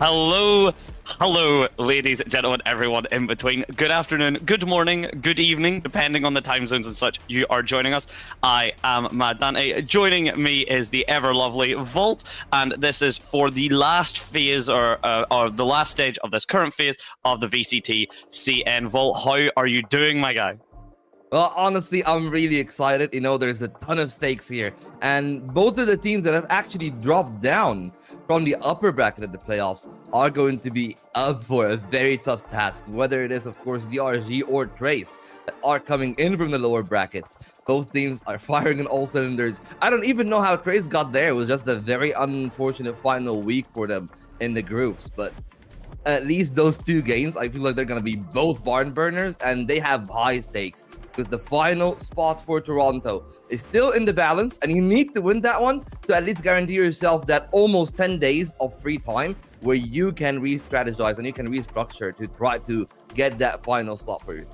Hello, ladies, gentlemen, everyone in between. Good afternoon, good morning, good evening, depending on the time zones and such you are joining us. I am Mad Dante. Joining me is the ever lovely Volt, and this is for the last phase or the last stage of this current phase of the VCT CN. Volt, how are you doing, my guy? Well, honestly, I'm really excited. You know, there's a ton of stakes here. And both of the teams that have actually dropped down from the upper bracket of the playoffs are going to be up for a very tough task. Whether it is, of course, DRG or Trace that are coming in from the lower bracket. Both teams are firing on all cylinders. I don't even know how Trace got there. It was just a very unfortunate final week for them in the groups. But at least those two games, I feel like they're going to be both barn burners, and they have high stakes. Because the final spot for Toronto is still in the balance, and you need to win that one to at least guarantee yourself that almost 10 days of free time where you can re-strategize and you can restructure to try to get that final slot for you.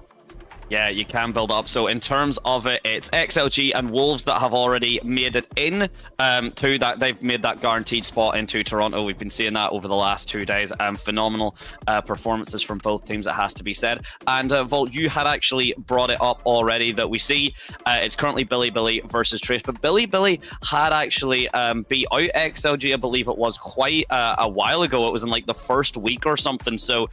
Yeah, you can build up. So in terms of it, it's XLG and Wolves that have already made it in to that. They've made that guaranteed spot into Toronto. We've been seeing that over the last 2 days. Phenomenal performances from both teams, it has to be said. And Volt, you had actually brought it up already that we see it's currently Billy versus Trace. But Billy had actually beat out XLG, I believe it was quite a while ago. It was in like the first week or something. So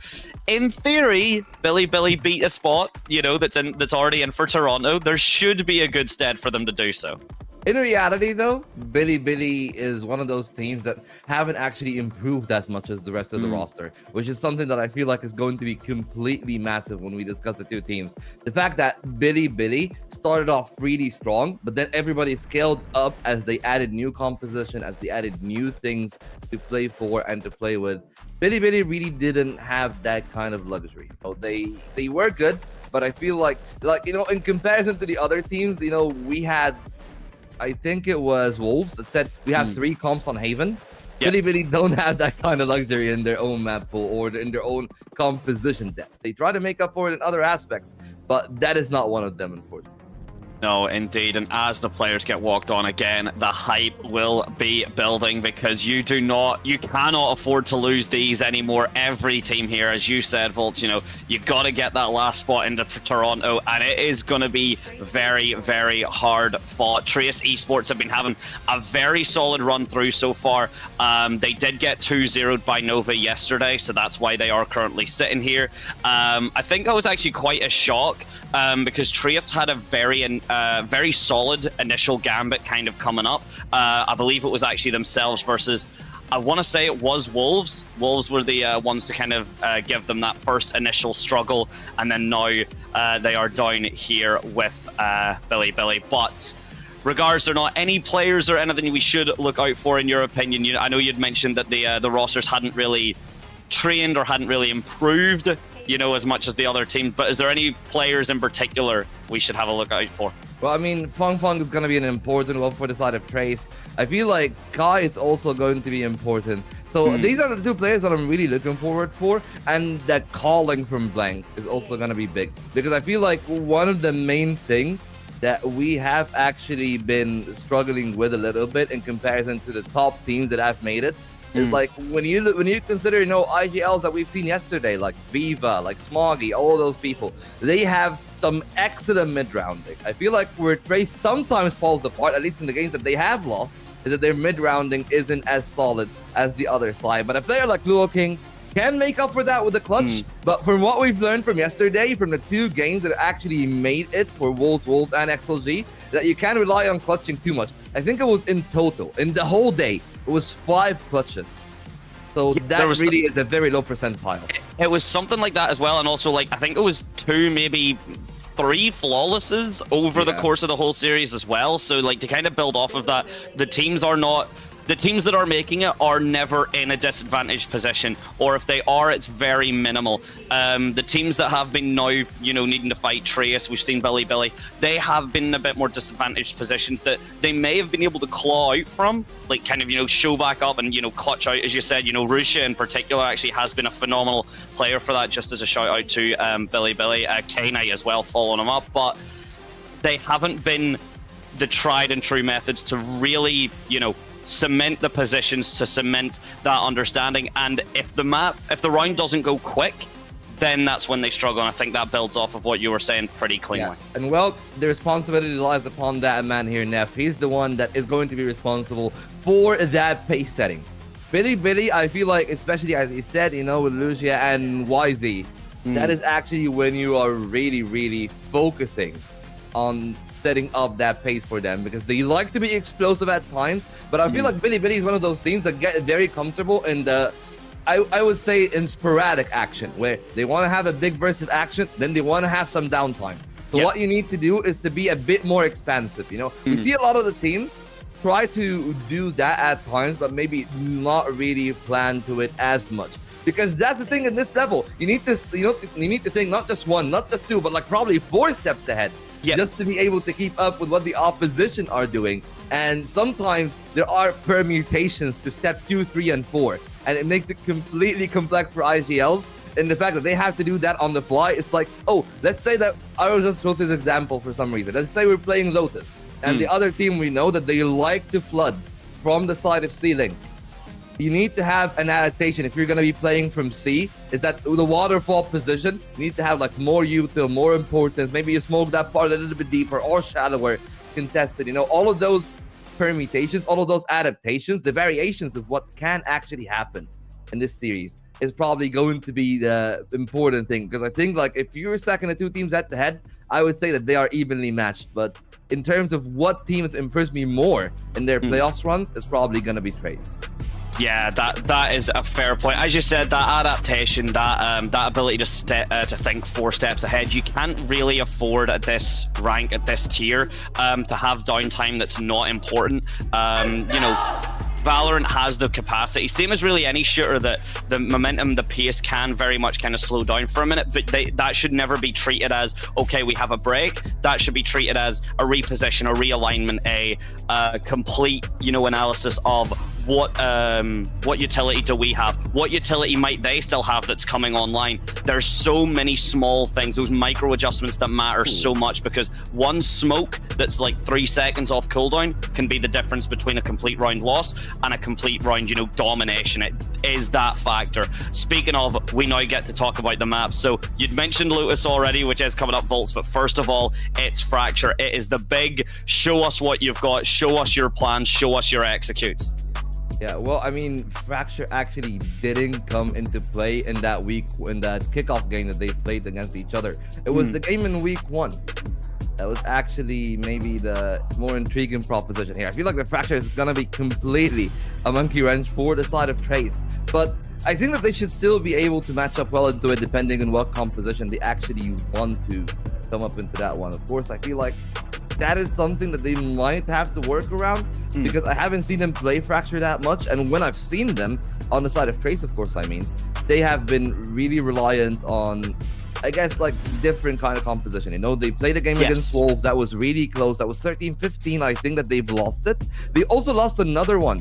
in theory, Billy beat a spot, you know, that's already in for Toronto. There should be a good stead for them to do so. In reality, though, Billy is one of those teams that haven't actually improved as much as the rest of the roster, which is something that I feel like is going to be completely massive when we discuss the two teams. The fact that Billy started off really strong, but then everybody scaled up as they added new composition, as they added new things to play for and to play with. Billy really didn't have that kind of luxury. So they were good, but I feel like you know, in comparison to the other teams, you know, we had, I think it was Wolves that said we have 3 comps on Haven. Yep. Billy don't have that kind of luxury in their own map pool or in their own composition depth. They try to make up for it in other aspects, but that is not one of them, unfortunately. No, indeed. And as the players get walked on again, the hype will be building because you cannot afford to lose these anymore. Every team here, as you said, Volt, you know, you got to get that last spot into Toronto, and it is going to be very, very hard fought. Trace Esports have been having a very solid run through so far. They did get 2-0'd by Nova yesterday, so that's why they are currently sitting here. I think that was actually quite a shock because Trace had a very solid initial gambit kind of coming up. I believe it was actually themselves versus, I want to say it was Wolves. Wolves were the ones to kind of give them that first initial struggle, and then now they are down here with Billy. But regards or not, any players or anything we should look out for in your opinion? I know you'd mentioned that the rosters hadn't really trained or hadn't really improved, you know, as much as the other teams, but is there any players in particular we should have a look out for? Well, I mean, Fung is going to be an important one for the side of Trace. I feel like Kai is also going to be important. So these are the 2 players that I'm really looking forward for, and that calling from Blank is also going to be big, because I feel like one of the main things that we have actually been struggling with a little bit in comparison to the top teams that have made it, is like when you consider, you know, IGLs that we've seen yesterday, like Viva, like Smoggy, all those people, they have some excellent mid-rounding. I feel like where Trace sometimes falls apart, at least in the games that they have lost, is that their mid-rounding isn't as solid as the other side. But a player like Luo King can make up for that with the clutch. But from what we've learned from yesterday, from the 2 games that actually made it for Wolves and XLG, that you can't rely on clutching too much. I think it was in total, in the whole day, it was 5 clutches. So yeah, that really is a very low percentile. It was something like that as well. And also, like, I think it was 2, maybe 3 flawlesses over the course of the whole series as well. So, like, to kind of build off of that, the teams that are making it are never in a disadvantaged position, or if they are, it's very minimal. The teams that have been now, you know, needing to fight Trace, we've seen Billy, they have been in a bit more disadvantaged positions that they may have been able to claw out from, like kind of, you know, show back up and, you know, clutch out, as you said. You know, Rusha in particular actually has been a phenomenal player for that, just as a shout out to Billy, K-Knight as well, following him up, but they haven't been the tried and true methods to really, you know, cement the positions, to cement that understanding. And if the round doesn't go quick, then that's when they struggle. And I think that builds off of what you were saying pretty cleanly. Yeah. And well, the responsibility lies upon that man here, Neff. He's the one that is going to be responsible for that pace setting. Billy, I feel like, especially as he said, you know, with Lucia and YZ, that is actually when you are really, really focusing on setting up that pace for them, because they like to be explosive at times. But I feel like Billy is one of those teams that get very comfortable in the, I would say, in sporadic action, where they want to have a big burst of action, then they want to have some downtime. So what you need to do is to be a bit more expansive. You know, we see a lot of the teams try to do that at times, but maybe not really plan to it as much. Because that's the thing in this level. You need to, you need to think not just one, not just two, but like probably 4 steps ahead. Just to be able to keep up with what the opposition are doing. And sometimes there are permutations to step 2, 3, and 4. And it makes it completely complex for IGLs. And the fact that they have to do that on the fly, it's like, oh, let's say that I was just throw this example for some reason. Let's say we're playing Lotus. And the other team, we know that they like to flood from the side of ceiling. You need to have an adaptation if you're going to be playing from C, is that the waterfall position, you need to have like more util, more importance. Maybe you smoke that part a little bit deeper or shallower, contested. You know, all of those permutations, all of those adaptations, the variations of what can actually happen in this series is probably going to be the important thing. Because I think like if you're stacking the two teams head to head, I would say that they are evenly matched. But in terms of what teams impress me more in their playoffs runs, it's probably going to be Trace. Yeah, that is a fair point. As you said, that adaptation, that ability to think 4 steps ahead, you can't really afford at this rank, at this tier, to have downtime that's not important. You know, Valorant has the capacity, same as really any shooter, that the momentum, the pace can very much kind of slow down for a minute, but that should never be treated as, okay, we have a break. That should be treated as a reposition, a realignment, a complete, you know, analysis of what utility do we have? What utility might they still have that's coming online? There's so many small things, those micro adjustments that matter so much, because one smoke that's like 3 seconds off cooldown can be the difference between a complete round loss and a complete round, you know, domination. It is that factor. Speaking of, we now get to talk about the map. So you'd mentioned Lotus already, which is coming up, Volts, but first of all, it's Fracture. It is the big show us what you've got, show us your plans, show us your executes. Yeah, well, I mean, Fracture actually didn't come into play in that kickoff game that they played against each other. It was the game in week 1. That was actually maybe the more intriguing proposition here. I feel like the Fracture is going to be completely a monkey wrench for the side of Trace. But I think that they should still be able to match up well into it, depending on what composition they actually want to come up into that one. Of course, I feel like that is something that they might have to work around, because I haven't seen them play Fracture that much. And when I've seen them on the side of Trace, of course, I mean, they have been really reliant on, I guess, like different kind of composition. You know, they played a game against Wolves that was really close. That was 13-15. I think that they've lost it. They also lost another one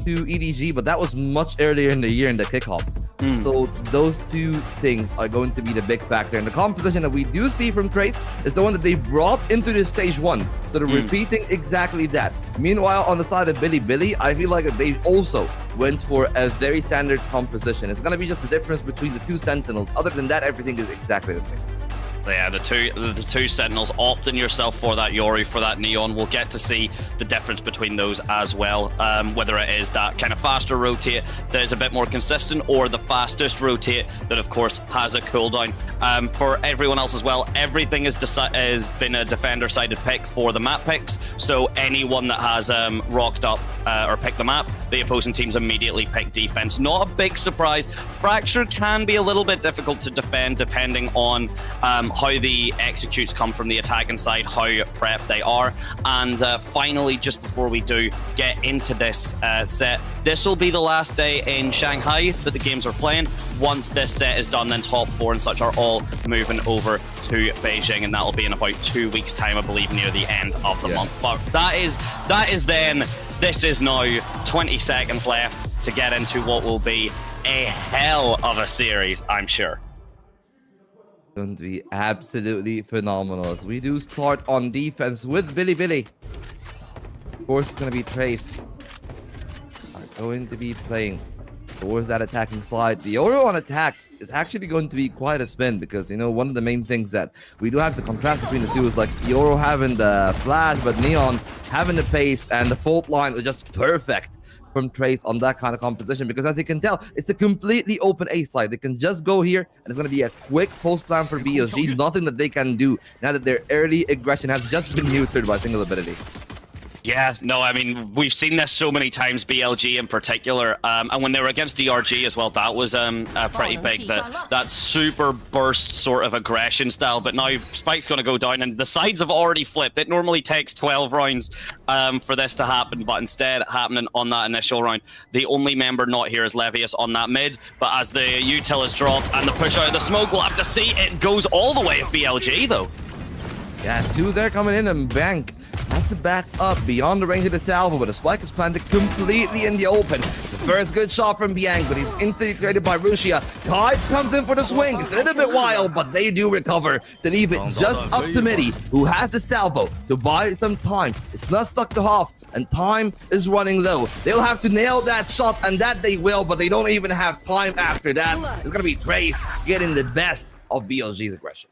to EDG, but that was much earlier in the year in the kickoff. So those two things are going to be the big factor. And the composition that we do see from Trace is the one that they brought into this stage 1. So they're repeating exactly that. Meanwhile, on the side of Billy, I feel like they also went for a very standard composition. It's going to be just the difference between the 2 Sentinels. Other than that, everything is exactly the same. Yeah, the two Sentinels, opting yourself for that Yori, for that Neon. We'll get to see the difference between those as well, whether it is that kind of faster rotate that is a bit more consistent, or the fastest rotate that of course has a cooldown. For everyone else as well, everything has been a defender-sided pick for the map picks, so anyone that has rocked up or picked the map, the opposing teams immediately pick defense. Not a big surprise. Fracture can be a little bit difficult to defend depending on how the executes come from the attacking side, how prepped they are. And finally, just before we do get into this set, this will be the last day in Shanghai that the games are playing. Once this set is done, then top 4 and such are all moving over to Beijing, and that will be in about 2 weeks' time, I believe, near the end of the month. But that is then. This is now 20 seconds left to get into what will be a hell of a series, I'm sure. Going to be absolutely phenomenal. As we do start on defense with Billy. Of course, it's going to be Trace. going to be playing towards that attacking slide. The Oro on attack is actually going to be quite a spin because, you know, one of the main things that we do have to contrast between the two is like Oro having the flash, but Neon having the pace, and the fault line was just perfect from Trace on that kind of composition, because as you can tell, it's a completely open A side. They can just go here, and it's going to be a quick post plan for BLG. Nothing that they can do now that their early aggression has just been neutered by single ability. Yeah, no, I mean, we've seen this so many times, BLG in particular, and when they were against DRG as well, that was pretty big, that super burst sort of aggression style, but now Spike's going to go down, and the sides have already flipped. It normally takes 12 rounds for this to happen, but instead happening on that initial round. The only member not here is Levius on that mid, but as the util is dropped and the push out of the smoke, we'll have to see. It goes all the way of BLG, though. Yeah, two there coming in, and Bank has to back up beyond the range of the salvo, but the spike is planted completely in the open. It's the first good shot from Bianc, but he's instantly created by Rusia. Tide comes in for the swing. It's a little bit wild, but they do recover to leave it just up to Midi, who has the salvo to buy some time. It's not stuck to half, and time is running low. They'll have to nail that shot, and that they will, but they don't even have time after that. It's going to be Trace getting the best of BLG's aggression.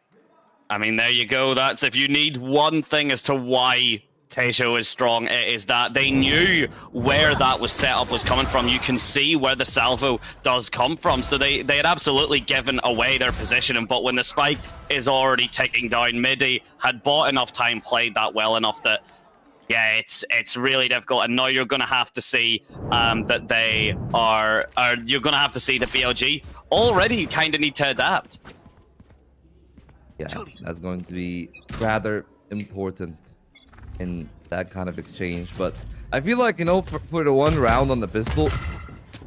I mean, there you go. That's, if you need one thing as to why Tejo is strong, it is that they knew where that was set up was coming from. You can see where the salvo does come from. So they had absolutely given away their position. But when the spike is already taking down, Midi had bought enough time, played that well enough that, yeah, it's really difficult. And now you're going to have to see that they are you're going to have to see that BLG already kind of need to adapt. Yeah, that's going to be rather important in that kind of exchange. But I feel like, you know, for the one round on the pistol,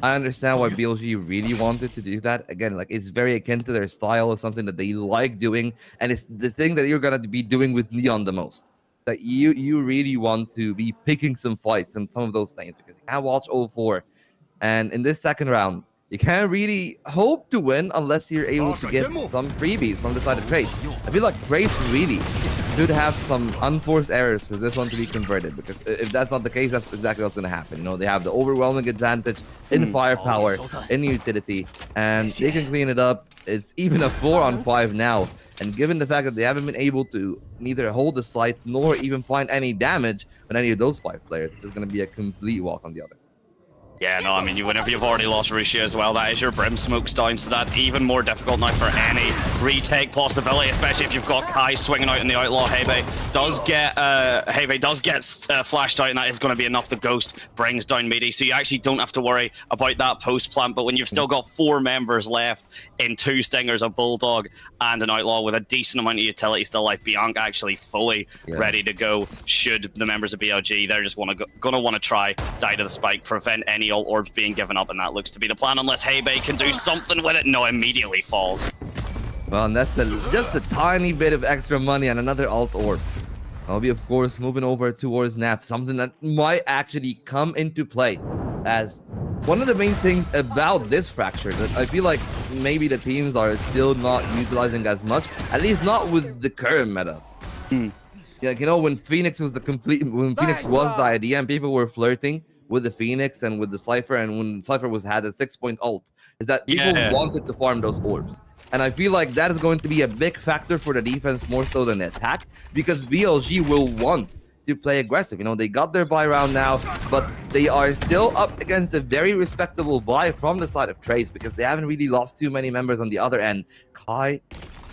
I understand why BLG really wanted to do that. Again, like, it's very akin to their style, of something that they like doing, and it's the thing that you're gonna be doing with Neon the most. That you really want to be picking some fights and some of those things, because you can't watch 0-4, and in this second round, you can't really hope to win unless you're able to get some freebies from the side of Trace. I feel like Trace really should have some unforced errors for this one to be converted, because if that's not the case, that's exactly what's going to happen. You know, they have the overwhelming advantage in firepower, in utility, and they can clean it up. It's even a 4-on-5 now, and given the fact that they haven't been able to neither hold the site nor even find any damage on any of those 5 players, it's going to be a complete walk on the other. Yeah, no, I mean, whenever you've already lost Rusia as well, that is your Brim smokes down, so that's even more difficult now for any retake possibility, especially if you've got Kai swinging out in the Outlaw. Hebe does get flashed out, and that is going to be enough. The Ghost brings down Midi, so you actually don't have to worry about that post plant. But when you've still got 4 members left in 2 Stingers, a Bulldog, and an Outlaw with a decent amount of utility still, like Bianc actually fully ready to go, should the members of BLG, they're just going to want to try die to the spike, prevent any ult orbs being given up, and that looks to be the plan, unless Hebe can do something with it. No, immediately falls. Well, and that's just a tiny bit of extra money on another alt orb. I'll be, of course, moving over towards NAF, something that might actually come into play as one of the main things about this fracture that I feel like maybe the teams are still not utilizing as much, at least not with the current meta. Like, you know, when Phoenix was the IDM, people were flirting with the Phoenix and with the Cypher, and when Cypher had a 6-point ult, is that people wanted to farm those orbs. And I feel like that is going to be a big factor for the defense more so than the attack, because BLG will want to play aggressive. You know, they got their buy round now, but they are still up against a very respectable buy from the side of Trace, because they haven't really lost too many members on the other end. Kai,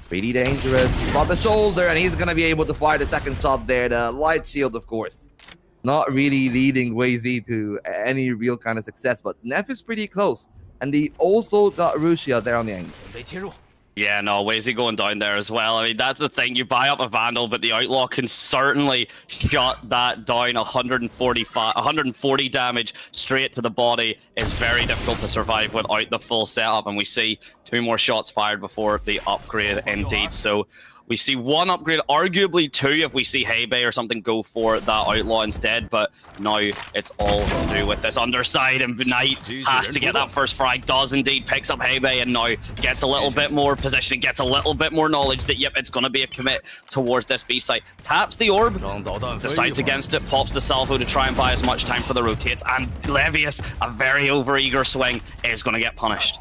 pretty dangerous. He's got the shoulder, and he's going to be able to fire the second shot there. The light shield, of course, not really leading Wazy to any real kind of success, but Neff is pretty close. And they also got Rusia there on the angle. Yeah, no, Wazy going down there as well. I mean, that's the thing. You buy up a Vandal, but the Outlaw can certainly shut that down. 140 damage straight to the body is very difficult to survive without the full setup. And we see 2 more shots fired before the upgrade indeed. So We see one upgrade, arguably two if we see Heibei or something go for that Outlaw instead, but now it's all to do with this underside, and Knight has to get that first frag, does indeed, picks up Heibei, and now gets a little bit more positioning, gets a little bit more knowledge that, yep, it's going to be a commit towards this B site. Taps the orb, decides against it, pops the salvo to try and buy as much time for the rotates, and Levius, a very overeager swing, is going to get punished.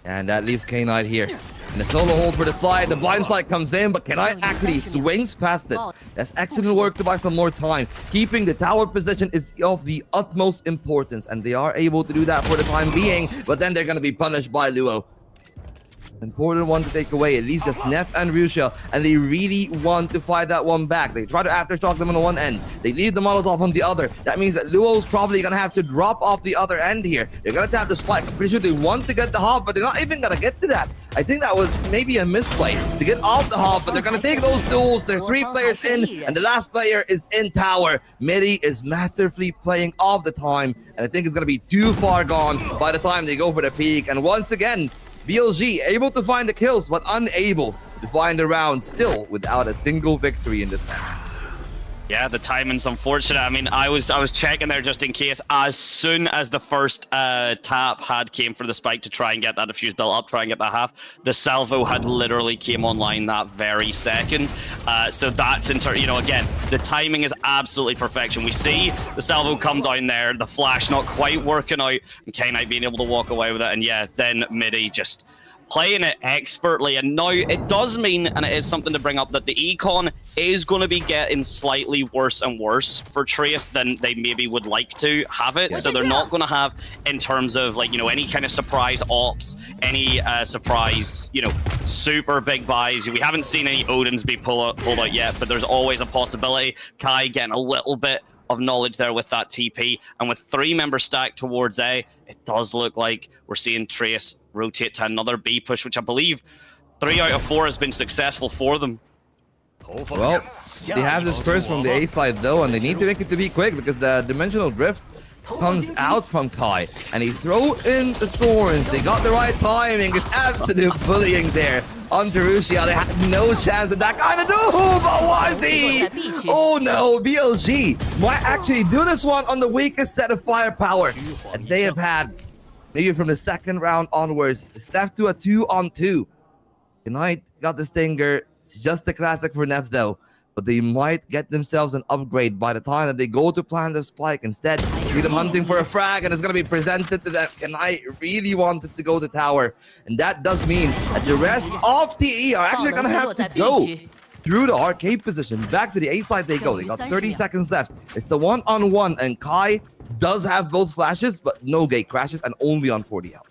And that leaves K-Knight here. And the solo hold for the slide, the blind slide comes in, but K-Knight actually swings past it. That's excellent work to buy some more time. Keeping the tower position is of the utmost importance, and they are able to do that for the time being, but then they're going to be punished by Luo. Important one to take away, at least just Neff and Rusha, and they really want to fight that one back. They try to aftershock them on one end, they leave the Molotov on the other. That means that Luo's probably gonna have to drop off the other end here. They're gonna tap the spike. I'm pretty sure they want to get the hop, but they're not even gonna get to that. I think that was maybe a misplay to get off the hop, but they're gonna take those duels. There are 3 players in, and the last player is in tower. Midi is masterfully playing off the time, and I think it's gonna be too far gone by the time they go for the peak. And once again, BLG able to find the kills, but unable to find the round, still without a single victory in this match. Yeah, the timing's unfortunate. I mean, I was checking there just in case. As soon as the first tap had came for the spike to try and get that defuse built up, try and get that half, the salvo had literally came online that very second. So that's again, the timing is absolutely perfection. We see the salvo come down there, the flash not quite working out, and K-Knight being able to walk away with it, and yeah, then Midi just playing it expertly. And now it does mean, and it is something to bring up, that the econ is going to be getting slightly worse and worse for Trace than they maybe would like to have it. So they're not going to have, in terms of any kind of surprise ops, any surprise, super big buys. We haven't seen any Odins be pulled out yet, but there's always a possibility. Kai getting a little bit of knowledge there with that TP, and with 3 members stacked towards A, it does look like we're seeing Trace rotate to another B push, which I believe 3 out of 4 has been successful for them. Well, they have this first from the A side though, and they need to make it to be quick because the dimensional drift comes out from Kai, and he throw in the thorns. They got the right timing. It's absolute bullying there on Terusia. They had no chance at that kind of do, but was he? Oh no, BLG might actually do this one on the weakest set of firepower that they have had, maybe from the second round onwards. It's left to a 2-on-2. Tonight got the stinger. It's just the classic for Neff though, but they might get themselves an upgrade by the time that they go to plan the spike. Instead, see them hunting for a frag, and it's going to be presented to them. Knight really wanted to go to tower, and that does mean that the rest of TE are actually going to have to go through the arcade position. Back to the A side they go. They got 30 seconds left. It's the 1-on-1, and Kai does have both flashes, but no gate crashes, and only on 40 health.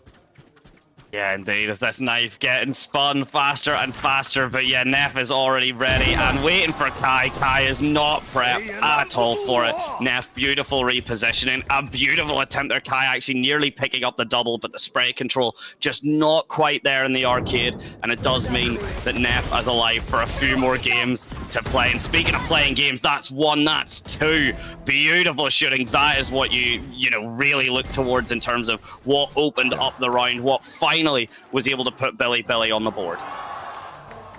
Yeah, indeed, as this knife getting spun faster and faster, but yeah, Neff is already ready and waiting for Kai. Kai is not prepped at all for it. Neff, beautiful repositioning, a beautiful attempt there. Kai actually nearly picking up the double, but the spray control just not quite there in the arcade, and it does mean that Neff is alive for a few more games to play. And speaking of playing games, that's 1, that's 2. Beautiful shooting. That is what you really look towards in terms of what opened up the round, what finally was able to put Billy on the board.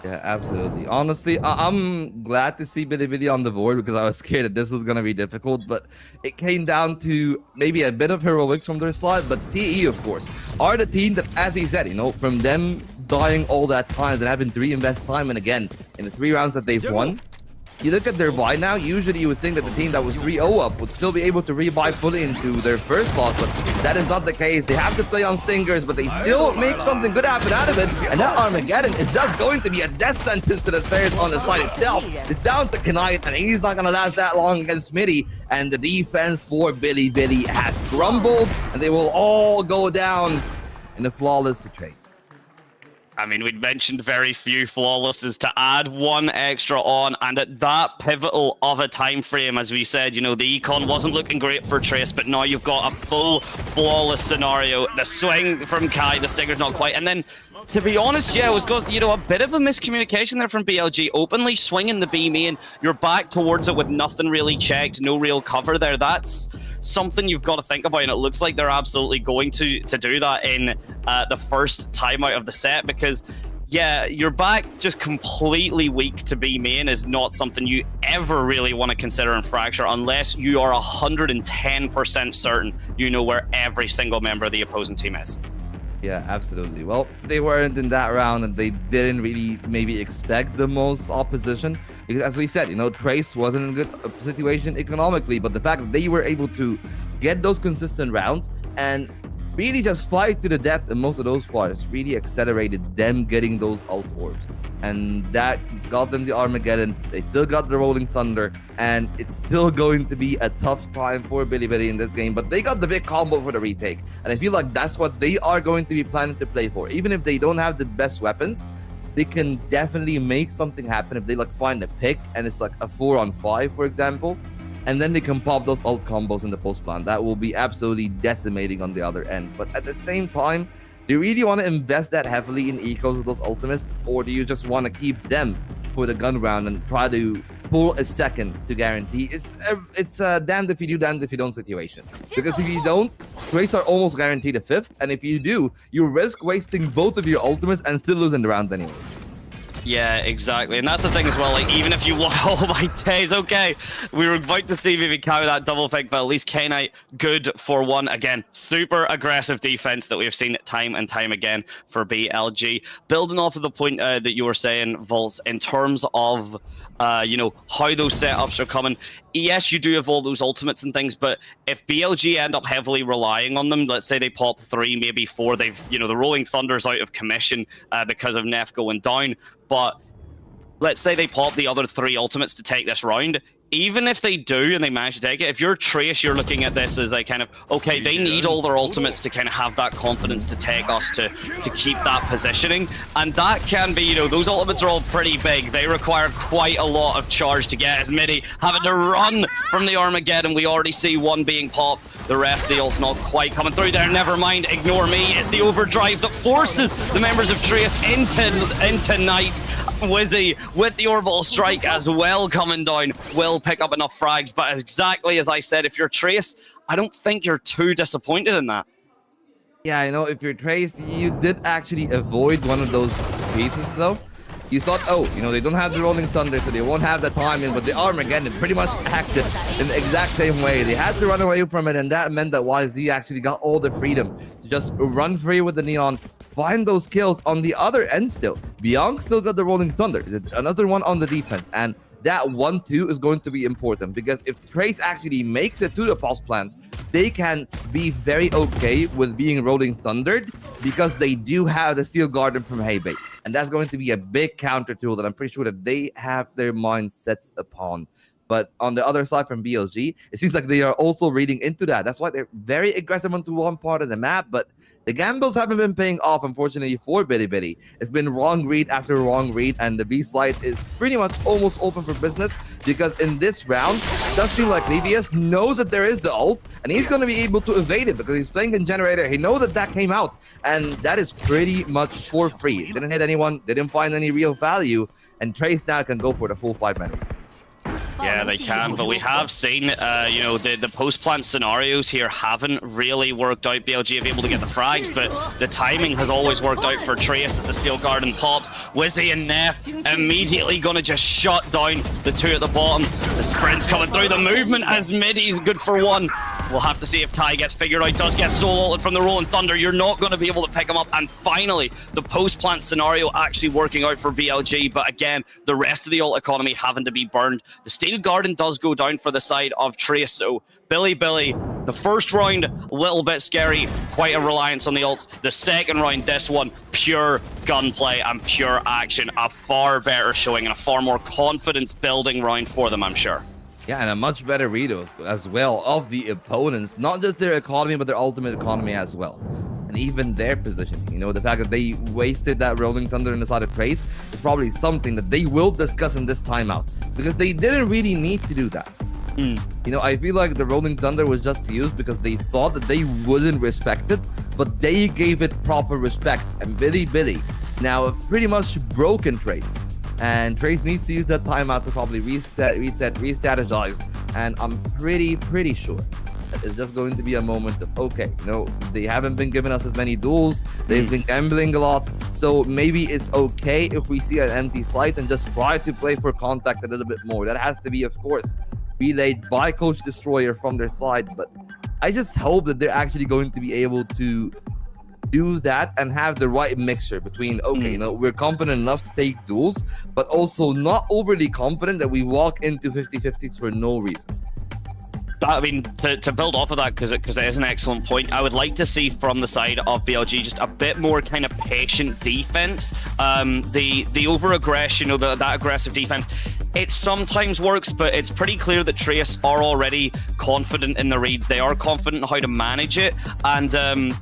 Yeah, absolutely. Honestly, I'm glad to see Billy on the board because I was scared that this was going to be difficult, but it came down to maybe a bit of heroics from their side. But TE, of course, are the team that, as he said, from them dying all that time and having to reinvest time and again in the 3 rounds that they've won. You look at their buy now, usually you would think that the team that was 3-0 up would still be able to rebuy fully into their first loss, but that is not the case. They have to play on stingers, but they still make something good happen out of it, and that Armageddon is just going to be a death sentence to the players on the side itself. It's down to Knight, and he's not going to last that long against Smitty, and the defense for Billy has crumbled, and they will all go down in a flawless trade. I mean, we'd mentioned very few flawlesses. To add 1 extra on, and at that pivotal of a time frame, as we said, the econ wasn't looking great for Trace, but now you've got a full flawless scenario. The swing from Kai, the stinger's not quite, and then to be honest, yeah, it was a bit of a miscommunication there from BLG, openly swinging the B main. You're back towards it with nothing really checked, no real cover there. That's something you've got to think about, and it looks like they're absolutely going to do that in the first timeout of the set, because yeah, your back just completely weak to B main is not something you ever really want to consider in Fracture unless you are 110% certain you know where every single member of the opposing team is. Yeah, absolutely. Well, they weren't in that round and they didn't really maybe expect the most opposition because, as we said, you know, Trace wasn't in a good situation economically, but the fact that they were able to get those consistent rounds and really just fight to the death in most of those parts really accelerated them getting those ult orbs, and that got them the Armageddon. They still got the Rolling Thunder, and it's still going to be a tough time for Bilibili in this game, but they got the big combo for the retake, and I feel like that's what they are going to be planning to play for. Even if they don't have the best weapons, they can definitely make something happen if they like find a pick and it's like a 4-on-5, for example, and then they can pop those ult combos in the post plan. That will be absolutely decimating on the other end. But at the same time, do you really want to invest that heavily in ecos with those ultimates, or do you just want to keep them for the gun round and try to pull a second to guarantee? It's a damned if you do, damned if you don't situation. Because if you don't, Trace are almost guaranteed a 5th, and if you do, you risk wasting both of your ultimates and still losing the round anyways. Yeah, exactly. And that's the thing as well, like, even if you want, oh my days, okay. We were about to see maybe carry that double pick, but at least K-Knight, good for one. Again, super aggressive defense that we have seen time and time again for BLG. Building off of the point that you were saying, Volts, in terms of, you know, how those setups are coming. Yes, you do have all those ultimates and things, but if BLG end up heavily relying on them, let's say they pop 3, maybe 4, they've, you know, the Rolling Thunder's out of commission because of Neff going down, but let's say they pop the other 3 ultimates to take this round. Even if they do and they manage to take it, if you're Trace, you're looking at this as like kind of, okay, they need all their ultimates to kind of have that confidence to take us to keep that positioning. And that can be, you know, those ultimates are all pretty big. They require quite a lot of charge to get, as Midi having to run from the Armageddon. We already see one being popped. The rest of the ult's not quite coming through there. Never mind, ignore me. It's the overdrive that forces the members of Trace into Night. Wizzy with the orbital strike as well coming down will pick up enough frags, but exactly as I said, if you're Trace, I don't think you're too disappointed in that. Yeah, you know, if you're Trace, you did actually avoid one of those pieces though. You thought, oh, you know, they don't have the Rolling Thunder, so they won't have the timing, but the Armageddon pretty much acted in the exact same way. They had to run away from it, and that meant that YZ actually got all the freedom to just run free with the Neon, find those kills on the other end still. Bianc still got the Rolling Thunder, another one on the defense, and that 1-2 is going to be important, because if Trace actually makes it to the pulse plant, they can be very okay with being Rolling Thundered, because they do have the Steel Garden from Heybei, and that's going to be a big counter tool that I'm pretty sure that they have their mind set upon. But on the other side from BLG, it seems like they are also reading into that. That's why they're very aggressive onto one part of the map, but the gambles haven't been paying off, unfortunately, for Bilibili. It's been wrong read after wrong read, and the B side is pretty much almost open for business, because in this round, it does seem like Livius knows that there is the ult, and he's going to be able to evade it because he's playing in Generator. He knows that that came out, and that is pretty much for free. Didn't hit anyone, didn't find any real value, and Trace now can go for the full 5-man. Yeah, they can, but we have seen, you know, the post-plant scenarios here haven't really worked out. BLG have able to get the frags, but the timing has always worked out for Trace as the Steel Garden pops. Wizzy and Neff immediately going to just shut down the 2 at the bottom. The sprint's coming through, the movement as Midi's good for 1. We'll have to see if Kai gets figured out. Does get soul ulted from the Rolling Thunder. You're not going to be able to pick him up. And finally, the post-plant scenario actually working out for BLG. But again, the rest of the ult economy having to be burned. The Steel Garden does go down for the side of Trace. So Billy, the first round, a little bit scary. Quite a reliance on the ults. The second round, this one, pure gunplay and pure action. A far better showing and a far more confidence-building round for them, I'm sure. Yeah, and a much better read as well of the opponents, not just their economy, but their ultimate economy as well. And even their position. You know, the fact that they wasted that Rolling Thunder on the side of Trace is probably something that they will discuss in this timeout, because they didn't really need to do that. You know, I feel like the Rolling Thunder was just used because they thought that they wouldn't respect it, but they gave it proper respect. And Billy now pretty much broken Trace. And Trace needs to use that timeout to probably reset, re-strategize. And I'm pretty sure that is just going to be a moment of, okay, no, they haven't been giving us as many duels. They've been gambling a lot. So maybe it's okay if we see an empty site and just try to play for contact a little bit more. That has to be, of course, relayed by Coach Destroyer from their side. But I just hope that they're actually going to be able to do that and have the right mixture between, okay, you know, we're confident enough to take duels, but also not overly confident that we walk into 50-50s for no reason. I mean, to build off of that, because it is an excellent point, I would like to see from the side of BLG just a bit more kind of patient defense. The over-aggression, you know, that aggressive defense, it sometimes works, but it's pretty clear that Trace are already confident in the reads. They are confident in how to manage it. And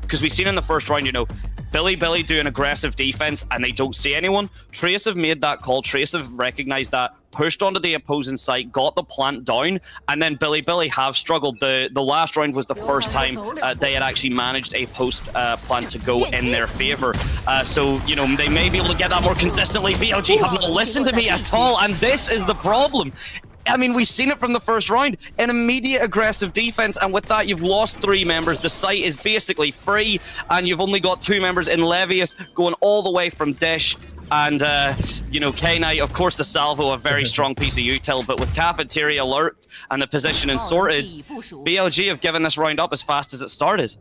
because we've seen in the first round, you know, Billy do an aggressive defense and they don't see anyone. Trace have made that call. Trace have recognized that, pushed onto the opposing site, got the plant down, and then Billy have struggled. The last round was the first time they had actually managed a post plant to go in their favor. So, you know, they may be able to get that more consistently. BLG have not listened to me at all, and this is the problem. I mean, we've seen it from the first round. An immediate aggressive defense, and with that, you've lost 3 members. The site is basically free, and you've only got 2 members in Levius going all the way from Dish. And, you know, K-Knight, of course, the Salvo, a very strong piece of util, but with Cafeteria lurked and the positioning sorted, BLG have given this round up as fast as it started.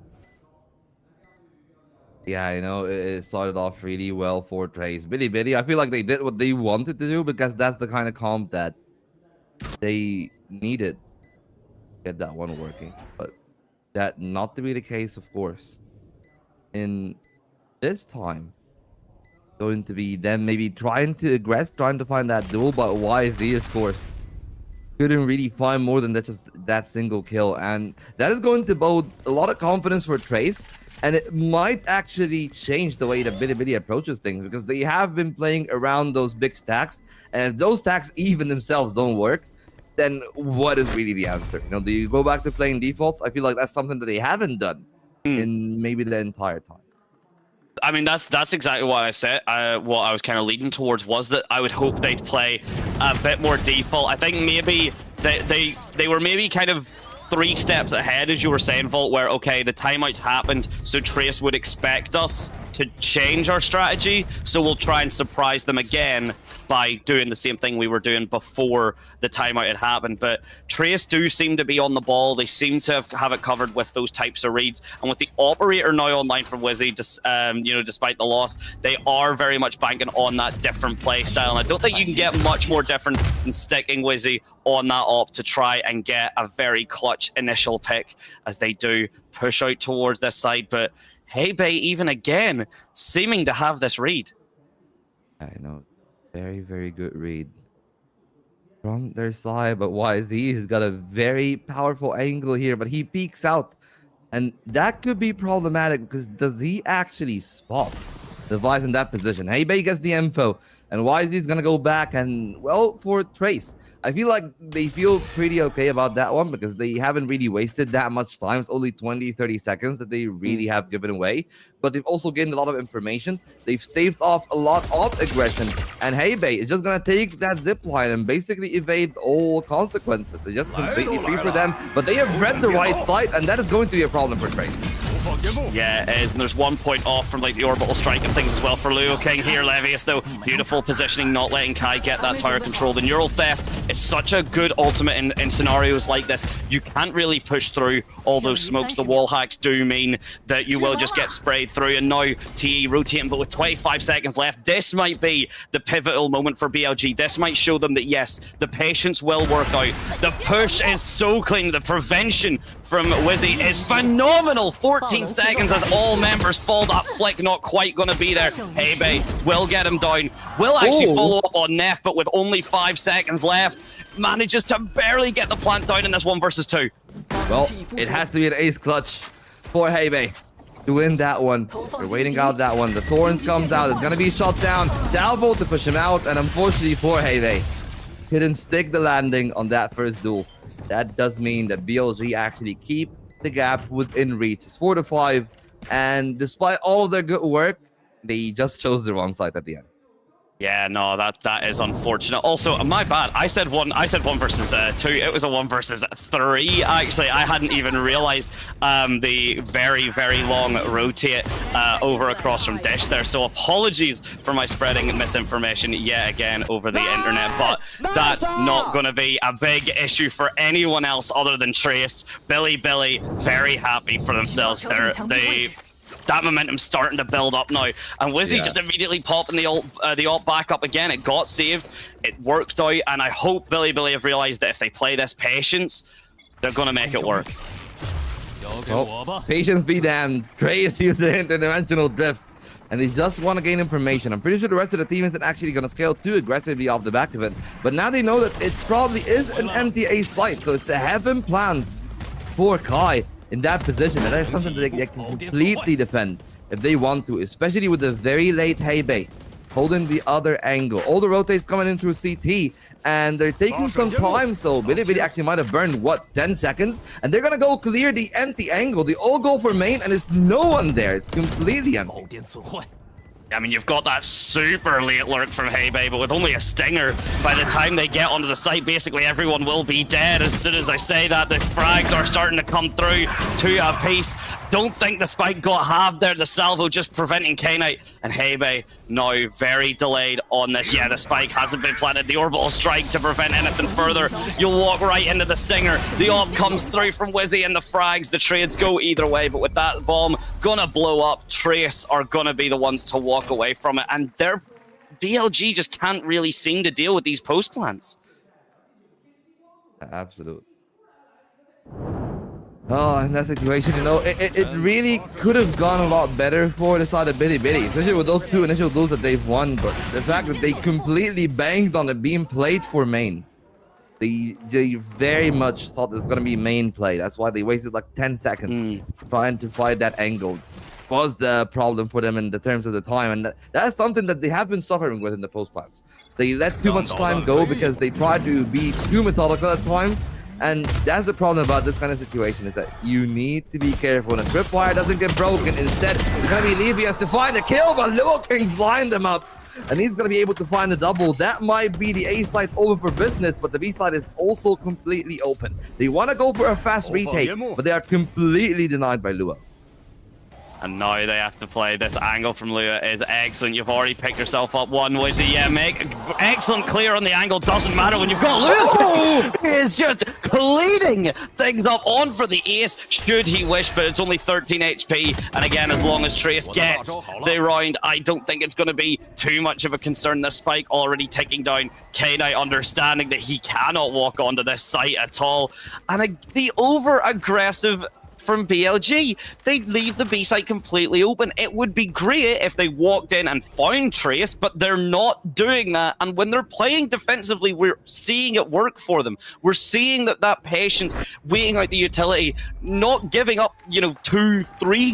Yeah, you know, it started off really well for Trace. Billy, I feel like they did what they wanted to do because that's the kind of comp that they needed to get that one working. But that not to be the case, of course. In this time, going to be them maybe trying to aggress, trying to find that duel, but YZ, of course, couldn't really find more than that, just that single kill. And that is going to bode a lot of confidence for Trace, and it might actually change the way that Billy approaches things, because they have been playing around those big stacks, and if those stacks even themselves don't work, then what is really the answer? You know, do you go back to playing defaults? I feel like that's something that they haven't done in maybe the entire time. I mean, that's exactly what I said. What I was kind of leading towards was that I would hope they'd play a bit more default. I think maybe they were maybe kind of 3 steps ahead, as you were saying, Vault, where, okay, the timeouts happened, so Trace would expect us to change our strategy, so we'll try and surprise them again by doing the same thing we were doing before the timeout had happened. But Trace do seem to be on the ball. They seem to have it covered with those types of reads. And with the operator now online from Wizzy, you know, despite the loss, they are very much banking on that different play style. And I don't think you can get much more different than sticking Wizzy on that op to try and get a very clutch initial pick as they do push out towards this side. But Heibei, even again, seeming to have this read. I know. Very, very good read from their side, but YZ has got a very powerful angle here, but he peeks out, and that could be problematic because does he actually spot the Vice in that position? Heibei gets the info, and YZ is gonna go back, and well, for Trace, I feel like they feel pretty okay about that one because they haven't really wasted that much time. It's only 20-30 seconds that they really have given away, but they've also gained a lot of information. They've staved off a lot of aggression, and Heibei is just gonna take that zip line and basically evade all consequences. It's just completely free for them, but they have read the right side, and that is going to be a problem for Trace. Yeah, it is, and there's 1 point off from like the orbital strike and things as well for Luo King here. Levius, though, beautiful positioning, not letting Kai get that tower control. The neural theft is such a good ultimate in scenarios like this. You can't really push through all those smokes. The wall hacks do mean that you will just get sprayed through, and now TE rotating, but with 25 seconds left, this might be the pivotal moment for BLG. This might show them that, yes, the patience will work out. The push is so clean. The prevention from Wizzy is phenomenal. 14 seconds as all members fall. That flick not quite going to be there. Heibei will get him down. Will actually follow up on Neff, but with only 5 seconds left, manages to barely get the plant down in this 1 versus 2. Well, it has to be an ace clutch for Heibei to win that one. They're waiting out that one. The Torrents comes out. It's going to be shot down. Salvo to push him out, and unfortunately for Heibei, couldn't stick the landing on that first duel. That does mean that BLG actually keep the gap within reach. It's 4-5, and despite all of their good work, they just chose the wrong side at the end. Yeah, no, that is unfortunate. Also, my bad. I said one versus 2. It was a 1 versus 3. Actually, I hadn't even realized the very, very long rotate over across from Dish there. So apologies for my spreading misinformation yet again over the internet. But that's not going to be a big issue for anyone else other than Trace. Billy, very happy for themselves. That momentum's starting to build up now, and Wizzy just immediately popping the ult back up again. It got saved, it worked out, and I hope Billy have realized that if they play this patience, they're gonna make it work. Well, patience be damned. Trace used the interdimensional drift, and they just want to gain information. I'm pretty sure the rest of the team isn't actually gonna scale too aggressively off the back of it, but now they know that it probably is an empty A site, so it's a heaven plan for Kai in that position, and that's something that they can completely defend if they want to, especially with the very late Heibei holding the other angle. All the rotates coming in through CT, and they're taking some time, so Billy actually might have burned, what, 10 seconds? And they're gonna go clear the empty angle. They all go for main, and there's no one there. It's completely empty. I mean, you've got that super late lurk from Heibei, but with only a stinger, by the time they get onto the site, basically everyone will be dead. As soon as I say that, the frags are starting to come through to a pace. Don't think the spike got halved there. The salvo just preventing K-Knight, and Heibei now very delayed on this. Yeah, the spike hasn't been planted. The orbital strike to prevent anything further. You'll walk right into the stinger. The op comes through from Wizzy and the frags. The trades go either way, but with that bomb gonna blow up, Trace are gonna be the ones to walk away from it, and their BLG just can't really seem to deal with these post plants. Absolutely. Oh, in that situation, you know, it really could have gone a lot better for the side of Billy, especially with those 2 initial duels that they've won, but the fact that they completely banged on it being played for main. They very much thought it was going to be main play. That's why they wasted like 10 seconds trying to find that angle. Was the problem for them in the terms of the time, and that's something that they have been suffering with in the post plants. They let too much time go because they try to be too methodical at times, and that's the problem about this kind of situation, is that you need to be careful when a tripwire doesn't get broken. Instead, it's gonna be Levius to find a kill, but Lua King's lined them up, and he's gonna be able to find a double. That might be the A side open for business, but the B side is also completely open. They want to go for a fast retake, but they are completely denied by Lua. And now they have to play. This angle from Lua is excellent. You've already picked yourself up one, Wizzy. Yeah, make excellent clear on the angle. Doesn't matter when you've got Lua. He is just cleaning things up on for the ace, should he wish, but it's only 13 HP. And again, as long as Trace gets the round, I don't think it's going to be too much of a concern. The spike already ticking down. K-Knight understanding that he cannot walk onto this site at all. And the over-aggressive from BLG, they leave the B site completely open. It would be great if they walked in and found Trace, but they're not doing that. And when they're playing defensively, we're seeing it work for them. We're seeing that patience, waiting out the utility, not giving up, you know, 2-3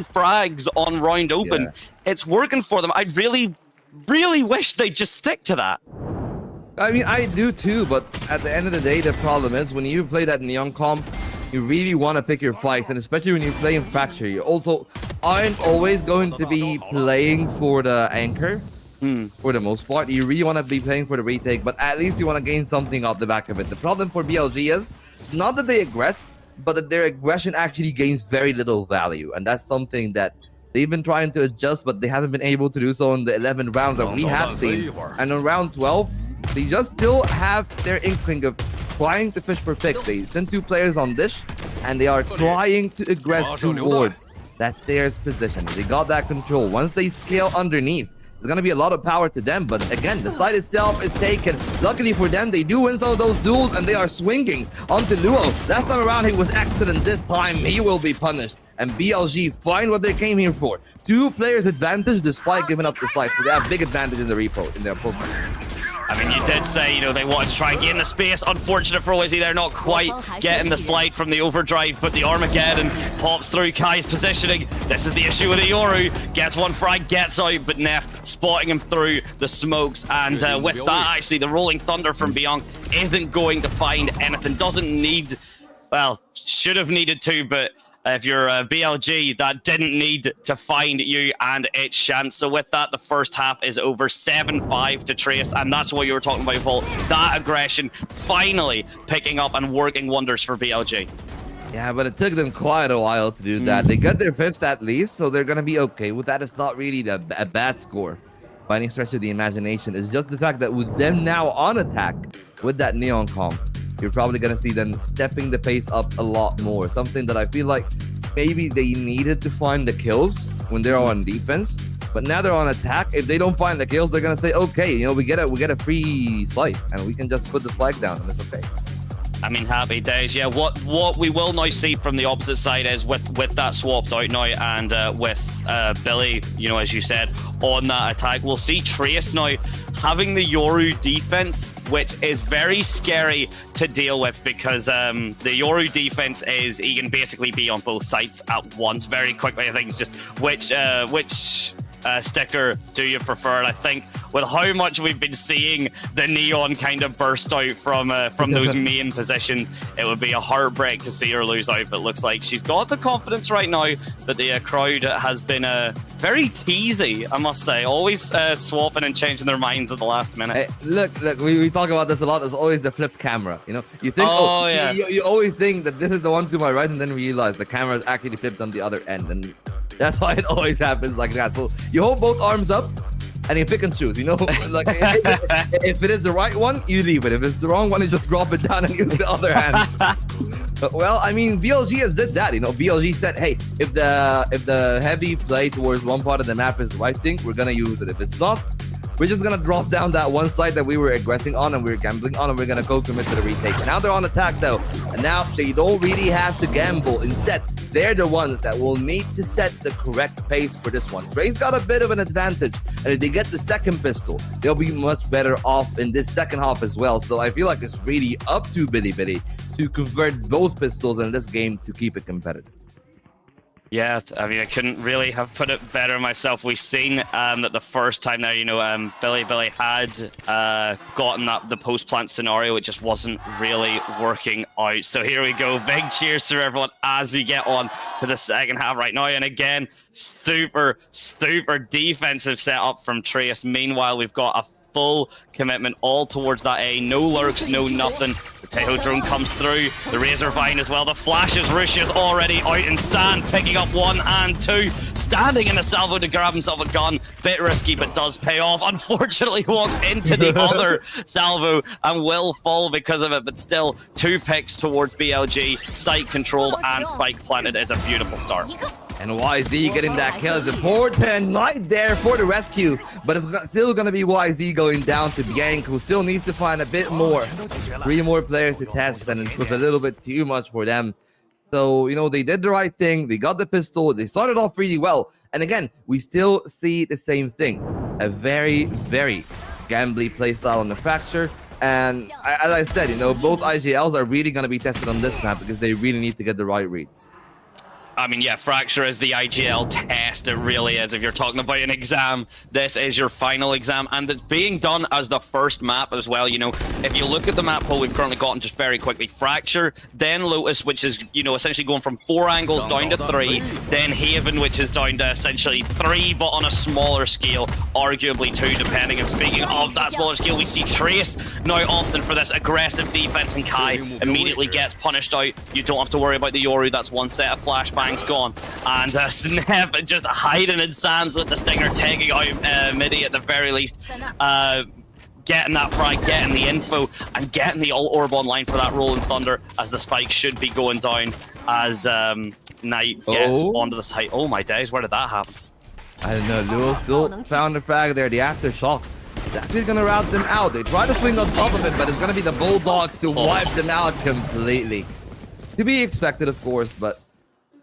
frags on round open. Yeah. It's working for them. I really wish they'd just stick to that. I mean, I do too, but at the end of the day, the problem is when you play that Neon comp, you really want to pick your fights, and especially when you play in Fracture, you also aren't always going to be playing for the anchor for the most part. You really want to be playing for the retake, but at least you want to gain something off the back of it. The problem for BLG is not that they aggress, but that their aggression actually gains very little value, and that's something that they've been trying to adjust, but they haven't been able to do so in the 11 rounds that we have seen. And in round 12, they just still have their inkling of trying to fish for picks. They send 2 players on Dish, and they are trying to aggress towards that stairs position. They got that control. Once they scale underneath, there's going to be a lot of power to them, but again, the site itself is taken. Luckily for them, they do win some of those duels, and they are swinging onto Luo. Last time around, he was excellent. This time, he will be punished. And BLG find what they came here for. 2 players advantage despite giving up the site, so they have big advantage in the repo, in their post. I mean, you did say, you know, they wanted to try and gain the space. Unfortunate for Wizzy, they're not quite getting the slide from the overdrive, but the Armageddon pops through Kai's positioning. This is the issue with Ioru. Gets one frag, gets out, but Neff spotting him through the smokes. And with that, actually, the Rolling Thunder from Beyond isn't going to find anything. Doesn't need, well, should have needed to, but if you're a BLG that didn't need to find you and its chance. So with that, the first half is over 7-5 to Trace, and that's what you were talking about, Volt. That aggression finally picking up and working wonders for BLG. Yeah, but it took them quite a while to do that. They got their 5th at least, so they're going to be okay with that. It's not really a bad score by any stretch of the imagination. It's just the fact that with them now on attack with that Neon comp, you're probably going to see them stepping the pace up a lot more. Something that I feel like maybe they needed to find the kills when they're on defense. But now they're on attack. If they don't find the kills, they're going to say, okay, you know, we get a free slice and we can just put the spike down and it's okay. I mean, happy days. Yeah, what we will now see from the opposite side is with that swapped out now and with Billy, you know, as you said, on that attack, we'll see Trace now having the Yoru defense, which is very scary to deal with because the Yoru defense is he can basically be on both sides at once very quickly. I think it's just which sticker do you prefer? And I think with how much we've been seeing the Neon kind of burst out from those main positions, it would be a heartbreak to see her lose out. But it looks like she's got the confidence right now. But the crowd has been very teasy, I must say. Always swapping and changing their minds at the last minute. Hey, look, we talk about this a lot. There's always the flipped camera. You know, you think, yeah. you always think that this is the one to my right, and then realize the camera is actually flipped on the other end, and that's why it always happens like that. So you hold both arms up and you pick and choose, you know? Like if it is the right one, you leave it. If it's the wrong one, you just drop it down and use the other hand. Well, I mean, BLG has did that, you know? BLG said, hey, if the heavy play towards one part of the map is the right thing, we're gonna use it. If it's not, we're just gonna drop down that one side that we were aggressing on and we were gambling on, and we're gonna go commit to the retake. Now they're on attack though, and now they don't really have to gamble. Instead, they're the ones that will need to set the correct pace for this one. Trey's got a bit of an advantage, and if they get the second pistol, they'll be much better off in this second half as well. So I feel like it's really up to Bitty Bitty to convert both pistols in this game to keep it competitive. Yeah, I mean, I couldn't really have put it better myself. We've seen that the first time now, you know, Billy had gotten the post-plant scenario. It just wasn't really working out. So here we go. Big cheers to everyone as we get on to the second half right now. And again, super defensive setup from Trace. Meanwhile, we've got a full commitment all towards that A. No lurks, no nothing. The Tejo drone comes through. The Razor Vine as well. The flashes. Rushia's already out in sand, picking up 1 and 2. Standing in a salvo to grab himself a gun. Bit risky, but does pay off. Unfortunately, walks into the other salvo and will fall because of it. But still, 2 picks towards BLG. Site controlled and spike planted is a beautiful start. And YZ getting that kill is important right there for the rescue. But it's still going to be YZ going down to Bianc, who still needs to find a bit more. 3 more players to test, and it was a little bit too much for them. So, you know, they did the right thing. They got the pistol. They started off really well. And again, we still see the same thing. A very gambly playstyle on the Fracture. And as I said, you know, both IGLs are really going to be tested on this map because they really need to get the right reads. I mean, yeah, Fracture is the IGL test. It really is. If you're talking about an exam, this is your final exam. And it's being done as the first map as well. You know, if you look at the map pool we've currently gotten just very quickly, Fracture, then Lotus, which is, you know, essentially going from 4 angles down to 3, then Haven, which is down to essentially 3, but on a smaller scale, arguably 2, depending. And speaking of that smaller scale, we see Trace now opting for this aggressive defense, and Kai immediately gets punished out. You don't have to worry about the Yoru. That's one set of flashbangs gone, and Snap just hiding in sands with the Stinger, taking out Midi at the very least, getting that frag, getting the info, and getting the ult orb online for that Rolling Thunder, as the spike should be going down as Knight gets onto the site. Oh my days, where did that happen? I don't know. Luo still found the frag there. The aftershock is actually going to route them out. They try to swing on top of it, but it's going to be the Bulldogs to wipe them out completely. To be expected, of course, but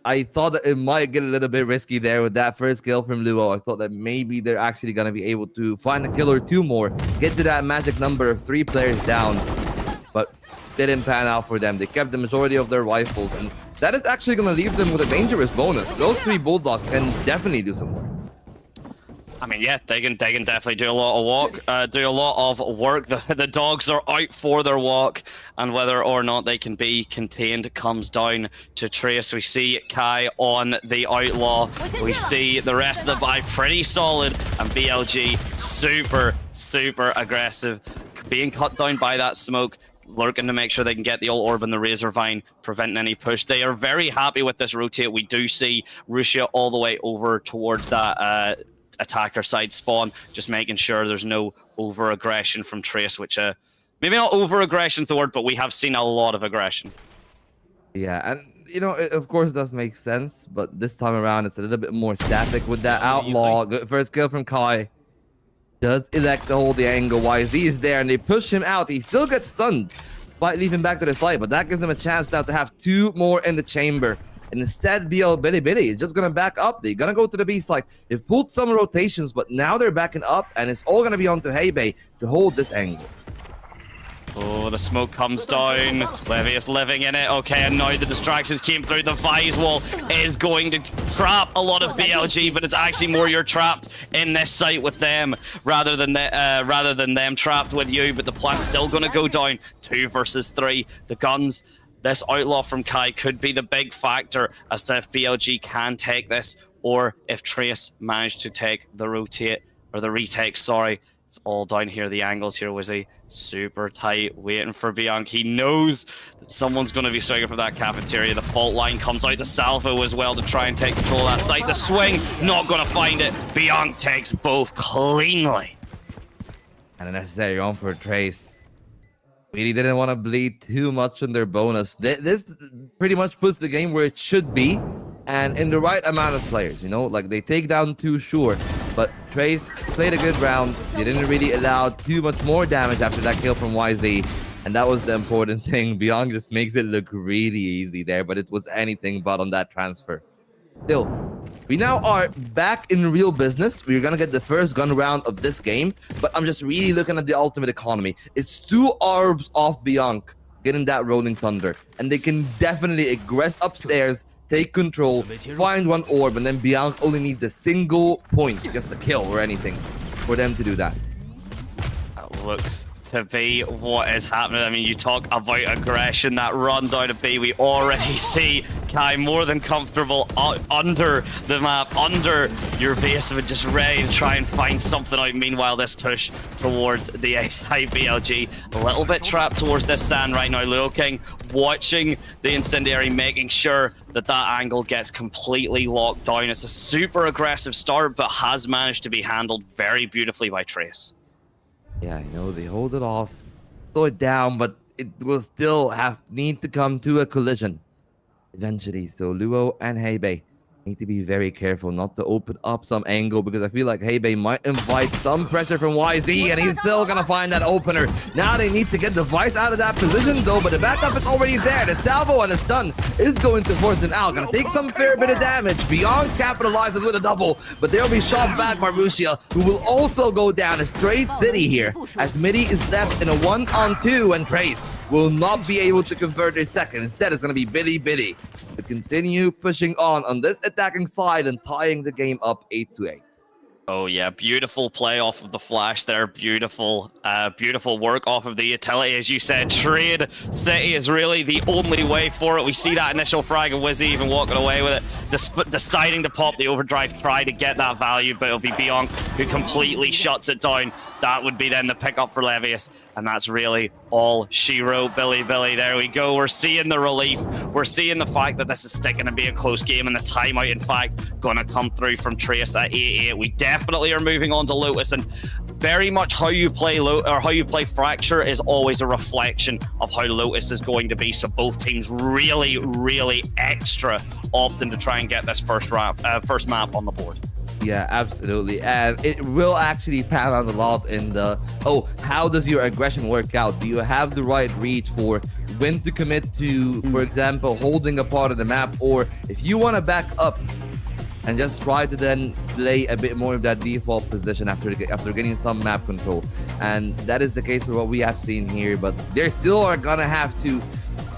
I thought that it might get a little bit risky there with that first kill from Luo. I thought that maybe they're actually going to be able to find a kill or 2 more, get to that magic number of 3 players down, but didn't pan out for them. They kept the majority of their rifles, and that is actually going to leave them with a dangerous bonus. Those 3 Bulldogs can definitely do some more. I mean, yeah, they can definitely do a lot of do a lot of work. The dogs are out for their walk, and whether or not they can be contained comes down to Trace. We see Kai on the Outlaw. We see the rest of the buy pretty solid, and BLG super aggressive, being cut down by that smoke. Lurking to make sure they can get the ult orb and the Razor Vine, preventing any push. They are very happy with this rotate. We do see Russia all the way over towards that attacker side spawn, just making sure there's no over-aggression from Trace, which maybe not over-aggression is the word, but we have seen a lot of aggression. Yeah, and you know, it of course does make sense, but this time around it's a little bit more static with that Outlaw. Good first kill from Kai. Does elect to hold the angle. YZ is there, and they push him out. He still gets stunned, might leave him back to the side, but that gives them a chance now to have 2 more in the chamber. And instead, Billy is just going to back up. They're going to go to the B side. They've pulled some rotations, but now they're backing up, and it's all going to be onto Heibei to hold this angle. Oh, the smoke comes down. Levius living in it. Okay, and now the distractions came through. The Vise wall is going to trap a lot of BLG, but it's actually more you're trapped in this site with them rather than them trapped with you. But the plant's still going to go down. 2 versus 3. The guns. This Outlaw from Kai could be the big factor as to if BLG can take this, or if Trace managed to take the rotate, or the retake, sorry. It's all down here. The angles here was super tight, waiting for Bianc. He knows that someone's going to be swinging from that cafeteria. The fault line comes out. The salvo as well to try and take control of that site. The swing, not going to find it. Bianc takes both cleanly. And a necessary on for Trace. Really didn't want to bleed too much on their bonus. This pretty much puts the game where it should be, and in the right amount of players, you know? Like, they take down 2, sure, but Trace played a good round. They didn't really allow too much more damage after that kill from YZ, and that was the important thing. Bianc just makes it look really easy there, but it was anything but on that transfer. Still, we now are back in real business. We're gonna get the first gun round of this game, but I'm just really looking at the ultimate economy. It's 2 orbs off Bianc getting that Rolling Thunder, and they can definitely aggress upstairs, take control, find 1 orb, and then Bianc only needs a single point, just a kill or anything, for them to do that. That looks to be what is happening. I mean, you talk about aggression, that run down to B. We already see Kai more than comfortable under the map, under your base of it, just ready to try and find something out. Meanwhile, this push towards the A-side BLG, a little bit trapped towards this sand right now. Looking, watching the incendiary, making sure that that angle gets completely locked down. It's a super aggressive start, but has managed to be handled very beautifully by Trace. Yeah, I know, they hold it off, slow it down, but it will still need to come to a collision eventually. So Luo and Heibei need to be very careful not to open up some angle, because I feel like Heibei might invite some pressure from YZ, and he's still gonna find that opener. Now they need to get the Vice out of that position though, but the backup is already there. The salvo and the stun is going to force them out. Gonna take some fair bit of damage. Bianc capitalizes with a double, but they'll be shot back by Russia, who will also go down a straight city here, as Midi is left in a 1-on-2, and Trace will not be able to convert a second. Instead, it's gonna be Billy to continue pushing on this attacking side and tying the game up 8-8. Oh yeah, beautiful play off of the flash there. Beautiful work off of the utility. As you said, trade City is really the only way for it. We see that initial frag of Wizzy even walking away with it, deciding to pop the overdrive, try to get that value, but it'll be Bianc who completely shuts it down. That would be then the pickup for Levius, and that's really all she wrote. Billy, there we go. We're seeing the relief. We're seeing the fact that this is sticking to be a close game, and the timeout, in fact, gonna come through from Trace at 8-8. We definitely are moving on to Lotus, and very much how you play how you play Fracture is always a reflection of how Lotus is going to be. So both teams really extra opting to try and get this first map on the board. Yeah, absolutely. And it will actually pan out a lot in the, how does your aggression work out? Do you have the right read for when to commit to, for example, holding a part of the map? Or if you want to back up and just try to then play a bit more of that default position after getting some map control. And that is the case for what we have seen here, but they still are gonna have to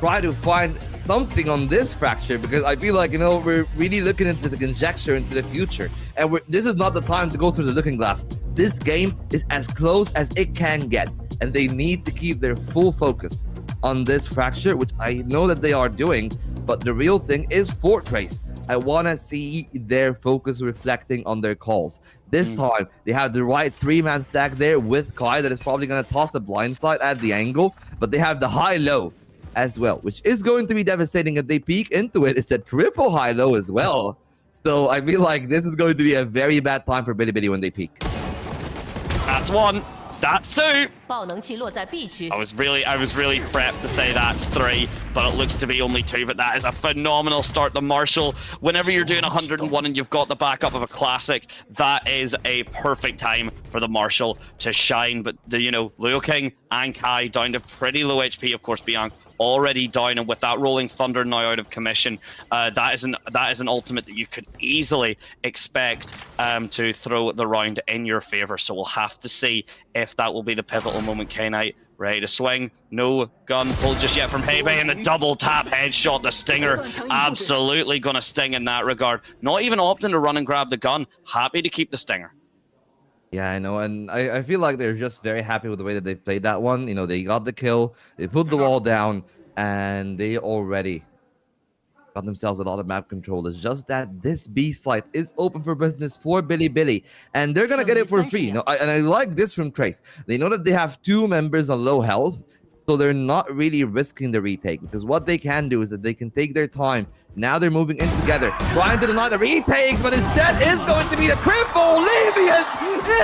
try to find something on this fracture, because I feel like, you know, we're really looking into the conjecture into the future, and this is not the time to go through the looking glass. This game is as close as it can get, and they need to keep their full focus on this fracture, which I know that they are doing, but the real thing is Fort Trace. I want to see their focus reflecting on their calls. This time, they have the right 3-man stack there with Kai that is probably going to toss a blindside at the angle, but they have the high-low as well, which is going to be devastating if they peek into it. It's a triple high-low as well. So I feel like this is going to be a very bad time for Bilibili when they peek. That's one. That's two. 爆能器落在 B 区。 I was really prepped to say that's 3, but it looks to be only 2. But that is a phenomenal start. The Marshall, whenever you're doing 101 and you've got the backup of a classic, that is a perfect time for the Marshall to shine. But the, you know, Liu King and Kai down to pretty low HP. Of course, Bianc already down, and with that Rolling Thunder now out of commission, that is an ultimate that you could easily expect to throw the round in your favor. So we'll have to see if that will be the pivotal moment. K-Knight ready to swing. No gun pulled just yet from Hebei, and the double tap headshot. The Stinger absolutely gonna sting in that regard. Not even opting to run and grab the gun. Happy to keep the Stinger. Yeah, I know, and I feel like they're just very happy with the way that they played that one. You know, they got the kill, they put the wall down, and they already got themselves a lot of map control. It's just that this B site is open for business for Bilibili, and they're gonna get it for free. You know, and I like this from Trace. They know that they have 2 members on low health, so they're not really risking the retake, because what they can do is that they can take their time. Now they're moving in together, trying to deny the retakes, but instead it's going to be the triple. Levius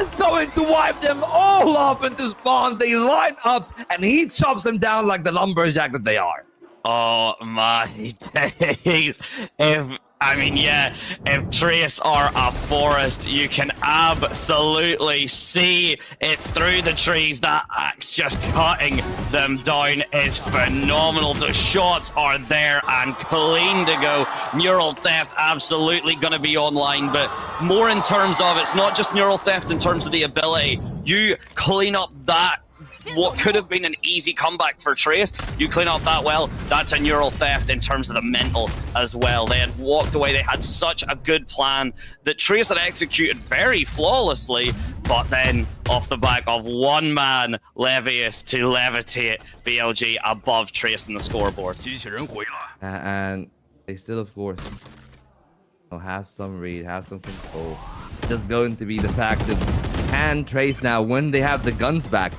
is going to wipe them all off into spawn. They line up, and he chops them down like the lumberjack that they are. Oh my days. If Trace are a forest, you can absolutely see it through the trees. That axe just cutting them down is phenomenal. The shots are there and clean to go. Neural Theft absolutely going to be online, but more in terms of, it's not just Neural Theft in terms of the ability. You clean up that what could have been an easy comeback for Trace, you clean up that well, that's a Neural Theft in terms of the mental as well. They had walked away, they had such a good plan that Trace had executed very flawlessly, but then off the back of one man, Levius, to levitate BLG above Trace in the scoreboard. And they still, of course, have some read, have some control. Just going to be the fact that can Trace now, when they have the guns back,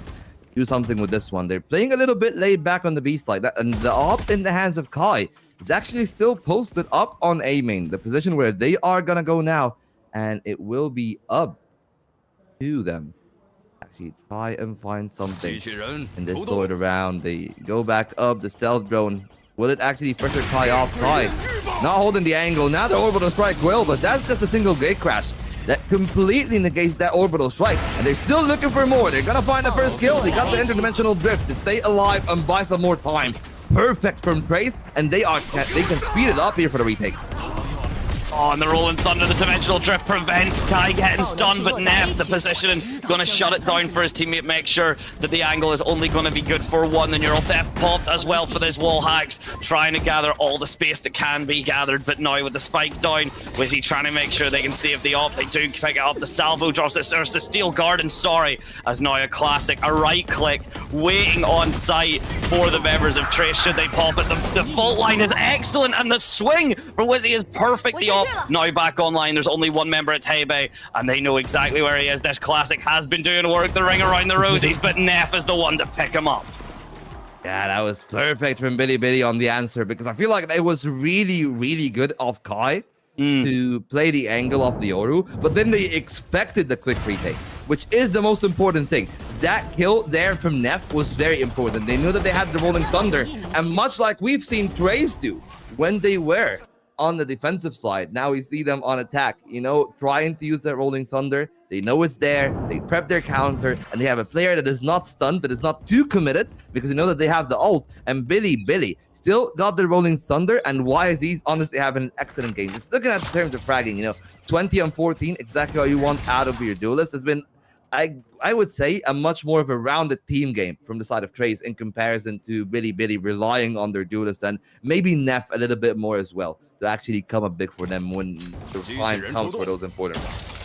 do something with this one. They're playing a little bit laid back on the B side, and the op in the hands of Kai is actually still posted up on A main, the position where they are gonna go now, and it will be up to them. Actually, try and find something in this sort of round. They go back up, the stealth drone. Will it actually pressure Kai off? Kai not holding the angle. Now the orbital strike will, but that's just a single gate crash. That completely negates that orbital strike, and they're still looking for more. They're gonna find the first kill. They got the interdimensional drift to stay alive and buy some more time. Perfect from Trace, and they can speed it up here for the retake. Oh, and the Rolling Thunder, the dimensional drift prevents Kai getting stunned, but Neff, the positioning, gonna shut it down for his teammate, make sure that the angle is only gonna be good for one. The Neural Theft popped as well for this wall hacks, trying to gather all the space that can be gathered, but now with the spike down, was he trying to make sure they can save the op? They do pick it up, the salvo drops this, there's the Steel Garden, sorry, as now a classic, a right click, waiting on site for the members of Trace, should they pop it? The fault line is excellent, and the swing for Wizzy is perfect, the op now back online. There's only one member, it's Hebei, and they know exactly where he is. This classic has been doing work, the ring around the rosies, but Neff is the one to pick him up. Yeah, that was perfect from Bilibili on the answer, because I feel like it was really, really good of Kai to play the angle of the Yoru, but then they expected the quick retake, which is the most important thing. That kill there from Neff was very important. They knew that they had the Rolling Thunder, and much like we've seen Trace do when they were on the defensive side, now we see them on attack, you know, trying to use that Rolling Thunder. They know it's there, they prep their counter, and they have a player that is not stunned, that is not too committed, because they know that they have the ult, and Billy still got the Rolling Thunder, and YZ honestly having an excellent game. Just looking at the terms of fragging, you know, 20 on 14, exactly how you want out of your duelist. Has been I would say a much more of a rounded team game from the side of Trace in comparison to Billy relying on their duelist and maybe Neff a little bit more as well to actually come up big for them when the time comes for those important rounds.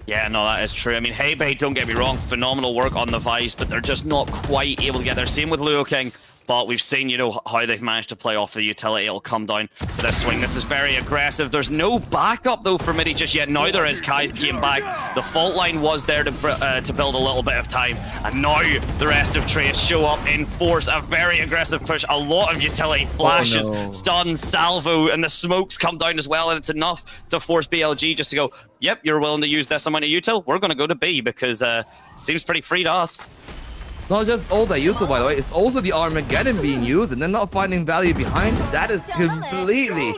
Yeah, no, that is true. I mean, Heibei, don't get me wrong, phenomenal work on the Vice, but they're just not quite able to get there. Same with Luo King. But we've seen, you know, how they've managed to play off the utility. It'll come down to this swing. This is very aggressive. There's no backup, though, for Midi just yet. Now there is. Kai came back. The fault line was there to build a little bit of time. And now the rest of Trace show up in force. A very aggressive push. A lot of utility flashes, stuns, salvo, and the smokes come down as well. And it's enough to force BLG just to go, yep, you're willing to use this amount of util? We're going to go to B because it seems pretty free to us. Not just all the util, by the way, it's also the Armageddon being used and then not finding value behind it. That is completely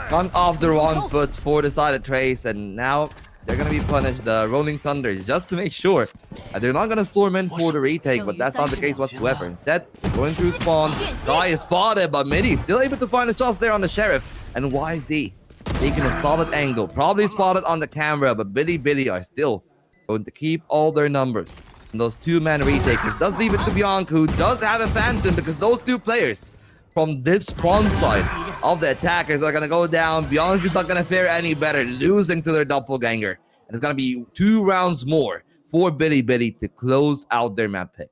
gone off the wrong foot for the side of Trace, and now they're going to be punished, the Rolling Thunder, just to make sure that they're not going to storm in for the retake, but that's not the case whatsoever. Instead, going through spawn, Kai is spotted, but Midi still able to find a shot there on the Sheriff, and YZ taking a solid angle, probably spotted on the camera, but Billy are still going to keep all their numbers. And those two-man retakers does leave it to Bianca, who does have a Phantom, because those two players from this spawn side of the attackers are going to go down. Bianca's not going to fare any better, losing to their doppelganger. And it's going to be 2 rounds more for Billy to close out their map pick.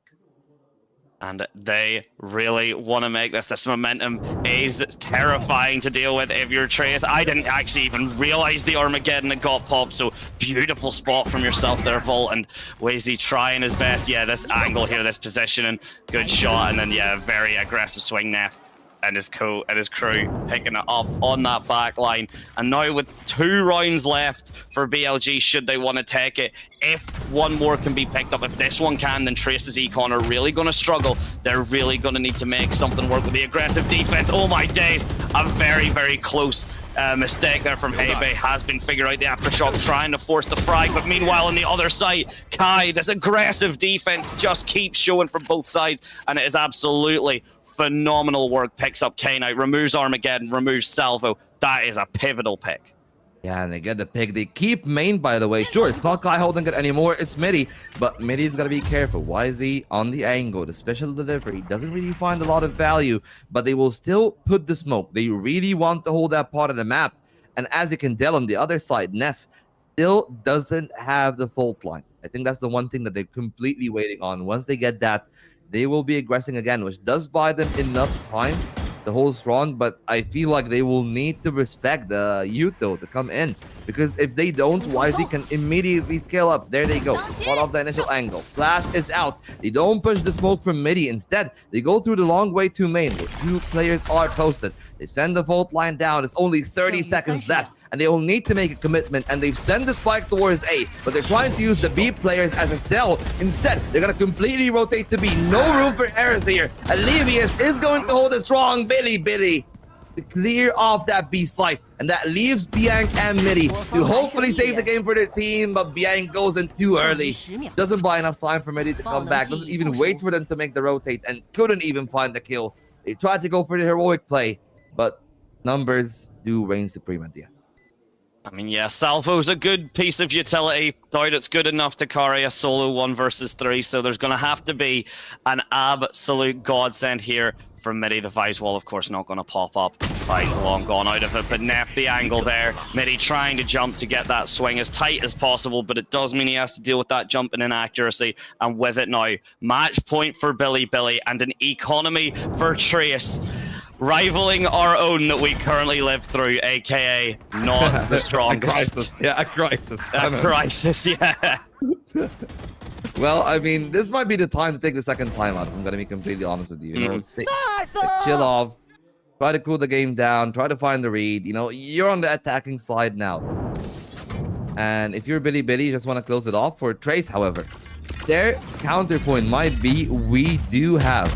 And they really want to make this. This momentum is terrifying to deal with if you're Trace. I didn't actually even realize the Armageddon that got popped. So beautiful spot from yourself there, Volt. And Wazy trying his best. Yeah, this angle here, this position, and good shot. And then, yeah, very aggressive swing, Neff and his crew picking it up on that back line. And now with 2 rounds left for BLG, should they want to take it, if one more can be picked up, if this one can, then Trace's Econ are really going to struggle. They're really going to need to make something work with the aggressive defense. Oh my days, a very, very close mistake there from Heibei. Has been figured out the aftershock, trying to force the frag, but meanwhile on the other side, Kai, this aggressive defense just keeps showing from both sides, and it is absolutely phenomenal work. Picks up Kane out, removes Armageddon, removes Salvo. That is a pivotal pick. Yeah, and they get the pick. They keep main, by the way. Sure, it's not Kai holding it anymore, it's Midi, but Midi's got to be careful. YZ on the angle, the special delivery doesn't really find a lot of value, but they will still put the smoke. They really want to hold that part of the map, and as you can tell on the other side, Neff still doesn't have the fault line. I think that's the one thing that they're completely waiting on. Once they get that, they will be aggressing again, which does buy them enough time to hold strong, but I feel like they will need to respect the util to come in, because if they don't, YZ can immediately scale up. There they go, spot off the initial angle. Flash is out. They don't push the smoke from Midi. Instead, they go through the long way to main, where 2 players are posted. They send the vault line down. It's only 30 seconds left, and they will need to make a commitment, and they've sent the spike towards A, but they're trying to use the B players as a cell. Instead, they're going to completely rotate to B. No room for errors here. Alivius is going to hold it strong. Billy to clear off that B site, and that leaves Bianc and Midi to hopefully save the game for their team, but Bianc goes in too early. Doesn't buy enough time for Midi to come back, doesn't even wait for them to make the rotate, and couldn't even find the kill. They tried to go for the heroic play, but numbers do reign supreme at the end. I mean, yeah, Salvo's a good piece of utility. Doubt it's good enough to carry a solo 1 versus 3, so there's going to have to be an absolute godsend here from Midi. The Vice wall, of course, not going to pop up. Vice long gone out of it, but Neff the angle there. Midi trying to jump to get that swing as tight as possible, but it does mean he has to deal with that jump and inaccuracy, and with it now, match point for Billy, and an economy for Trace, rivaling our own that we currently live through, aka not the strongest. A crisis. A crisis, yeah. Well, I mean, this might be the time to take the second timeout. I'm gonna be completely honest with you. You know, chill off, try to cool the game down, try to find the read. You know, you're on the attacking side now, and if you're Billy, you just want to close it off. For Trace, however, their counterpoint might be we do have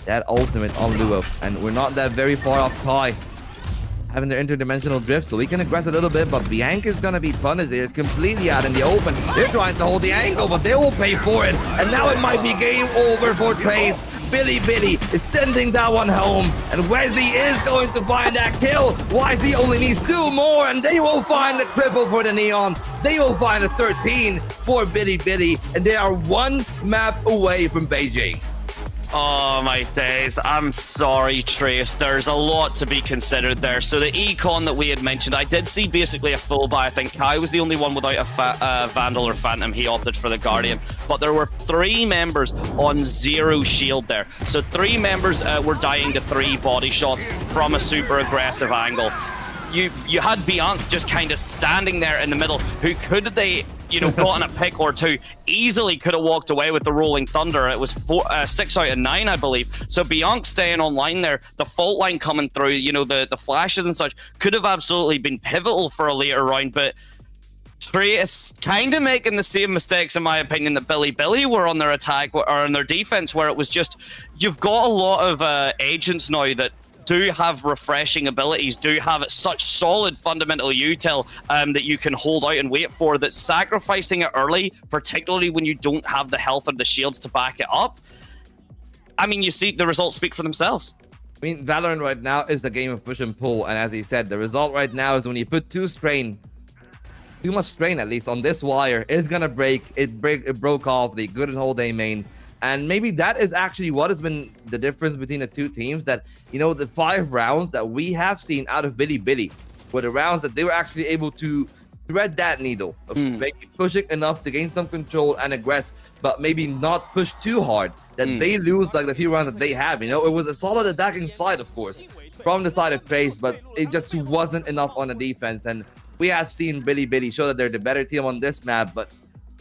that ultimate on Luo, and we're not that very far off Kai having their interdimensional drift, so we can aggress a little bit, but Bianca's gonna be punished here. It's completely out in the open. They're trying to hold the angle, but they will pay for it, and now it might be game over for Trace. Billy is sending that one home, and Wesley is going to find that kill. YZ only needs 2 more, and they will find the triple for the Neon. they will find a 13 for Bilibili, and they are one map away from Beijing. Oh my days, I'm sorry Trace, there's a lot to be considered there. So the econ that we had mentioned, I did see basically a full buy. I think Kai was the only one without a Vandal or Phantom. He opted for the Guardian, but there were 3 members on 0 shield there. So 3 members were dying to 3 body shots from a super aggressive angle. You had Bianca just kind of standing there in the middle, who could they, you know, gotten a pick or 2, easily could have walked away with the Rolling Thunder. It was 6 out of 9, I believe. So Bianca staying online there, the fault line coming through, you know, the flashes and such, could have absolutely been pivotal for a later round, but Trace kind of making the same mistakes, in my opinion, that Bilibili were on their attack or on their defense, where it was just, you've got a lot of agents now that do have refreshing abilities, do have such solid fundamental util that you can hold out and wait for, that sacrificing it early, particularly when you don't have the health or the shields to back it up, I mean, you see the results speak for themselves. I mean, Valorant right now is a game of push and pull, and as he said, the result right now is when you put too much strain at least on this wire, it's gonna break. It broke off the good and hold A main. And maybe that is actually what has been the difference between the 2 teams, that, you know, the 5 rounds that we have seen out of Bilibili were the rounds that they were actually able to thread that needle of maybe pushing enough to gain some control and aggress, but maybe not push too hard that they lose like the few rounds that they have. You know, it was a solid attacking side, of course, from the side of Trace, but it just wasn't enough on the defense. And we have seen Bilibili show that they're the better team on this map, but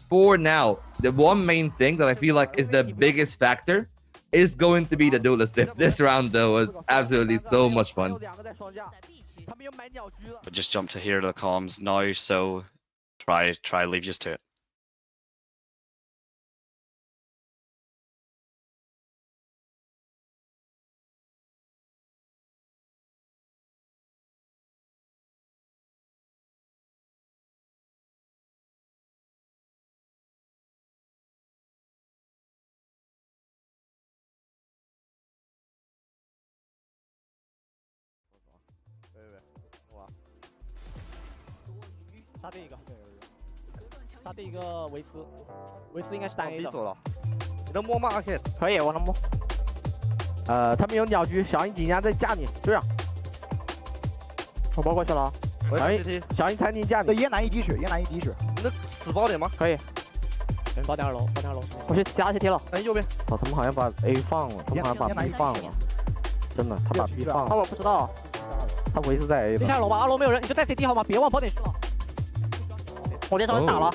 for now, the one main thing that I feel like is the biggest factor is going to be the duelist diff. This round, though, was absolutely so much fun. But just jump to hear the comms now, so try leave just to it.杀第一个维斯，维斯应该是单 A 的。走了，你能摸吗？阿 K？ 可以，我能摸。他们有鸟狙，小英紧张在架你，追上。我包过去了啊。小英残你架你。对，椰南一滴血，椰南一滴血。你能死爆点吗？可以。爆点2楼，爆点2楼。我去加斜贴了。哎，右边。哦，他们好像把 A 放了，他们好像把 B 放了。真的，他把 B 放了。我不知道。他维持在 A 先下楼吧，2楼没有人，你就在 CT 好吗？别往爆点去了。我连上人打了。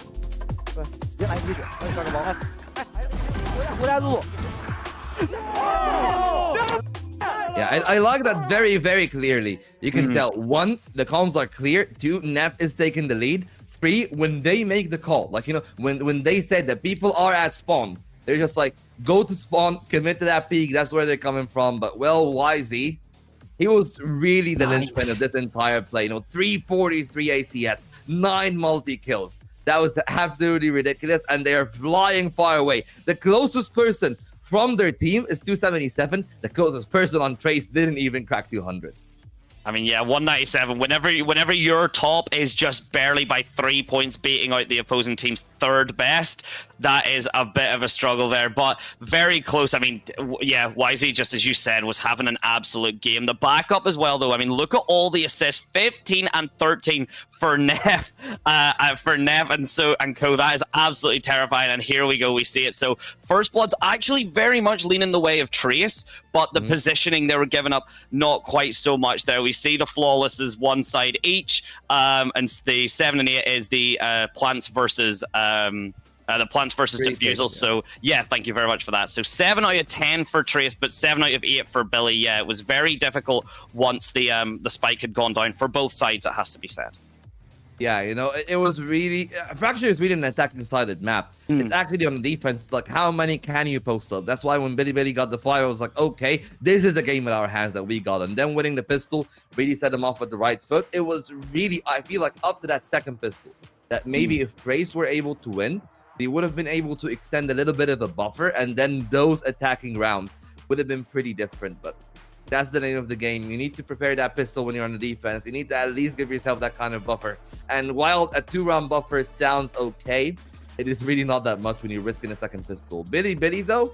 对，椰南一滴血，那你刷个包。无带路。Yeah, I like that very, very clearly. You can tell, 1, the comms are clear. 2, Neff is taking the lead. 3, when they make the call, like, you know, when they said that people are at spawn, they're just like, go to spawn, commit to that peak. That's where they're coming from. But, well, YZ, he was really the linchpin of this entire play. You know, 343 ACS, 9 multi-kills. That was absolutely ridiculous, and they are flying far away. The closest person from their team is 277. The closest person on Trace didn't even crack 200. I mean, yeah, 197. Whenever your top is just barely by 3 points beating out the opposing team's 3rd best, that is a bit of a struggle there, but very close. I mean, yeah, YZ, just as you said, was having an absolute game. The backup as well, though. I mean, look at all the assists, 15 and 13 for Neff, and co. That is absolutely terrifying. And here we go, we see it. So First Blood's actually very much leaning the way of Trace, but the positioning they were giving up, not quite so much there. We see the Flawlesses one side each, and the 7 and 8 is the Plants versus Diffusal. So yeah, thank you very much for that. So 7 out of 10 for Trace, but 7 out of 8 for Billy. Yeah, it was very difficult once the spike had gone down for both sides, it has to be said. Yeah, you know, it was really... Fracture is really an attacking-sided map. It's actually on the defense, like, how many can you post up? That's why when Bilibili got the fire, I was like, okay, this is a game with our hands that we got. And then winning the pistol really set them off with the right foot. It was really, I feel like, up to that second pistol, that maybe if Trace were able to win, they would have been able to extend a little bit of a buffer, and then those attacking rounds would have been pretty different. But That's the name of the game. You need to prepare that pistol when you're on the defense. You need to at least give yourself that kind of buffer. And while a 2-round buffer sounds okay, it is really not that much when you're risking a second pistol. Bitty though,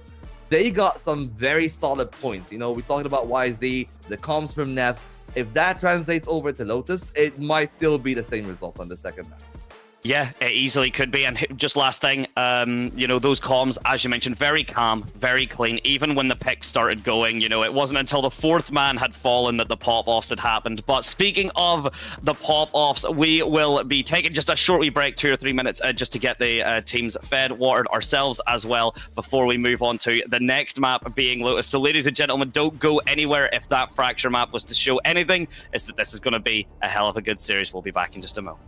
they got some very solid points. You know, we talked about YZ, the comms from Neff. If that translates over to Lotus, it might still be the same result on the second map. Yeah, it easily could be. And just last thing, you know, those comms, as you mentioned, very calm, very clean. Even when the pick started going, you know, it wasn't until the 4th man had fallen that the pop-offs had happened. But speaking of the pop-offs, we will be taking just a short wee break, 2 or 3 minutes, just to get the teams fed, watered ourselves as well, before we move on to the next map being Lotus. So ladies and gentlemen, don't go anywhere. If that Fracture map was to show anything, it's that this is going to be a hell of a good series. We'll be back in just a moment.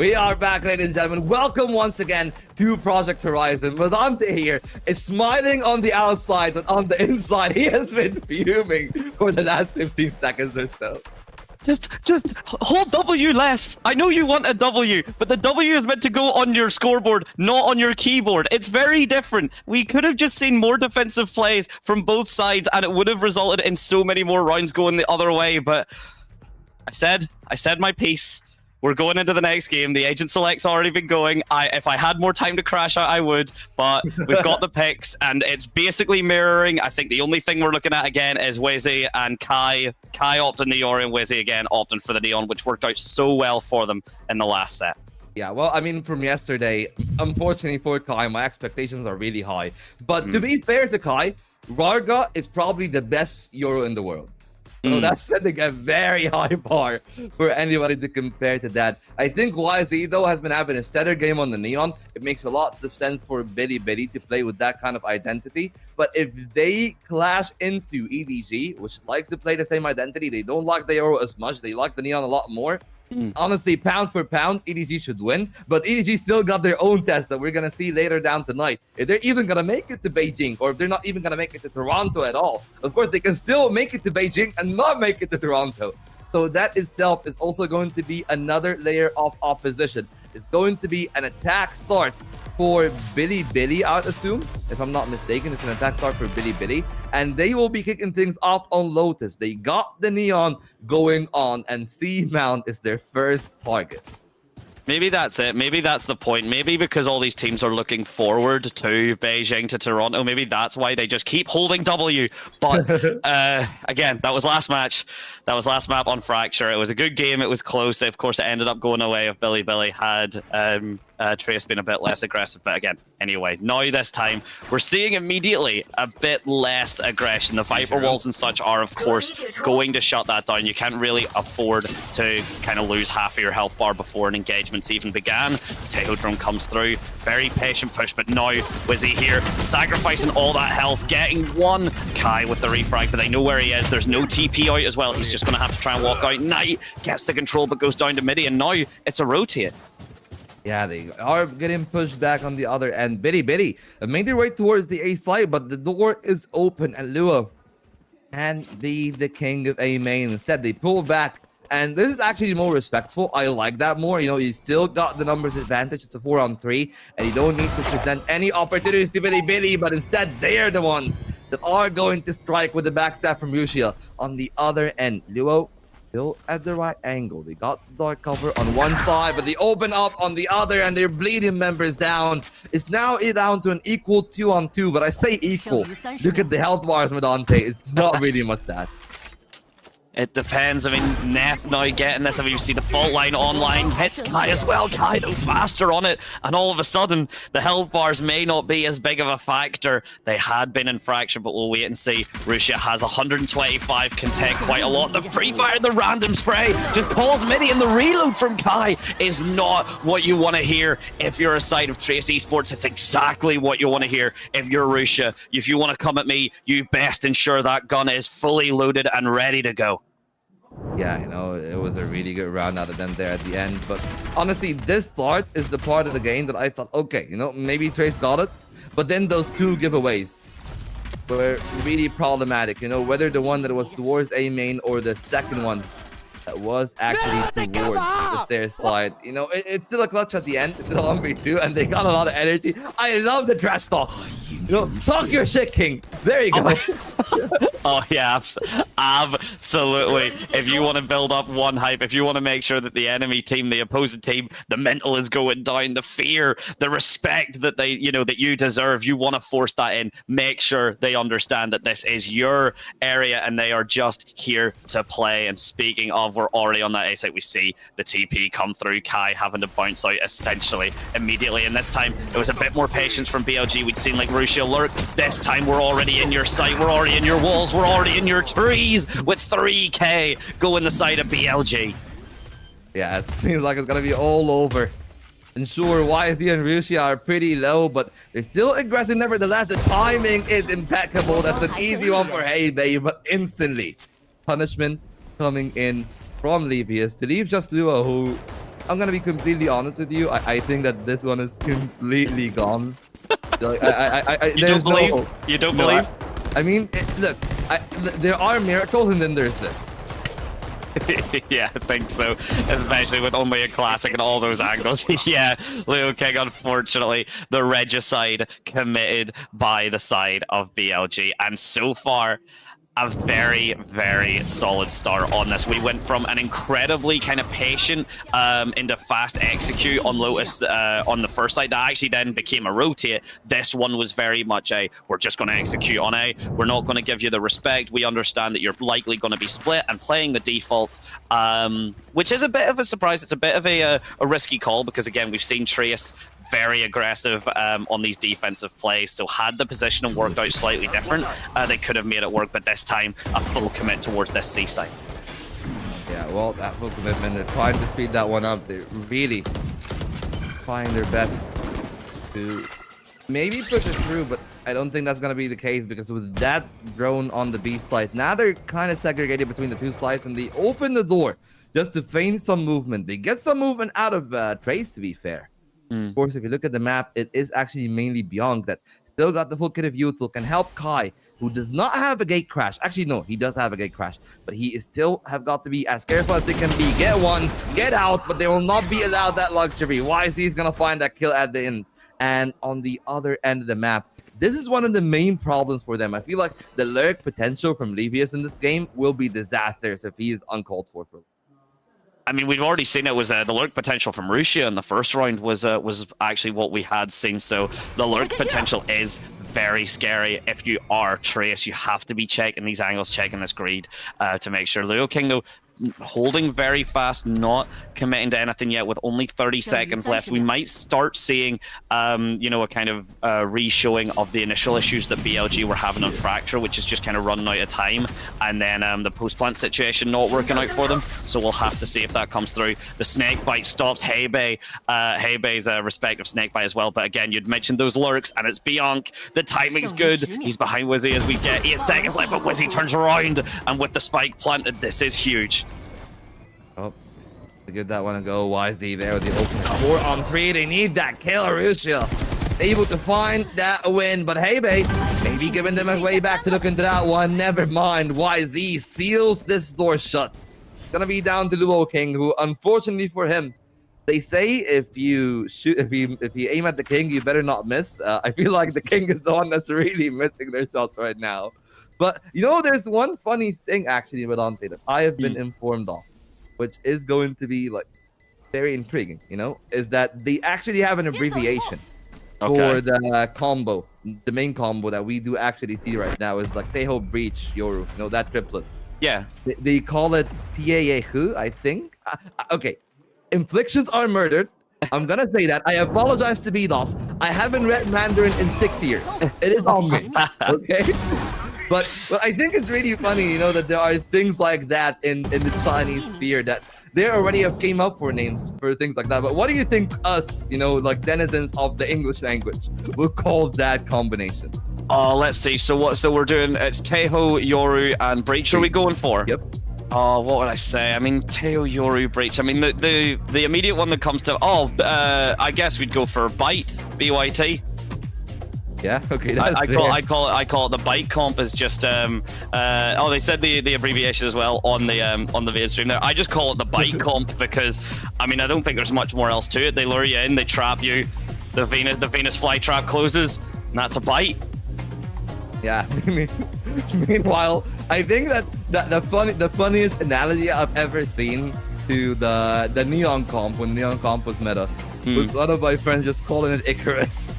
We are back, ladies and gentlemen. Welcome once again to Project Horizon. Vedante here is smiling on the outside, but on the inside, he has been fuming for the last 15 seconds or so. Just hold W less. I know you want a W, but the W is meant to go on your scoreboard, not on your keyboard. It's very different. We could have just seen more defensive plays from both sides, and it would have resulted in so many more rounds going the other way. But I said my piece. We're going into the next game. The agent select's already been going. If I had more time to crash out, I would. But we've got the picks, and it's basically mirroring. I think the only thing we're looking at again is Wizzy and Kai. Kai opting the Yori and Wizzy again opting for the Neon, which worked out so well for them in the last set. Yeah, well, I mean, from yesterday, unfortunately for Kai, my expectations are really high. But to be fair to Kai, Rarga is probably the best Euro in the world. So that's setting a very high bar for anybody to compare to that. I think YZ, though, has been having a steady game on the Neon. It makes a lot of sense for Billy to play with that kind of identity. But if they clash into EDG, which likes to play the same identity, they don't like the Euro as much. They like the Neon a lot more. Honestly, pound for pound, EDG should win. But EDG still got their own test that we're going to see later down tonight. If they're even going to make it to Beijing, or if they're not even going to make it to Toronto at all, of course, they can still make it to Beijing and not make it to Toronto. So that itself is also going to be another layer of opposition. It's going to be an attack start for Billy, I would assume. If I'm not mistaken, it's an attack start for Billy. And they will be kicking things off on Lotus. They got the Neon going on, and C-Mount is their first target. Maybe that's it. Maybe that's the point. Maybe because all these teams are looking forward to Beijing, to Toronto, maybe that's why they just keep holding W. But again, that was last match. That was last map on Fracture. It was a good game. It was close. Of course, it ended up going away if Billy had Trace been a bit less aggressive. But again, anyway, now this time, we're seeing immediately a bit less aggression. The Viper Walls and such are, of course, going to shut that down. You can't really afford to kind of lose half of your health bar before an engagement's even began. Tehodrome comes through. Very patient push, but now Wizzy here, sacrificing all that health, getting one. Kai with the refrag, but they know where he is. There's no TP out as well. He's just going to have to try and walk out. Knight gets the control, but goes down to midi, and now it's a rotate. Yeah, they are getting pushed back on the other end. Billy made their way towards the A side, but the door is open, and Luo can be the king of A main. Instead, they pull back, and this is actually more respectful. I like that more. You know, you still got the numbers advantage. It's a 4-on-3, and you don't need to present any opportunities to Billy, but instead, they're the ones that are going to strike with the backstab from Rusia. On the other end, Luo still at the right angle. They got the dark cover on one side, but they open up on the other, and they're bleeding members down. It's now down to an equal 2-on-2, but I say equal. Look at the health bars, Medante. It's not really much that. It depends. I mean, Neff now getting this. I mean, you see the fault line online. Hits Kai as well. Kai no faster on it. And all of a sudden, the health bars may not be as big of a factor. They had been in Fracture, but we'll wait and see. Rusia has 125, can take quite a lot. The pre-fire, the random spray, just calls midi, and the reload from Kai is not what you want to hear if you're a side of Trace Esports. It's exactly what you want to hear if you're Rusia. If you want to come at me, you best ensure that gun is fully loaded and ready to go. Yeah, you know, it was a really good round out of them there at the end. But honestly, this start is the part of the game that I thought, okay, you know, maybe Trace got it. But then those two giveaways were really problematic. You know, whether the one that was towards A main or the second one that was actually towards the stairs side. You know, it's still a clutch at the end. It's still 1v2, and they got a lot of energy. I love the trash talk. You know, talk your shit, King. There you go. Oh yeah, absolutely. If you want to build up one hype, if you want to make sure that the enemy team, the opposing team, the mental is going down, the fear, the respect that they, you know, that you deserve, you want to force that in. Make sure they understand that this is your area and they are just here to play. And speaking of, we're already on that A site. We see the TP come through. Kai having to bounce out essentially immediately. And this time it was a bit more patience from BLG. We'd seen like Rusia lurk. This time we're already in your sight. We're already in your walls. We're already in your trees with 3K going the side of BLG. Yeah, it seems like it's gonna be all over. And sure, YSD and Rusia are pretty low, but they're still aggressive nevertheless. The timing is impeccable. That's an easy one for Heybei, but instantly punishment coming in from Levius to leave just Luo, who I'm gonna be completely honest with you. I think that this one is completely gone. Like, You don't believe? No, You don't no, believe? I mean, look, there are miracles, and then there's this. Yeah, I think so. Especially with only a classic and all those angles. Yeah, Leo King, unfortunately, the regicide committed by the side of BLG. And so far, a very, very solid start on this. We went from an incredibly kind of patient into fast execute on Lotus on the first side that actually then became a rotate. This one was very much a, we're just going to execute on A. We're not going to give you the respect. We understand that you're likely going to be split and playing the defaults, which is a bit of a surprise. It's a bit of a risky call because, again, we've seen Trace very aggressive on these defensive plays. So had the position worked out slightly different, they could have made it work. But this time, a full commit towards this C side. Yeah, well, that full commitment, they're trying to speed that one up. They're really trying their best to maybe push it through, but I don't think that's going to be the case because with that drone on the B side, now they're kind of segregated between the two sides and they open the door just to feign some movement. They get some movement out of Trace, to be fair. Of course, if you look at the map, it is actually mainly Beyond that still got the full kit of util, can help Kai, who does not have a gate crash. Actually, no, he does have a gate crash, but he is still have got to be as careful as they can be. Get one, get out, but they will not be allowed that luxury. YZ is going to find that kill at the end. And on the other end of the map, this is one of the main problems for them. I feel like the lurk potential from Levius in this game will be disastrous if he is uncalled for. I mean, we've already seen it was the lurk potential from Russia in the first round was actually what we had seen. So the lurk potential is very scary. If you are Trace, you have to be checking these angles, checking this greed to make sure. Leo King, though, holding very fast, not committing to anything yet with only 30 seconds left. We might start seeing, you know, a kind of re-showing of the initial issues that BLG were having on Fracture, which is just kind of running out of time, and then the post-plant situation not working out for them. So we'll have to see if that comes through. The snake bite stops Heibei. Heibei's respective snake bite as well, but again, you'd mentioned those lurks, and it's Bianc. The timing's good. He's behind Wizzy as we get 8 seconds left, but Wizzy turns around, and with the spike planted, this is huge. Oh, to give that one a go. YZ there with the open 4-on-3. They need that kill. Russia able to find that win, but hey, babe, maybe giving them a way back to look into that one. Never mind. YZ seals this door shut. Gonna be down to Luo King, who unfortunately for him, they say if you shoot, if you aim at the king, you better not miss. I feel like the king is the one that's really missing their shots right now. But you know, there's one funny thing actually with Dante that I have been informed of, which is going to be like very intriguing, you know, is that they actually have an abbreviation for the combo. The main combo that we do actually see right now is like Teho Breach Yoru, you know, that triplet. Yeah. They call it Tieyehu, I think. Okay. Inflictions are murdered. I'm gonna say that. I apologize to be lost. I haven't read Mandarin in 6 years. It is on me. Okay? But I think it's really funny, you know, that there are things like that in the Chinese sphere that they already have came up for names for things like that. But what do you think us, you know, like denizens of the English language will call that combination? Oh, let's see. So what? So we're doing it's Teho, Yoru, and Breach. Are we going for? Yep. Oh, what would I say? I mean, Teho, Yoru, Breach. I mean, the immediate one that comes to I guess we'd go for Bite, BYT. Yeah. Okay. I call it the bite comp is just oh, they said the abbreviation as well on the vid stream there. I just call it the bite comp because I mean I don't think there's much more else to it. They lure you in, they trap you, the Venus fly trap closes, and that's a bite. Yeah. Meanwhile, I think that the funniest analogy I've ever seen to the neon comp when neon comp was meta was one of my friends just calling it Icarus.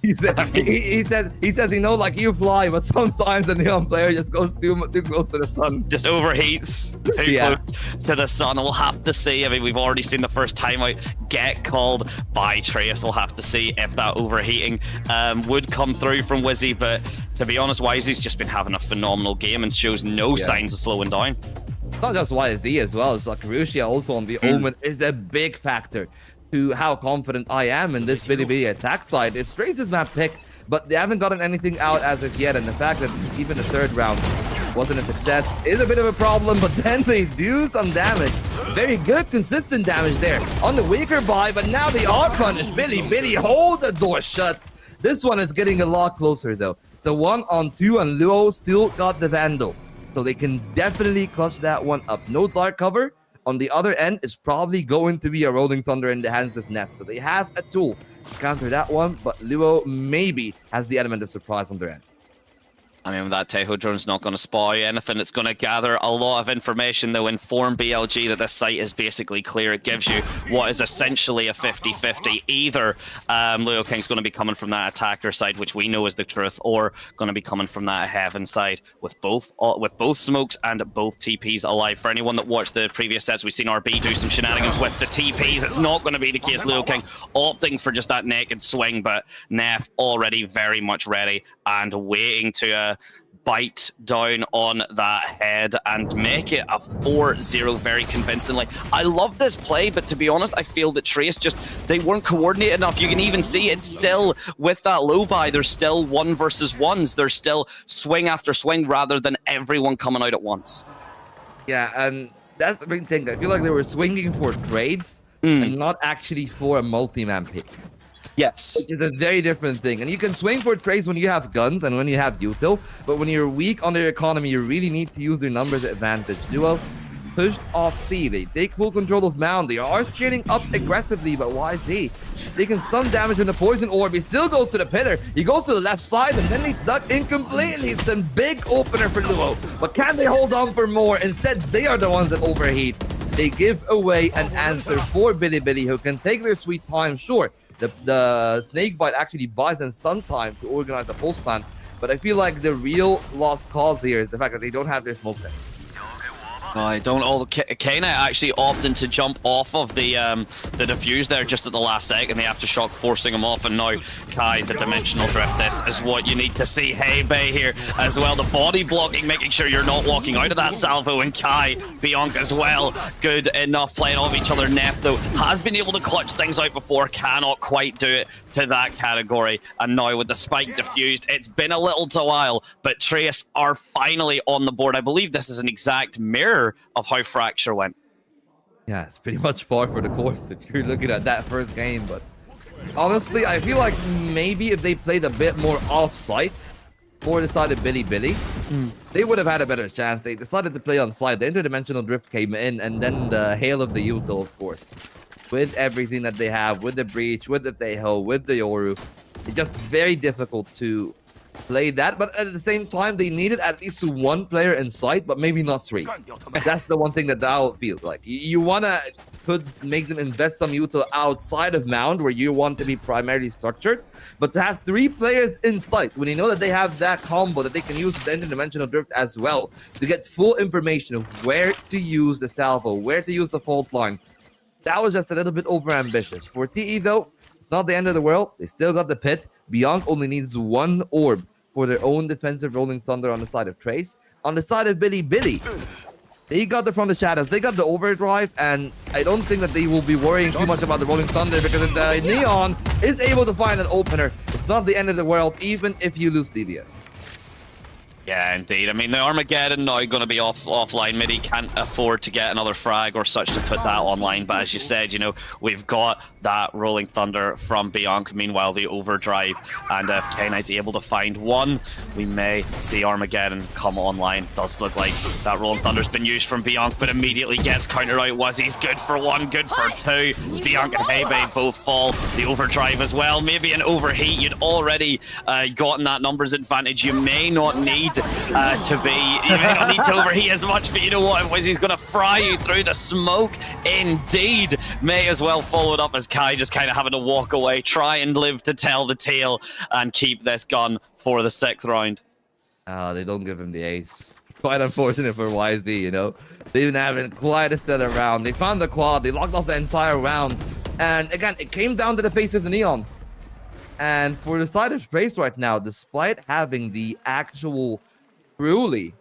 He said, he says, you know, like you fly, but sometimes the neon player just goes too close to the sun. Just overheats too close to the sun. We'll have to see. I mean, we've already seen the first timeout get called by Trace. We'll have to see if that overheating would come through from Wizzy. But to be honest, YZ's just been having a phenomenal game and shows no signs of slowing down. Not just YZ as well. It's like Russia also on the Omen is a big factor to how confident I am in this VDB attack side. It's Trace's map pick, but they haven't gotten anything out as of yet, and the fact that even the third round Wasn't a success. Is a bit of a problem, but then they do some damage. Very good, consistent damage there on the weaker buy, but now they are punished. Billy, hold the door shut. This one is getting a lot closer, though. It's a 1-on-2, and Luo still got the Vandal. So they can definitely clutch that one up. No dark cover. On the other end is probably going to be a Rolling Thunder in the hands of Nets. So they have a tool to counter that one, but Luo maybe has the element of surprise on their end. I mean, that Tejo drone's not going to spy anything. It's going to gather a lot of information, though, inform BLG that this site is basically clear. It gives you what is essentially a 50-50. Either Luo King's going to be coming from that attacker side, which we know is the truth, or going to be coming from that heaven side with both smokes and both TPs alive. For anyone that watched the previous sets, we've seen RB do some shenanigans with the TPs. It's not going to be the case. Luo King opting for just that naked swing, but Neff already very much ready and waiting to bite down on that head and make it a 4-0 very convincingly. I love this play, but to be honest, I feel that Trace they weren't coordinated enough. You can even see it's still with that low buy. There's still 1 versus 1s. There's still swing after swing rather than everyone coming out at once. Yeah, and that's the big thing. I feel like they were swinging for trades and not actually for a multi-man pick. Yes. It's a very different thing. And you can swing for trades when you have guns and when you have util, but when you're weak on their economy, you really need to use their numbers advantage. Duo pushed off C. They take full control of Mound. They are scaling up aggressively, but YZ taking some damage from the poison orb. He still goes to the pillar. He goes to the left side, and then he's stuck incompletely. It's a big opener for Luo. But can they hold on for more? Instead, they are the ones that overheat. They give away an answer for Billy, who can take their sweet time. Sure, the snake bite actually buys them some time to organize the pulse plan, but I feel like the real lost cause here is the fact that they don't have their smoke set. I don't all Kana actually opting to jump off of the defuse there just at the last second. The aftershock forcing him off, and now Kai, the dimensional drift. This is what you need to see. Hey Bay here as well. The body blocking, making sure you're not walking out of that salvo, and Kai, Bianca as well. Good enough playing off each other. Neff though has been able to clutch things out before, cannot quite do it to that category. And now with the spike diffused, it's been a little while, but Trace are finally on the board. I believe this is an exact mirror of how Fracture went. Yeah, it's pretty much par for the course if you're looking at that first game, but honestly, I feel like maybe if they played a bit more off-site or decided Billy, they would have had a better chance. They decided to play on site. The interdimensional drift came in, and then the hail of the util, of course. With everything that they have, with the breach, with the Tejo, with the Yoru, it's just very difficult to play that, but at the same time, they needed at least 1 player in sight, but maybe not 3. That's the one thing that DAO feels like. You want to make them invest some util outside of Mound, where you want to be primarily structured, but to have 3 players in sight, when you know that they have that combo that they can use with the interdimensional drift as well, to get full information of where to use the salvo, where to use the fault line, that was just a little bit overambitious. For TE, though, it's not the end of the world. They still got the pit. Bianca only needs 1 orb for their own defensive Rolling Thunder on the side of Trace. On the side of Billy, they got the From the Shadows. They got the overdrive, and I don't think that they will be worrying too much about the Rolling Thunder, because if the Neon is able to find an opener, it's not the end of the world, even if you lose DBS. Yeah, indeed. I mean, the Armageddon now going to be offline. Midi can't afford to get another frag or such to put that online. But as you said, you know, we've got that Rolling Thunder from Bianca. Meanwhile, the overdrive. And if K-Knight's able to find one, we may see Armageddon come online. Does look like that Rolling Thunder's been used from Bianca, but immediately gets countered out. Wazzy's good for 1, good for 2. As Bianca and Heibei both fall. The overdrive as well. Maybe an overheat. You'd already gotten that numbers advantage. You may not need you may not need to overheat as much, but you know what, Wizzy's gonna fry you through the smoke. Indeed, may as well follow it up as Kai just kind of having to walk away, try and live to tell the tale and keep this gun for the 6th round. They don't give him the ace. Quite unfortunate for YZ, you know. They didn't have quite a set around. They found the quad, they locked off the entire round, and again, it came down to the face of the Neon. And for the side of Trace right now, despite having the actual truly,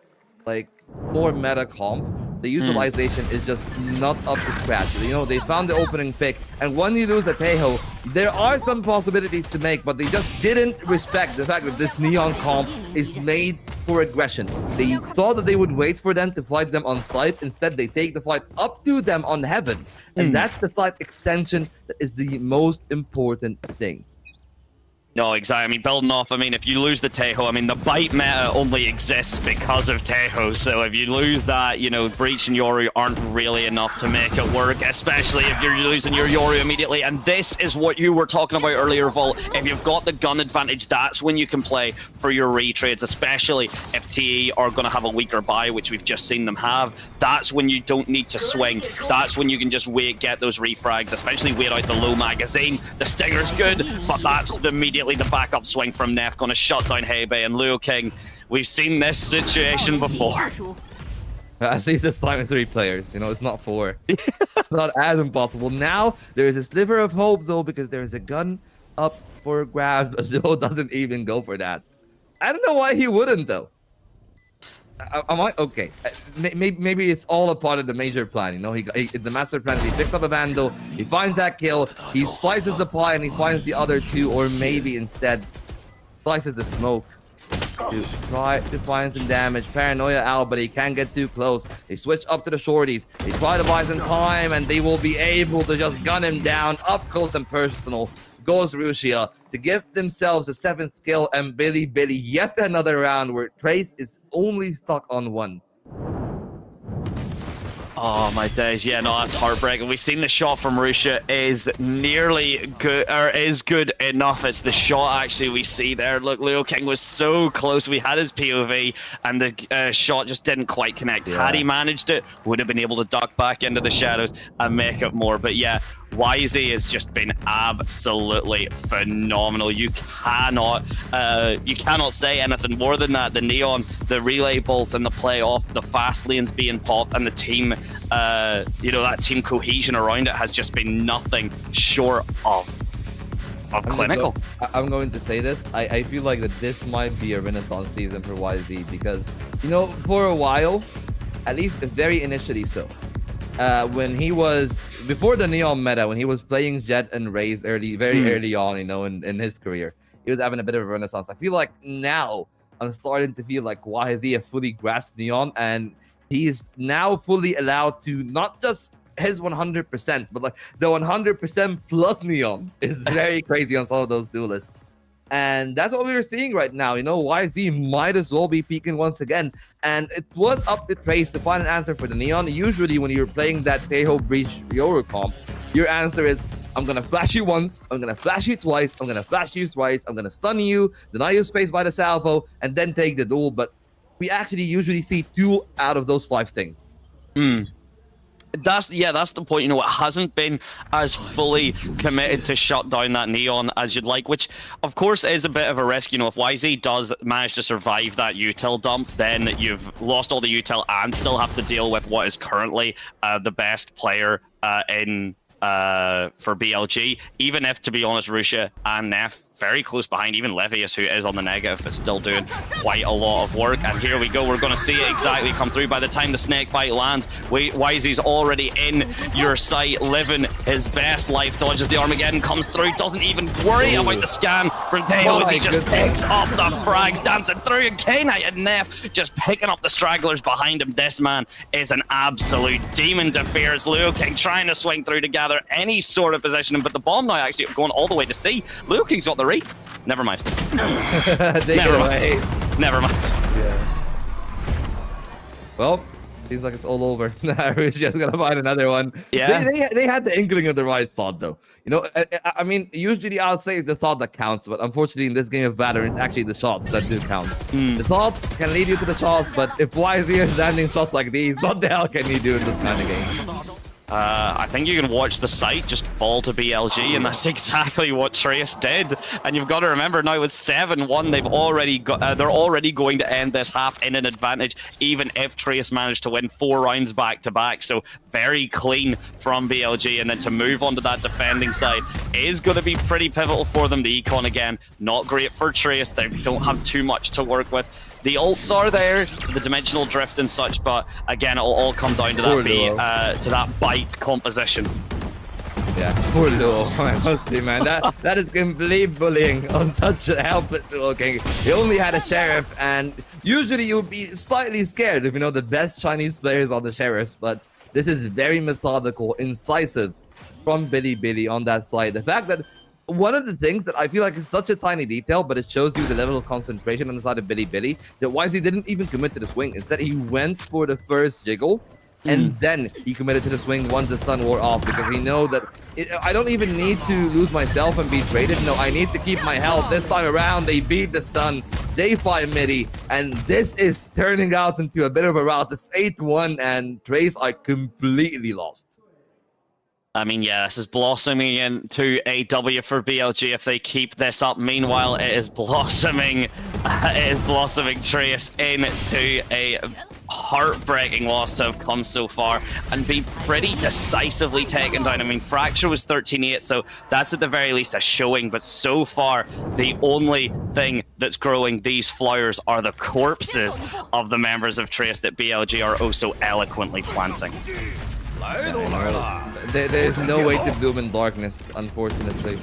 like, more meta comp, the utilization is just not up to scratch. You know, they found the opening pick, and when you lose a Tejo, there are some possibilities to make, but they just didn't respect the fact that this Neon comp is made for aggression. They thought that they would wait for them to fight them on site. Instead, they take the fight up to them on heaven. And that's the site extension that is the most important thing. No, exactly. I mean, building off, I mean, if you lose the Tejo, I mean, the bite meta only exists because of Tejo. So if you lose that, you know, Breach and Yoru aren't really enough to make it work, especially if you're losing your Yoru immediately. And this is what you were talking about earlier, Vault. If you've got the gun advantage, that's when you can play for your retrades, especially if TE are going to have a weaker buy, which we've just seen them have. That's when you don't need to swing. That's when you can just wait, get those refrags, especially wait out the low magazine. The Stinger's good, but that's immediately the backup swing from Neff going to shut down Hebei and Luo King. We've seen this situation before. At least this time it's 3 players, you know, it's not 4. It's not as impossible. Now, there is a sliver of hope, though, because there is a gun up for grabs, but Luo doesn't even go for that. I don't know why he wouldn't, though. Am I okay? Maybe it's all a part of the major plan. You know, the master plan. He picks up a Vandal, he finds that kill, he slices the pie, and he finds the other 2, or maybe instead slices the smoke to try to find some damage. Paranoia out, but he can't get too close. They switch up to the shorties. They try to buy some time, and they will be able to just gun him down up close and personal. Goes Rusia to give themselves a 7th kill, and Billy yet another round where Trace is only stuck on 1. Oh my days, yeah, no, that's heartbreaking. We've seen the shot from Rusia is nearly good, or is good enough. It's the shot actually we see there. Look, Luo King was so close. We had his POV, and the shot just didn't quite connect. Yeah. Had he managed it, would have been able to duck back into the shadows and make it more. But yeah, YZ has just been absolutely phenomenal. You cannot say anything more than that. The Neon, the relay bolt, and the playoff, the fast lanes being popped, and the team, you know, that team cohesion around it has just been nothing short of clinical. I'm going to say this. I feel like that this might be a renaissance season for YZ because, you know, for a while, at least very initially so, when he was before the Neon meta, when he was playing Jet and Raze very early on, you know, in his career, he was having a bit of a renaissance. I feel like now I'm starting to feel like YZ have fully grasped Neon, and he is now fully allowed to not just his 100%, but like the 100% plus Neon is very crazy on some of those duelists. And that's what we were seeing right now. You know, YZ might as well be peaking once again. And it was up to Trace to find an answer for the Neon. Usually when you're playing that Tejo Breach Yoru comp, your answer is, I'm going to flash you once, I'm going to flash you twice, I'm going to flash you thrice, I'm going to stun you, deny you space by the salvo, and then take the duel. But we actually usually see 2 out of those 5 things. That's the point. You know, it hasn't been as fully committed to shut down that Neon as you'd like, which of course is a bit of a risk. You know, if YZ does manage to survive that util dump, then you've lost all the util and still have to deal with what is currently the best player in for BLG. Even if, to be honest, Rusia and Neff very close behind, even Levius, who is on the negative, but still doing quite a lot of work. And here we go, we're going to see it exactly come through. By the time the snake bite lands, YZ's already in your sight, living his best life. Dodges the Armageddon, comes through, doesn't even worry about the scan from Tejo as he just picks up the frags, dancing through, and K-Knight and Neff just picking up the stragglers behind him. This man is an absolute demon to fear. As Luo King trying to swing through to gather any sort of position, but the bomb now actually going all the way to C. Luo King's got the rate. Never mind. Never mind. Never mind. Yeah. Well, seems like it's all over. We're just gonna find another one. Yeah. They had the inkling of the right thought, though. You know, I mean, usually I'll say it's the thought that counts, but unfortunately in this game of VALORANT, it's actually the shots that do count. The thought can lead you to the shots, but if YZ is landing shots like these, what the hell can you do in this kind of game? I think you can watch the site just fall to BLG, and that's exactly what Trace did. And you've got to remember now with 7-1, they've already got, they're already going to end this half in an advantage, even if Trace managed to win 4 rounds back to back. So very clean from BLG, and then to move on to that defending side is going to be pretty pivotal for them. The econ again, not great for Trace. They don't have too much to work with. The ults are there, so the dimensional drift and such, but again, it'll all come down to that to that bite composition. Yeah, poor Luo. Honestly, man, that is complete bullying on such a helpless Luo King. He only had a sheriff, and usually you'd be slightly scared if you know the best Chinese players are the sheriffs, but this is very methodical, incisive from Billy on that side. The fact that one of the things that I feel like is such a tiny detail, but it shows you the level of concentration on the side of Billy, that YZ didn't even commit to the swing. Instead, he went for the first jiggle, and then he committed to the swing once the stun wore off, because he know that I don't even need to lose myself and be traded. No, I need to keep my health. This time around, they beat the stun. They fight midi, and this is turning out into a bit of a rout. It's 8-1, and Trace are completely lost. I mean, yeah, this is blossoming into a W for BLG if they keep this up. Meanwhile, it is blossoming Trace into a heartbreaking loss to have come so far and be pretty decisively taken down. I mean, Fracture was 13-8, so that's at the very least a showing, but so far, the only thing that's growing these flowers are the corpses of the members of Trace that BLG are oh so eloquently planting. There's no way to bloom in darkness, unfortunately.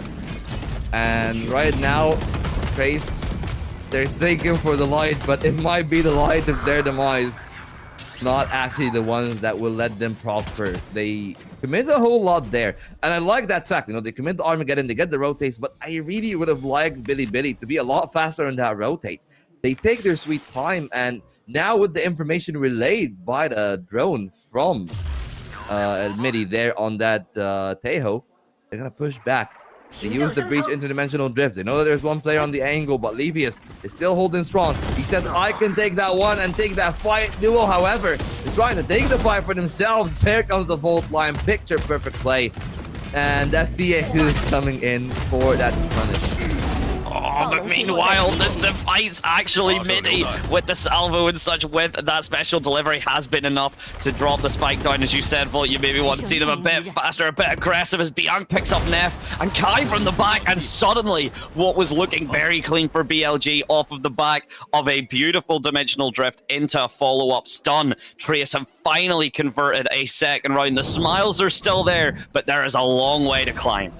And right now, Trace, they're seeking for the light, but it might be the light of their demise, not actually the ones that will let them prosper. They commit a whole lot there, and I like that fact. You know, they commit the Armageddon, they get the rotates, but I really would have liked Billy to be a lot faster on that rotate. They take their sweet time, and now with the information relayed by the drone from midi there on that Tejo, they're gonna push back. They use the breach interdimensional drift. They know that there's one player on the angle, but Levius is still holding strong. He says, I can take that one and take that fight. Duo, however, is trying to take the fight for themselves. Here comes the Volt line, picture perfect play. And that's DA who's coming in for that punish. Oh, but meanwhile, the fight's actually midi with the salvo and such with that special delivery has been enough to drop the spike down. As you said, Volt, you maybe want to see them a bit faster, a bit aggressive as Bianc picks up Neff and Kai from the back, and suddenly what was looking very clean for BLG off of the back of a beautiful dimensional drift into a follow-up stun. Trace have finally converted a second round. The smiles are still there, but there is a long way to climb.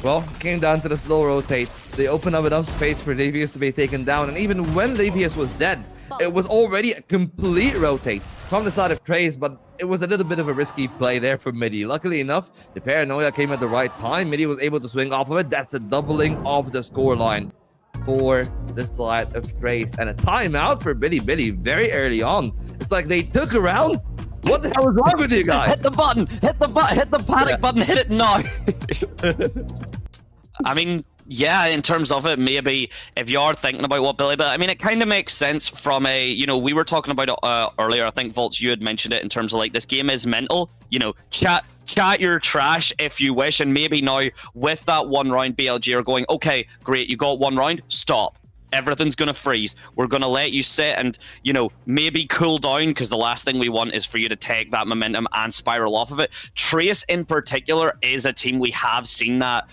Well, came down to the slow rotate. They opened up enough space for Levius to be taken down, and even when Levius was dead, it was already a complete rotate from the side of Trace, but it was a little bit of a risky play there for midi. Luckily enough, the paranoia came at the right time. Midi was able to swing off of it. That's a doubling of the scoreline for the side of Trace, and a timeout for Billy very early on. It's like they took a round. What the hell is wrong with you guys? Hit the button, hit the panic button, hit it now. I mean, yeah, in terms of it, maybe if you are thinking about what Billy, but I mean, it kind of makes sense from a, you know, we were talking about it earlier. I think Volts, you had mentioned it in terms of like this game is mental. You know, chat your trash if you wish, and maybe now with that one round, BLG are going, okay, great, you got one round, stop. Everything's going to freeze. We're going to let you sit and, you know, maybe cool down, because the last thing we want is for you to take that momentum and spiral off of it. Trace in particular is a team we have seen that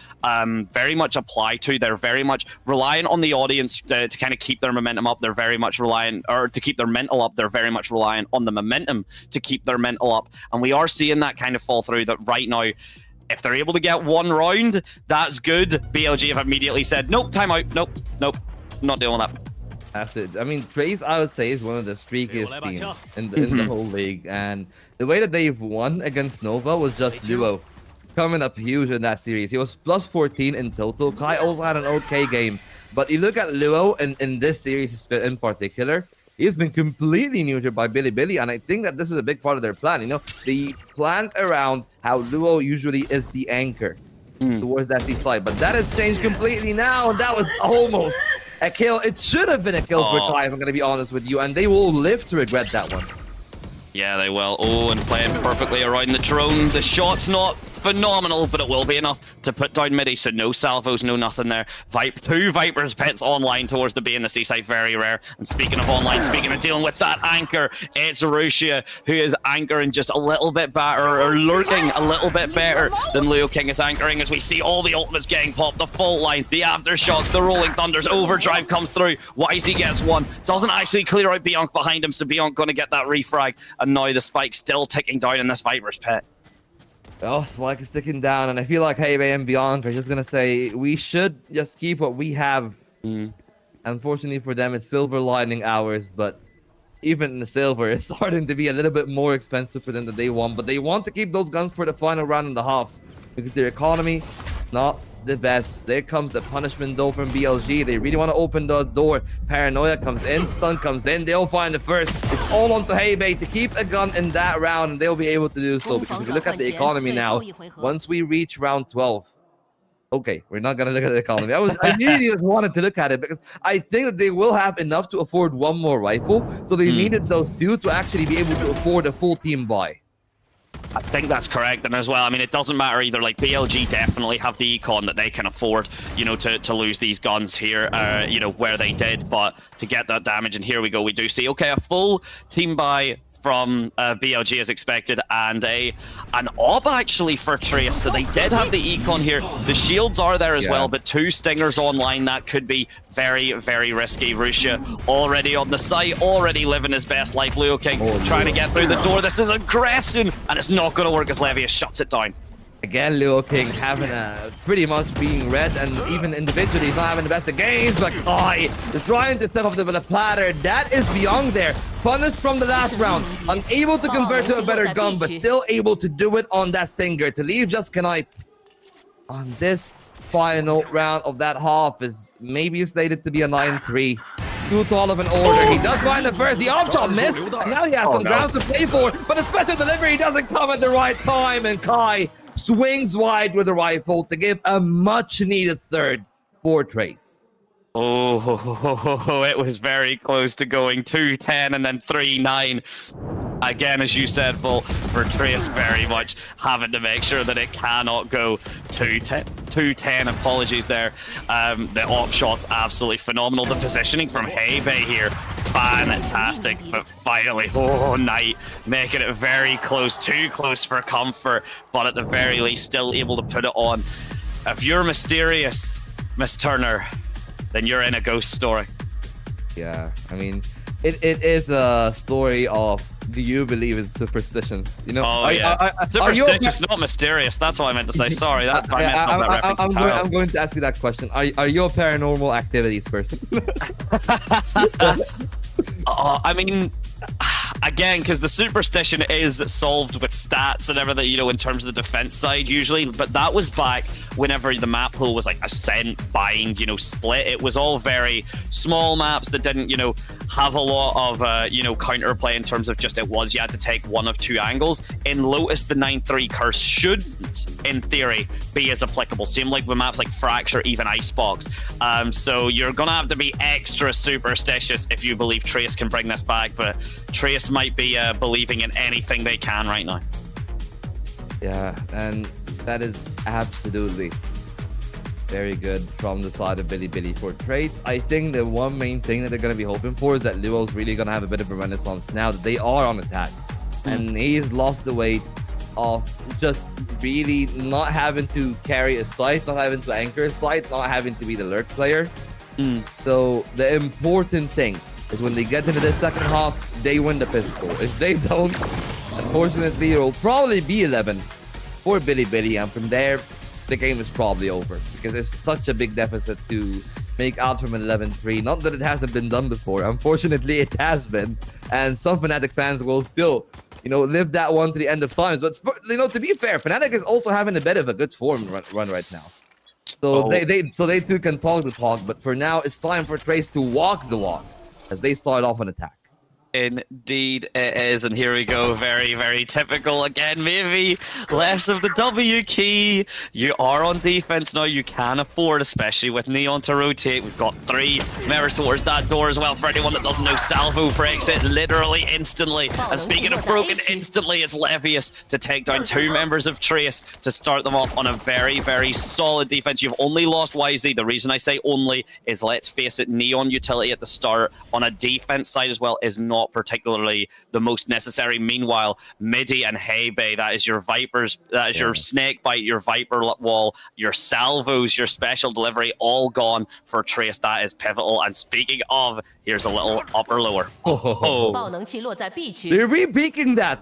very much apply to. They're very much reliant on the audience to kind of keep their momentum up. They're very much reliant, or to keep their mental up, they're very much reliant on the momentum to keep their mental up. And we are seeing that kind of fall through, that right now, if they're able to get one round, that's good. BLG have immediately said, nope, timeout, nope. Not dealing with that. That's it. I mean, Trace, I would say, is one of the streakiest teams in the whole league. And the way that they've won against Nova was just Luo coming up huge in that series. He was plus 14 in total. Kai also had an okay game. But you look at Luo in this series in particular, he's been completely neutered by Billy. And I think that this is a big part of their plan. You know, they planned around how Luo usually is the anchor towards that D side. But that has changed completely now. And that was almost a kill. It should have been a kill for Kai, if I'm going to be honest with you, and they will live to regret that one. Yeah, they will. Oh, and playing perfectly around the drone. The shot's not phenomenal, but it will be enough to put down midi, so no salvos, no nothing there. Two Viper's pets online towards the B in the C site, very rare. And speaking of online, speaking of dealing with that anchor, it's Rusia who is anchoring just a little bit better, or lurking a little bit better than Leo King is anchoring, as we see all the ultimates getting popped, the fault lines, the aftershocks, the rolling thunders, overdrive comes through, YZ gets one, doesn't actually clear out Bianc behind him, so Bianc gonna get that refrag, and now the spike still ticking down in this Viper's pet. Oh, Spike is sticking down, and I feel like Heybe and Beyond are just gonna say we should just keep what we have. Unfortunately for them, it's silver lining hours, but even the silver is starting to be a little bit more expensive for them than they want. But they want to keep those guns for the final round and the halves because their economy not the best. There comes the punishment though from BLG. They really want to open the door. Paranoia comes in, stun comes in. They'll find the first. It's all on to Heybe to keep a gun in that round, and they'll be able to do so. Because if you look at the economy now, once we reach round 12, okay, we're not gonna look at the economy. I really just wanted to look at it because I think that they will have enough to afford one more rifle. So they needed those two to actually be able to afford a full team buy. I think that's correct, and as well, I mean, it doesn't matter either. Like, BLG definitely have the econ that they can afford, you know, to lose these guns here, you know, where they did, but to get that damage, and here we go, we do see, okay, a full team buy from BLG as expected, and an ob actually for Trace, so they did have the econ here. The shields are there as well, but 2 stingers online, that could be very, very risky. Russia already on the site, already living his best life. Leo King trying to get through the door. This is aggression, and it's not going to work as Levius shuts it down. Again, Leo King having pretty much being red, and even individually he's not having the best of games, but Kai is trying to step up to the platter. That is Beyond there. Punished from the last round. Unable to convert to a better gun, but still able to do it on that stinger. To leave just Knight on this final round of that half is maybe slated to be a 9-3. Too tall of an order. He does find the first. The off shot missed. And now he has some grounds to play for, but the special delivery doesn't come at the right time, and Kai swings wide with a rifle to give a much-needed third for Trace. Oh, it was very close to going 2-10 and then 3-9. Again, as you said, Vol, for Trace very much having to make sure that it cannot go 2-10. Apologies there. The op shot's absolutely phenomenal. The positioning from Heybe here, fantastic. But finally, Knight making it very close, too close for comfort, but at the very least, still able to put it on. If you're mysterious, Miss Turner, then you're in a ghost story. Yeah, I mean, it is a story of, do you believe in superstitions? You know, superstitious, not mysterious. That's what I meant to say. Sorry, that I messed up that reference. I'm going to ask you that question. Are you a paranormal activities person? I mean, again, because the superstition is solved with stats and everything, you know, in terms of the defense side usually, but that was back whenever the map pool was like Ascent, Bind, you know, Split. It was all very small maps that didn't, you know, have a lot of, you know, counterplay in terms of just you had to take one of 2 angles. In Lotus, the 9-3 curse shouldn't, in theory, be as applicable. Same like with maps like Fracture, even Icebox. So you're going to have to be extra superstitious if you believe Trace can bring this back, but Trace might be believing in anything they can right now. Yeah, and that is absolutely very good from the side of Billy for Trace. I think the one main thing that they're going to be hoping for is that Luo's really going to have a bit of a renaissance now that they are on attack. And he's lost the weight of just really not having to carry a site, not having to anchor a site, not having to be the lurk player. So the important thing is when they get into the second half, they win the pistol. If they don't, unfortunately, it will probably be 11 for Billy, and from there, the game is probably over because it's such a big deficit to make out from an 11-3. Not that it hasn't been done before. Unfortunately, it has been, and some Fnatic fans will still, you know, live that one to the end of times. But you know, to be fair, Fnatic is also having a bit of a good form run right now. So they too can talk the talk. But for now, it's time for Trace to walk the walk as they start off an attack. Indeed it is, and here we go. Very, very typical. Again, maybe less of the W key. You are on defense now. You can afford, especially with Neon, to rotate. We've got 3 members towards that door as well. For anyone that doesn't know, Salvo breaks it literally instantly. And speaking of broken instantly, it's Levius to take down 2 members of Trace to start them off on a very, very solid defense. You've only lost Wisely. The reason I say only is, let's face it, Neon utility at the start on a defense side as well is not particularly the most necessary. Meanwhile, Midi and Heybe, that is your Vipers, that is your Snake Bite, your Viper Wall, your Salvos, your special delivery, all gone for Trace. That is pivotal. And speaking of, here's a little upper lower. They're re-peaking that.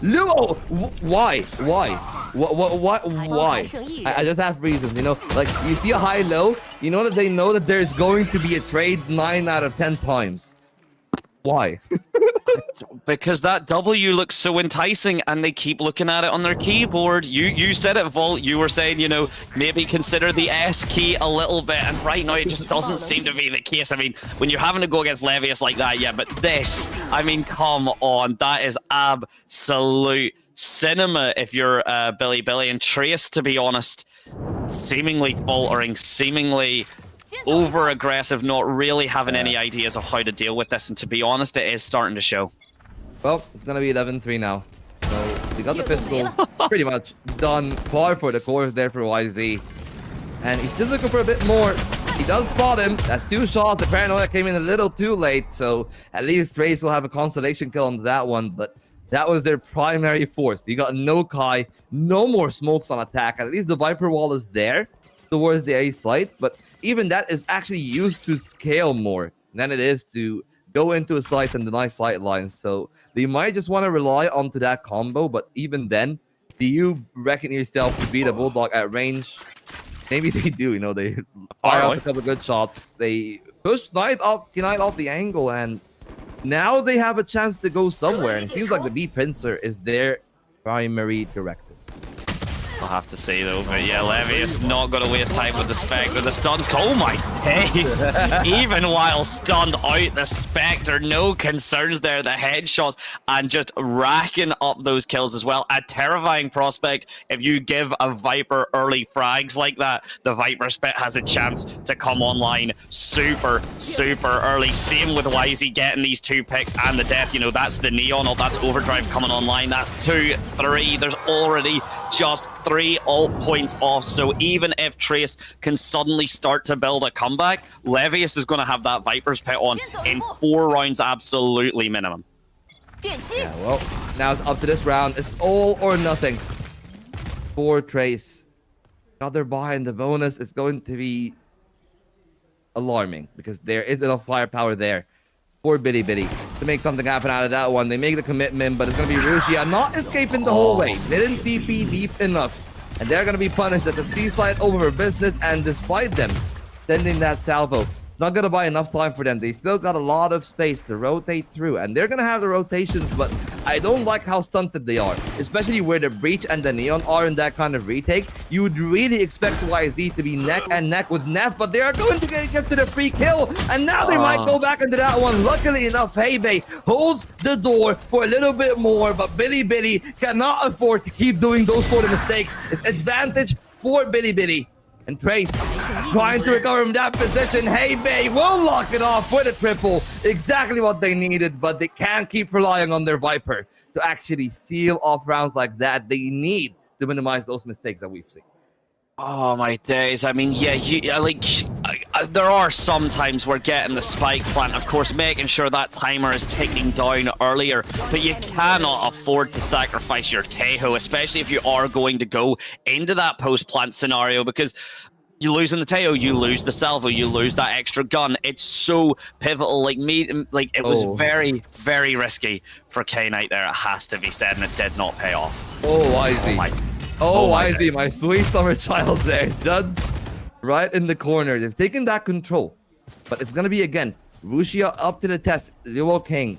Luo, why? Why? I just have reasons, you know? Like, you see a high-low, you know that they know that there's going to be a trade 9 out of 10 times. Why? Because that W looks so enticing and they keep looking at it on their keyboard. You said it, Volt. You were saying, you know, maybe consider the S key a little bit, and right now it just doesn't seem to be the case. I mean, when you're having to go against Levius like that, yeah, but this, I mean, come on. That is absolute cinema if you're Billy and Trace, to be honest. Seemingly faltering, seemingly over-aggressive, not really having any ideas of how to deal with this, and to be honest, it is starting to show. Well, it's gonna be 11-3 now. So we got the pistols pretty much done. Par for the course there for YZ. And he's still looking for a bit more. He does spot him. That's 2 shots. The paranoia came in a little too late, so at least Trace will have a consolation kill on that one, but that was their primary force. You got no Kai, no more smokes on attack. At least the Viper wall is there towards the A site, but even that is actually used to scale more than it is to go into a site and deny sight lines. So they might just want to rely onto that combo, but even then, do you reckon yourself to beat a Bulldog at range? Maybe they do, you know, they fire off a couple of good shots. They push Knight off the angle, and now they have a chance to go somewhere. And it seems like the B pincer is their primary directive. I'll have to say though, but yeah, Levius not going to waste time with the Spectre. The stuns, oh my days! Even while stunned out, the Spectre, no concerns there. The headshots and just racking up those kills as well. A terrifying prospect. If you give a Viper early frags like that, the Viper Spec has a chance to come online super early. Same with YZ getting these 2 picks and the death. You know, that's the Neon, or that's Overdrive coming online. That's 2, 3. There's already just 3 ult points off, so even if Trace can suddenly start to build a comeback, Levius is going to have that Viper's Pit on in 4 rounds absolutely minimum. Yeah, well, now it's up to this round. It's all or nothing for Trace. Got their behind the bonus. It's going to be alarming because there is enough firepower there for Bitty to make something happen out of that one. They make the commitment, but it's going to be Rushia not escaping the whole way. They didn't DP deep enough, and they're going to be punished. That's a C-slide over business, and despite them sending that salvo, it's not going to buy enough time for them. They still got a lot of space to rotate through, and they're going to have the rotations, but I don't like how stunted they are, especially where the Breach and the Neon are in that kind of retake. You would really expect YZ to be neck and neck with Neff, but they are going to get gifted a free kill, and now they might go back into that one. Luckily enough, Heyday holds the door for a little bit more, but Billy cannot afford to keep doing those sort of mistakes. It's advantage for Billy. And Trace trying to recover from that position. Heyday will lock it off with a triple. Exactly what they needed, but they can't keep relying on their Viper to actually seal off rounds like that. They need to minimize those mistakes that we've seen. Oh my days. I mean, yeah, there are some times where getting the spike plant, of course, making sure that timer is ticking down earlier, but you cannot afford to sacrifice your Tejo, especially if you are going to go into that post-plant scenario, because you lose in the Tejo, you lose the salvo, you lose that extra gun. It's so pivotal. It was very, very risky for K-Knight there, it has to be said, and it did not pay off. Oh, YZ, my sweet summer child there. Judge right in the corner. They've taken that control. But it's going to be, again, Rushia up to the test. Duo King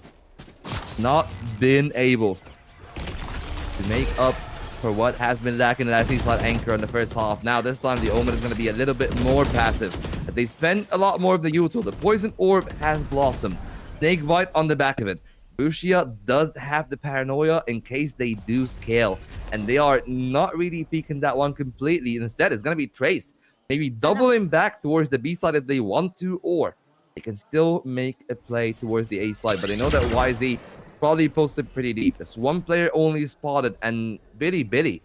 not been able to make up for what has been lacking in that slot anchor in the first half. Now, this time, the Omen is going to be a little bit more passive. They spend a lot more of the util. The Poison Orb has blossomed. Snake Bite on the back of it. Rushia does have the paranoia in case they do scale, and they are not really peeking that one completely. Instead, it's going to be Trace, maybe doubling back towards the B side if they want to, or they can still make a play towards the A side. But they know that YZ probably posted pretty deep. This one player only spotted, and Billy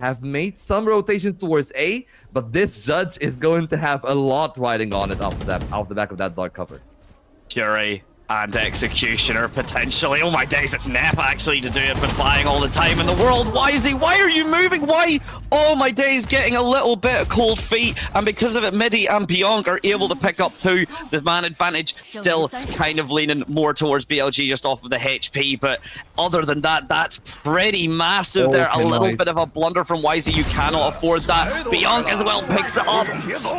have made some rotations towards A, but this Judge is going to have a lot riding on it off the back of that dark cover. Fury And Executioner potentially. Oh my days, it's Nep actually to do it, but buying all the time in the world. Wisey, why are you moving? Why? Oh my days, getting a little bit of cold feet, and because of it, Midi and Beyonk are able to pick up two. The man advantage still kind of leaning more towards BLG just off of the HP, but other than that, that's pretty massive there. A little bit of a blunder from Wisey. You cannot afford that. Beyonk as well picks it up,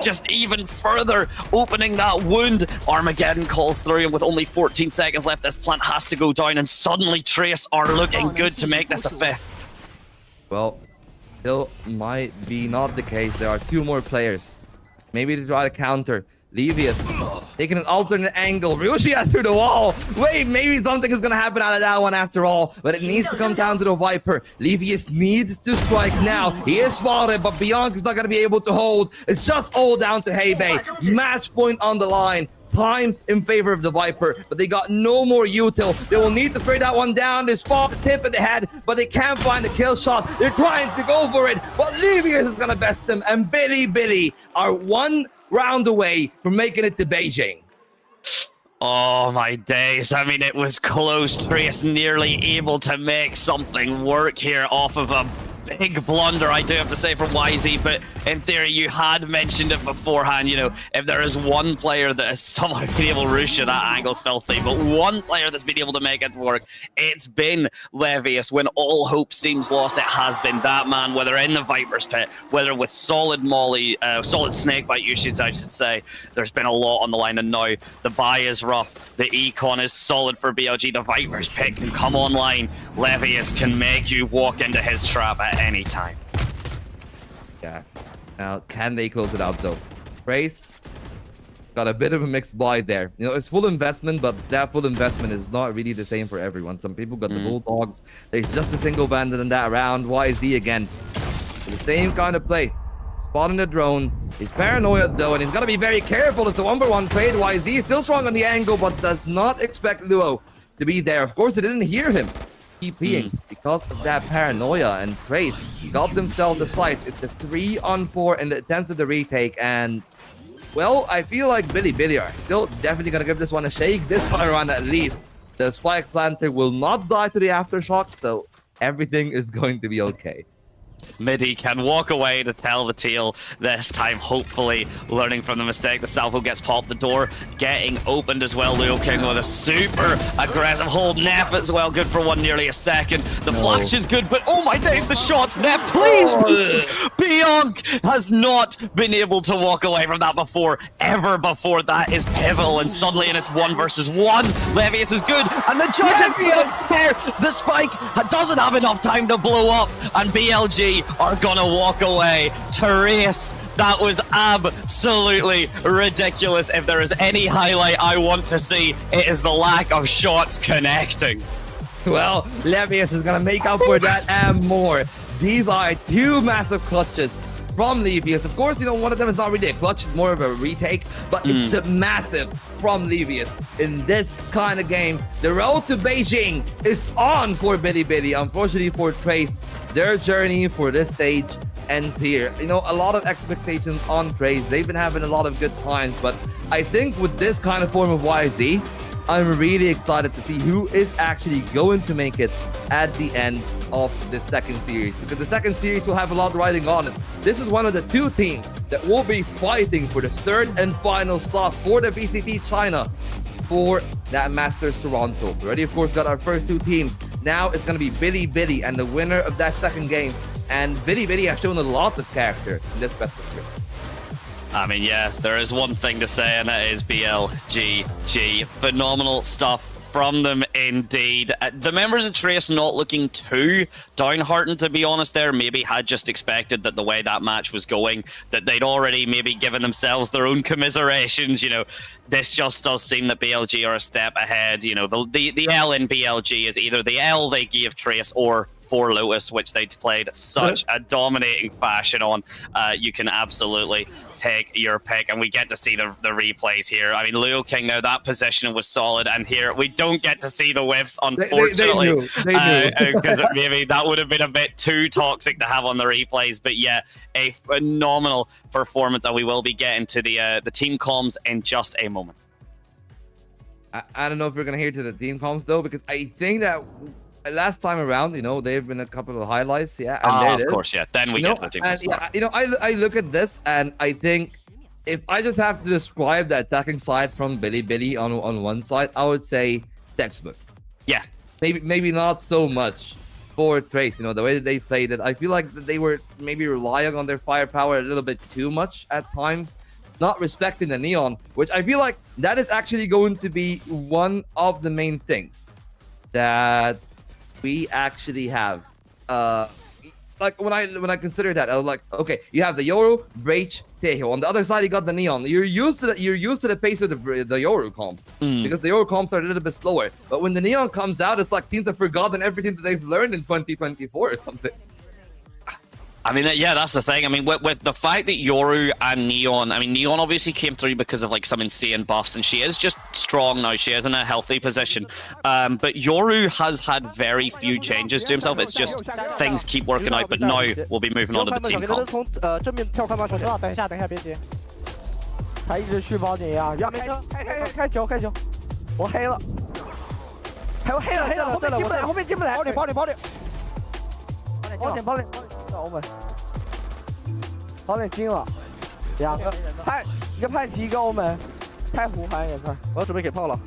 just even further opening that wound. Armageddon calls through, and with only 14 seconds left, this plant has to go down, and suddenly Trace are looking good to make this a 5th. Well, still might be not the case. There are 2 more players. Maybe to try to counter. Levius taking an alternate angle. Ryushia through the wall. Wait, maybe something is going to happen out of that one after all. But it needs to come down to the Viper. Levius needs to strike now. He is spotted, but Beyonk is not going to be able to hold. It's just all down to Heibei. Match point on the line. Time in favor of the Viper, but they got no more util. They will need to spray that one down. They spot the tip of the head, but they can't find the kill shot. They're trying to go for it, but Levius is gonna best them, and Billy are 1 round away from making it to Beijing. Oh my days. I mean, it was close. Trace nearly able to make something work here off of a big blunder, I do have to say, from Wisey, but in theory, you had mentioned it beforehand, you know, if there is one player that has somehow been able to rush you, that angle's filthy, but one player that's been able to make it work, it's been Levius. When all hope seems lost, it has been that man, whether in the Viper's pit, whether with solid molly, solid snakebite usage, I should say. There's been a lot on the line, and now the buy is rough, the econ is solid for BLG, the Viper's pit can come online, Levius can make you walk into his trap at any time. Yeah. Now, can they close it out though? Trace got a bit of a mixed buy there. You know, it's full investment, but that full investment is not really the same for everyone. Some people got the Bulldogs. There's just a single bandit in that round. YZ again. The same kind of play. Spotting the drone. He's paranoid though, and he's gonna be very careful. It's a 1v1 trade. YZ still strong on the angle, but does not expect Luo to be there. Of course, they didn't hear him. TPing because of that paranoia, and Trace got themselves the site. It's the 3-on-4 in the attempts of the retake, and well, I feel like Billy are still definitely gonna give this one a shake this time around at least. The spike planter will not die to the aftershock, so everything is going to be okay. Midi can walk away to tell the tale this time, hopefully learning from the mistake. The Salvo gets popped, the door getting opened as well. Leo King with a super aggressive hold. Nep as well, good for one, nearly a second. The flash is good, but oh my days, the shots. Nep, please! Beyonk has not been able to walk away from that before, ever before. That is pivotal, and suddenly it's 1 versus 1. Levius is good, and the judge at the end there. The spike doesn't have enough time to blow up, and BLG are gonna walk away. Trace, that was absolutely ridiculous. If there is any highlight I want to see, it is the lack of shots connecting. Well, Levius is gonna make up for that and more. These are 2 massive clutches from Levius. Of course, you know, one of them is not really a clutch, it's more of a retake, but it's a massive from Levius in this kind of game. The road to Beijing is on for Billy. Unfortunately for Trace, their journey for this stage ends here. You know, a lot of expectations on Trace. They've been having a lot of good times, but I think with this kind of form of YSD, I'm really excited to see who is actually going to make it at the end of the second series, because the second series will have a lot riding on it. This is one of the 2 teams that will be fighting for the 3rd and final slot for the VCT China for that Masters Toronto. We already, of course, got our first 2 teams. Now it's going to be Billy and the winner of that second game. And Billy has shown a lot of character in this best of 3. I mean, yeah, there is one thing to say, and that is BLGG. Phenomenal stuff from them indeed. The members of Trace not looking too downhearted, to be honest there. Maybe had just expected that the way that match was going, that they'd already maybe given themselves their own commiserations. You know, this just does seem that BLG are a step ahead. You know, the L in BLG is either the L they give Trace or for Lotus, which they played such a dominating fashion on. You can absolutely take your pick, and we get to see the replays here. I mean, Leo King, now that position was solid, and here we don't get to see the whiffs, unfortunately, because maybe that would have been a bit too toxic to have on the replays. But yeah, a phenomenal performance, and we will be getting to the team comms in just a moment. I don't know if we're gonna hear to the team comms though, because I think that last time around, you know, they've been a couple of highlights, yeah. And there it of is. course, yeah. Then we get to the team and comms. yeah, you know, I look at this and I think if I just have to describe the attacking side from Billy on one side, I would say textbook. Yeah. Maybe not so much for Trace, you know, the way that they played it. I feel like they were maybe relying on their firepower a little bit too much at times, not respecting the Neon, which I feel like that is actually going to be one of the main things that we actually have. Like when I consider that, I was like, okay, you have the Yoru, Breach, Tejo. On the other side, you got the Neon. You're used to the pace of the Yoru comp because the Yoru comps are a little bit slower. But when the Neon comes out, it's like teams have forgotten everything that they've learned in 2024 or something. I mean, yeah, that's the thing. I mean, with the fact that Yoru and Neon, I mean, Neon obviously came through because of like some insane buffs, and she is just strong now. She is in a healthy position. But Yoru has had very few changes to himself. It's just things keep working out. But now we'll be moving on to the team comps. 从正面跳开吗？小哥，等一下，别急。他一直续包你啊！要开球，我黑了，黑了，后面进不来，保你。保点金了，两个一个派奇，一个欧门，太胡反正也是。我要准备给炮了。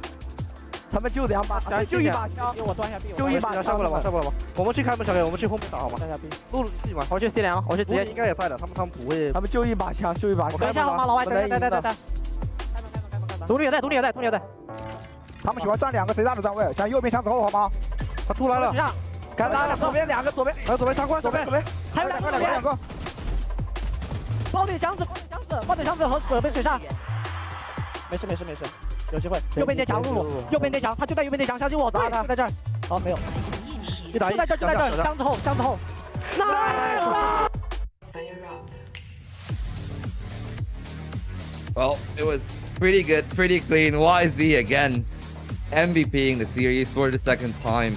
他们就2把，就1把枪，给我端一下 B， 就1把枪。上不了吧？我们去开门，小哥，我们去后面打好吗？上下 B， 露露你嘛。我去 C2，我去直接应该也在的，他们不会。他们就1把枪，就1把枪。等一下好吗，老外？带。独立也在。他们喜欢站2个贼大的站位，向右边墙走后好吗？他出来了。敢打左边2个，左边。还有左边插关，左边。还有两个。爆点箱子和准备水上。没事，有机会。右边那墙，露露，右边那墙，他就在右边那墙，相信我，打他，就在这儿。好，没有。就在这儿，箱子后。来！ Well, it was pretty good, pretty clean. YZ again, MVPing the series for the second time.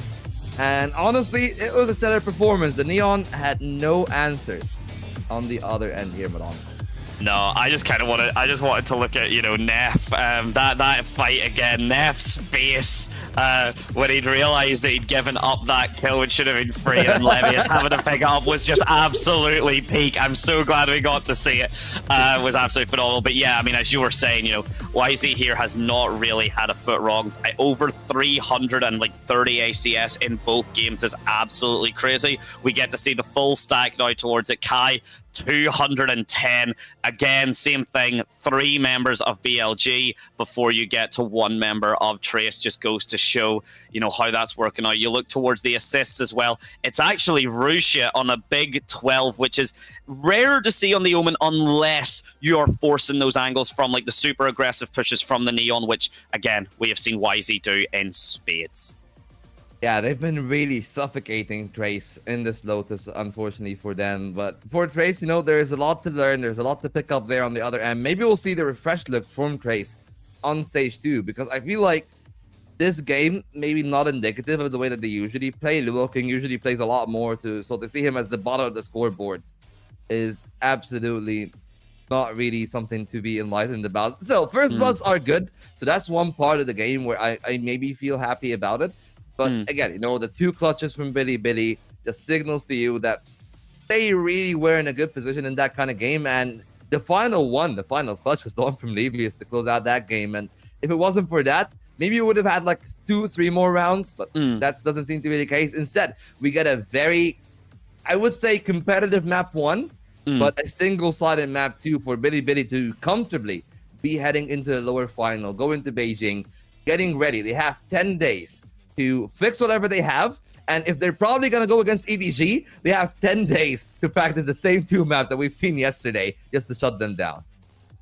And honestly, it was a stellar performance. The Neon had no answers on the other end here, Madonna. No, I just wanted to look at, you know, Neff, that fight again. Neff's face when he'd realised that he'd given up that kill, which should have been free, and Levius having to pick it up was just absolutely peak. I'm so glad we got to see it. It was absolutely phenomenal. But yeah, I mean, as you were saying, you know, YZ here has not really had a foot wrong. Over 330 ACS in both games is absolutely crazy. We get to see the full stack now towards it. Kai, 210. Again, same thing. 3 members of BLG before you get to 1 member of Trace. Just goes to show, you know, how that's working out. You look towards the assists as well. It's actually Russia on a big 12, which is rare to see on the Omen unless you are forcing those angles from like the super aggressive pushes from the Neon, which again, we have seen YZ do in spades. Yeah, they've been really suffocating Trace in this Lotus, unfortunately for them. But for Trace, you know, there is a lot to learn. There's a lot to pick up there on the other end. Maybe we'll see the refreshed look from Trace on stage 2, because I feel like this game maybe not indicative of the way that they usually play. Luo King usually plays a lot more, so to see him as the bottom of the scoreboard is absolutely not really something to be enlightened about. So first bloods are good. So that's one part of the game where I maybe feel happy about it. But again, you know, the 2 clutches from Billy just signals to you that they really were in a good position in that kind of game. And the final clutch was the one from Levius to close out that game. And if it wasn't for that, maybe we would have had like 2-3 more rounds, but that doesn't seem to be the case. Instead, we get a very, I would say, competitive map 1, but a single-sided map 2 for Billy to comfortably be heading into the lower final, going to Beijing, getting ready. They have 10 days to fix whatever they have, and if they're probably going to go against EDG, they have 10 days to practice the same 2 map that we've seen yesterday just to shut them down.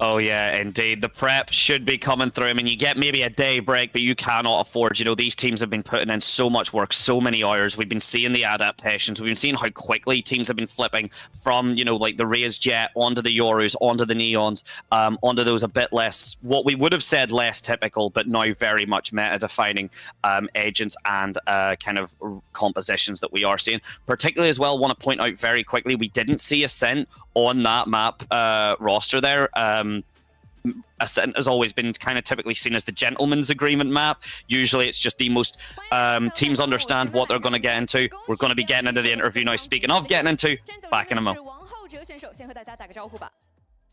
Oh, yeah, indeed. The prep should be coming through. I mean, you get maybe a day break, but you cannot afford, you know, these teams have been putting in so much work, so many hours. We've been seeing the adaptations. We've been seeing how quickly teams have been flipping from, you know, like the Raze Jet onto the Yorus, onto the Neons, onto those a bit less, what we would have said less typical, but now very much meta-defining agents and kind of compositions that we are seeing. Particularly as well, want to point out very quickly, we didn't see Ascent on that map roster there. Ascent has always been kind of typically seen as the gentleman's agreement map. Usually it's just the most teams understand what they're going to get into. We're going to be getting into the interview now. Speaking of getting into, back in a moment.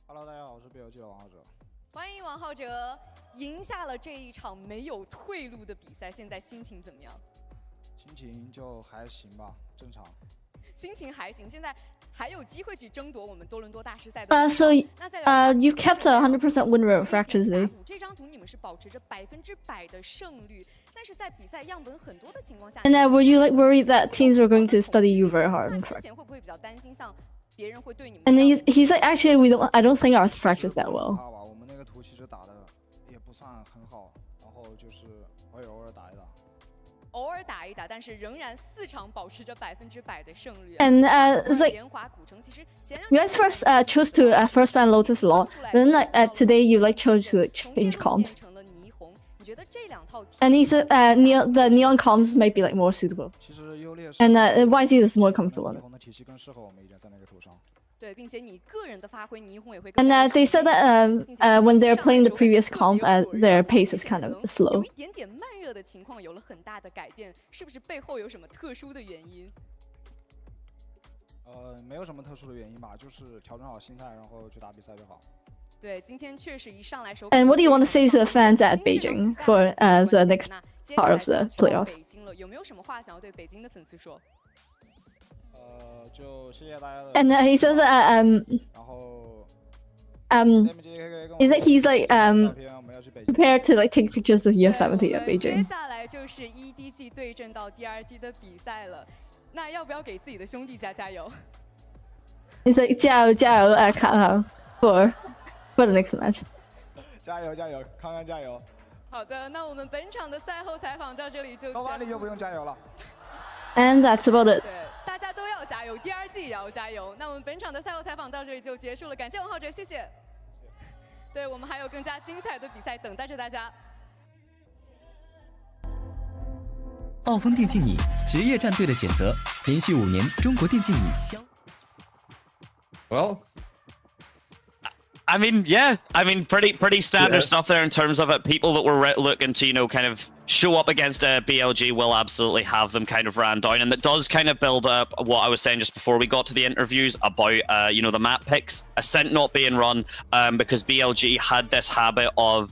Hello， 大家好，我是 BLG 的王浩哲。欢迎王浩哲，赢下了这一场没有退路的比赛，现在心情怎么样？心情就还行吧，正常。心情还行，现在还有机会去争夺我们多伦多大师赛的。So you've kept a 100% win rate of fractures today. 这张图你们是保持着100%的胜率，但是在比赛样本很多的情况下。And were you like worried that teams were going to study you very hard? In fact. 会不会比较担心像别人会对你们 And he's like, actually, I don't think our fractures that well. 我们那个图其实打的也不算很好，然后就是会偶尔打一打。偶尔打一打，但是仍然4场保持着100%的胜率。And it's like 莲华古城其实 you guys first chose to first ban Lotus a lot, but then like today you like chose to change comps. 成了霓虹，你觉得这两套 And he's the neon comps might be like more suitable. 其实优劣势。And YZ is more comfortable. 霓虹的体系更适合我们一点，在那个图上。对，并且你个人的发挥，霓虹也会。And they said that when they're playing the previous comp, their pace is kind of slow. 有一点点慢热的情况有了很大的改变，是不是背后有什么特殊的原因？没有什么特殊的原因吧，就是调整好心态，然后去打比赛就好。对，今天确实一上来手。And what do you want to say to the fans at Beijing for the next part of the playoffs? 北京了，有没有什么话想要对北京的粉丝说？就谢谢大家的。And he says that 然后is that he's like prepared to like take pictures of Year 70 at 接 Beijing. 下来就是 EDG 对阵到 DRG 的比赛了，那要不要给自己的兄弟加油？ He's like 加油加油 for the next match. 加油加油，康康加油！好的，那我们本场的赛后采访到这里就。高管理就不用加油了。And that's about it. 对，大家都要加油，DRG 也要加油。那我们本场的赛后采访到这里就结束了，感谢王浩哲，谢谢。对，我们还有更加精彩的比赛等待着大家。暴风电竞椅职业战队的选择，连续5年中国电竞椅销。Well, I mean, yeah. I mean, pretty standard stuff there in terms of it. People that were looking to, you know, kind of show up against a BLG will absolutely have them kind of ran down. And that does kind of build up what I was saying just before we got to the interviews about, you know, the map picks. Ascent not being run because BLG had this habit of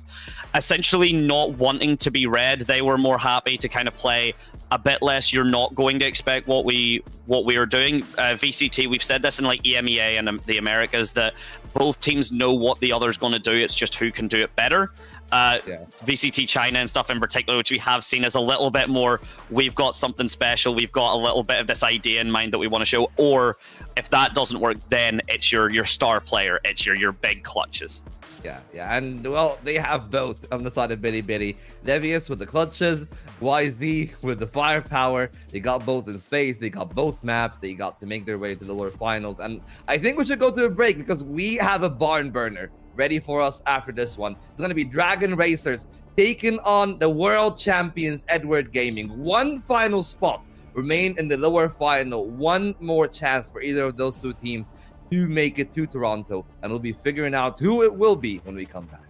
essentially not wanting to be red. They were more happy to kind of play a bit less. You're not going to expect what we are doing. VCT, we've said this in like EMEA and the Americas, that both teams know what the other's going to do. It's just who can do it better. VCT China and stuff in particular, which we have seen as a little bit more, we've got something special, we've got a little bit of this idea in mind that we want to show, or if that doesn't work, then it's your star player, it's your big clutches. Yeah, and well, they have both on the side of Bitty Bitty. Levius with the clutches, YZ with the firepower. They got both in space, they got both maps, they got to make their way to the lower finals. And I think we should go to a break because we have a barn burner ready for us after this one. It's going to be Dragon Racers taking on the world champions Edward Gaming. One final spot remain in the lower final. One more chance for either of those two teams to make it to Toronto, and we'll be figuring out who it will be when we come back.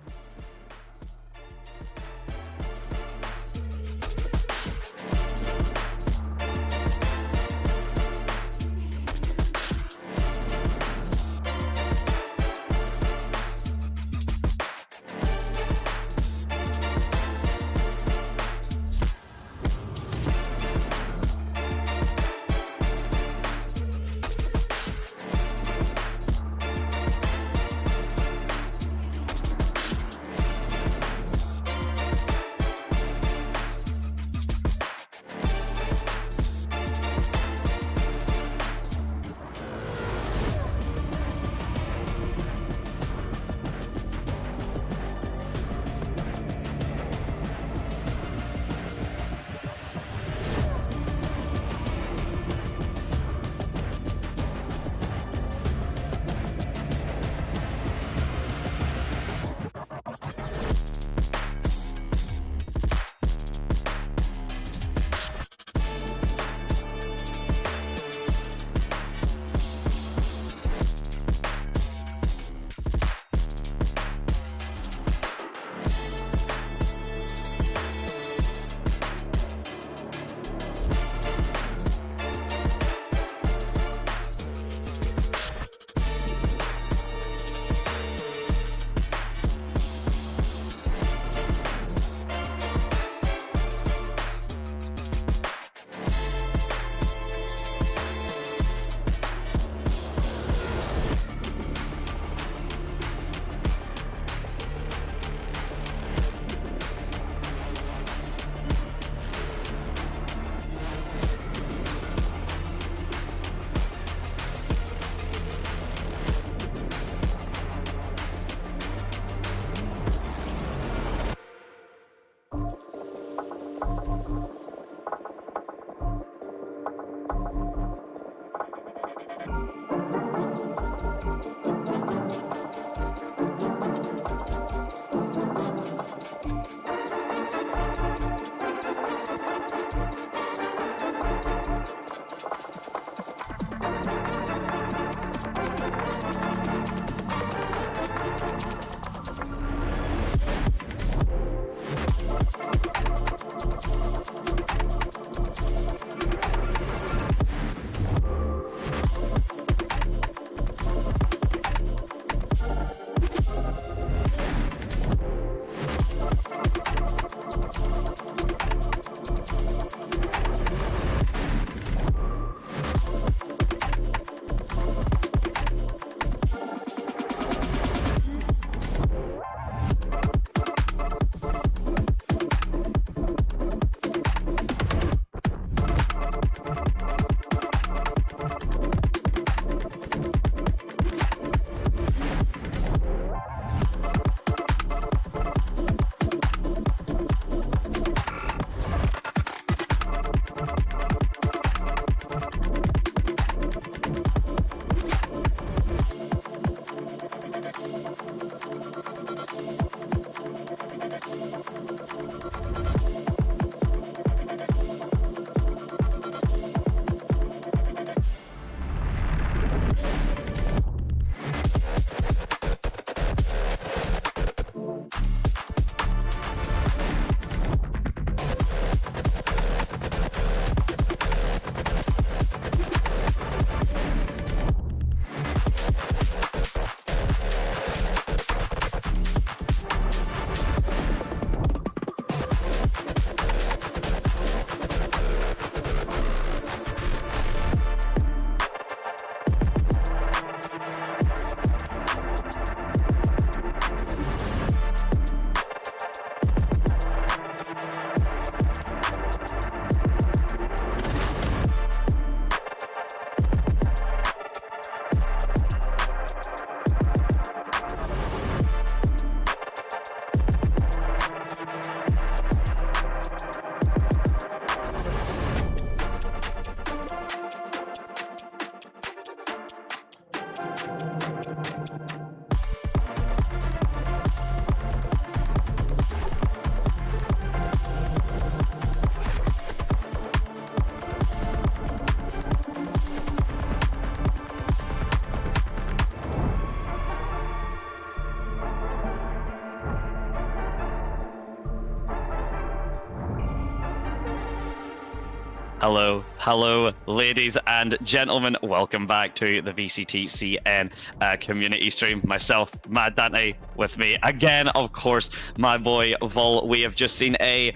Hello, ladies and gentlemen. Welcome back to the VCT CN community stream. Myself, Mad Dante, with me again, of course, my boy Vol. We have just seen a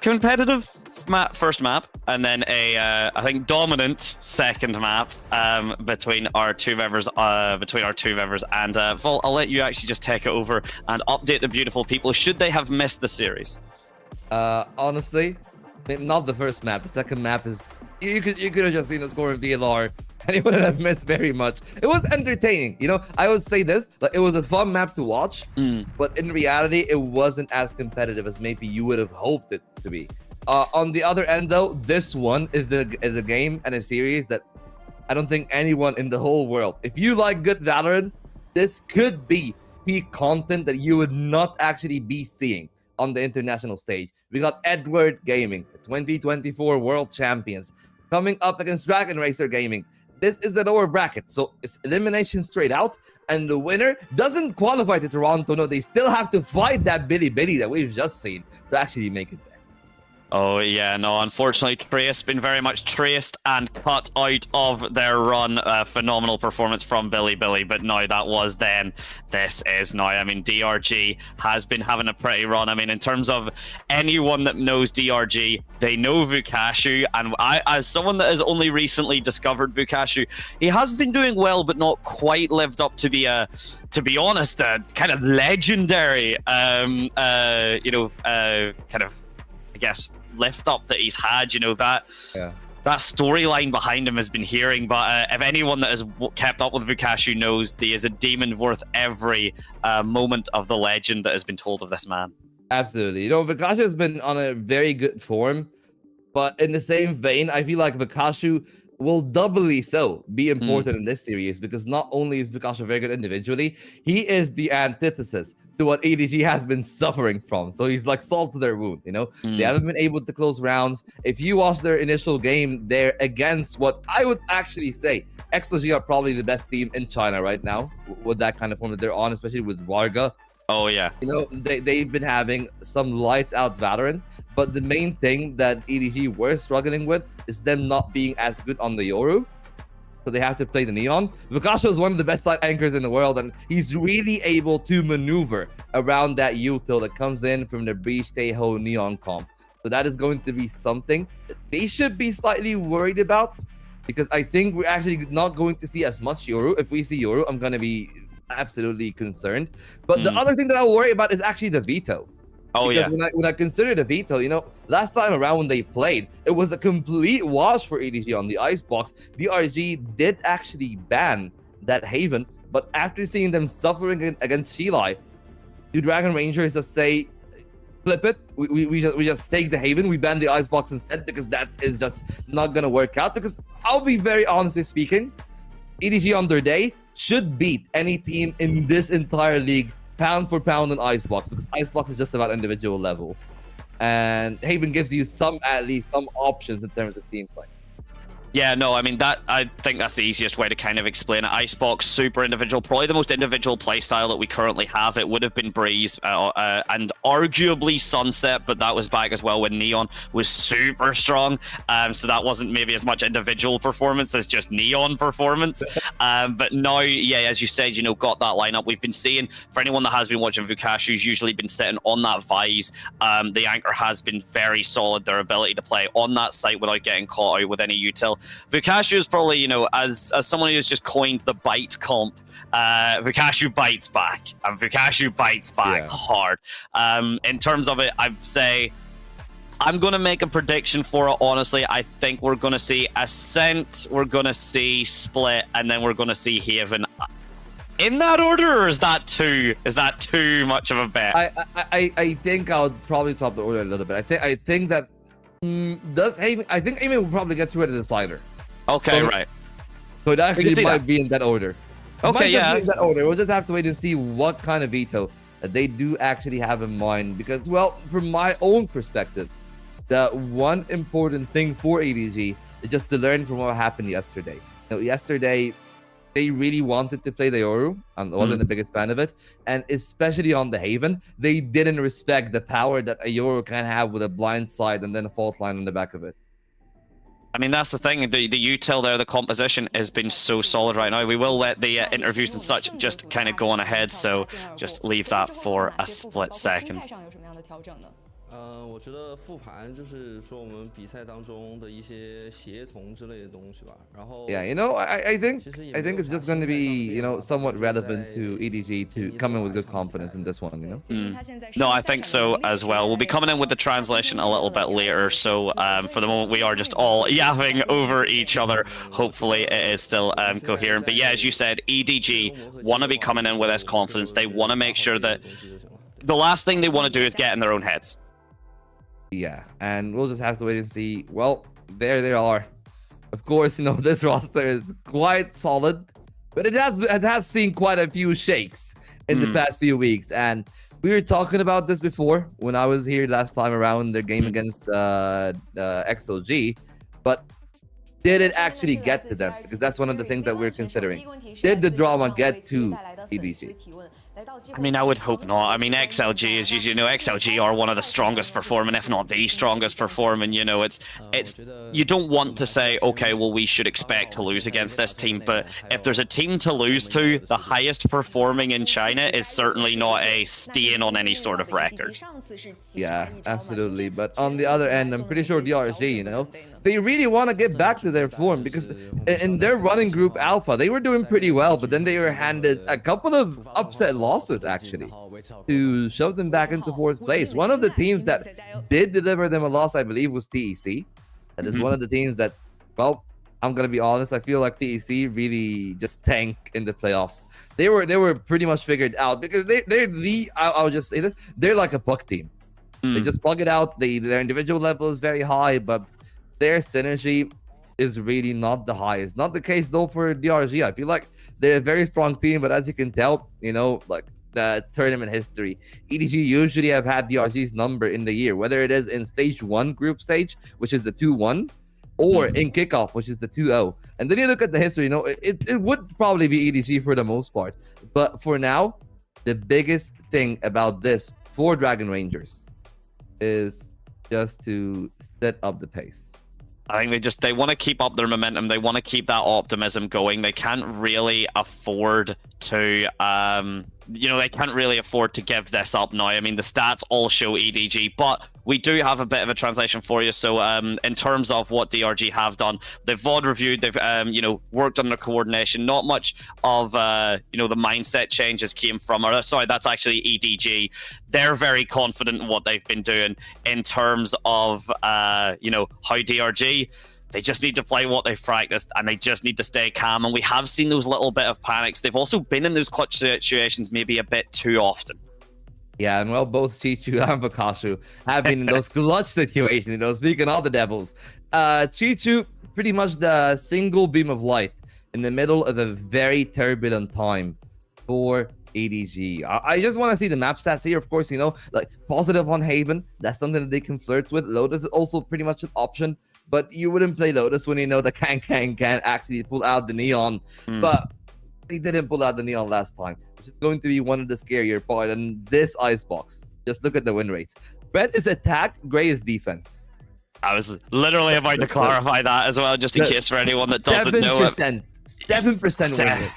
competitive first map, and then a I think dominant second map between our two members. And Vol, I'll let you actually just take it over and update the beautiful people. Should they have missed the series? Honestly, not the first map. The second map is you could have just seen the score of VLR and you wouldn't have missed very much. It was entertaining, you know. I would say this, like, it was a fun map to watch, but in reality, it wasn't as competitive as maybe you would have hoped it to be. On the other end, though, this one is a game and a series that I don't think anyone in the whole world, if you like good Valorant, this could be peak content that you would not actually be seeing on the international stage. We got Edward Gaming, the 2024 World Champions, coming up against Dragon Racer Gaming. This is the lower bracket, so it's elimination straight out, and the winner doesn't qualify to Toronto. No, they still have to fight that Billy that we've just seen to actually make it there. Oh, yeah, no, unfortunately, Trace been very much traced and cut out of their run. Phenomenal performance from Billy, but now that was then. This is now. I mean, DRG has been having a pretty run. I mean, in terms of anyone that knows DRG, they know Vukashu, and I, as someone that has only recently discovered Vukashu, he has been doing well, but not quite lived up to the, to be honest, kind of legendary, kind of, I guess, lift up that he's had, you know, that storyline behind him has been hearing. But if anyone that has kept up with Vukashu knows, he is a demon worth every moment of the legend that has been told of this man. Absolutely. You know, Vukashu has been on a very good form, but in the same vein, I feel like Vukashu will doubly so be important in this series, because not only is Vukashu very good individually, he is the antithesis to what EDG has been suffering from. So he's like salt to their wound, you know? They haven't been able to close rounds. If you watch their initial game, they're against what I would actually say XOG are probably the best team in China right now with that kind of form that they're on, especially with Varga. Oh, yeah. You know, they've been having some lights out Valorant, but the main thing that EDG were struggling with is them not being as good on the Yoru. So they have to play the Neon. Vukashu is one of the best side anchors in the world, and he's really able to maneuver around that util that comes in from the Breach Taeho Neon comp. So that is going to be something that they should be slightly worried about, because I think we're actually not going to see as much Yoru. If we see Yoru, I'm going to be absolutely concerned. But the other thing that I'll worry about is actually the veto. Oh, because yeah. when I consider the veto, you know, last time around when they played, it was a complete wash for EDG on the Icebox. DRG did actually ban that Haven, but after seeing them suffering against Shilai, do Dragon Rangers just say, flip it? We just take the Haven, we ban the Icebox instead, because that is just not gonna work out. Because I'll be very honestly speaking, EDG on their day should beat any team in this entire league pound for pound on Icebox, because Icebox is just about individual level, and Haven gives you at least some options in terms of team play. Yeah, no, I mean, I think that's the easiest way to kind of explain it. Icebox, super individual, probably the most individual playstyle that we currently have. It would have been Breeze and arguably Sunset, but that was back as well when Neon was super strong. So that wasn't maybe as much individual performance as just Neon performance. But now, yeah, as you said, you know, got that lineup. We've been seeing, for anyone that has been watching Vukashu's usually been sitting on that Vise. The anchor has been very solid, their ability to play on that site without getting caught out with any util. Vukashu is probably, you know, as someone who's just coined the bite comp, Vukashu bites back, and Vukashu bites back hard. In terms of it, I'd say I'm going to make a prediction for it, honestly. I think we're going to see Ascent, we're going to see Split, and then we're going to see Haven. In that order, or is that too much of a bet? I think I'll probably swap the order a little bit. I think that does Haven? I think Haven will probably get through at the decider. Okay, so, right. So it actually might be in that order. Okay, yeah. In that order. We'll just have to wait and see what kind of veto that they do actually have in mind. Because, well, from my own perspective, the one important thing for EDG is just to learn from what happened yesterday. You know, yesterday, they really wanted to play the Yoru, and I wasn't the biggest fan of it. And especially on the Haven, they didn't respect the power that a Yoru can have with a blind side and then a fault line on the back of it. I mean, that's the thing. The util there, the composition has been so solid right now. We will let the interviews and such just kind of go on ahead, so just leave that for a split second. 我觉得复盘就是说我们比赛当中的一些协同之类的东西吧。然后 Yeah, you know, I think it's just going to be, you know, somewhat relevant to EDG to come in with good confidence in this one, you know. No, I think so as well. We'll be coming in with the translation a little bit later, so for the moment we are just all yapping over each other. Hopefully it is still coherent. But yeah, as you said, EDG want to be coming in with this confidence. They want to make sure that the last thing they want to do is get in their own heads. Yeah, and we'll just have to wait and see. Well, there they are. Of course, you know, this roster is quite solid, but it has seen quite a few shakes in the past few weeks. And we were talking about this before when I was here last time around their game against XLG, but did it actually get to them? Because that's one of the things that we're considering. Did the drama get to EDG? I mean, I would hope not. I mean, XLG is usually, you know, XLG are one of the strongest performing, if not the strongest performing. You know, it's you don't want to say, okay, well, we should expect to lose against this team, but if there's a team to lose to, the highest performing in China is certainly not a stain on any sort of record. Yeah, absolutely. But on the other end, I'm pretty sure DRG, you know, they really want to get back to their form, because in their running group Alpha, they were doing pretty well, but then they were handed a couple of upset losses, actually, to shove them back into 4th place. One of the teams that did deliver them a loss, I believe, was TEC. That is one of the teams that, well, I'm going to be honest, I feel like TEC really just tanked in the playoffs. They were pretty much figured out, because I'll just say this, they're like a puck team. They just plug it out. Their individual level is very high, but their synergy is really not the highest. Not the case though for DRG. I feel like they're a very strong team, but as you can tell, you know, like the tournament history, EDG usually have had DRG's number in the year, whether it is in stage 1 group stage, which is the 2-1, or in kickoff, which is the 2-0. And then you look at the history, you know, it would probably be EDG for the most part. But for now, the biggest thing about this for Dragon Rangers is just to set up the pace. I think they want to keep up their momentum. They want to keep that optimism going. They can't really afford to you know, they can't really afford to give this up now. I mean, the stats all show EDG, but we do have a bit of a translation for you. So in terms of what DRG have done, they've VOD reviewed, they've you know, worked on their coordination. Not much of you know, the mindset changes came from, or sorry, that's actually EDG. They're very confident in what they've been doing in terms of you know, how DRG, they just need to play what they've practiced, and they just need to stay calm. And we have seen those little bit of panics. They've also been in those clutch situations maybe a bit too often. Yeah, and well, both Chichu and Bakashu have been in those clutch situations, you know, speaking of the Devils. Chichu, pretty much the single beam of light in the middle of a very turbulent time for EDG. I just want to see the map stats here. Of course, you know, like positive on Haven. That's something that they can flirt with. Lotus is also pretty much an option, but you wouldn't play Lotus when you know the Kang can actually pull out the Neon. But they didn't pull out the Neon last time, which is going to be one of the scarier part. And this icebox, just look at the win rates. Red is attack, gray is defense. I was literally about to clarify that as well, just in case for anyone that doesn't know it. 7% win rate.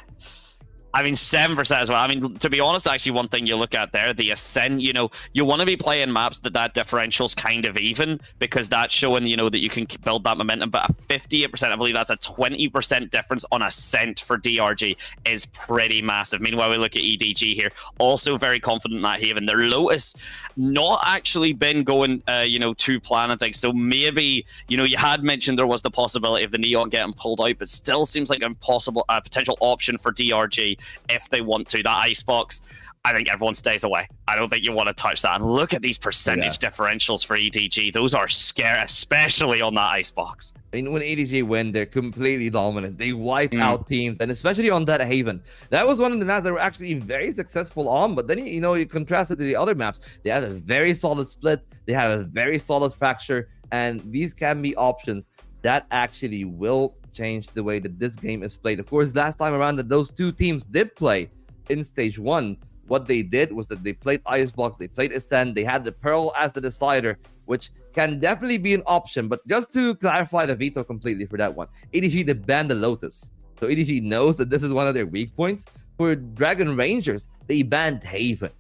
I mean, 7% as well. I mean, to be honest, actually, one thing you look at there, the Ascent, you know, you want to be playing maps that differential's kind of even, because that's showing, you know, that you can build that momentum. But a 58%, I believe that's a 20% difference on Ascent for DRG is pretty massive. Meanwhile, we look at EDG here, also very confident in that Haven. Their Lotus not actually been going, you know, to plan and things. So maybe, you know, you had mentioned there was the possibility of the Neon getting pulled out, but still seems like a potential option for DRG. If they want to. That icebox, I think everyone stays away. I don't think you want to touch that. And look at these percentage differentials for EDG. Those are scary, especially on that icebox. I mean, when EDG win, they're completely dominant. They wipe out teams, and especially on that Haven. That was one of the maps that were actually very successful on, but then, you know, you contrast it to the other maps. They have a very solid split. They have a very solid fracture, and these can be options that actually will change the way that this game is played. Of course, last time around that those two teams did play in stage 1, what they did was that they played Icebox, they played Ascend, they had the Pearl as the decider, which can definitely be an option. But just to clarify the veto completely for that one, EDG, they banned the Lotus. So EDG knows that this is one of their weak points. For Dragon Rangers, they banned Haven.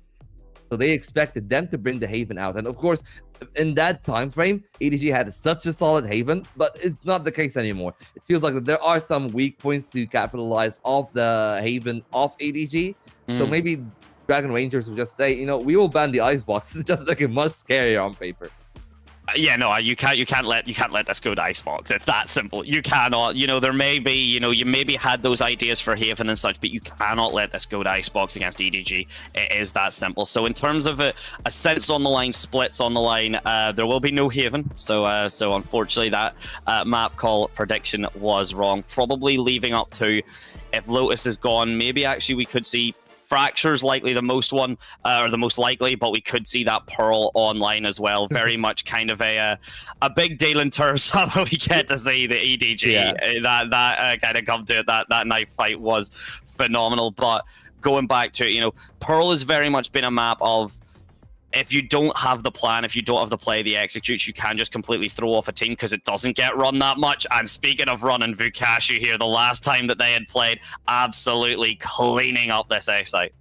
So they expected them to bring the Haven out. And of course, in that time frame, EDG had such a solid Haven, but it's not the case anymore. It feels like there are some weak points to capitalize off the Haven of EDG. So maybe Dragon Rangers will just say, you know, we will ban the Icebox. It's just looking much scarier on paper. Yeah, no, you can't let this go to Icebox. It's that simple. You cannot. You know, there may be, you know, you maybe had those ideas for Haven and such, but you cannot let this go to Icebox against EDG. It is that simple. So in terms of a sense on the line, splits on the line, there will be no Haven. So unfortunately, that map call prediction was wrong. Probably leaving up to, if Lotus is gone, maybe actually we could see Fracture's likely the most one, or the most likely, but we could see that Pearl online as well. Very much kind of a big deal in terms of how we get to see the EDG. That kind of come to it. That knife fight was phenomenal. But going back to it, you know, Pearl has very much been a map of, if you don't have the plan, if you don't have the play, the execute, you can just completely throw off a team because it doesn't get run that much. And speaking of running, Vukashu here, the last time that they had played, absolutely cleaning up this A site.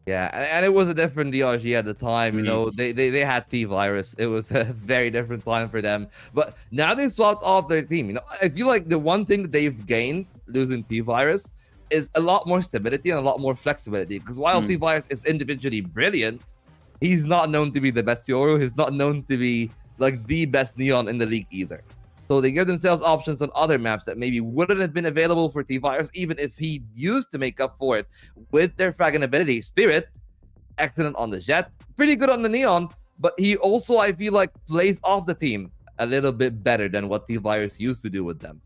Yeah, and it was a different DRG at the time. You know, they had T-Virus. It was a very different time for them. But now they've swapped off their team. You know, I feel like the one thing that they've gained losing T-Virus is a lot more stability and a lot more flexibility. Because while T-Virus is individually brilliant, he's not known to be the best Yoru. He's not known to be like the best Neon in the league either. So they give themselves options on other maps that maybe wouldn't have been available for T-Virus, even if he used to make up for it with their fragging ability. Spirit, excellent on the Jet, pretty good on the Neon, but he also, I feel like, plays off the team a little bit better than what T-Virus used to do with them.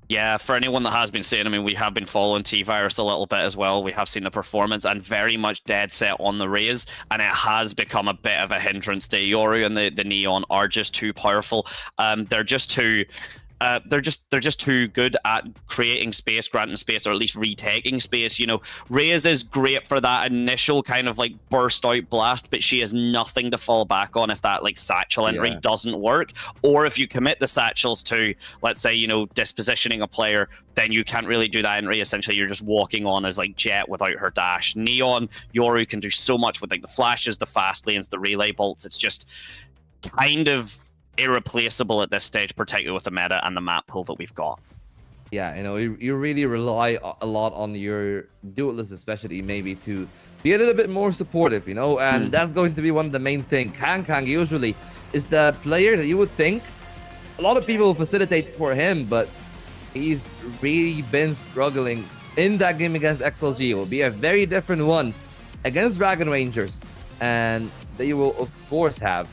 Yeah, for anyone that has been saying, I mean, we have been following T-Virus a little bit as well. We have seen the performance and very much dead set on the Raze, and it has become a bit of a hindrance. The Yoru and the Neon are just too powerful. They're just too they're just too good at creating space, granting space, or at least retaking space. You know, Reyes is great for that initial kind of like burst out blast, but she has nothing to fall back on if that like satchel entry doesn't work, or if you commit the satchels to, let's say, you know, dispositioning a player, then you can't really do that entry. Essentially, you're just walking on as like Jet without her dash. Neon, Yoru can do so much with like the flashes, the fast lanes, the relay bolts. It's just kind of irreplaceable at this stage, particularly with the meta and the map pool that we've got. Yeah, you know, you really rely a lot on your duelists, especially maybe to be a little bit more supportive, you know, and that's going to be one of the main things. Kang usually is the player that you would think a lot of people facilitate for him, but he's really been struggling in that game against XLG. It will be a very different one against Dragon Rangers, and they will of course have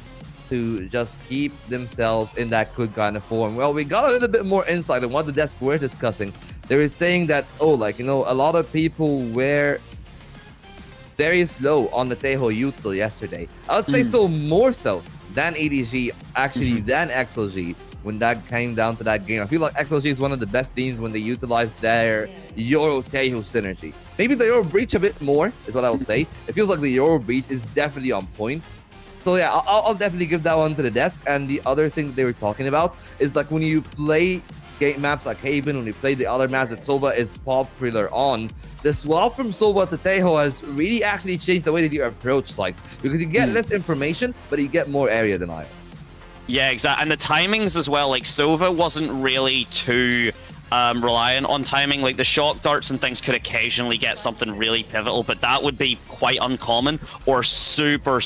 to just keep themselves in that good kind of form. Well, we got a little bit more insight on what the desk were discussing. They were saying that, oh, like, you know, a lot of people were very slow on the Tejo util yesterday. I would say so, more so than EDG, actually, than XLG, when that came down to that game. I feel like XLG is one of the best teams when they utilize their Yoru Tejo synergy. Maybe the Yoru Breach a bit more, is what I will say. It feels like the Yoru Breach is definitely on point. So yeah, I'll definitely give that one to the desk. And the other thing that they were talking about is like when you play game maps like Haven, when you play the other maps that Sova is popular on, the swap from Sova to Tejo has really actually changed the way that you approach sites, because you get less information, but you get more area denial. Yeah, exactly. And the timings as well, like Sova wasn't really too reliant on timing. Like the shock darts and things could occasionally get something really pivotal, but that would be quite uncommon or super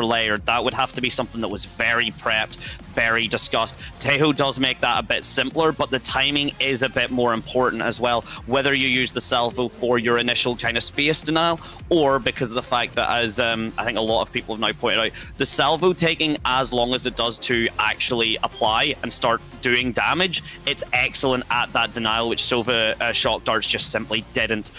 layered. That would have to be something that was very prepped, very discussed. Tejo does make that a bit simpler, but the timing is a bit more important as well, whether you use the salvo for your initial kind of space denial, or because of the fact that, as I think a lot of people have now pointed out, the salvo taking as long as it does to actually apply and start doing damage, it's excellent at that denial, which Sova shock darts just simply didn't.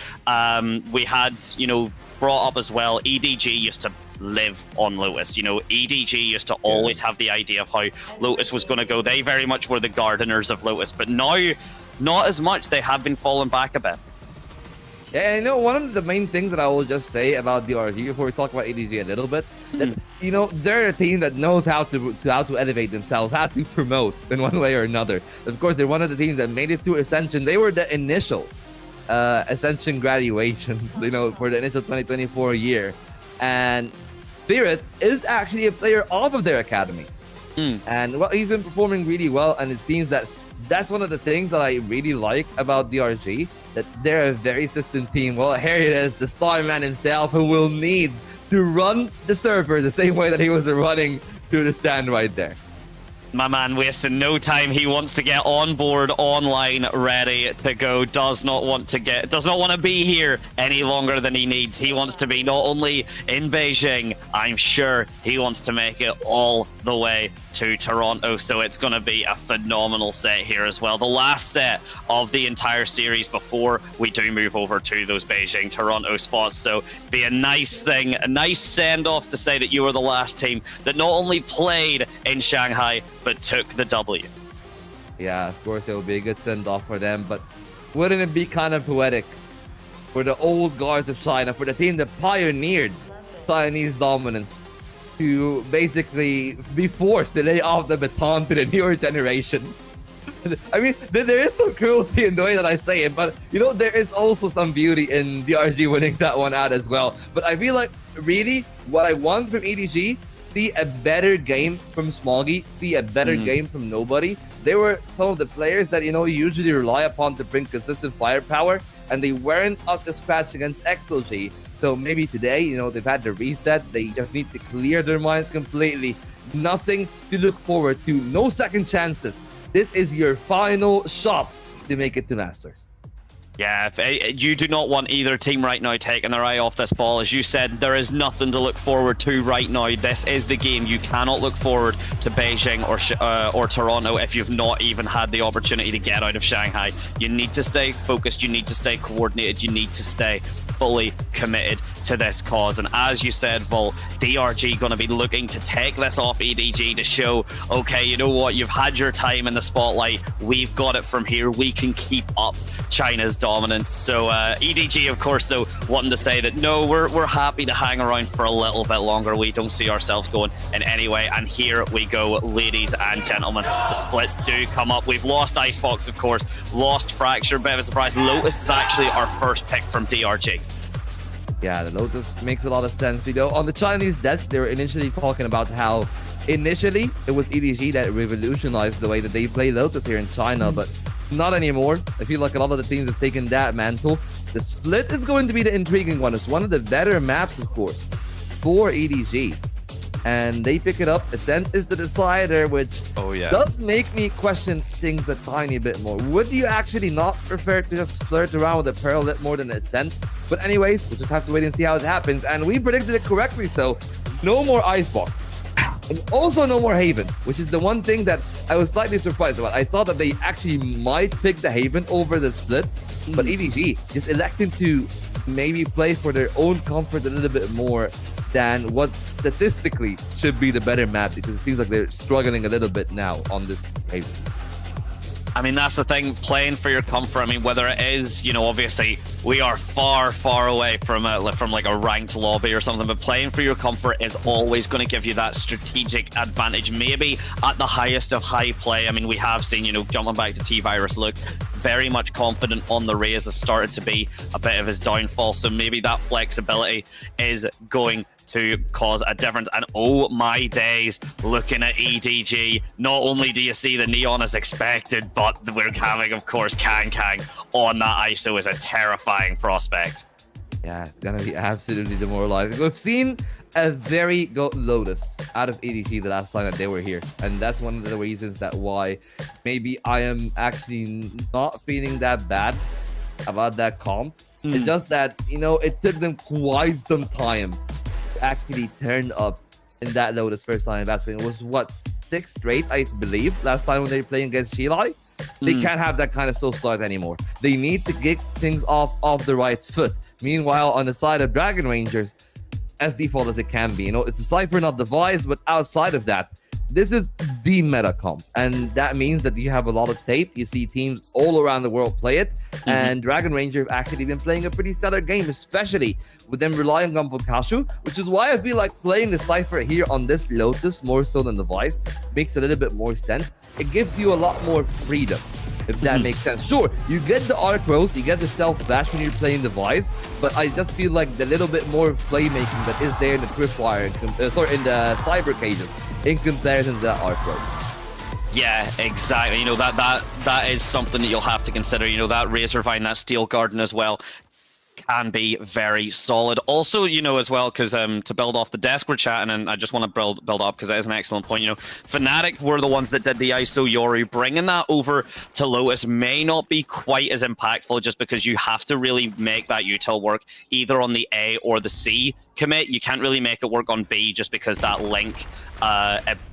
We had, you know, brought up as well, EDG used to live on Lotus. You know, EDG used to always have the idea of how Lotus was going to go. They very much were the gardeners of Lotus, but now not as much. They have been falling back a bit. Yeah, you know, one of the main things that I will just say about DRG before we talk about EDG a little bit, that, you know, they're a team that knows how to elevate themselves, how to promote in one way or another. Of course, they're one of the teams that made it to Ascension. They were the initial Ascension graduation, you know, for the initial 2024 year. And Spirit is actually a player off of their academy. And well, he's been performing really well, and it seems that that's one of the things that I really like about DRG, that they're a very system team. Well, here it is, the Starman himself, who will need to run the server the same way that he was running to the stand right there. My man wasting no time. He wants to get on board, online, ready to go. Does not want to be here any longer than he needs. He wants to be not only in Beijing, I'm sure he wants to make it all the way to Toronto. So it's going to be a phenomenal set here as well. The last set of the entire series before we do move over to those Beijing, Toronto spots. So be a nice thing, a nice send off to say that you were the last team that not only played in Shanghai, but took the W. Yeah, of course, it will be a good send-off for them, but wouldn't it be kind of poetic for the old guards of China, for the team that pioneered Chinese dominance, to basically be forced to lay off the baton to the newer generation? I mean, there is some cruelty in the way that I say it, but, you know, there is also some beauty in DRG winning that one out as well. But I feel like, really, what I want from EDG, see a better game from Smoggy, see a better game from Nobody. They were some of the players that, you know, you usually rely upon to bring consistent firepower, and they weren't up to scratch against XLG. So maybe today, you know, they've had the reset. They just need to clear their minds completely. Nothing to look forward to. No second chances. This is your final shot to make it to Masters. Yeah, you do not want either team right now taking their eye off this ball. As you said, there is nothing to look forward to right now. This is the game. You cannot look forward to Beijing or Toronto if you've not even had the opportunity to get out of Shanghai. You need to stay focused. You need to stay coordinated. You need to stay fully committed to this cause. And as you said, Vol, DRG going to be looking to take this off EDG to show, okay, you know what, you've had your time in the spotlight. We've got it from here. We can keep up China's dominance. So EDG, of course, though, wanting to say that, no, we're happy to hang around for a little bit longer. We don't see ourselves going in any way. And here we go, ladies and gentlemen. The splits do come up. We've lost Icebox, of course, lost Fracture, bit of a surprise. Lotus is actually our first pick from DRG. Yeah, the Lotus makes a lot of sense. You know, on the Chinese desk, they were initially talking about how initially it was EDG that revolutionized the way that they play Lotus here in China, but not anymore. I feel like a lot of the teams have taken that mantle. The split is going to be the intriguing one. It's one of the better maps, of course, for EDG. And they pick it up. Ascent is the decider, which does make me question things a tiny bit more. Would you actually not prefer to just flirt around with a Pearl a bit more than Ascent? But anyways, we'll just have to wait and see how it happens. And we predicted it correctly, so no more Icebox. And also no more Haven, which is the one thing that I was slightly surprised about. I thought that they actually might pick the Haven over the split, but EDG just electing to maybe play for their own comfort a little bit more than what statistically should be the better map, because it seems like they're struggling a little bit now on this Haven. I mean, that's the thing, playing for your comfort. I mean, whether it is, you know, obviously we are far, far away from like a ranked lobby or something, but playing for your comfort is always going to give you that strategic advantage, maybe at the highest of high play. I mean, we have seen, you know, jumping back to T-Virus, look very much confident on the Raze, has started to be a bit of his downfall, so maybe that flexibility is going to cause a difference. And oh my days, looking at EDG, not only do you see the Neon as expected, but we're having, of course, Kang on that ISO is a terrifying prospect. Yeah, it's gonna be absolutely demoralizing. We've seen a very good Lotus out of EDG the last time that they were here, and that's one of the reasons that why maybe I am actually not feeling that bad about that comp. It's just that, you know, it took them quite some time to actually turn up in that Lotus first time in basketball. It was what, 6 straight, I believe, last time when they were playing against Shilai. They can't have that kind of slow start anymore. They need to get things off the right foot. Meanwhile, on the side of Dragon Rangers, as default as it can be, you know, it's a Cypher, not Device, but outside of that, this is the meta comp, and that means that you have a lot of tape. You see teams all around the world play it, and Dragon Ranger have actually been playing a pretty stellar game, especially with them relying on Bokashu, which is why I feel like playing the Cypher here on this Lotus more so than Device makes a little bit more sense. It gives you a lot more freedom, if that makes sense. Sure, you get the arc roast, you get the self-flash when you're playing Device, but I just feel like the little bit more playmaking that is there in the Tripwire, in the Cyber cages, in comparison to that arc roast. Yeah, exactly. You know, that is something that you'll have to consider. You know, that Razor Vine, that Steel Garden as well, can be very solid. Also, you know, as well, because to build off the desk we're chatting, and I just want to build up because that is an excellent point. You know, Fnatic were the ones that did the ISO Yoru. Bringing that over to Lotus may not be quite as impactful, just because you have to really make that util work either on the A or the C commit. You can't really make it work on B just because that link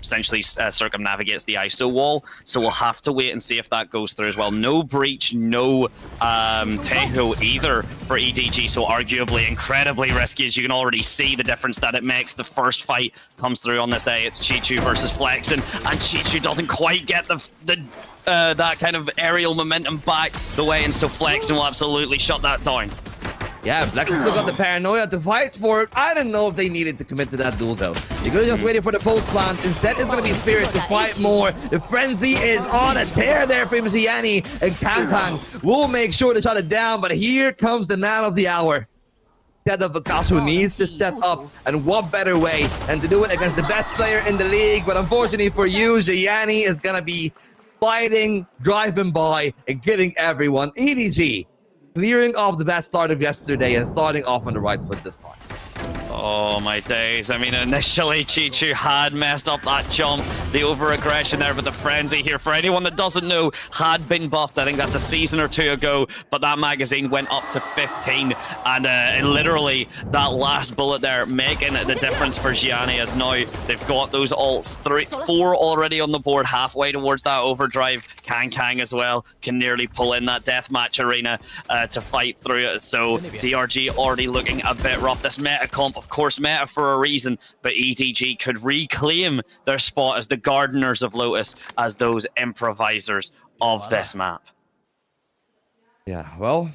essentially circumnavigates the ISO wall. So we'll have to wait and see if that goes through as well. No Breach, no Teho either for EDG, so arguably incredibly risky, as you can already see the difference that it makes. The first fight comes through on this A. It's Chichu versus Flexen, and Chichu doesn't quite get that kind of aerial momentum back the way, and so Flexen will absolutely shut that down. Yeah, Flexen still got the paranoia to fight for it. I don't know if they needed to commit to that duel, though. You could have just waited for the pulse plant. Instead, it's going to be Spirit to fight more. The frenzy is on a tear there for Mziani, and Kantan will make sure to shut it down, but here comes the man of the hour. Instead of Bokashu needs to step up, and what better way than to do it against the best player in the league. But unfortunately for you, Gianni is going to be sliding, driving by, and getting everyone. EDG clearing off the bad start of yesterday and starting off on the right foot this time. Oh my days. I mean, initially Chichu had messed up that jump, the over-aggression there, but the frenzy here, for anyone that doesn't know, had been buffed. I think that's a season or two ago, but that magazine went up to 15, and literally that last bullet there making the difference for Gianni, as now they've got those ults, 4 already on the board, halfway towards that overdrive. Kang as well can nearly pull in that deathmatch arena to fight through it, so DRG already looking a bit rough. This meta comp, of course, meta for a reason, but EDG could reclaim their spot as the gardeners of Lotus, as those improvisers of this map. Yeah, well,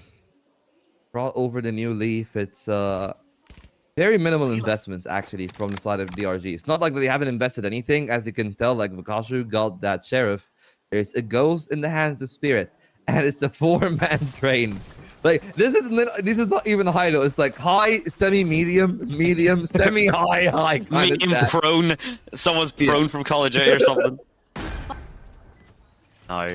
brought over the new Leaf. It's very minimal investments actually from the side of DRG. It's not like they haven't invested anything, as you can tell. Like Vakashu got that sheriff. It goes in the hands of Spirit, and it's a 4-man train. Like this is not even high though. It's like high, medium, semi-high, high. Medium prone. Someone's prone from college A or something. No,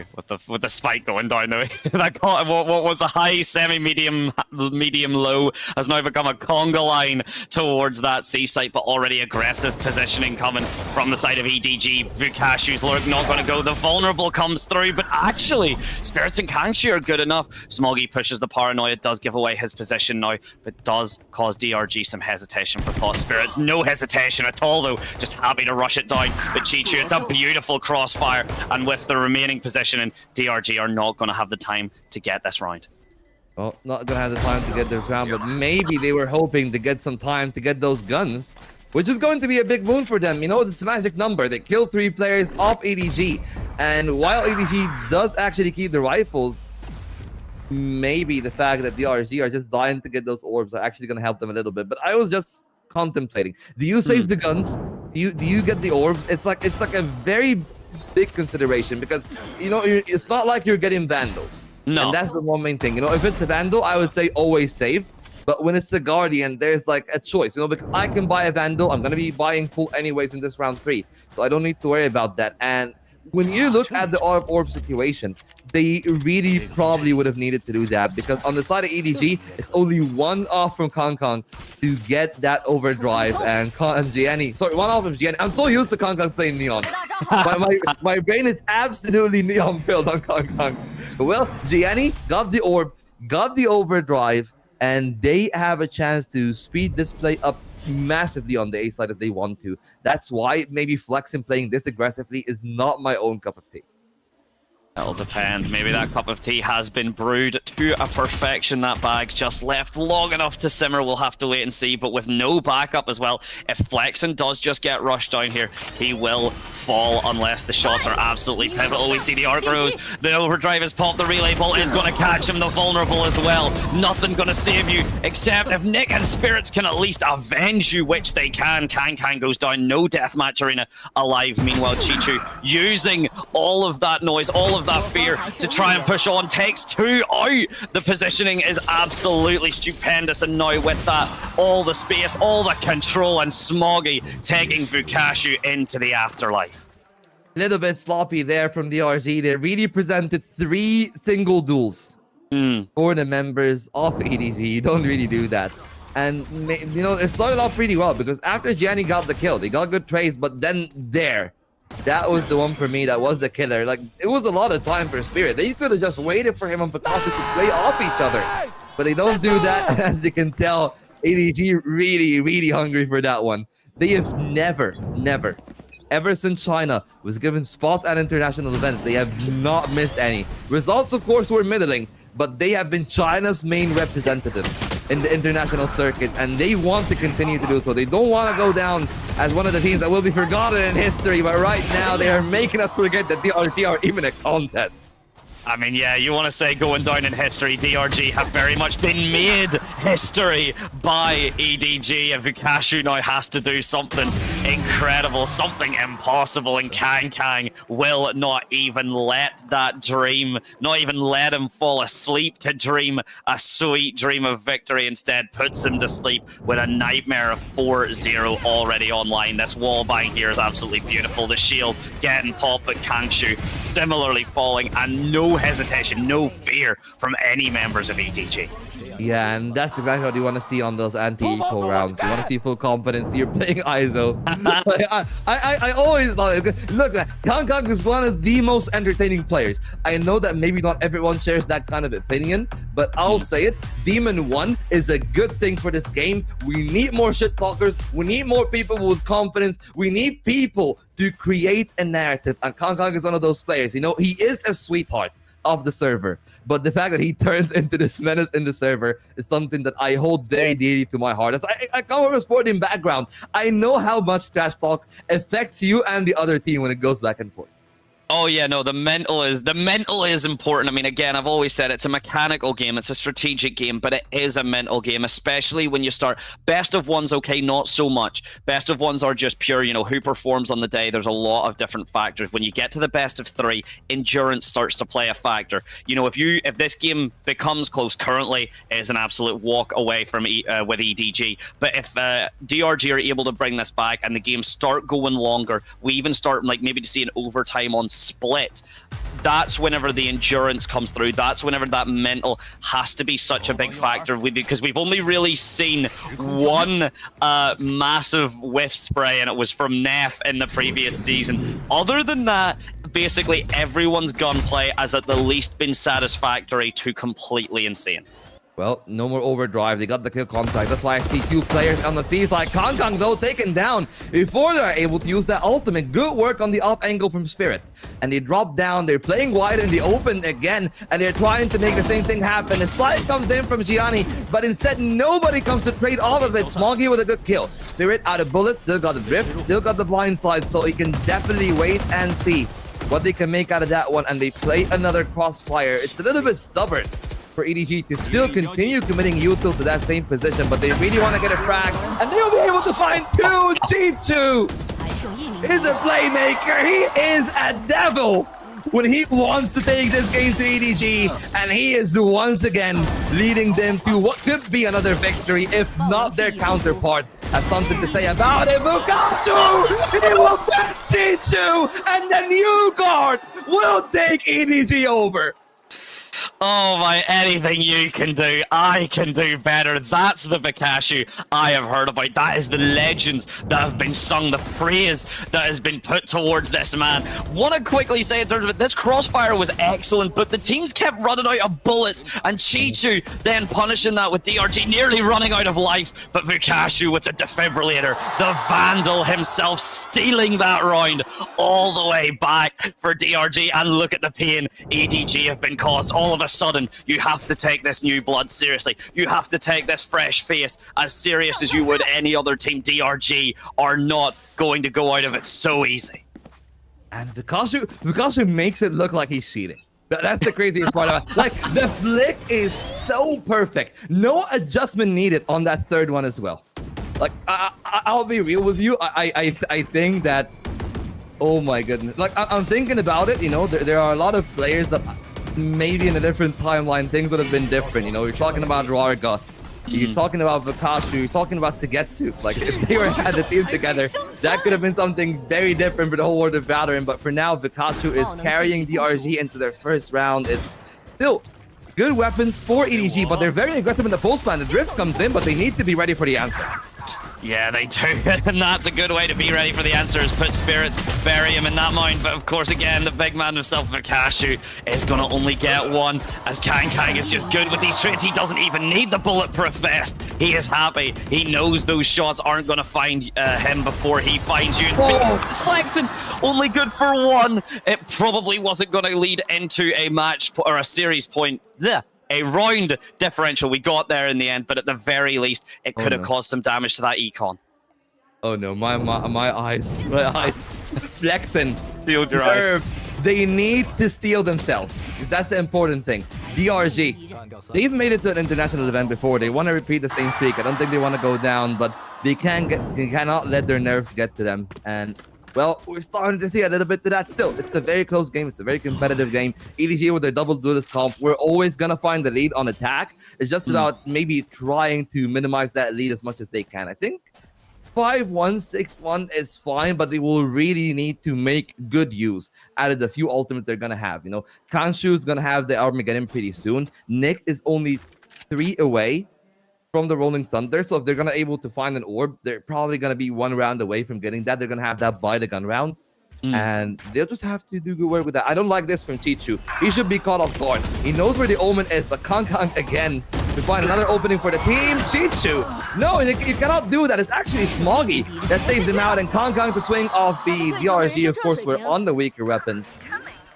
with the spike going down now. That what was a high, medium, low has now become a conga line towards that C site, but already aggressive positioning coming from the side of EDG. Vukashu's not going to go. The vulnerable comes through, but actually Spirits and Kangxi are good enough. Smoggy pushes the paranoia, does give away his position now, but does cause DRG some hesitation for Thought. Spirits, no hesitation at all though, just happy to rush it down. But Chichu, it's a beautiful crossfire, and with the remaining position, and DRG are not going to have the time to get this round. Well, not going to have the time to get this round, but maybe they were hoping to get some time to get those guns, which is going to be a big boon for them. You know, it's a magic number. They kill 3 players off EDG, and while EDG does actually keep the rifles, maybe the fact that DRG are just dying to get those orbs are actually going to help them a little bit. But I was just contemplating, do you save the guns? Do you get the orbs? It's like a very big consideration, because you know it's not like you're getting vandals. No, and that's the one main thing. You know, if it's a vandal, I would say always save. But when it's the guardian, there's like a choice. You know, because I can buy a vandal, I'm gonna be buying full anyways in this round 3, so I don't need to worry about that. And when you look at the orb situation, they really probably would have needed to do that, because on the side of EDG, it's only 1 off from Kong to get that overdrive, and Gianni, sorry, 1 off of Gianni. I'm so used to Kong playing Neon. my brain is absolutely Neon filled on Kong. Well, Gianni got the orb, got the overdrive, and they have a chance to speed this play up massively on the A side if they want to. That's why maybe flexing playing this aggressively is not my own cup of tea. It'll depend. Maybe that cup of tea has been brewed to a perfection. That bag's just left long enough to simmer. We'll have to wait and see. But with no backup as well, if Flexen does just get rushed down here, he will fall unless the shots are absolutely pivotal. We see the arc rose. The overdrive is popped. The relay bolt is going to catch him. The vulnerable as well. Nothing going to save you except if Nick and Spirits can at least avenge you, which they can. Kang goes down. No deathmatch arena alive. Meanwhile, Chichu using all of that noise, all of that fear to try and push on, takes 2 out. The positioning is absolutely stupendous, and now with that, all the space, all the control, and Smoggy taking Vukashu into the afterlife. A little bit sloppy there from DRG. They really presented 3 single duels for the members of EDG. You don't really do that. And, you know, it started off pretty well, because after Gianni got the kill, they got good trades, but then that was the one for me that was the killer. Like, it was a lot of time for Spirit. They could have just waited for him and Vakashu to play off each other. But they don't do that, as you can tell, EDG really hungry for that one. They have never, ever since China was given spots at international events, they have not missed any. Results, of course, were middling, but they have been China's main representative in the international circuit, and they want to continue to do so. They don't want to go down as one of the teams that will be forgotten in history, but right now they are making us forget that DRG are even a contest. I mean, yeah, you want to say going down in history, DRG have very much been made history by EDG, and Vukashu now has to do something incredible, something impossible, and Kang will not even let that dream, not even let him fall asleep to dream a sweet dream of victory. Instead, puts him to sleep with a nightmare of 4-0 already online. This wall bang here is absolutely beautiful. The shield getting popped, but Kangshu similarly falling, and no hesitation, no fear from any members of EDG. Yeah, and that's exactly what you want to see on those anti-eco rounds. You want to see full confidence. You're playing ISO. I always thought, look, Kang is one of the most entertaining players. I know that maybe not everyone shares that kind of opinion, but I'll say it. Demon 1 is a good thing for this game. We need more shit talkers. We need more people with confidence. We need people to create a narrative. And Kang is one of those players. You know, he is a sweetheart of the server, but the fact that he turns into this menace in the server is something that I hold very dearly to my heart. As I come from a sporting background, I know how much trash talk affects you and the other team when it goes back and forth. Oh yeah, no, the mental is important. I mean, again, I've always said it's a mechanical game, it's a strategic game, but it is a mental game, especially when you start. Best of ones, okay, not so much. Best of ones are just pure, you know, who performs on the day. There's a lot of different factors. When you get to the best of 3, endurance starts to play a factor. You know, if this game becomes close, currently it is an absolute walk away from with EDG. But if DRG are able to bring this back and the games start going longer, we even start like maybe to see an overtime on split, that's whenever the endurance comes through. That's whenever that mental has to be such a big factor, because we've only really seen one massive whiff spray, and it was from Neff in the previous season. Other than that, basically everyone's gunplay has at the least been satisfactory to completely insane. Well, no more overdrive. They got the kill contact. That's why I see 2 players on the C's like Kang though taken down before they're able to use that ultimate. Good work on the up angle from Spirit. And they drop down. They're playing wide in the open again, and they're trying to make the same thing happen. The slide comes in from Gianni, but instead nobody comes to trade all of it. Smoggy with a good kill. Spirit out of bullets, still got the drift, still got the blind side, so he can definitely wait and see what they can make out of that one. And they play another crossfire. It's a little bit stubborn for EDG to still continue committing util to that same position, but they really want to get a frag, and they'll be able to find 2. G2 is a playmaker. He is a devil when he wants to take this game to EDG, and he is once again leading them to what could be another victory, if not their counterpart has something to say about it. Bukachu, he will pass G2, and the new guard will take EDG over. Oh my, anything you can do, I can do better. That's the Vikashu I have heard about. That is the legends that have been sung, the praise that has been put towards this man. Want to quickly say in terms of it, this crossfire was excellent, but the teams kept running out of bullets, and Chichu then punishing that with DRG nearly running out of life, but Vikashu with the defibrillator, the Vandal himself stealing that round all the way back for DRG, and look at the pain EDG have been caused. All of a sudden, you have to take this new blood seriously. You have to take this fresh face as serious as you would any other team. DRG are not going to go out of it so easy. And Vikashu makes it look like he's cheating. That's the craziest part about it. Like, the flick is so perfect. No adjustment needed on that third one as well. Like, I'll be real with you. I think that, oh my goodness. Like, I'm thinking about it, you know, there are a lot of players that maybe in a different timeline, things would have been different. You know, you're talking about Rarga, you're talking about Vikashu, you're talking about Sugetsu. Like, if they were had the team together, that could have been something very different for the whole world of Valorant. But for now, Vikashu is carrying DRG into their first round. It's still good weapons for EDG, but they're very aggressive in the post plan. The drift comes in, but they need to be ready for the answer. Yeah, they do, and that's a good way to be ready for the answers. Put spirits, bury him in that mine, but of course, again, the big man himself, Vikashu, is going to only get one, as Kang is just good with these trades. He doesn't even need the bulletproof vest. He is happy. He knows those shots aren't going to find him before he finds you. And flexing, only good for 1. It probably wasn't going to lead into a match or a series point. A round differential. We got there in the end, but at the very least, it could have caused some damage to that econ. Oh no, my eyes flexing. Shield your nerves. They need to steal themselves, because that's the important thing. DRG, they've made it to an international event before. They want to repeat the same streak. I don't think they want to go down, but They cannot let their nerves get to them. And well, we're starting to see a little bit of that still. It's a very close game. It's a very competitive game. EDG with their double duelist comp, we're always going to find the lead on attack. It's just about maybe trying to minimize that lead as much as they can. I think 5-1, 6-1 is fine, but they will really need to make good use out of the few ultimates they're going to have. You know, Kanshu is going to have the Armageddon pretty soon. Nick is only 3 away from the Rolling Thunder, so if they're gonna able to find an orb, they're probably gonna be 1 round away from getting that. They're gonna have that by the gun round, and they'll just have to do good work with that. I don't like this from Chichu. He should be caught off guard. He knows where the Omen is, but Kang again to find another opening for the team. Chichu, no, you cannot do that. It's actually Smoggy that saves him out, and Kang to swing off the DRG. Of course, we're on the weaker weapons,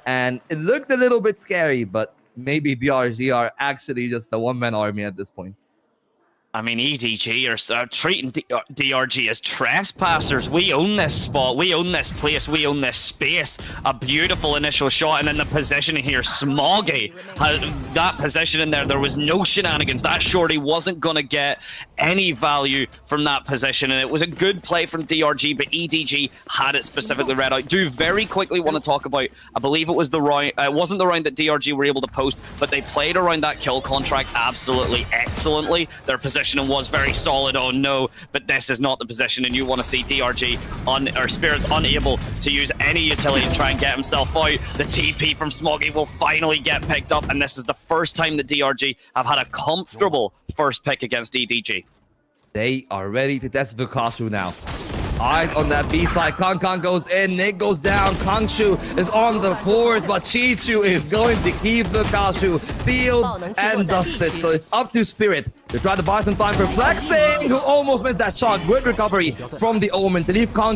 and it looked a little bit scary, but maybe DRG are actually just a one-man army at this point. I mean, EDG are treating DRG as trespassers. We own this spot. We own this place. We own this space. A beautiful initial shot. And then the positioning here. Smoggy had that position in there. There was no shenanigans. That shorty wasn't going to get any value from that position. And it was a good play from DRG, but EDG had it specifically read out. Do very quickly want to talk about, I believe it was the round, it wasn't the round that DRG were able to post, but they played around that kill contract absolutely excellently. Their position was very solid. Oh no, but this is not the position, and you want to see DRG or Spirits unable to use any utility to try and get himself out. The TP from Smoggy will finally get picked up, and this is the first time that DRG have had a comfortable first pick against EDG. They are ready to test Vukashu now. Eyes on that B side. Kang goes in. Nick goes down. Kangshu is on the fourth, but Chichu is going to keep Vukashu sealed and dusted. So it's up to Spirit to try to buy some time for Flexing, who almost missed that shot. Good recovery from the Omen to leave Kang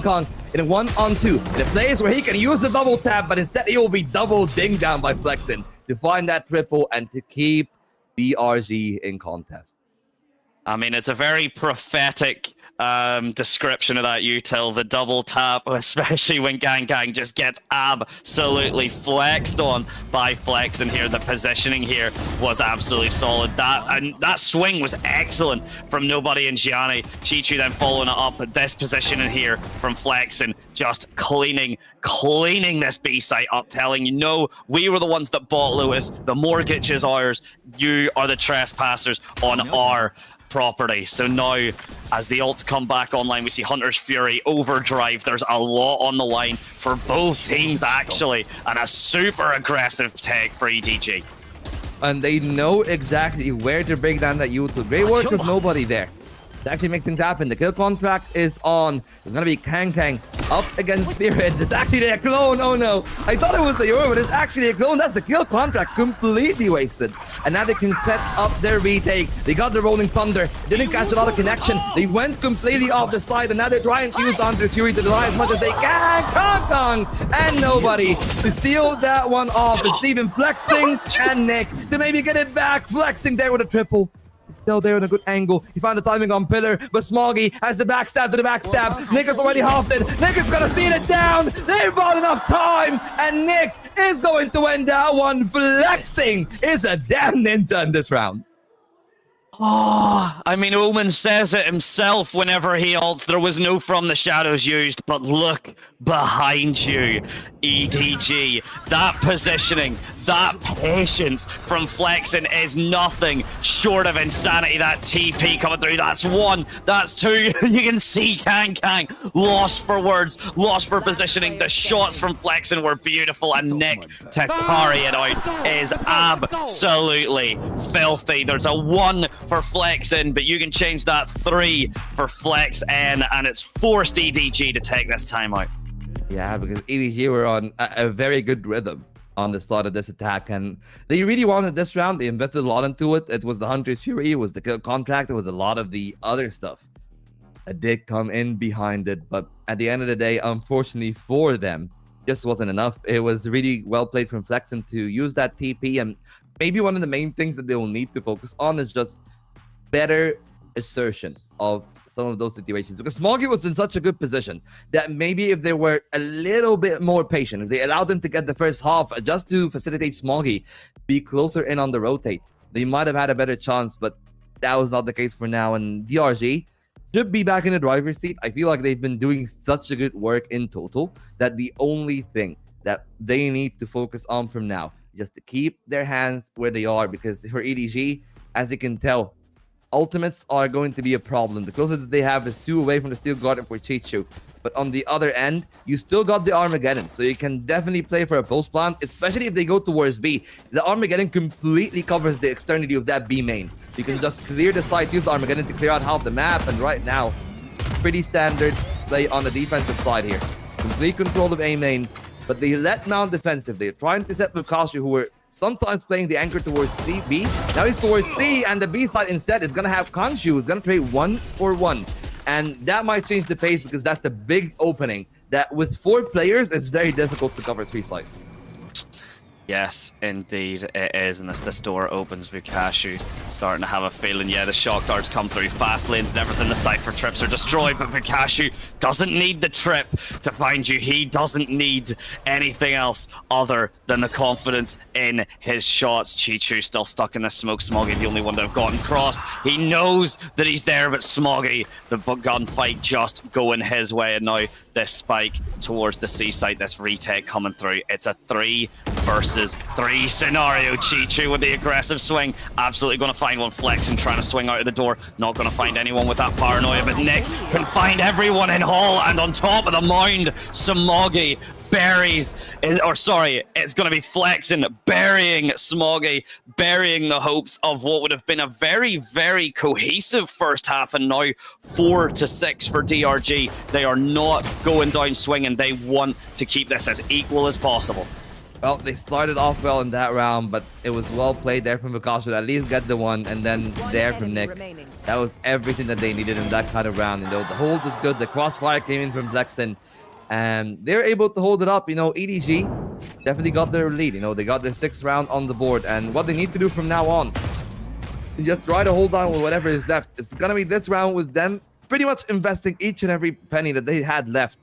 in a 1-on-2 in a place where he can use the double tap, but instead he will be double dinged down by Flexing to find that triple and to keep DRG in contest. I mean, it's a very prophetic description of that util, the double tap, especially when Gang just gets absolutely flexed on by Flex. And here the positioning here was absolutely solid. That swing was excellent from Nobody and Gianni. Chichu then following it up, but this position in here from Flex and just cleaning this B site up, telling you, no, we were the ones that bought Lewis. The mortgage is ours. You are the trespassers on our property. So now, as the ults come back online, we see Hunter's Fury, Overdrive. There's a lot on the line for both teams, actually, and a super aggressive take for EDG. And they know exactly where to break down that YouTube. Great work with Nobody there to actually make things happen. The kill contract is on. It's gonna be Kang up against Spirit. It's actually a clone. Oh no, I thought it was the Euro, but it's actually a clone. That's the kill contract completely wasted. And now they can set up their retake. They got the Rolling Thunder. Didn't catch a lot of connection. They went completely off the side, and now they're trying to use Hunter's Fury to deny as much as they can. Kang and Nobody to seal that one off. It's even Flexing and Nick to maybe get it back. Flexing there with a triple. Still there in a good angle. He found the timing on Pillar, but Smoggy has the backstab to the backstab. Nick is already halved it. Nick is gonna seal it down. They've bought enough time, and Nick is going to win that one. Flexing is a damn ninja in this round. Oh, I mean, Omen says it himself whenever he ults. There was no From the Shadows used, but look behind you, EDG. That positioning, that patience from Flexing is nothing short of insanity. That TP coming through, that's one, that's two. You can see Kang lost for words, lost for positioning. The shots from Flexing were beautiful, and Nick to carry it out is absolutely filthy. There's a 1 for Flexing, but you can change that 3 for Flex N, and it's forced EDG to take this time out. Yeah, because EDG were on a very good rhythm on the start of this attack, and they really wanted this round. They invested a lot into it. It was the Hunter's Fury, it was the kill contract, it was a lot of the other stuff that did come in behind it, but at the end of the day, unfortunately for them, just wasn't enough. It was really well played from Flexing to use that TP, and maybe one of the main things that they will need to focus on is just better assertion of some of those situations, because Smoggy was in such a good position that maybe if they were a little bit more patient, if they allowed them to get the first half just to facilitate Smoggy be closer in on the rotate, they might have had a better chance, but that was not the case for now. And DRG should be back in the driver's seat. I feel like they've been doing such a good work in total that the only thing that they need to focus on from now just to keep their hands where they are, because for EDG, as you can tell, ultimates are going to be a problem. The closest that they have is 2 away from the Steel Garden for Chichu. But on the other end, you still got the Armageddon, so you can definitely play for a post plant, especially if they go towards B. The Armageddon completely covers the externity of that B main. You can just clear the site, use the Armageddon to clear out half the map, and right now, pretty standard play on the defensive side here. Complete control of A main, but they let down defensive. They're trying to set Fukashi, who were sometimes playing the anchor towards B. Now he's towards C, and the B side instead is going to have Kanshu, who's going to trade 1-for-1. And that might change the pace, because that's the big opening that with 4 players, it's very difficult to cover 3 sites. Yes, indeed it is, and as this door opens, Vukashu starting to have a feeling, yeah, the shock darts come through, fast lanes and everything, the Cypher trips are destroyed, but Vukashu doesn't need the trip to find you. He doesn't need anything else other than the confidence in his shots. Chichu still stuck in the smoke. Smoggy, the only one that have gotten crossed. He knows that he's there, but Smoggy, the gunfight just going his way, and now this spike towards the C site, this retake coming through. It's a 3 versus 3 scenario. Chichu with the aggressive swing, absolutely going to find one. Flexing, trying to swing out of the door, not going to find anyone with that paranoia, but Nick can find everyone in Hall, and on top of the mound, Smoggy buries, it's going to be Flexing, burying Smoggy, burying the hopes of what would have been a very, very cohesive first half, and now 4-6 for DRG. They are not going down swinging. They want to keep this as equal as possible. Well, they started off well in that round, but it was well played there from Vukashu to at least get the one, and then there from Nick. That was everything that they needed in that kind of round. You know, the hold was good. The crossfire came in from Flexen, and they're able to hold it up. You know, EDG definitely got their lead. You know, they got their 6th round on the board, and what they need to do from now on, just try to hold on with whatever is left. It's gonna be this round with them pretty much investing each and every penny that they had left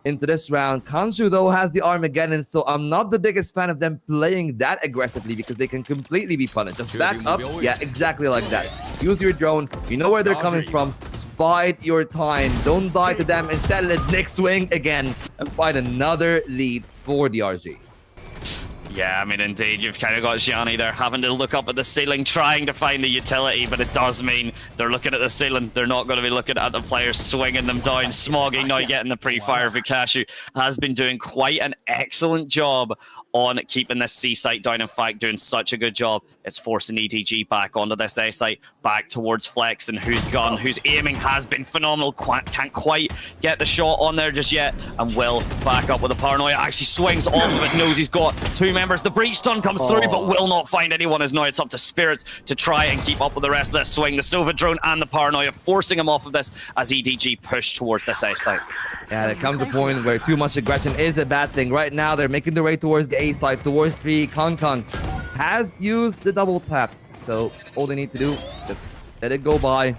into this round. Kanshu, though, has the Armageddon, so I'm not the biggest fan of them playing that aggressively, because they can completely be punished. Just back up. Yeah, exactly like that. Use your drone. You know where they're coming from. Just bide your time. Don't die to them. Instead, let Nick swing again and find another lead for DRG. Yeah, I mean, indeed, you've kind of got Gianni there having to look up at the ceiling, trying to find the utility, but it does mean they're looking at the ceiling. They're not going to be looking at the players swinging them down. Smoggy now getting the pre-fire. Vukashu has been doing quite an excellent job on keeping this C site down. In fact, doing such a good job, it's forcing EDG back onto this A site, back towards Flex, and whose aiming has been phenomenal. Can't quite get the shot on there just yet, and will back up with a paranoia. Actually swings off of it, knows he's got 2 members. The breach stun comes through, but will not find anyone, as now it's up to Spirits to try and keep up with the rest of this swing. The Sova drone and the paranoia forcing him off of this as EDG push towards this A site. Yeah, there comes a point where too much aggression is a bad thing. Right now, they're making their way towards the A side, towards 3. Kong has used the double tap, so all they need to do is just let it go by.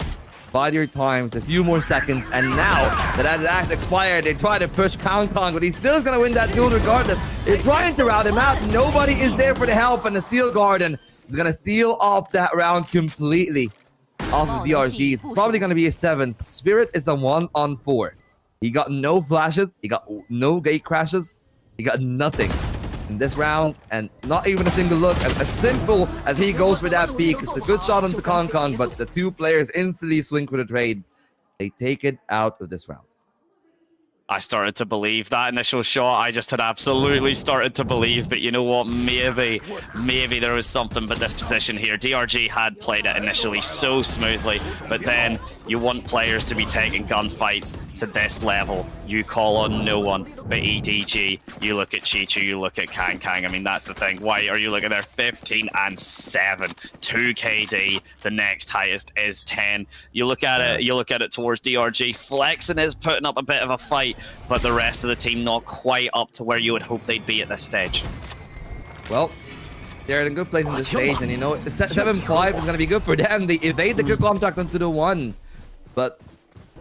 Bide your times, a few more seconds, and now that has expired, they try to push Kong, but he's still going to win that duel regardless. They're trying to route him out. Nobody is there for the help, and the Steel Garden is going to steal off that round completely off of DRG. It's probably going to be a 7. Spirit is a 1-on-4. He got no flashes. He got no gate crashes. He got nothing in this round, and not even a single look. As simple as he goes for that peek, it's a good shot onto Kong, but the 2 players instantly swing for the trade. They take it out of this round. I started to believe that initial shot. I just had absolutely started to believe, but you know what? Maybe there was something, but this position here, DRG had played it initially so smoothly, but then you want players to be taking gunfights to this level. You call on no one but EDG. You look at Chichu, you look at Kang. I mean, that's the thing. Why are you looking there? 15 and 7, 2 KD. The next highest is 10. You look at it towards DRG. Flexing is putting up a bit of a fight, but the rest of the team not quite up to where you would hope they'd be at this stage. Well, they're in a good place in this stage, and you know, 7-5 is going to be good for them. They evade the good contact onto the 1, but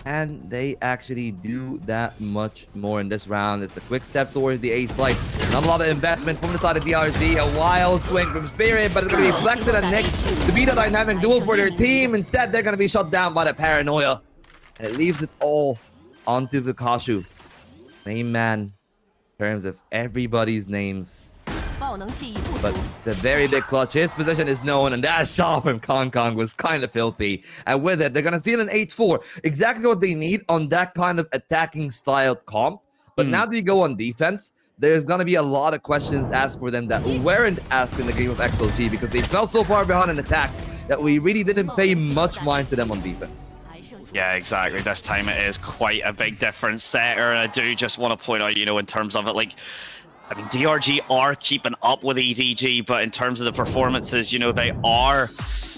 can they actually do that much more in this round? It's a quick step towards the A site. Not a lot of investment from the side of DRG. A wild swing from Spirit, but it's going to be Flexen and Nick to be the dynamic duel for their team. Instead, they're going to be shut down by the paranoia. and it leaves it all onto Vikashu, main man, in terms of everybody's names. But it's a very big clutch. His position is known, and that shot from Kong was kind of filthy. And with it, they're going to see an 8-4. Exactly what they need on that kind of attacking style comp. But now that you go on defense, there's going to be a lot of questions asked for them that weren't asked in the game of XLG because they fell so far behind in attack that we really didn't pay much mind to them on defense. Yeah, exactly. This time it is quite a big difference setter. And I do just want to point out, you know, in terms of it, like, I mean, DRG are keeping up with EDG, but in terms of the performances, you know, they are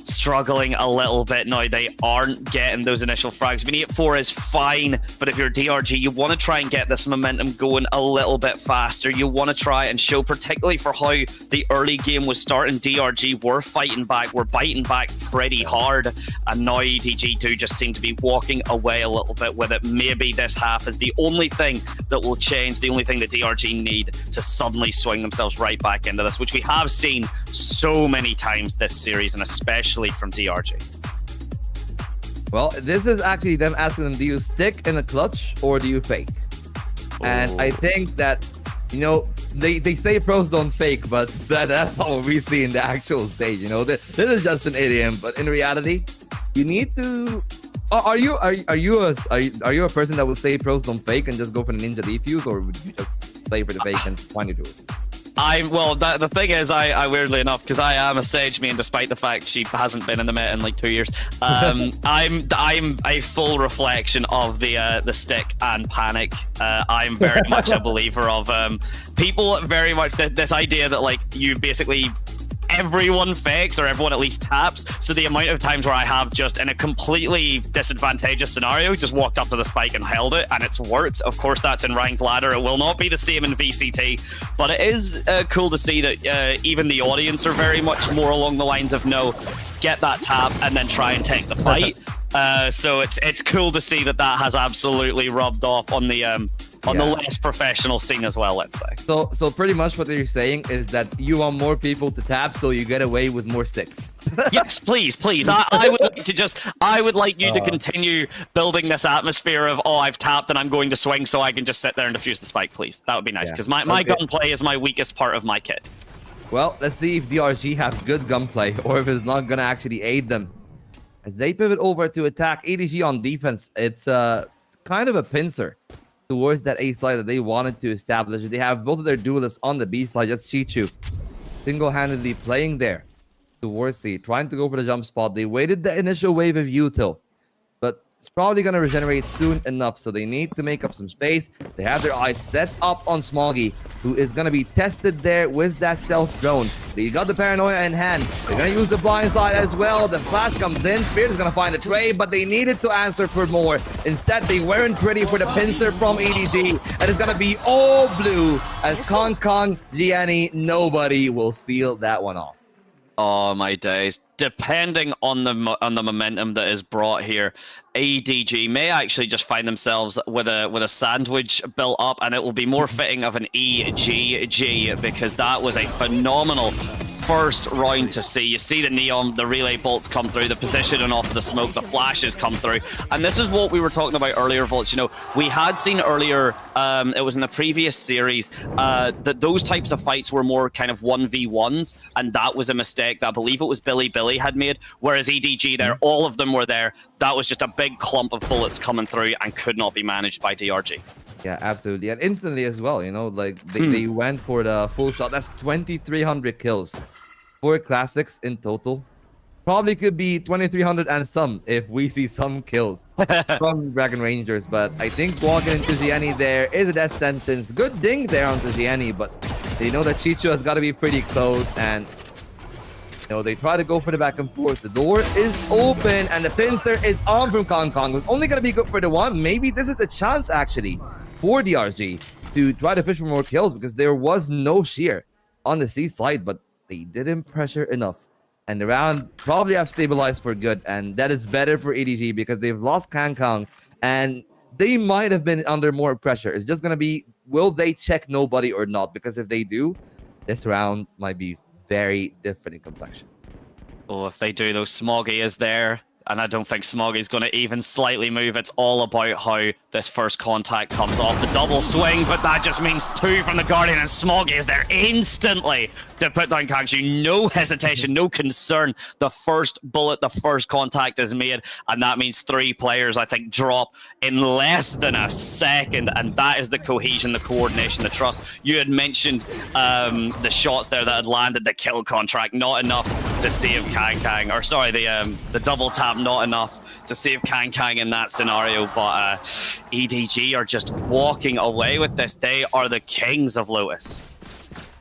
struggling a little bit now. They aren't getting those initial frags. I mean, 8-4 is fine, but if you're DRG, you want to try and get this momentum going a little bit faster. You want to try and show, particularly for how the early game was starting, DRG were fighting back, were biting back pretty hard, and now EDG do just seem to be walking away a little bit with it. Maybe this half is the only thing that will change, the only thing that DRG need to suddenly swing themselves right back into this, which we have seen so many times this series, and especially from DRG. Well, this is actually them asking them, do you stick in a clutch or do you fake? And I think that, you know, they say pros don't fake, but that's not what we see in the actual stage. You know, this is just an idiom, but in reality, you need to. Are you a person that will say pros don't fake and just go for the ninja defuse, or would you just play for the fake and find your duels? Well, the thing is, I weirdly enough, because I am a Sage main, despite the fact she hasn't been in the meta in like 2 years. I'm a full reflection of the stick and panic. I'm very much a believer of people very much this idea that like you basically. Everyone fakes, or everyone at least taps. So the amount of times where I have just in a completely disadvantageous scenario just walked up to the spike and held it, and it's worked. Of course, that's in ranked ladder. It will not be the same in VCT, but it is cool to see that even the audience are very much more along the lines of no, get that tap and then try and take the fight. So it's cool to see that has absolutely rubbed off on the less professional scene as well, let's say. So pretty much what you're saying is that you want more people to tap so you get away with more sticks. Yes, please. I would like you to continue building this atmosphere of, oh, I've tapped and I'm going to swing so I can just sit there and defuse the spike, please. That would be nice, because my gunplay is my weakest part of my kit. Well, let's see if DRG have good gunplay or if it's not going to actually aid them. As they pivot over to attack EDG on defense, it's kind of a pincer towards that A side that they wanted to establish. They have both of their duelists on the B side, just Chichu single-handedly playing there towards C, trying to go for the jump spot. They waited the initial wave of util, but it's probably going to regenerate soon enough, so they need to make up some space. They have their eyes set up on Smoggy, who is going to be tested there with that stealth drone. They got the paranoia in hand. They're going to use the blind side as well. The flash comes in. Spirit is going to find a trade, but they needed to answer for more. Instead, they weren't ready for the pincer from EDG, and it's going to be all blue as Kong, Gianni, nobody will seal that one off. Oh my days! Depending on the momentum that is brought here, EDG may actually just find themselves with a sandwich built up, and it will be more fitting of an EGG, because that was a phenomenal first round to see. You see the neon, the relay bolts come through, the positioning off the smoke, the flashes come through, and this is what we were talking about earlier, Volts. You know, we had seen earlier, it was in the previous series, that those types of fights were more kind of 1v1s, and that was a mistake that I believe it was Billy had made, whereas EDG there, all of them were there. That was just a big clump of bullets coming through and could not be managed by DRG. Yeah, absolutely. And instantly as well, you know, like they went for the full shot. That's 2,300 kills. 4 classics in total. Probably could be 2,300 and some if we see some kills from Dragon Rangers. But I think walking into Gianni there is a death sentence. Good ding there onto Gianni, but they know that Chichu has got to be pretty close, and you know, they try to go for the back and forth. The door is open and the pincer is on from Kong. It's only going to be good for the one. Maybe this is the chance actually for DRG to try to fish for more kills, because there was no shear on the C side, but they didn't pressure enough. And the round probably have stabilized for good, and that is better for EDG because they've lost Kong and they might have been under more pressure. It's just going to be, will they check nobody or not? Because if they do, this round might be very different in complexion. Oh, if they do, though, Smoggy is there. And I don't think Smog is going to even slightly move. It's all about how this first contact comes off. The double swing, but that just means 2 from the Guardian, and Smog is there instantly to put down Kangshu. No hesitation, no concern. The first bullet, the first contact is made, and that means 3 players, I think, drop in less than a second, and that is the cohesion, the coordination, the trust. You had mentioned the shots there that had landed, the kill contract, not enough to save Kang, or sorry, the double tap, not enough to save Kang in that scenario, but EDG are just walking away with this. They are the kings of Lotus.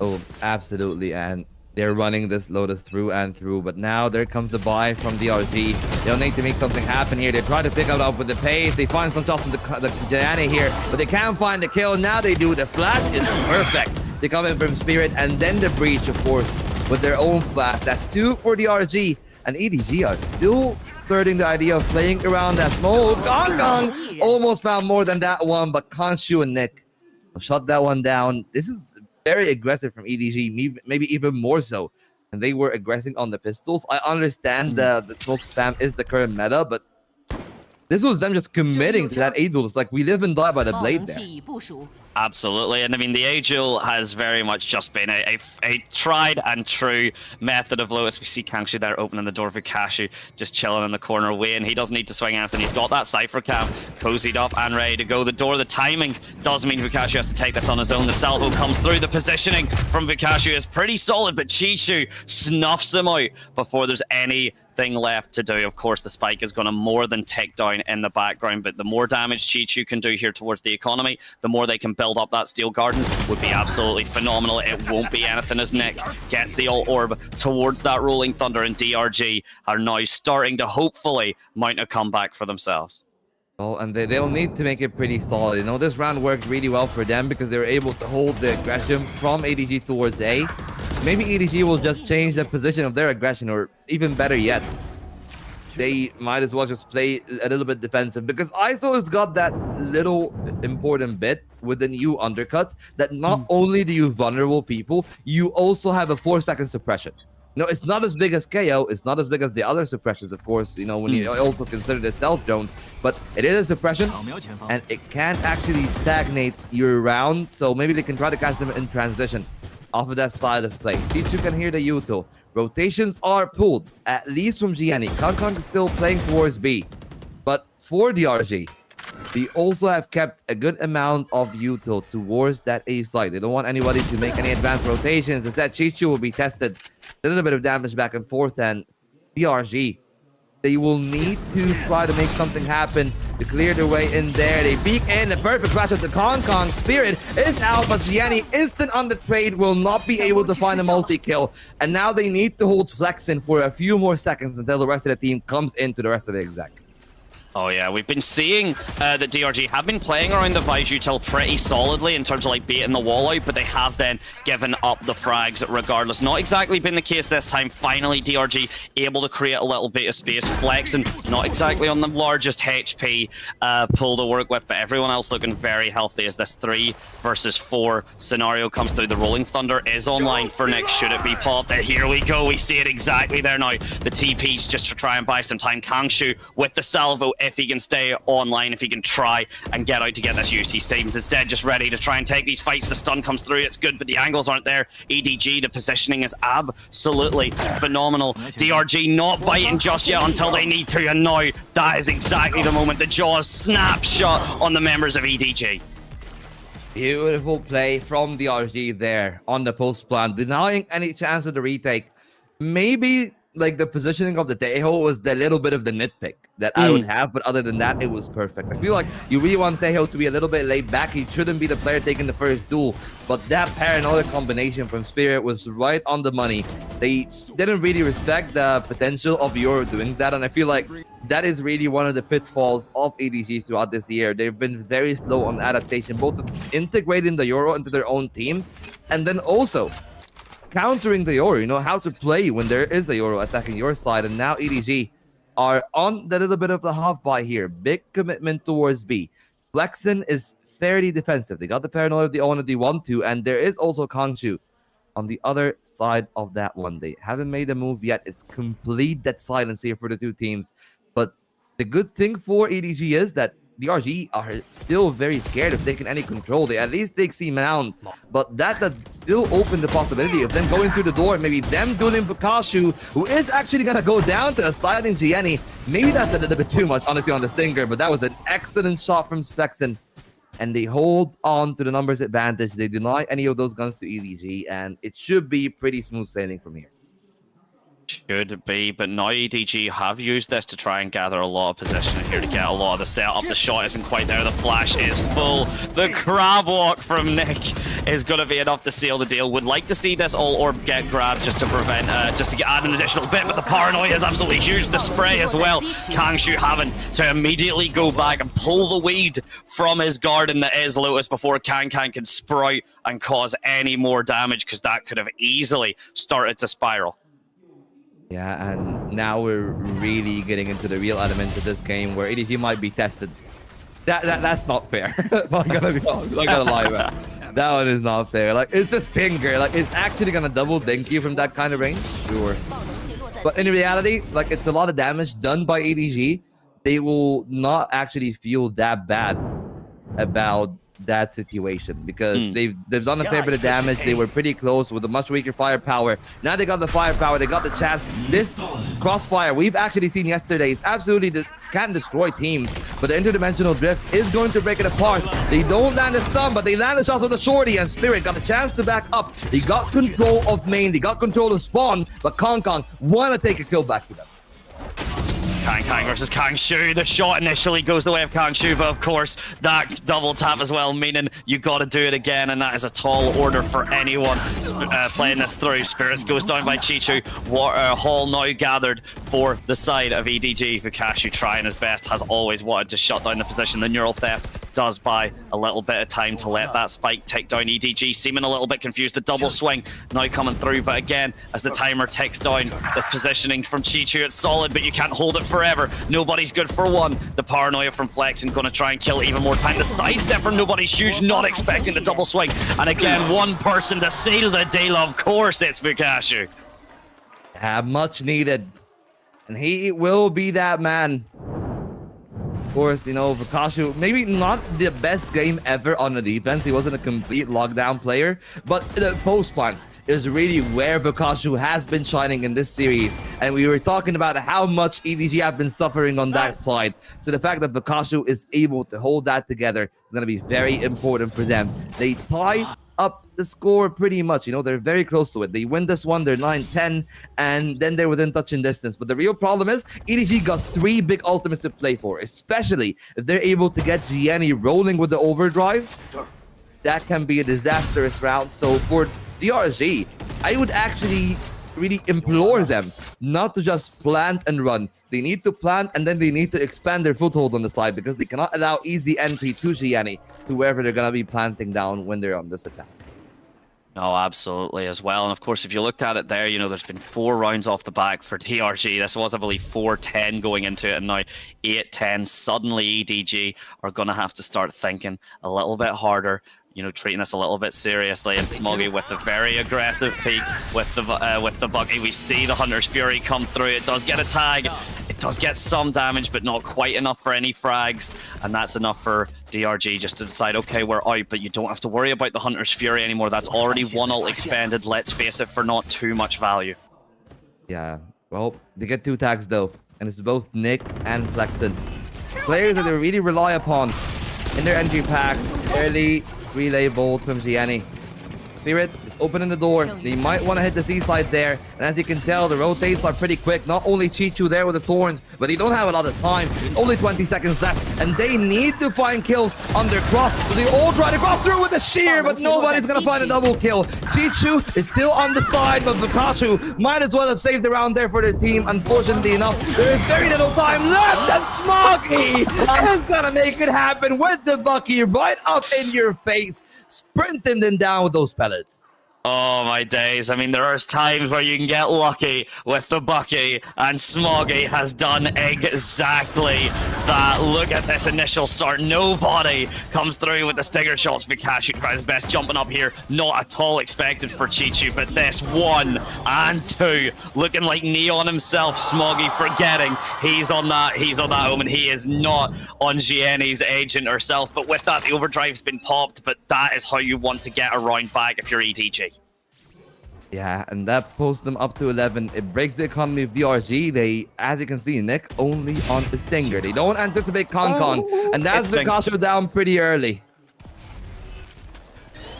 Oh, absolutely, and they're running this Lotus through and through, but now there comes the buy from DRG. They'll need to make something happen here. They try to pick it up with the pace. They find some shots from the Gianni here, but they can't find the kill. Now they do. The flash is perfect. They come in from Spirit, and then the breach, of course, with their own flash. That's 2 for DRG, and EDG are still flirting the idea of playing around that smoke. Gong almost found more than that one, but Kanshu and Nick will shut that one down. This is very aggressive from EDG, maybe even more so. And they were aggressing on the pistols. I understand the smoke spam is the current meta, but this was them just committing to that A-duel. It's like we live and die by the blade there. Absolutely, and I mean the A-duel has very much just been a tried and true method of Lotus. We see Kangshu there opening the door for Kashu, just chilling in the corner waiting. He doesn't need to swing anything. He's got that Cypher cam cozied up and ready to go. The door, the timing does mean Vukashu has to take this on his own. The salvo comes through. The positioning from Vukashu is pretty solid, but Chichu snuffs him out before there's anything left to do. Of course, the spike is going to more than tick down in the background, but the more damage Chichu can do here towards the economy, the more they can build up that steel garden would be absolutely phenomenal. It won't be anything as Nick gets the ult orb towards that rolling thunder, and DRG are now starting to hopefully mount a comeback for themselves. Well, and they'll need to make it pretty solid. You know, this round worked really well for them because they were able to hold the aggression from EDG towards A. Maybe EDG will just change the position of their aggression, or even better yet, they might as well just play a little bit defensive, because ISO has got that little important bit with the new undercut that not only do you vulnerable people, you also have a 4-second suppression. You know, it's not as big as KO, it's not as big as the other suppressions, of course, you know, when you also consider the stealth drone, but it is a suppression, and it can't actually stagnate your round, so maybe they can try to catch them in transition off of that style of play. Chichu can hear the util. Rotations are pulled, at least from Gianni. Kankang is still playing towards B. But for DRG, they also have kept a good amount of util towards that A side. They don't want anybody to make any advanced rotations. Instead, Chichu will be tested. A little bit of damage back and forth, and DRG, they will need to try to make something happen to clear their way in there. They peek in, the perfect crash of the Kong. Spirit is out, but Gianni, instant on the trade, will not be able to find a multi-kill. And now they need to hold Flex in for a few more seconds until the rest of the team comes into the rest of the exec. Oh yeah, we've been seeing that DRG have been playing around the Vise util pretty solidly in terms of like baiting the wall out, but they have then given up the frags regardless. Not exactly been the case this time. Finally, DRG able to create a little bit of space, flexing, not exactly on the largest HP pool to work with, but everyone else looking very healthy as this 3 versus 4 scenario comes through. The Rolling Thunder is online for Nick. Should it be popped? And here we go. We see it exactly there now. The TP's just to try and buy some time. Kangshu with the salvo, if he can stay online, if he can try and get out to get this used. He seems instead just ready to try and take these fights. The stun comes through, it's good, but the angles aren't there. EDG, the positioning is absolutely phenomenal. DRG not biting just yet until they need to, and now that is exactly the moment. The Jaws snapshot on the members of EDG. Beautiful play from DRG there on the post plan, denying any chance of the retake. Maybe like the positioning of the Tejo was the little bit of the nitpick that I would have, but other than that, it was perfect. I feel like you really want Tejo to be a little bit laid back. He shouldn't be the player taking the first duel, but that paranoia combination from Spirit was right on the money. They didn't really respect the potential of Euro doing that, and I feel like that is really one of the pitfalls of EDG throughout this year. They've been very slow on adaptation, both integrating the Euro into their own team, and then also countering the Yoru, you know, how to play when there is a Yoru attacking your side. And now EDG are on the little bit of the half buy here. Big commitment towards B. Flexen is fairly defensive. They got the paranoia of the own if they want to, and there is also Kangshu on the other side of that one. They haven't made a move yet. It's complete dead silence here for the two teams. But The good thing for EDG is that DRG are still very scared of taking any control. They at least take C Mount, but that does still open the possibility of them going through the door, maybe them dueling Pikachu, who is actually going to go down to a sliding Gianni. Maybe that's a little bit too much, honestly, on the Stinger, but that was an excellent shot from Sexton. And they hold on to the numbers advantage. They deny any of those guns to EDG, and it should be pretty smooth sailing from here. Should be, but now EDG have used this to try and gather a lot of position here to get a lot of the setup. The shot isn't quite there. The flash is full. The crab walk from Nick is going to be enough to seal the deal. Would like to see this all orb get grabbed just to prevent, just to add an additional bit, but the paranoia is absolutely huge. The spray as well. Kangshu having to immediately go back and pull the weed from his garden that is Lotus before Can can sprout and cause any more damage, because that could have easily started to spiral. Yeah, and now we're really getting into the real element of this game where EDG might be tested. That's not fair. Not gonna lie, man. That one is not fair. Like, it's a Stinger. Like, it's actually gonna double dink you from that kind of range. Sure. But in reality, like, it's a lot of damage done by EDG. They will not actually feel that bad about that situation, because they've done a fair bit of damage. They were pretty close with a much weaker firepower. Now they got the firepower, they got the chance. This crossfire we've actually seen yesterday, it's absolutely can destroy teams, but the interdimensional drift is going to break it apart. They don't land a stun, but they land the shots on the shorty, and Spirit got a chance to back up. They got control of main, they got control of spawn, but Kong want to take a kill back to them. Kang versus Kangshu. The shot initially goes the way of Kangshu, but of course that double tap as well, meaning you got to do it again, and that is a tall order for anyone playing this through. Spirits goes down by Chichu. Hall now gathered for the side of EDG. Fukashi trying his best, has always wanted to shut down the position. The neural theft does buy a little bit of time to let that spike tick down. EDG seeming a little bit confused. The double swing now coming through, but again, as the timer ticks down, this positioning from Chichu, it's solid, but you can't hold it forever. Nobody's good for one. The paranoia from Flexing going to try and kill even more time. The sidestep from Nobody's huge, not expecting the double swing. And again, one person to seal the deal. Of course, it's Fukashi. Much needed. And he will be that man. Of course, you know, Fukashi, maybe not the best game ever on the defense. He wasn't a complete lockdown player, but the post plants is really where Fukashi has been shining in this series. And we were talking about how much EDG have been suffering on that side. So the fact that Fukashi is able to hold that together is going to be very important for them. They tie up the score pretty much, you know, they're very close to it. They win this one, they're 9-10, and then they're within touching distance. But the real problem is EDG got 3 big ultimates to play for, especially if they're able to get Gianni rolling with the overdrive. That can be a disastrous round. So for DRG, I would actually really implore them not to just plant and run. They need to plant, and then they need to expand their foothold on the side, because they cannot allow easy entry to Gianni, to wherever they're going to be planting down when they're on this attack. No, absolutely as well. And of course, if you looked at it there, you know, there's been 4 rounds off the back for DRG. This was, I believe, 4-10 going into it, and now 8-10. Suddenly, EDG are going to have to start thinking a little bit harder, you know, treating this a little bit seriously. And Smoggy with the very aggressive peak with the Bucky. We see the Hunter's Fury come through. It does get a tag. It does get some damage, but not quite enough for any frags. And that's enough for DRG just to decide, okay, we're out, but you don't have to worry about the Hunter's Fury anymore. That's already 1 ult expended, let's face it, for not too much value. Yeah, well, they get 2 tags though, and it's both Nick and Flexen. Players that they really rely upon in their entry packs. Early relay bolt from Gianni. Spirit is opening the door. They might want to hit the seaside there. And as you can tell, the rotates are pretty quick. Not only Chichu there with the thorns, but they don't have a lot of time. It's only 20 seconds left, and they need to find kills on their cross. So they all try to go through with the shear, but nobody's going to find a double kill. Chichu is still on the side, but Fukashi might as well have saved the round there for their team. Unfortunately enough, there is very little time left, and Smoggy is going to make it happen with the Bucky right up in your face, sprinting them down with those pellets. Oh my days. I mean, there are times where you can get lucky with the Bucky, and Smoggy has done exactly that. Look at this initial start. Nobody comes through with the stinger shots. Vikash tries his best jumping up here. Not at all expected for Chichu, but this 1 and 2 looking like Neon himself. Smoggy forgetting he's on that Omen. He is not on Gienni's agent herself, but with that, the overdrive's been popped, but that is how you want to get a round back if you're EDG. Yeah, and that pulls them up to 11. It breaks the economy of DRG. They, as you can see, Nick only on the Stinger. They don't anticipate Con, and that's Vikash down pretty early.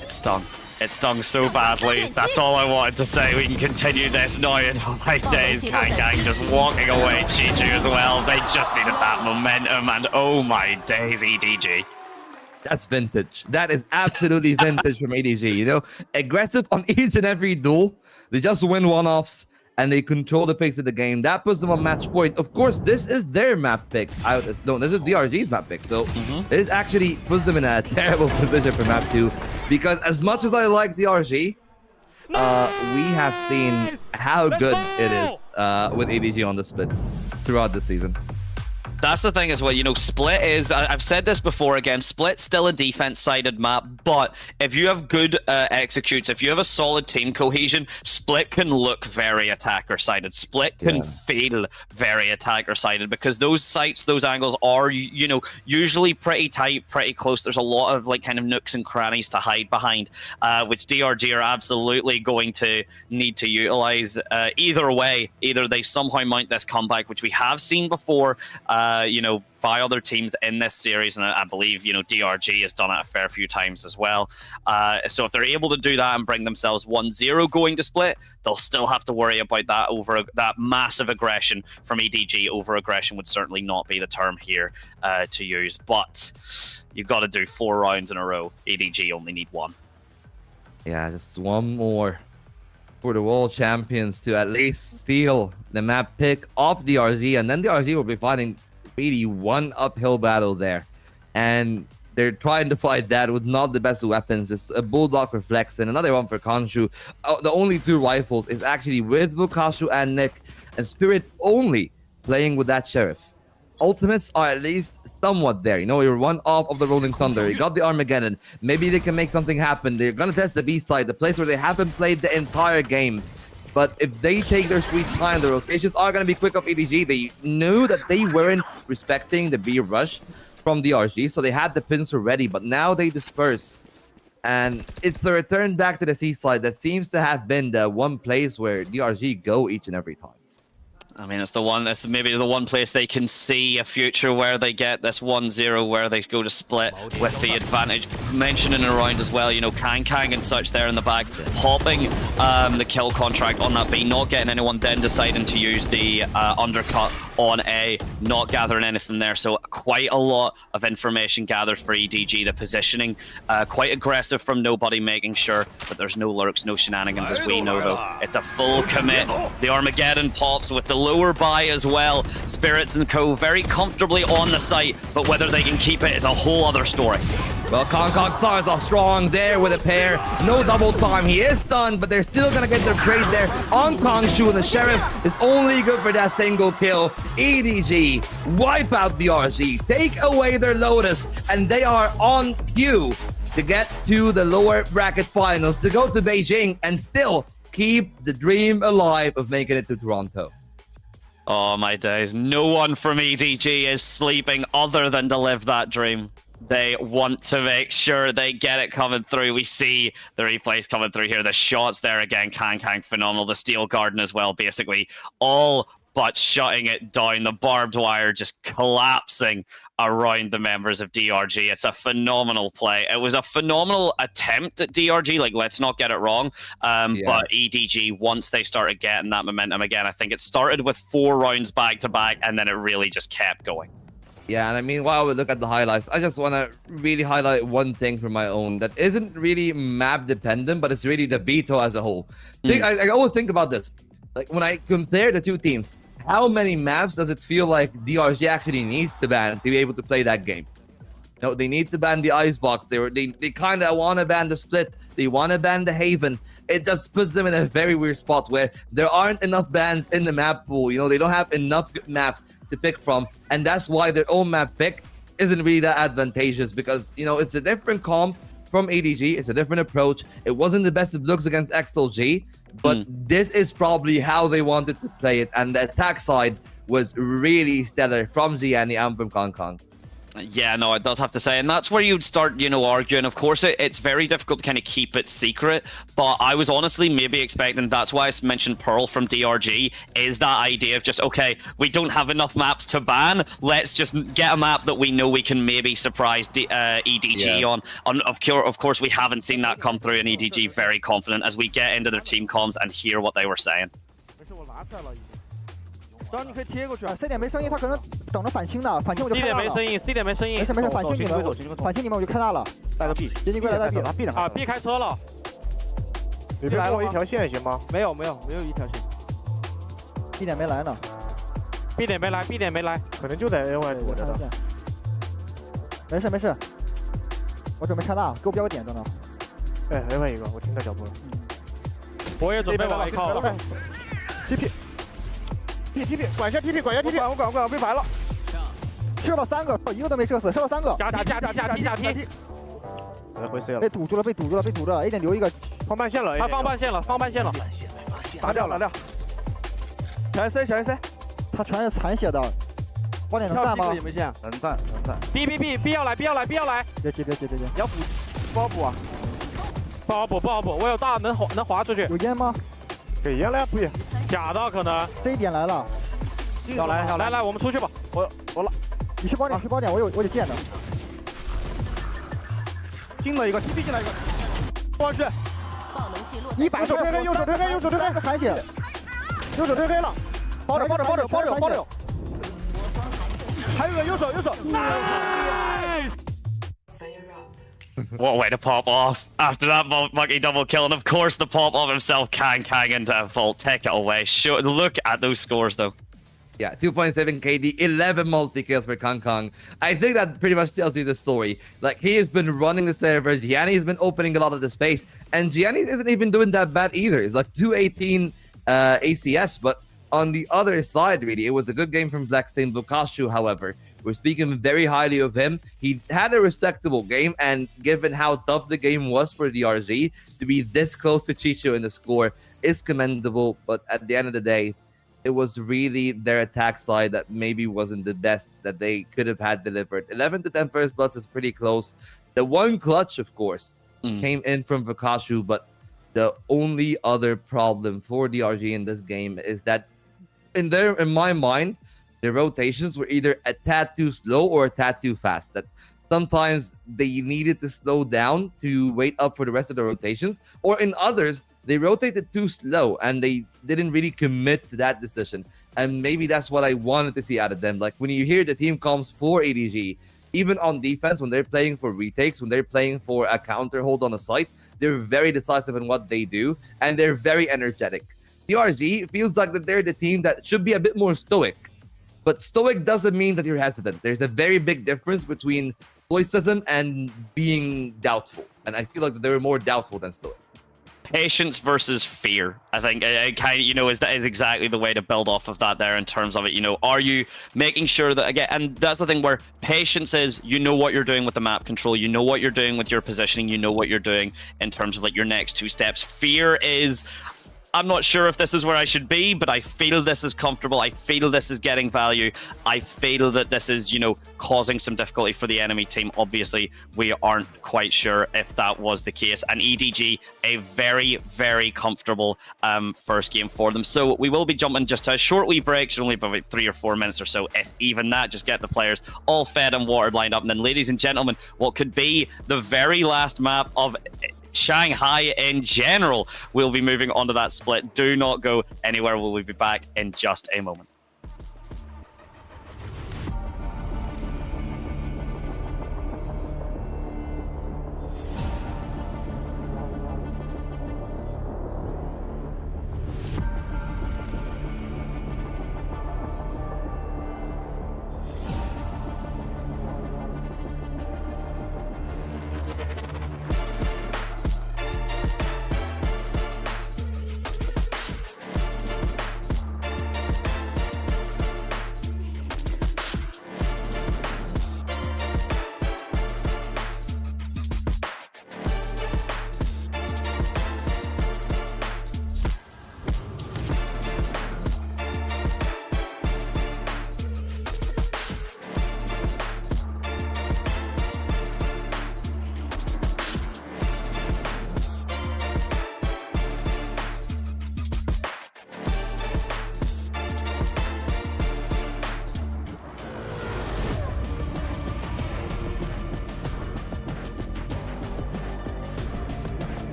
It stung. It stung so badly. That's all I wanted to say. We can continue this now. And oh my days, Kang just walking away. Chichu as well. They just needed that momentum, and oh my days, EDG. That's vintage. That is absolutely vintage from EDG. You know, aggressive on each and every duel. They just win one-offs and they control the pace of the game. That puts them on match point. Of course, this is their map pick. No, this is DRG's map pick. So it actually puts them in a terrible position for map 2. Because as much as I like DRG, we have seen how good it is with EDG on the split throughout the season. That's the thing as well, you know, Split is, I've said this before again, Split's still a defense-sided map, but if you have good executes, if you have a solid team cohesion, Split can look very attacker-sided. Split can feel very attacker-sided because those sites, those angles are, you know, usually pretty tight, pretty close. There's a lot of, like, kind of nooks and crannies to hide behind, which DRG are absolutely going to need to utilize. Either way, either they somehow mount this comeback, which we have seen before, you know, by other teams in this series, and I believe, you know, DRG has done it a fair few times as well. So if they're able to do that and bring themselves 1-0 going to Split, they'll still have to worry about that that massive aggression from EDG. Over aggression would certainly not be the term here to use, but you've got to do 4 rounds in a row. EDG only need 1. Yeah, just one more for the world champions to at least steal the map pick off DRG, and then DRG will be fighting really one uphill battle there, and they're trying to fight that with not the best weapons. It's a Bulldog Reflex and another one for Khonshu. The only 2 rifles is actually with Vukashu and Nick, and Spirit only playing with that Sheriff. Ultimates are at least somewhat there. You know, you're one off of the Rolling Thunder. You got the Armageddon. Maybe they can make something happen. They're gonna test the B side, the place where they haven't played the entire game. But if they take their sweet time, the rotations are going to be quick off EDG. They knew that they weren't respecting the B rush from DRG, so they had the pincer ready, but now they disperse. And it's the return back to the C side that seems to have been the one place where DRG go each and every time. I mean, it's maybe the one place they can see a future where they get this 1-0, where they go to Split with the advantage. Mentioning around as well, you know, Kang and such there in the back, hopping the kill contract on that B, not getting anyone, then deciding to use the undercut on A, not gathering anything there. So quite a lot of information gathered for EDG. The positioning, quite aggressive from Nobody, making sure that there's no lurks, no shenanigans, as we know though. It's a full commit. The Armageddon pops with the lower buy as well. Spirits and Co very comfortably on the site, but whether they can keep it is a whole other story. Well, Kong starts off strong there with a pair. No double time. He is stunned, but they're still going to get their trade there on Khonshu, and the Sheriff is only good for that single kill. EDG wipe out the RG, take away their Lotus, and they are on cue to get to the lower bracket finals, to go to Beijing and still keep the dream alive of making it to Toronto. Oh my days, no one from EDG is sleeping other than to live that dream. They want to make sure they get it coming through. We see the replays coming through here. The shots there again, Kang phenomenal. The Steel Garden as well, basically all but shutting it down. The barbed wire just collapsing around the members of DRG. It's a phenomenal play. It was a phenomenal attempt at DRG, like, let's not get it wrong. But EDG, once they started getting that momentum again, I think it started with 4 rounds back-to-back, and then it really just kept going. Yeah, and I mean, while we look at the highlights, I just want to really highlight one thing from my own that isn't really map dependent, but it's really the veto as a whole. I always think about this. Like, when I compare the 2 teams, how many maps does it feel like DRG actually needs to ban to be able to play that game? No, they need to ban the Icebox. They kind of want to ban the Split. They want to ban the Haven. It just puts them in a very weird spot where there aren't enough bans in the map pool. You know, they don't have enough good maps to pick from. And that's why their own map pick isn't really that advantageous because, you know, it's a different comp from EDG. It's a different approach. It wasn't the best of looks against XLG, but this is probably how they wanted to play it. And the attack side was really stellar from Gianni and from Kong. Yeah, no, it does have to say, and that's where you'd start, you know, arguing. Of course, it's very difficult to kind of keep it secret, but I was honestly maybe expecting, that's why I mentioned Pearl from DRG, is that idea of just, okay, we don't have enough maps to ban, let's just get a map that we know we can maybe surprise EDG on. Of course, we haven't seen that come through, and EDG very confident as we get into their team comms and hear what they were saying. 只要你可以贴过去啊 ，C 点没声音，他可能等着反清的，反清我就 C 点没声音 ，C 点没声音。没事，反清你们，反清你们我就开大了，带个 B， 接近过来带 B 了 ，B 啊 ，B 开车了。你来我一条线行吗？没有一条线。B 点没来呢。B 点没来 ，B 点没来，可能就在 A 外我这的。没事，我准备开大，给我标个点在那。哎 ，A 外一个，我听到脚步了。我也准备往那靠了。TP， 管一下 TP， 我管，被白了。射到3个，一个都没射死，射到3个。假 T。回 C 了。被堵住了 ，A 点留一个。放半线了，他放半线了。打掉。小 AC， 他全是残血的。光点能站吗？能站。B 要来。别急，要补，不好补啊。不好补，我有大能滑出去。有烟吗？给烟了，不也。假的可能。这一点来了。小来，我们出去吧。我了。你去包点，我有剑的。进了一个 TP 进来一个。过去。100右手推黑，个残血。右手推黑了。包着。还有个右手。What a way to pop off after that monkey double kill, and of course the pop off himself Kang into a vault. Take it away. Look at those scores though. Yeah, 2.7 KD, 11 multi-kills for Kong. I think that pretty much tells you the story. Like, he has been running the server, Gianni has been opening a lot of the space, and Gianni isn't even doing that bad either. It's like 218 ACS, but on the other side, really, it was a good game from Blackstain. Bukashu, however, we're speaking very highly of him. He had a respectable game, and given how tough the game was for DRG, to be this close to Chicho in the score is commendable, but at the end of the day, it was really their attack side that maybe wasn't the best that they could have had delivered. 11 to 10 first bloods is pretty close. The one clutch, of course, came in from Bukashu, but the only other problem for DRG in this game is that in my mind, the rotations were either a tad too slow or a tad too fast. That sometimes they needed to slow down to wait up for the rest of the rotations, or in others, they rotated too slow and they didn't really commit to that decision. And maybe that's what I wanted to see out of them. Like, when you hear the team comms for EDG, even on defense, when they're playing for retakes, when they're playing for a counter hold on a site, they're very decisive in what they do, and they're very energetic. DRG feels like that they're the team that should be a bit more stoic. But stoic doesn't mean that you're hesitant. There's a very big difference between stoicism and being doubtful. And I feel like they were more doubtful than stoic. Patience versus fear. I think it kind of, you know, is exactly the way to build off of that there in terms of it. You know, are you making sure that, again, and that's the thing where patience is, you know what you're doing with the map control, you know what you're doing with your positioning, you know what you're doing in terms of like your next two steps. Fear is, I'm not sure if this is where I should be, but I feel this is comfortable. I feel this is getting value. I feel that this is, you know, causing some difficulty for the enemy team. Obviously, we aren't quite sure if that was the case. And EDG, a very, very comfortable first game for them. So we will be jumping just to a short wee break, only about 3 or 4 minutes or so, if even that, just get the players all fed and watered lined up. And then, ladies and gentlemen, what could be the very last map of Shanghai in general, we'll be moving on to that split. Do not go anywhere. We'll be back in just a moment.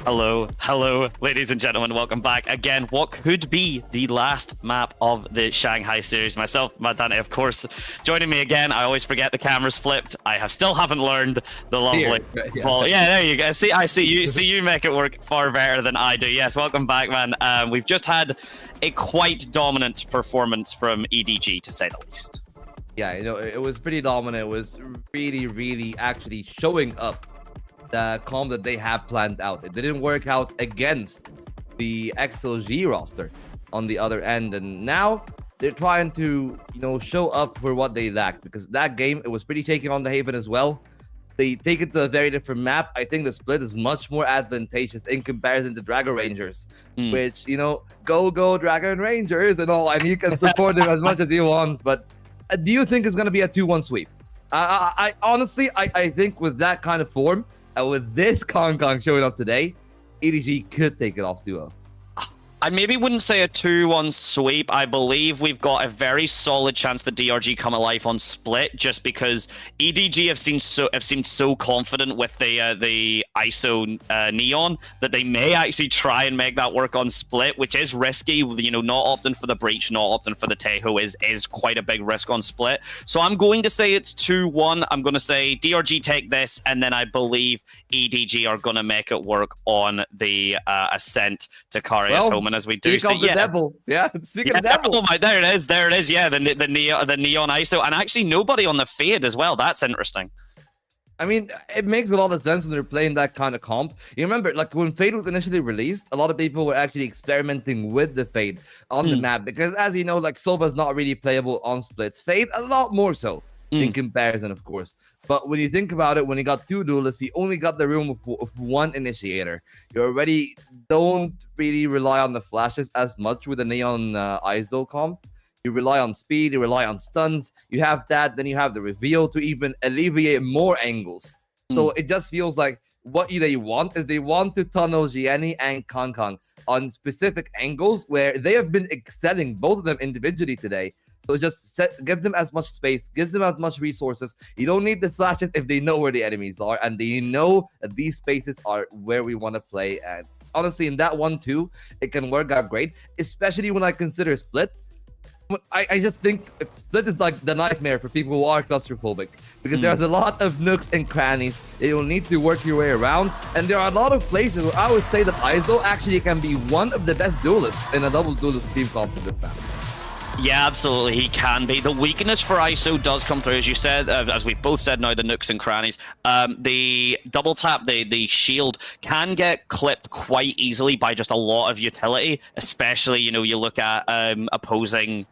Hello, ladies and gentlemen, welcome back again. What could be the last map of the Shanghai series? Myself, Madante, of course, joining me again. I always forget the camera's flipped. I still haven't learned the lovely ball. Yeah, there you go. I see you make it work far better than I do. Yes, welcome back, man. We've just had a quite dominant performance from EDG, to say the least. Yeah, you know, it was pretty dominant. It was really actually showing up the comp that they have planned out. It didn't work out against the XLG roster on the other end, and now they're trying to, you know, show up for what they lacked, because that game, it was pretty shaky on the Haven as well. They take it to a very different map. I think the split is much more advantageous in comparison to Dragon Rangers, which, you know, go Dragon Rangers and all, and you can support them as much as you want, but do you think it's going to be a 2-1 sweep? I honestly, I think with that kind of form, with this Kong showing up today, EDG could take it off 2-0. I maybe wouldn't say a 2-1 sweep. I believe we've got a very solid chance that DRG come alive on split, just because EDG have seemed so confident with the ISO Neon that they may actually try and make that work on split, which is risky. You know, not opting for the breach, not opting for the Tejo is quite a big risk on split. So I'm going to say it's 2-1. I'm going to say DRG take this, and then I believe EDG are going to make it work on the ascent to Karius home. As we do speak of the devil. Yeah, speaking of the devil. Oh my, there it is. Yeah, the neon ISO, and actually nobody on the fade as well. That's interesting. I mean, it makes a lot of sense when they're playing that kind of comp. You remember, like, when Fade was initially released, a lot of people were actually experimenting with the Fade on the map, because as you know, like, Sova's not really playable on splits. Fade a lot more so in comparison, of course. But when you think about it, when he got 2 duelists, he only got the room of 1 initiator. You already don't really rely on the flashes as much with the Neon ISO comp. You rely on speed, you rely on stuns. You have that, then you have the reveal to even alleviate more angles. So it just feels like what they want is they want to tunnel Gianni and Kong on specific angles where they have been excelling, both of them individually today. So just give them as much space, give them as much resources. You don't need the flashes if they know where the enemies are, and they know that these spaces are where we want to play. And honestly, in that 1-2, it can work out great, especially when I consider split. I just think split is like the nightmare for people who are claustrophobic, because there's a lot of nooks and crannies that you'll need to work your way around, and there are a lot of places where I would say that ISO actually can be one of the best duelists in a double duelist team comp for this map. Yeah, absolutely, he can be. The weakness for ISO does come through, as you said, as we've both said now, the nooks and crannies. The double tap, the shield, can get clipped quite easily by just a lot of utility, especially, you know, you look at opposing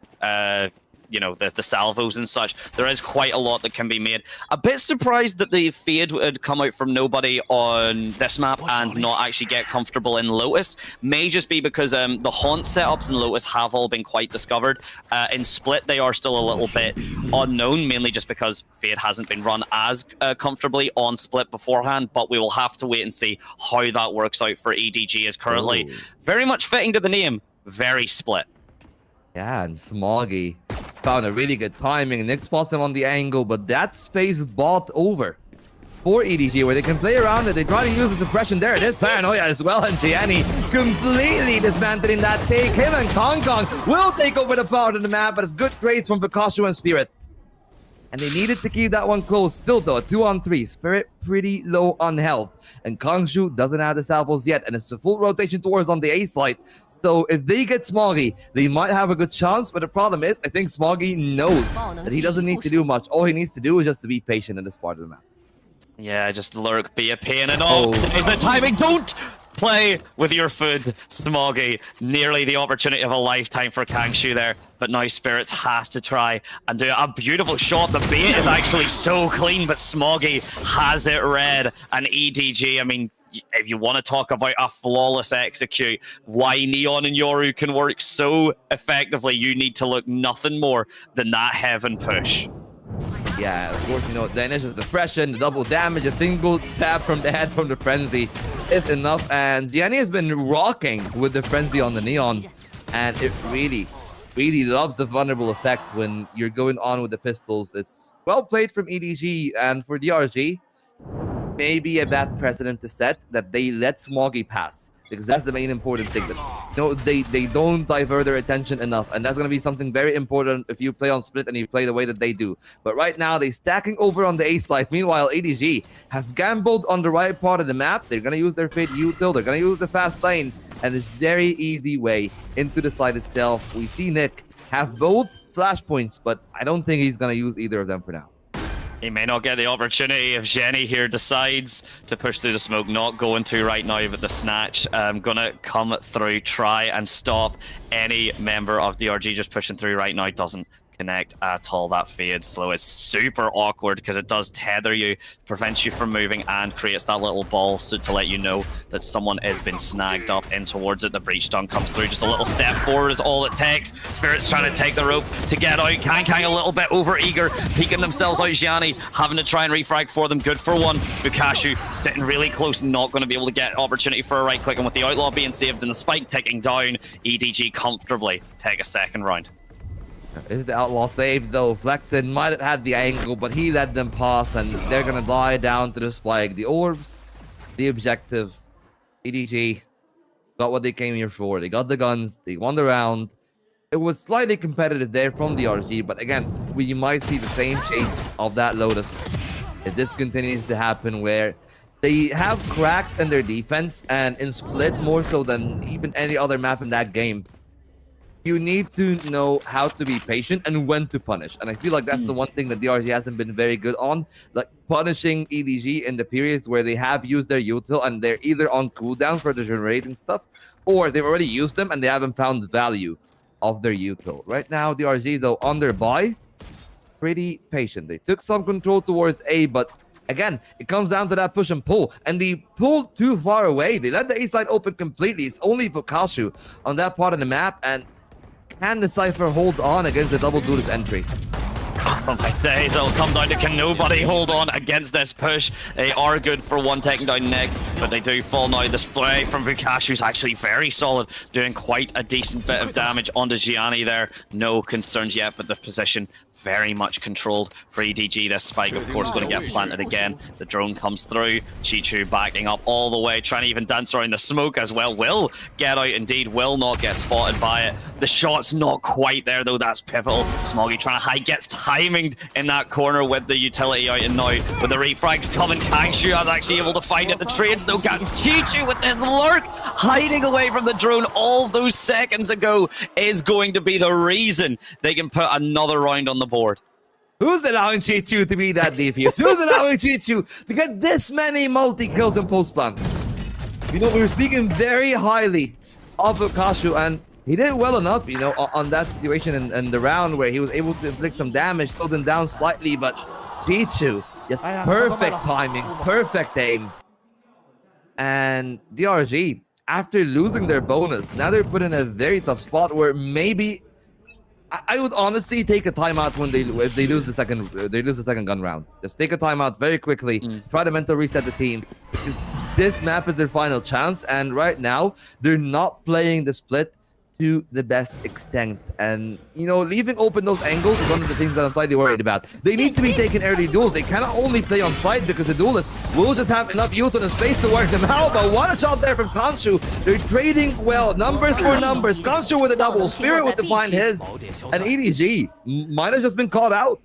you know, the salvos and such. There is quite a lot that can be made. A bit surprised that the fade would come out from nobody on this map and not actually get comfortable in Lotus. May just be because the haunt setups in Lotus have all been quite discovered. In Split, they are still a little bit unknown, mainly just because fade hasn't been run as comfortably on Split beforehand, but we will have to wait and see how that works out for EDG, is currently very much fitting to the name, very Split. Yeah, and Smoggy found a really good timing. Nick spots him on the angle, but that space bought over for EDG, where they can play around it. They try to use the suppression there. It is Paranoia as well, and Gianni completely dismantling that take. Him and Kong will take over the part of the map, but it's good trades from Picasso and Spirit. And they needed to keep that one close. Still though, 2-on-3. Spirit pretty low on health. And Kongshu doesn't have the salvos yet, and it's a full rotation towards on the A side. So if they get Smoggy, they might have a good chance, but the problem is, I think Smoggy knows that he doesn't need to do much. All he needs to do is just to be patient in this part of the map. Yeah, just lurk, be a pain and all. Is the timing? Don't play with your food, Smoggy. Nearly the opportunity of a lifetime for Kongshu there, but now Spirits has to try and do a beautiful shot. The bait is actually so clean, but Smoggy has it read. And EDG, I mean, if you want to talk about a flawless execute, why Neon and Yoru can work so effectively, you need to look nothing more than that heaven push. Yeah, of course, you know, the initial suppression, the double damage, a single tap from the head from the Frenzy is enough. And Gianni has been rocking with the Frenzy on the Neon, and it really loves the vulnerable effect when you're going on with the pistols. It's well played from EDG, and for DRG, may be a bad precedent to set that they let Smoggy pass, because that's the main important thing. That, you know, they don't divert their attention enough, and that's going to be something very important if you play on split and you play the way that they do. But right now, they're stacking over on the A side. Meanwhile, EDG have gambled on the right part of the map. They're going to use their Fate util. They're going to use the fast lane, and it's very easy way into the side itself. We see Nick have both flashpoints, but I don't think he's going to use either of them for now. He may not get the opportunity if Jenny here decides to push through the smoke. Not going to right now, but the snatch gonna come through, try and stop any member of DRG just pushing through right now. Doesn't connect at all. That fade slow is super awkward because it does tether you, prevents you from moving, and creates that little ball so to let you know that someone has been snagged up in towards it. The breach stun comes through, just a little step forward is all it takes. Spirit's trying to take the rope to get out. Kang a little bit over eager, peeking themselves out. Gianni having to try and refrag for them. Good for one. Bukashu sitting really close, not going to be able to get opportunity for a right click, and with the outlaw being saved and the spike ticking down, EDG comfortably take a second round. Is the outlaw saved though? Flexen might have had the angle, but he let them pass, and they're gonna die down to the spike. The orbs, the objective. EDG got what they came here for. They got the guns, they won the round. It was slightly competitive there from the DRG, but again, we might see the same shades of that Lotus if this continues to happen, where they have cracks in their defense, and in split more so than even any other map in that game. You need to know how to be patient and when to punish. And I feel like that's the one thing that DRG hasn't been very good on. Like punishing EDG in the periods where they have used their util and they're either on cooldown for the generating stuff, or they've already used them and they haven't found value of their util. Right now, DRG, though, on their buy, pretty patient. They took some control towards A, but again, it comes down to that push and pull. And they pulled too far away. They let the A side open completely. It's only Bukashu on that part of the map, and can the Cypher hold on against the double duelist entry? Oh my days, it'll come down to can nobody hold on against this push. They are good for one taking down Nick, but they do fall now. The spray from Bukashu's actually very solid, doing quite a decent bit of damage onto Gianni there. No concerns yet, but the position very much controlled for EDG. This spike, of course, going to get planted again. The drone comes through. Chichu backing up all the way, trying to even dance around the smoke as well. Will get out indeed, will not get spotted by it. The shot's not quite there, though. That's pivotal. Smoggy trying to hide, gets timing in that corner with the utility out, and now with the refrags coming, Kangshu is actually able to find it. The trades though got Chichu with this lurk, hiding away from the drone all those seconds ago, is going to be the reason they can put another round on the board. Who's allowing Chichu to be that devious? Who's allowing Chichu to get this many multi-kills and post-plants? You know, we were speaking very highly of Bukashu, and he did well enough, you know, on that situation in the round where he was able to inflict some damage, slow them down slightly, but Chichu, yes, perfect timing, perfect aim. And DRG, after losing their bonus, now they're put in a very tough spot where maybe I would honestly take a timeout when if they lose the second gun round. Just take a timeout very quickly, try to mental reset the team, because this map is their final chance, and right now they're not playing the split to the best extent. And, you know, leaving open those angles is one of the things that I'm slightly worried about. They need to be taking early duels. They cannot only play on site because the duelists will just have enough use and space to work them out. But one shot there from Kanshu. They're trading well. Numbers for numbers. Kanshu with a double. Spirit with to find his. And EDG might have just been caught out.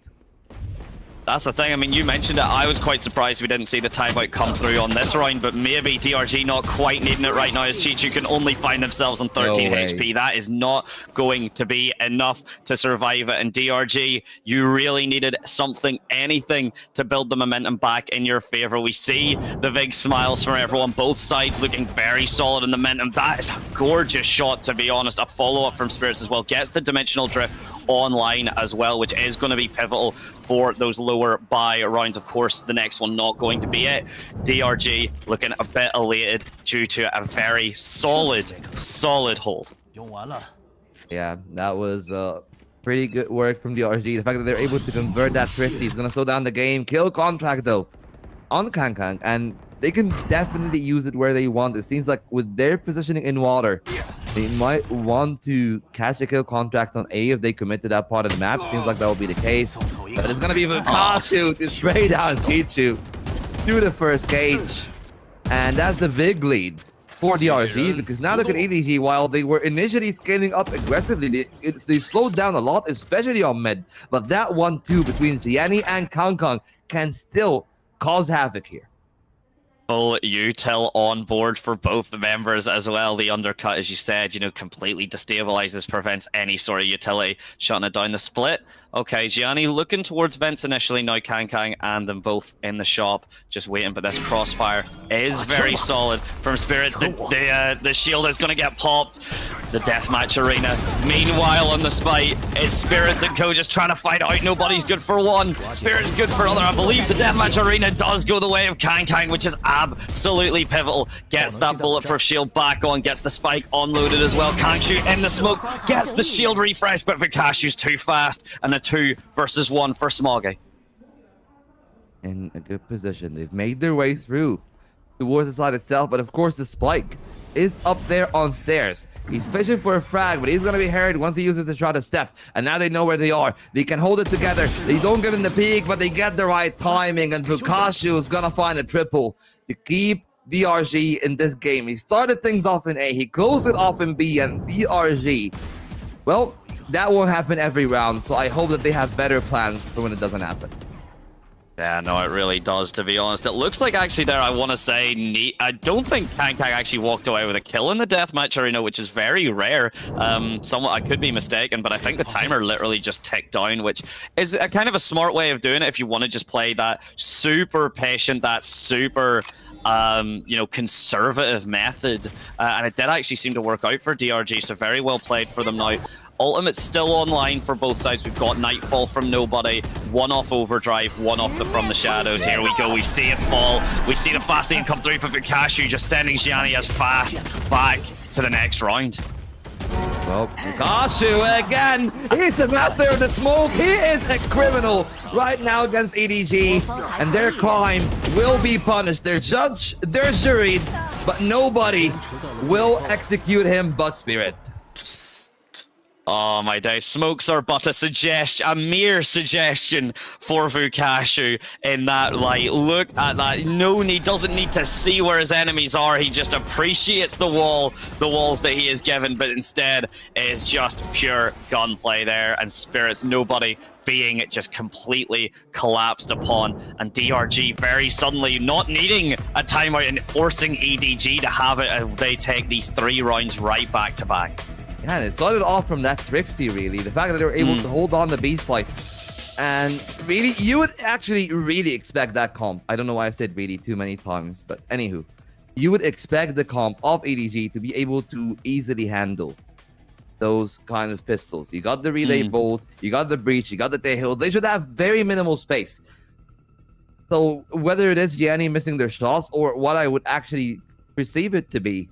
That's the thing. I mean, you mentioned it. I was quite surprised we didn't see the timeout come through on this round, but maybe DRG not quite needing it right now, as Chichu can only find themselves on 13 HP. That is not going to be enough to survive it. And DRG, you really needed something, anything, to build the momentum back in your favor. We see the big smiles from everyone, both sides looking very solid in the momentum. That is a gorgeous shot, to be honest. A follow-up from Spirits as well. Gets the dimensional drift online as well, which is going to be pivotal for those lower buy rounds. Of course, the next one not going to be it. DRG looking a bit elated due to a very solid hold. Yeah, that was pretty good work from DRG. The fact that they're able to convert that thrifty is going to slow down the game. Kill contract, though, on Kang, and they can definitely use it where they want. It seems like with their positioning in water, they might want to catch a kill contract on A if they commit to that part of the map. Seems like that will be the case. But it's going to be Bukashu to spray down Chichu. through the first cage. And that's the big lead for DRG, because now look at EDG. While they were initially scaling up aggressively, they slowed down a lot, especially on mid. But that 1-2 between Gianni and Kang can still cause havoc here. Full util on board for both the members as well. The undercut, as you said, completely destabilizes, prevents any sort of utility, shutting it down. The split. Okay, Gianni looking towards vents initially, now Kang and them both in the shop, just waiting, but this crossfire is very solid from Spirits. The shield is going to get popped. The deathmatch arena. Meanwhile, on the spite, it's Spirits and Co just trying to fight out. Nobody's good for one. Spirits good for other. I believe the deathmatch arena does go the way of Kang, which is absolutely pivotal. Gets that bulletproof shield back on, gets the spike unloaded as well. Kangshu in the smoke, gets the shield refresh, but Vikashu's too fast, and a 2 versus 1 for Smoggy. In a good position. They've made their way through towards the side itself, but of course the spike is up there on stairs. He's fishing for a frag, but he's going to be heard once he uses the shot of step. And now they know where they are. They can hold it together. They don't give him the peak, but they get the right timing. And Vukashu is going to find a triple to keep DRG in this game. He started things off in A. He closed it off in B. And DRG, well, that won't happen every round. So I hope that they have better plans for when it doesn't happen. Yeah, no, it really does, to be honest. It looks like actually there, I want to say, I don't think Kang actually walked away with a kill in the deathmatch arena, which is very rare. Somewhat, I could be mistaken, but I think the timer literally just ticked down, which is a kind of a smart way of doing it if you want to just play that super patient, that super conservative method. And it did actually seem to work out for DRG, so very well played for them now. Ultimate's still online for both sides. We've got Nightfall from nobody, one off Overdrive, one off From the Shadows. Here we go. We see it fall. We see the fast lane come through for Vikashu, just sending Gianni as fast back to the next round. Well, Vikashu again. He's the master of the smoke. He is a criminal right now against EDG, and their crime will be punished. They're judged, they're juried, but nobody will execute him but Spirit. Oh my days, smokes are but a mere suggestion for Vukashu in that light. Look at that. No need, doesn't need to see where his enemies are. He just appreciates the walls that he is given, but instead is just pure gunplay there. And Spirits, nobody being just completely collapsed upon, and DRG very suddenly not needing a timeout and forcing EDG to have it, and they take these 3 rounds right back to back. Yeah, and it started off from that Thrifty, really. The fact that they were able to hold on the beast fight. And really, you would actually really expect that comp. I don't know why I said really too many times, but anywho. You would expect the comp of EDG to be able to easily handle those kind of pistols. You got the relay bolt, you got the breach, you got the Tail. They should have very minimal space. So whether it is Gianni missing their shots or what I would actually perceive it to be,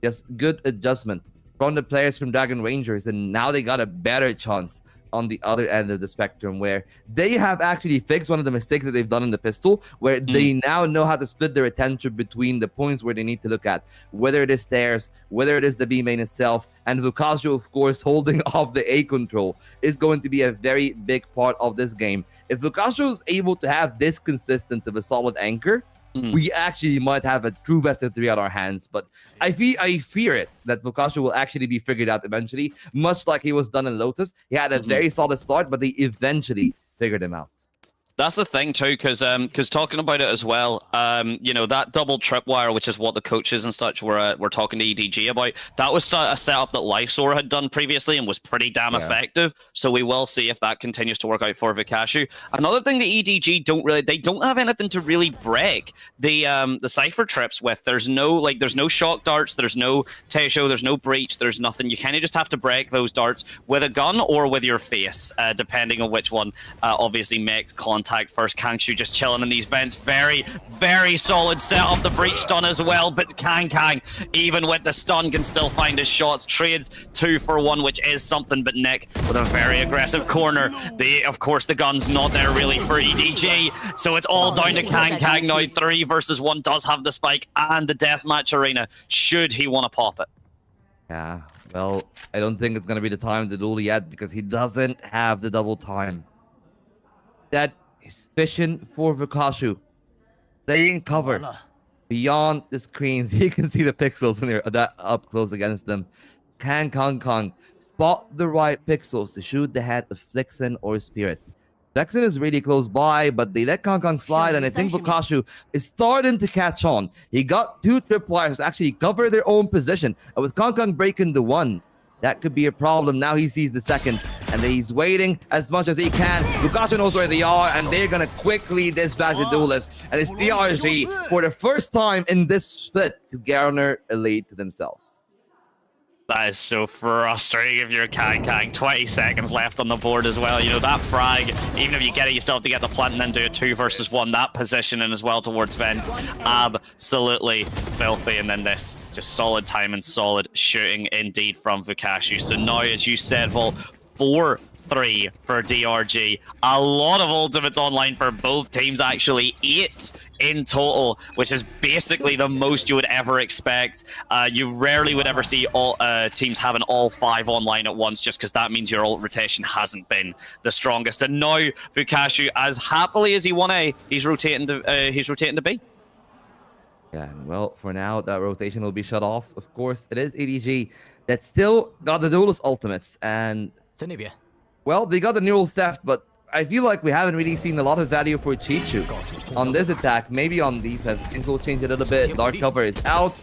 just good adjustment from the players from Dragon Rangers, and now they got a better chance on the other end of the spectrum, where they have actually fixed one of the mistakes that they've done in the pistol, where they now know how to split their attention between the points where they need to look at, whether it is stairs, whether it is the B main itself, and Vukashu, of course, holding off the A control is going to be a very big part of this game. If Vukashu is able to have this consistent of a solid anchor, we actually might have a true best of 3 on our hands. But I fear it that Vukashu will actually be figured out eventually, much like he was done in Lotus. He had a very solid start, but they eventually figured him out. That's the thing too, because talking about it as well, that double tripwire, which is what the coaches and such were talking to EDG about, that was a setup that Lysor had done previously and was pretty damn effective. So we will see if that continues to work out for Vikashu. Another thing the EDG don't have anything to really break the Cypher trips with. There's no shock darts, there's no Teisho, there's no breach, there's nothing. You kind of just have to break those darts with a gun or with your face, depending on which one obviously makes contact first. Kangshu just chilling in these vents. Very, very solid setup. The breach stun as well, but Kang, even with the stun, can still find his shots. Trades 2 for 1, which is something, but Nick with a very aggressive corner. Of course, the gun's not there really for EDG, so it's all down to Kang now. 3 versus 1 does have the spike and the deathmatch arena, should he want to pop it. Yeah, well, I don't think it's going to be the time to duel yet, because he doesn't have the double time. That is fishing for Vukashu. staying covered beyond the screens. You can see the pixels in there that up close against them. Can Kong spot the right pixels to shoot the head of Flixen or Spirit? Flixen is really close by, but they let Kong slide, and I think Vukashu is starting to catch on. He got 2 tripwires to actually cover their own position, and with Kong breaking the 1, that could be a problem. Now he sees the 2nd, and he's waiting as much as he can. Vukashu knows where they are, and they're gonna quickly dispatch the duelist. And it's DRG for the first time in this split to garner a lead to themselves. That is so frustrating if you're Kang. 20 seconds left on the board as well. You know, that frag, even if you get it, you still have to get the plant and then do a 2 versus 1. That positioning as well towards Vents, absolutely filthy. And then this, just solid time and solid shooting indeed from Vukashu. So now, as you said, Vol, 4-3 for DRG. A lot of ultimates online for both teams, actually. 8 in total, which is basically the most you would ever expect. You rarely would ever see all teams having all 5 online at once, just because that means your ult rotation hasn't been the strongest. And now Vukashu, as happily as he won A, he's rotating to B. Yeah, and well, for now, that rotation will be shut off. Of course, it is EDG that still got the duelist ultimates, and well, they got the neural theft, but I feel like we haven't really seen a lot of value for Chichu on this attack. Maybe on defense, things will change a little bit. Dark cover is out.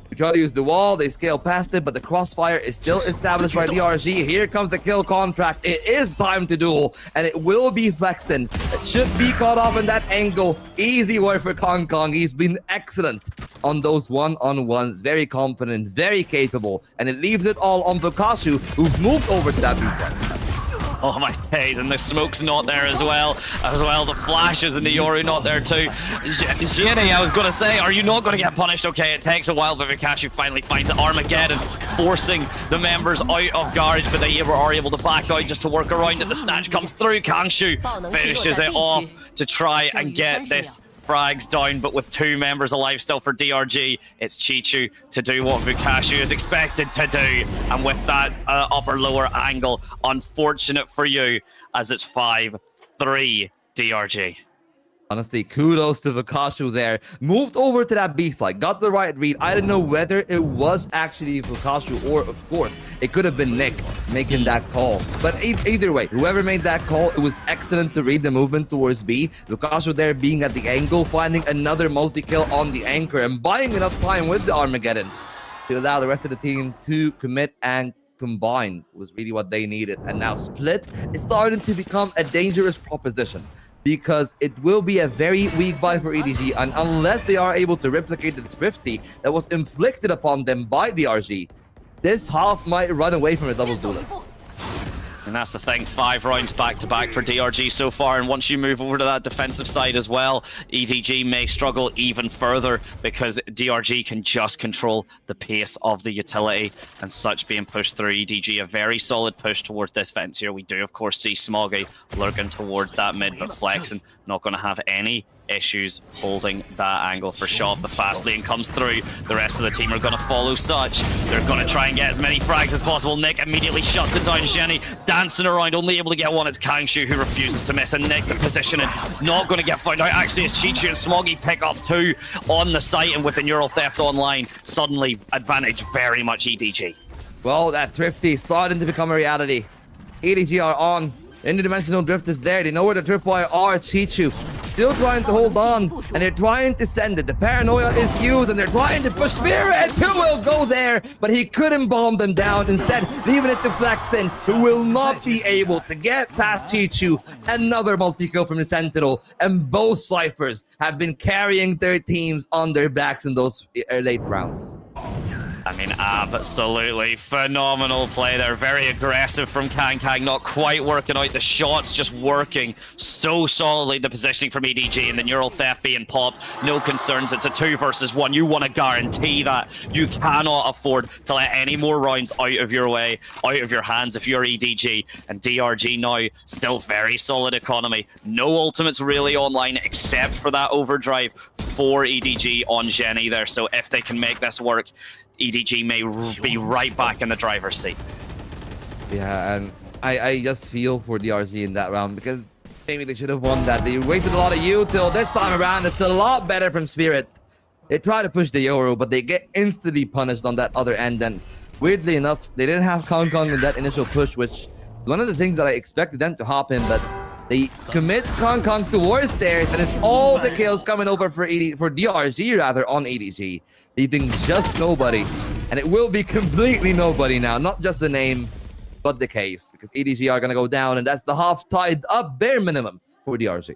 We try to use the wall. They scale past it, but the crossfire is still established by DRG. Here comes the kill contract. It is time to duel, and it will be Flexen. It should be caught off in that angle. Easy work for Kong. He's been excellent on those one-on-ones. Very confident, very capable, and it leaves it all on Vukashu, who's moved over to that B-side. Oh my days, and the smoke's not there as well. The flashes and the Yoru not there too. Jenny, I was going to say, are you not going to get punished? Okay, it takes a while, but Vukashu finally finds it. Armageddon forcing the members out of Garage, but they are able to back out just to work around it. The snatch comes through. Kangshu finishes it off to try and get this frags down, but with 2 members alive still for DRG, it's Chichu to do what Vukashu is expected to do. And with that upper-lower angle, unfortunate for you, as it's 5-3 DRG. Honestly, kudos to Vukashu there. Moved over to that B side, got the right read. I don't know whether it was actually Vukashu or, of course, it could have been Nick making that call. But either way, whoever made that call, it was excellent to read the movement towards B. Vukashu there being at the angle, finding another multi-kill on the anchor, and buying enough time with the Armageddon to allow the rest of the team to commit and combine was really what they needed. And now Split is starting to become a dangerous proposition, because it will be a very weak buy for EDG, and unless they are able to replicate the thrifty that was inflicted upon them by DRG, this half might run away from a double duelist. And that's the thing, 5 rounds back-to-back for DRG so far, and once you move over to that defensive side as well, EDG may struggle even further, because DRG can just control the pace of the utility and such being pushed through. EDG, a very solid push towards this fence here. We do, of course, see Smoggy lurking towards that mid, but Flexen not going to have any issues holding that angle for Shop. The fast lane comes through. The rest of the team are going to follow such. They're going to try and get as many frags as possible. Nick immediately shuts it down. Jenny dancing around, only able to get one. It's Kangshu who refuses to miss, and Nick, the positioning, not going to get found out. Actually, it's Chichu and Smoggy pick up 2 on the site, and with the neural theft online, suddenly advantage very much EDG. Well, that thrifty is starting to become a reality. EDG are on. Interdimensional drift is there. They know where the tripwire are. Chichu still trying to hold on, and they're trying to send it. The paranoia is used, and they're trying to push Spirit, and 2 will go there, but he couldn't bomb them down. Instead, leaving it to Flexen, who will not be able to get past Chichu. Another multi-kill from the Sentinel, and both Cyphers have been carrying their teams on their backs in those late rounds. I mean, absolutely phenomenal play there. Very aggressive from Kang, not quite working out the shots, just working so solidly. The positioning from EDG and the neural theft being popped. No concerns. It's a 2 versus 1. You want to guarantee that. You cannot afford to let any more rounds out of your way, out of your hands if you're EDG. And DRG now, still very solid economy. No ultimates really online except for that overdrive for EDG on Jenny there. So if they can make this work, EDG may be right back in the driver's seat. Yeah, and I just feel for DRG in that round, because Maybe they should have won that. They wasted a lot of util. This time around, it's a lot better from Spirit. They try to push the Yoru, but they get instantly punished on that other end. And weirdly enough, they didn't have Kong Kong in that initial push, which is one of the things that I expected them to hop in, but they commit Kong Kong towards stairs, and it's all the kills coming over for DRG rather on EDG, leaving just nobody. And it will be completely nobody now, not just the name, but the case, because EDG are going to go down, and that's the half tied up bare minimum for DRG.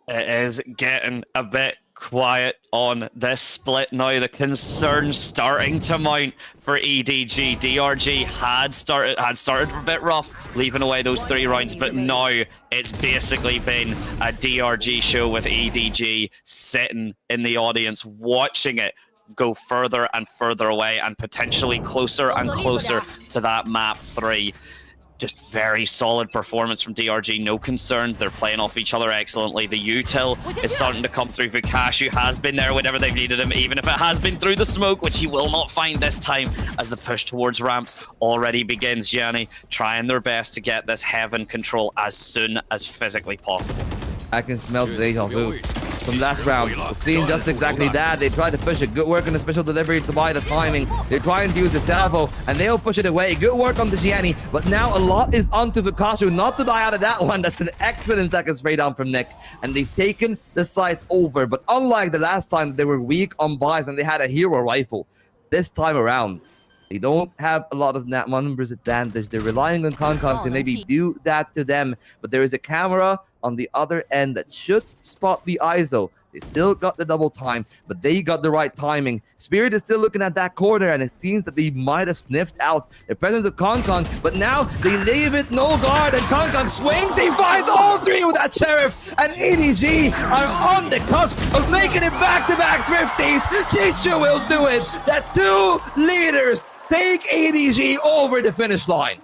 It is getting a bit quiet on this split now. The concern starting to mount for EDG. DRG had started a bit rough, leaving away those 3 rounds, but now it's basically been a DRG show with EDG sitting in the audience, watching it go further and further away and potentially closer and closer to that map 3. Just very solid performance from DRG, no concerns. They're playing off each other excellently. The util is starting to come through. Vukashu has been there whenever they've needed him, even if it has been through the smoke, which he will not find this time as the push towards ramps already begins. Gianni trying their best to get this heaven control as soon as physically possible. I can smell the deja vu from last round. Seeing just exactly that. They tried to push it. Good work on the special delivery to buy the timing. They're trying to use the salvo, and they'll push it away. Good work on the Gianni, but now a lot is onto Vukashu. Not to die out of that one. That's an excellent second spray down from Nick, and they've taken the site over. But unlike the last time, they were weak on buys and they had a hero rifle. This time around, they don't have a lot of numbers advantage. They're relying on Kong Kong to maybe do that to them. But there is a camera on the other end that should spot the ISO. They still got the double time, but they got the right timing. Spirit is still looking at that corner, and it seems that they might have sniffed out the presence of Kong Kong, but now they leave it no guard, and Kong Kong swings. He finds all 3 with that Sheriff, and EDG are on the cusp of making it back-to-back thrifties. Chichu will do it. That 2 leaders take EDG over the finish line.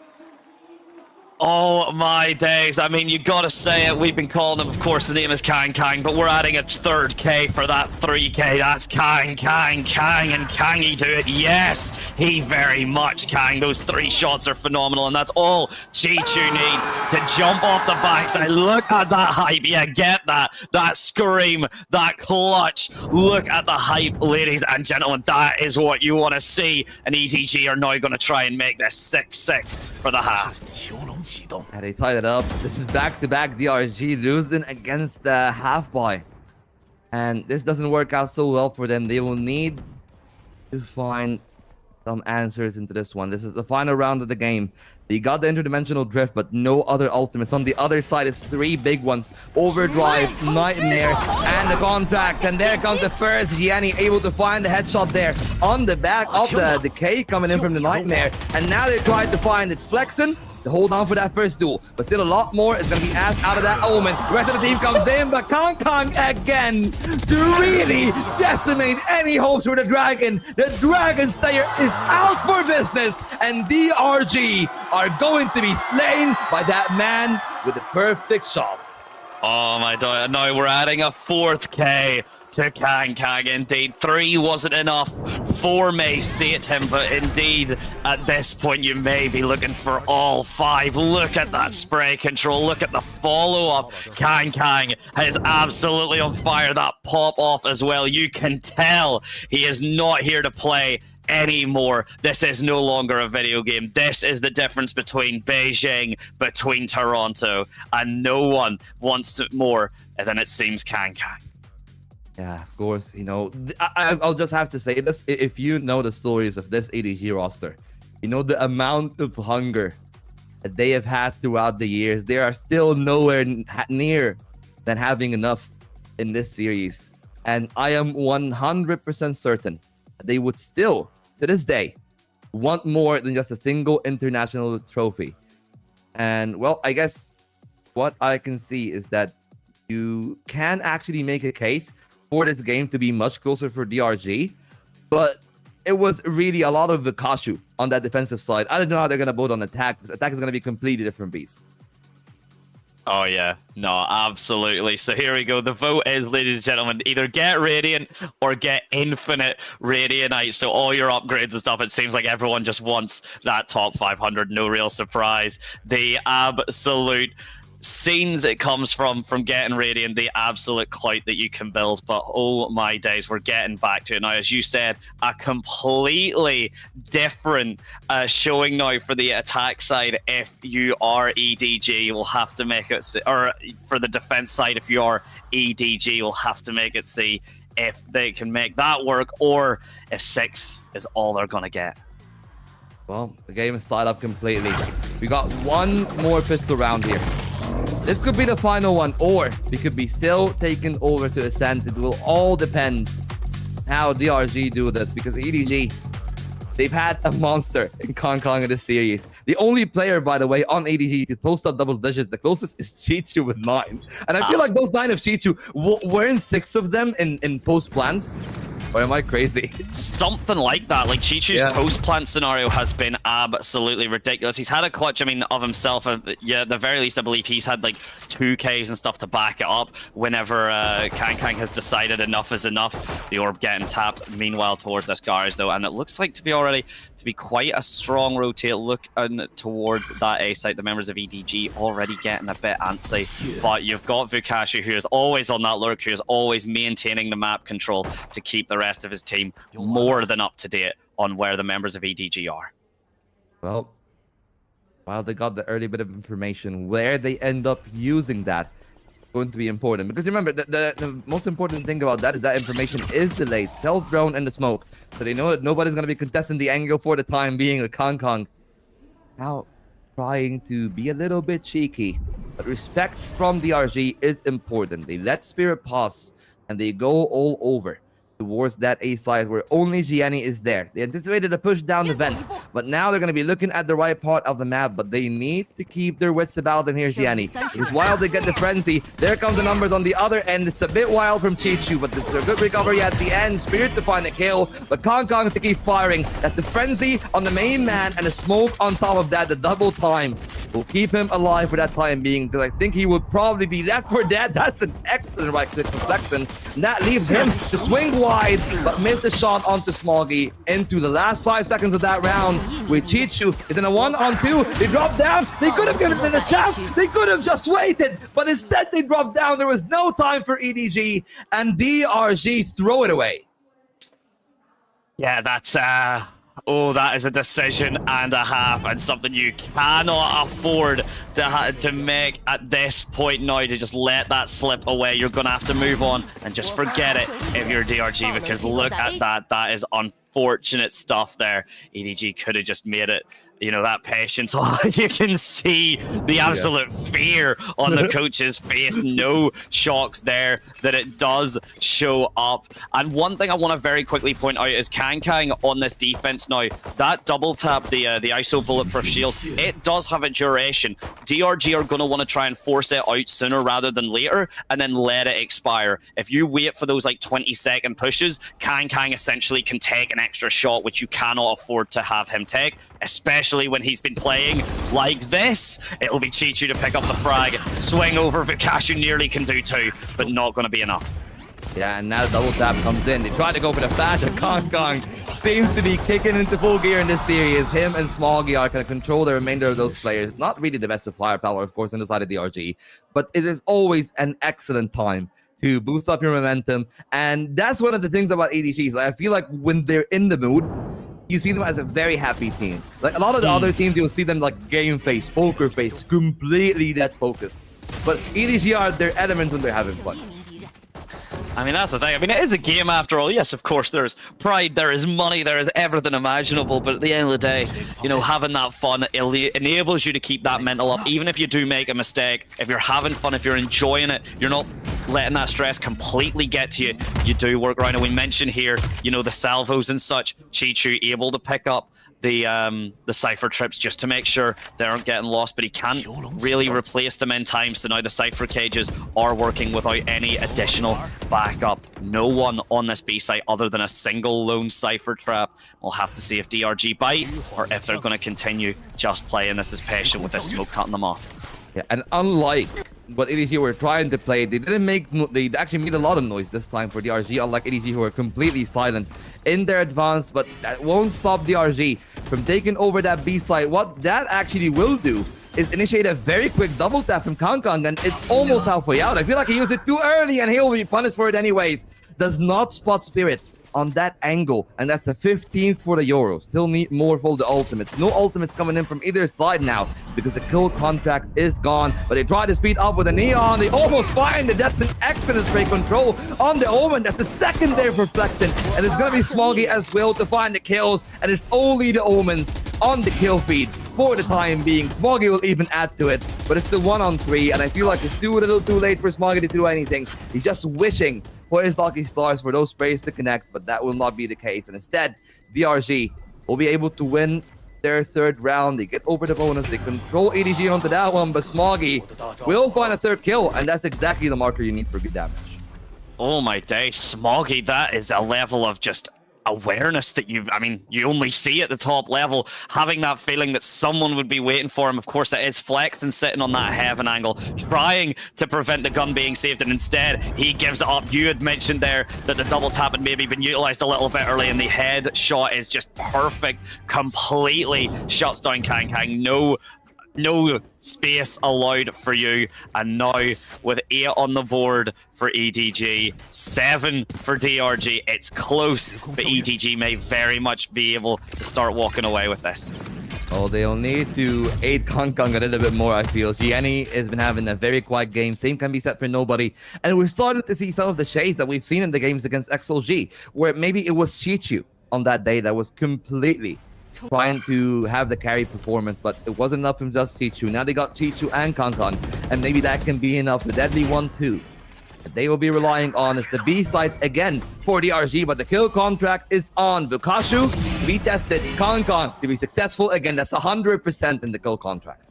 Oh my days. I mean, you gotta say it. We've been calling him, of course, the name is Kang Kang, but we're adding a 3rd K for that 3K. That's Kang Kang Kang, and Kang he do it. Yes, he very much Kang. Those 3 shots are phenomenal, and that's all Chichu needs to jump off the backside. Look at that hype. Yeah, get that. That scream, that clutch. Look at the hype, ladies and gentlemen. That is what you want to see, and EDG are now going to try and make this 6-6 for the half. And they tied it up. This is back-to-back DRG losing against the half buy. And this doesn't work out so well for them. They will need to find some answers into this one. This is the final round of the game. They got the interdimensional drift, but no other ultimates. On the other side, it's 3 big ones. Overdrive, Nightmare, and the contract. And there comes the first Gianni, able to find the headshot there on the back of the decay coming in from the Nightmare. And now they're trying to find it's Flexen to hold on for that first duel, but still a lot more is going to be asked out of that Omen. The rest of the team comes in, but Kong Kong again to really decimate any hopes for the Dragon. The Dragon Slayer is out for business, and DRG are going to be slain by that man with the perfect shot. Oh my god, now we're adding a 4th K to Kang Kang. Indeed, 3 wasn't enough. 4 may sate him, but indeed, at this point, you may be looking for all 5. Look at that spray control. Look at the follow-up. Kang Kang is absolutely on fire. That pop-off as well. You can tell he is not here to play anymore. This is no longer a video game. This is the difference between Beijing, between Toronto, and no one wants it more than it seems Kang Kang. Yeah, of course. You know, I'll just have to say this. If you know the stories of this EDG roster, you know the amount of hunger that they have had throughout the years. They are still nowhere near than having enough in this series. And I am 100% certain that they would still, to this day, want more than just a single international trophy. And, well, I guess what I can see is that you can actually make a case for this game to be much closer for DRG, but it was really a lot of Vukashu on that defensive side. I don't know how they're going to vote on attack. This attack is going to be a completely different beast. Oh, yeah. No, absolutely. So here we go. The vote is, ladies and gentlemen, either get Radiant or get Infinite Radianite. So all your upgrades and stuff, it seems like everyone just wants that top 500. No real surprise. The absolute scenes it comes from getting Radiant, the absolute clout that you can build. But oh my days, we're getting back to it now. As you said, a completely different showing now for the attack side. If you are EDG, you'll have to make it, or for the defense side, if you are EDG, you'll have to make it see if they can make that work, or if 6 is all they're gonna get. Well, the game is tied up completely. We got one more pistol round here. This could be the final one, or we could be still taken over to Ascent. It will all depend how DRG do this, because EDG, they've had a monster in Kong in this series. The only player, by the way, on EDG to post up double digits, the closest is Chichu with 9. And I feel like those 9 of Chichu, weren't 6 of them in post plans? Or am I crazy? Something like that. Like Chichu's post-plant scenario has been absolutely ridiculous. He's had a clutch, I mean, of himself. Yeah, at the very least, I believe he's had like 2Ks and stuff to back it up whenever Kang has decided enough is enough. The orb getting tapped, meanwhile, towards this garage, though. And it looks like to be quite a strong rotate looking towards that A site. The members of EDG already getting a bit antsy. But you've got Vukashu, who is always on that lurk, who is always maintaining the map control to keep the rest of his team more than up to date on where the members of EDG are. Well, while they got the early bit of information, where they end up using that is going to be important. Because remember, the most important thing about that is that information is delayed. Stealth drone in the smoke. So they know that nobody's going to be contesting the angle for the time being. A Kong now trying to be a little bit cheeky. But respect from DRG is important. They let Spirit pass and they go all over towards that A side where only Gianni is there. They anticipated a push down the vents, but now they're going to be looking at the right part of the map, but they need to keep their wits about them here, Gianni. Because while they get the frenzy, there comes the numbers on the other end. It's a bit wild from Chichu, but this is a good recovery at the end. Spirit to find a kill, but Kong to keep firing. That's the frenzy on the main man, and the smoke on top of that, the double time will keep him alive for that time being, because I think he would probably be left for dead. That's an excellent right click from Flexen, and that leaves him to swing wide, but missed the shot onto Smoggy into the last 5 seconds of that round, with Chichu is in a 1-on-2. They drop down. They could have given it a chance. They could have just waited, but instead they dropped down. There was no time for EDG, and DRG throw it away. Yeah, that's oh, that is a decision and a half, and something you cannot afford to make at this point now, to just let that slip away. You're going to have to move on and just forget it if you're DRG, because look at that. That is unfortunate stuff there. EDG could have just made it, you know, that patience. You can see the absolute fear on the coach's face. No shocks there that it does show up. And one thing I want to very quickly point out is Kang on this defense now. That double tap, the ISO bulletproof shield, it does have a duration. DRG are going to want to try and force it out sooner rather than later, and then let it expire. If you wait for those like 20-second pushes, Kang essentially can take an extra shot, which you cannot afford to have him take, especially when he's been playing like this. It'll be Chichu to pick up the frag, swing over, Vukashu nearly can do 2, but not going to be enough. Yeah, and now the double tap comes in. They try to go for the flash, and Kong seems to be kicking into full gear in this series. Him and Smoggy are going to control the remainder of those players. Not really the best of firepower, of course, on the side of DRG, but it is always an excellent time to boost up your momentum. And that's one of the things about EDGs. Like, I feel like when they're in the mood, you see them as a very happy team. Like a lot of the other teams, you'll see them like game face, poker face, completely that focused. But EDG are their element when they're having fun. I mean, that's the thing. I mean, it is a game after all. Yes, of course, there's pride, there is money, there is everything imaginable. But at the end of the day, you know, having that fun enables you to keep that mental up. Even if you do make a mistake, if you're having fun, if you're enjoying it, you're not letting that stress completely get to you. You do work around it. We mentioned here, you know, the salvos and such. Chichu able to pick up the Cypher trips just to make sure they aren't getting lost, but he can't really replace them in time. So now the Cypher cages are working without any additional backup. No one on this B site other than a single lone Cypher trap. We'll have to see if DRG bite or if they're going to continue just playing this as patient with this smoke cutting them off. Yeah, and unlike what EDG were trying to play, they actually made a lot of noise this time for DRG, unlike EDG who were completely silent in their advance, but that won't stop DRG from taking over that B site. What that actually will do is initiate a very quick double tap from Kangkang, and it's almost halfway out. I feel like he used it too early, and he'll be punished for it anyways. Does not spot Spirit on that angle, and that's the 15th for the Euro. Still need more for the ultimates. No ultimates coming in from either side now because the kill contract is gone, but they try to speed up with a Neon. They almost find the Death and excellent spray control on the Omen. That's the second there for Flexen, and it's gonna be Smoggy as well to find the kills, and it's only the Omens on the kill feed for the time being. Smoggy will even add to it, but it's the 1-on-3, and I feel like it's too little too late for Smoggy to do anything. He's just wishing for his lucky stars for those sprays to connect, but that will not be the case. And instead, DRG will be able to win their third round. They get over the bonus, they control EDG onto that one, but Smoggy will find a third kill, and that's exactly the marker you need for good damage. Oh my days, Smoggy, that is a level of just awareness that you only see at the top level, having that feeling that someone would be waiting for him. Of course, it is Flex and sitting on that heaven angle, trying to prevent the gun being saved, and instead he gives it up. You had mentioned there that the double tap had maybe been utilized a little bit early, and the head shot is just perfect, completely shuts down Kang. No space allowed for you, and now with 8 on the board for EDG, 7 for DRG, it's close, but EDG may very much be able to start walking away with this. Oh, they'll need to aid Kangkang a little bit more, I feel. Gianni has been having a very quiet game. Same can be said for Nobody. And we're starting to see some of the shades that we've seen in the games against XLG, where maybe it was Chichu on that day that was completely trying to have the carry performance, but it wasn't enough from just Chichu. Now they got Chichu and Kangkang, and maybe that can be enough. The deadly 1-2 that they will be relying on is the B side again for DRG, but the kill contract is on. Bukashu to be tested, Kangkang to be successful again. That's 100% in the kill contract.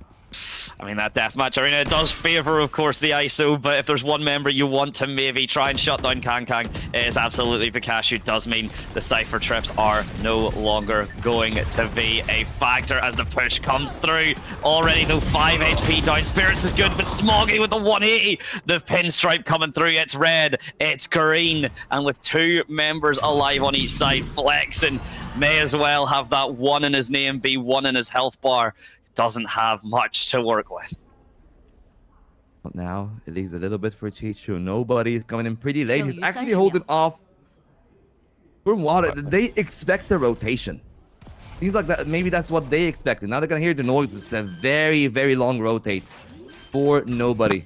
I mean, that deathmatch arena does favor, of course, the ISO, but if there's one member you want to maybe try and shut down Kangkang, it is absolutely Vikashu. Does mean the Cypher trips are no longer going to be a factor as the push comes through. Already, though, 5 HP down. Spirits is good, but Smoggy with the 180. The pinstripe coming through. It's red, it's green, and with 2 members alive on each side, Flexen may as well have that 1 in his name, be 1 in his health bar. Doesn't have much to work with. But now it leaves a little bit for Chichu. Nobody is coming in pretty late. He's actually holding off. From what they expect a rotation. Seems like that maybe that's what they expected. Now they're gonna hear the noise. It's a very, very long rotate for Nobody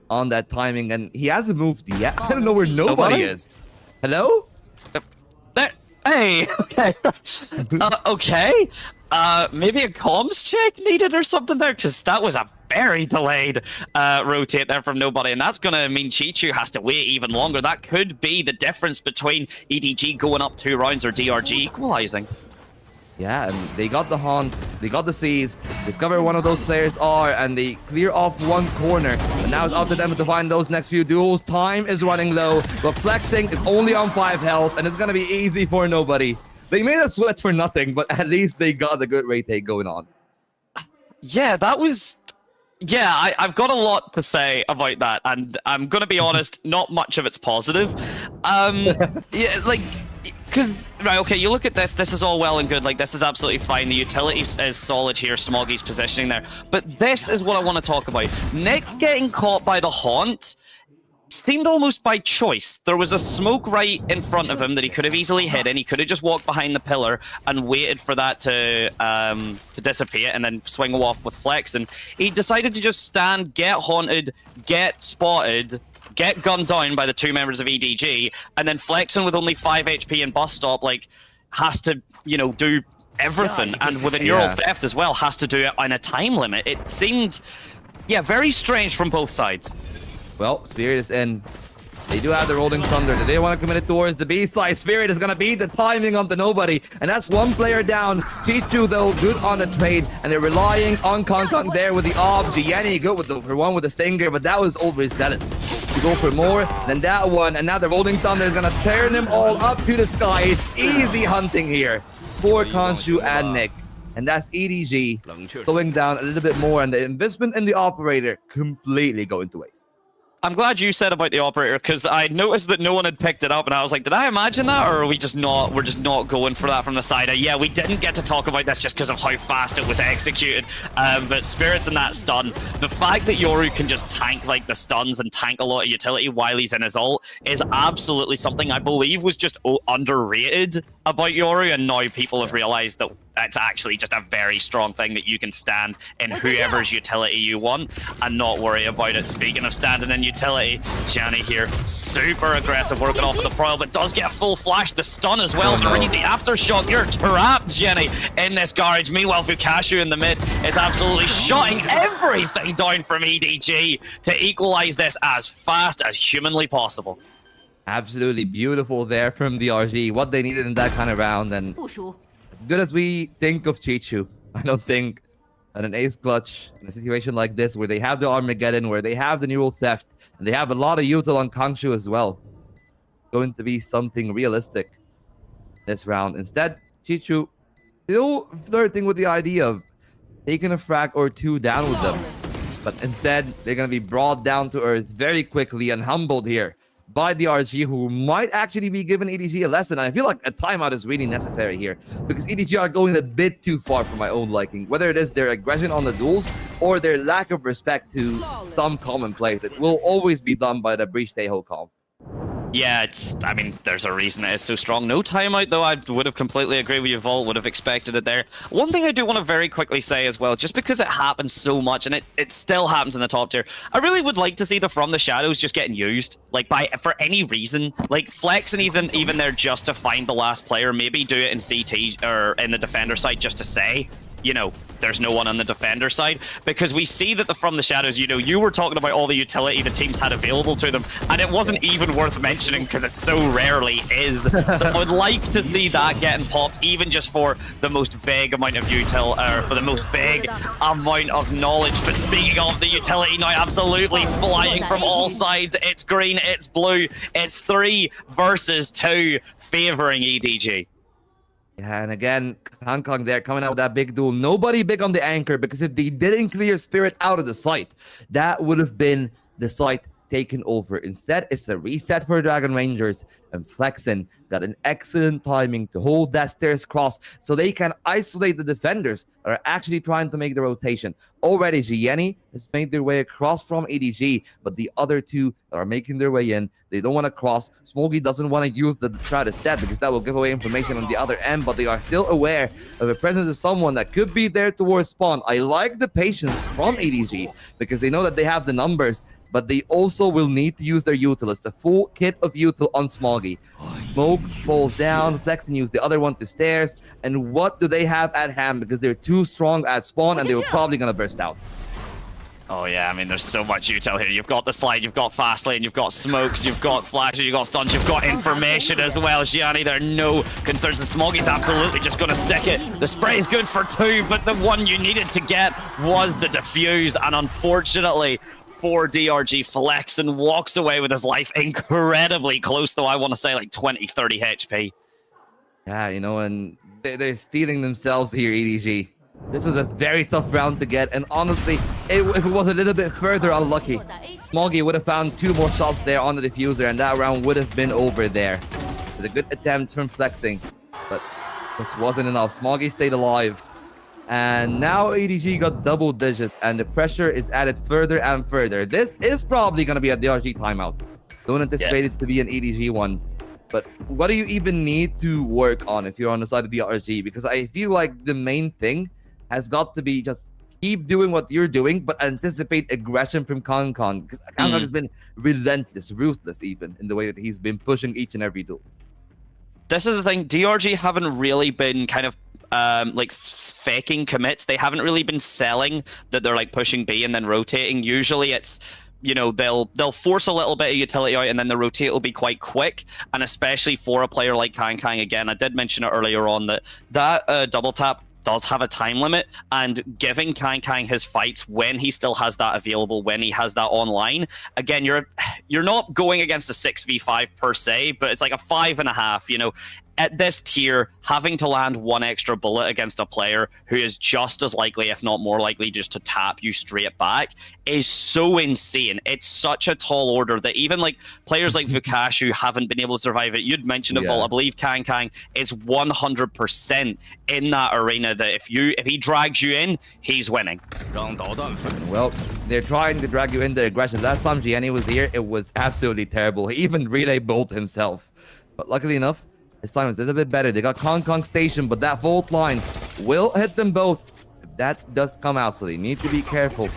on that timing, and he hasn't moved yet. I don't know where Nobody is. Hello? Hey, okay. Okay. Maybe a comms check needed or something there, because that was a very delayed rotate there from Nobody, and that's going to mean Chichu has to wait even longer. That could be the difference between EDG going up 2 rounds or DRG equalizing. Yeah, and they got the Haunt, they got the Seas, discover one of those players are, and they clear off one corner. And now it's up to them to find those next few duels. Time is running low, but Flexing is only on 5 health, and it's going to be easy for Nobody. They made us sweat for nothing, but at least they got a good retake going on. Yeah, that was... Yeah, I've got a lot to say about that, and I'm going to be honest, not much of it's positive. Yeah, like... Because, right, okay, you look at this is all well and good, like, this is absolutely fine, the utility is solid here, Smoggy's positioning there, but this is what I want to talk about. Nick getting caught by the Haunt seemed almost by choice. There was a smoke right in front of him that he could have easily hit in. He could have just walked behind the pillar and waited for that to dissipate and then swing off with Flex, and he decided to just stand, get haunted, get spotted, get gunned down by the 2 members of EDG, and then Flexen with only 5 HP and Bus Stop, like, has to, you know, do everything. And with a Neural Theft as well, has to do it on a time limit. It seemed, yeah, very strange from both sides. Well, Spirit is in. They do have the Rolling Thunder. They want to commit it towards the B side. Spirit is going to beat the timing of the Nobody. And that's 1 player down. Chichu, though, good on the trade. And they're relying on Kangkang there with the AWP. Gianni good with for one with the Stinger, but that was overzealous. To go for more than that one. And now the Rolling Thunder is going to turn them all up to the sky. It's easy hunting here for Khonshu and Nick. And that's EDG slowing down a little bit more. And the investment in the operator completely going to waste. I'm glad you said about the operator, because I noticed that no one had picked it up, and I was like, did I imagine that, or are we just not? We're just not going for that from the side. Yeah, we didn't get to talk about this just because of how fast it was executed. But Spirits in that stun, the fact that Yoru can just tank like the stuns and tank a lot of utility while he's in his ult is absolutely something I believe was just underrated about Yoru, and now people have realized that it's actually just a very strong thing that you can stand in whoever's utility you want and not worry about it. Speaking of standing in utility, Gianni here, super aggressive, working off of the Proil, but does get a full flash, the stun as well, the aftershock. You're trapped, Gianni, in this garage. Meanwhile, Fukashu in the mid is absolutely shutting everything down from EDG to equalize this as fast as humanly possible. Absolutely beautiful there from DRG. What they needed in that kind of round, and as good as we think of Chichu, I don't think that an ace clutch in a situation like this, where they have the Armageddon, where they have the neural theft, and they have a lot of util on Kangshu as well, going to be something realistic this round. Instead, Chichu still flirting with the idea of taking a frag or two down with them, but instead they're going to be brought down to earth very quickly and humbled here by DRG, who might actually be giving EDG a lesson. And I feel like a timeout is really necessary here, because EDG are going a bit too far for my own liking, whether it is their aggression on the duels or their lack of respect to some common plays. It will always be done by the Breach Teho comp. Yeah, I mean, there's a reason it is so strong. No timeout, though. I would have completely agreed with you, Volt. Would have expected it there. One thing I do want to very quickly say as well, just because it happens so much, and it still happens in the top tier, I really would like to see the From the Shadows just getting used, like, for any reason. Like, Flex and even there just to find the last player, maybe do it in CT or in the defender side just to say, you know, there's no one on the defender side, because we see that the From the Shadows, you know, you were talking about all the utility the teams had available to them, and it wasn't even worth mentioning because it so rarely is. So I would like to see that getting popped, even just for the most vague amount of util, or for the most vague amount of knowledge. But speaking of the utility now, absolutely flying from all sides. It's green, it's blue, it's 3 versus 2, favoring EDG. Yeah, and again, Hong Kong there coming out with that big duel. Nobody big on the anchor, because if they didn't clear Spirit out of the site, that would have been the site taken over. Instead, it's a reset for Dragon Rangers, and Flexen got an excellent timing to hold that stairs cross so they can isolate the defenders that are actually trying to make the rotation. Already, Gianni has made their way across from EDG, but the other two that are making their way in, they don't want to cross. Smoggy doesn't want to use the try to step, because that will give away information on the other end, but they are still aware of the presence of someone that could be there towards spawn. I like the patience from EDG, because they know that they have the numbers, but they also will need to use their util. It's the full kit of util on Smoggy. Smoke falls down, Flexen use the other one to stairs, and what do they have at hand? Because they're too strong at spawn, and they were probably going to burst out. Oh yeah, I mean, there's so much util here. You've got the slide, you've got fast lane, you've got smokes, you've got flashes, you've got stuns, you've got information as well. Gianni, there are no concerns, and Smoggy's absolutely just going to stick it. The spray is good for 2, but the one you needed to get was the defuse, and unfortunately for DRG, Flexen walks away with his life incredibly close, though I want to say like 20-30 HP. Yeah, you know, and they're stealing themselves here, EDG. This was a very tough round to get, and honestly, if it was a little bit further unlucky, Smoggy would have found 2 more shots there on the diffuser, and that round would have been over there. It was a good attempt from Flexing, but this wasn't enough. Smoggy stayed alive. And now EDG got double digits, and the pressure is added further and further. This is probably going to be a DRG timeout. Don't anticipate it to be an EDG one. But what do you even need to work on if you're on the side of DRG? Because I feel like the main thing has got to be just keep doing what you're doing, but anticipate aggression from Kong Kong. Because Kong Kong has been relentless, ruthless even, in the way that he's been pushing each and every duel. This is the thing, DRG haven't really been kind of like faking commits. They haven't really been selling that they're like pushing B and then rotating. Usually it's, you know, they'll force a little bit of utility out, and then the rotate will be quite quick. And especially for a player like Kang Kang, again, I did mention it earlier on that double tap does have a time limit, and giving Kang Kang his fights when he still has that available, when he has that online, again, you're not going against a 6v5 per se, but it's like a 5.5, you know. at this tier, having to land one extra bullet against a player who is just as likely, if not more likely, just to tap you straight back is so insane. It's such a tall order that even like players like Vukashu haven't been able to survive it. You'd mentioned it, Vault. I believe Kang is 100% in that arena that if he drags you in, he's winning. Well, they're trying to drag you into aggression. Last time Gianni was here, it was absolutely terrible. He even relay bolt himself. But luckily enough, this time it's a little bit better. They got Kong Station, but that Volt line will hit them both if that does come out, so they need to be careful.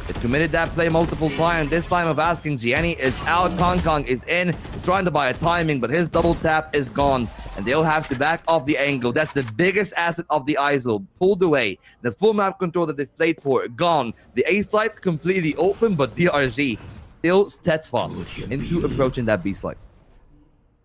They've committed that play multiple times. This time of asking, Gianni is out, Kong is in. He's trying to buy a timing, but his double tap is gone, and they'll have to back off the angle. That's the biggest asset of the ISO. Pulled away. The full map control that they've played for, gone. The A site completely open, but DRG still steadfast into approaching that B site.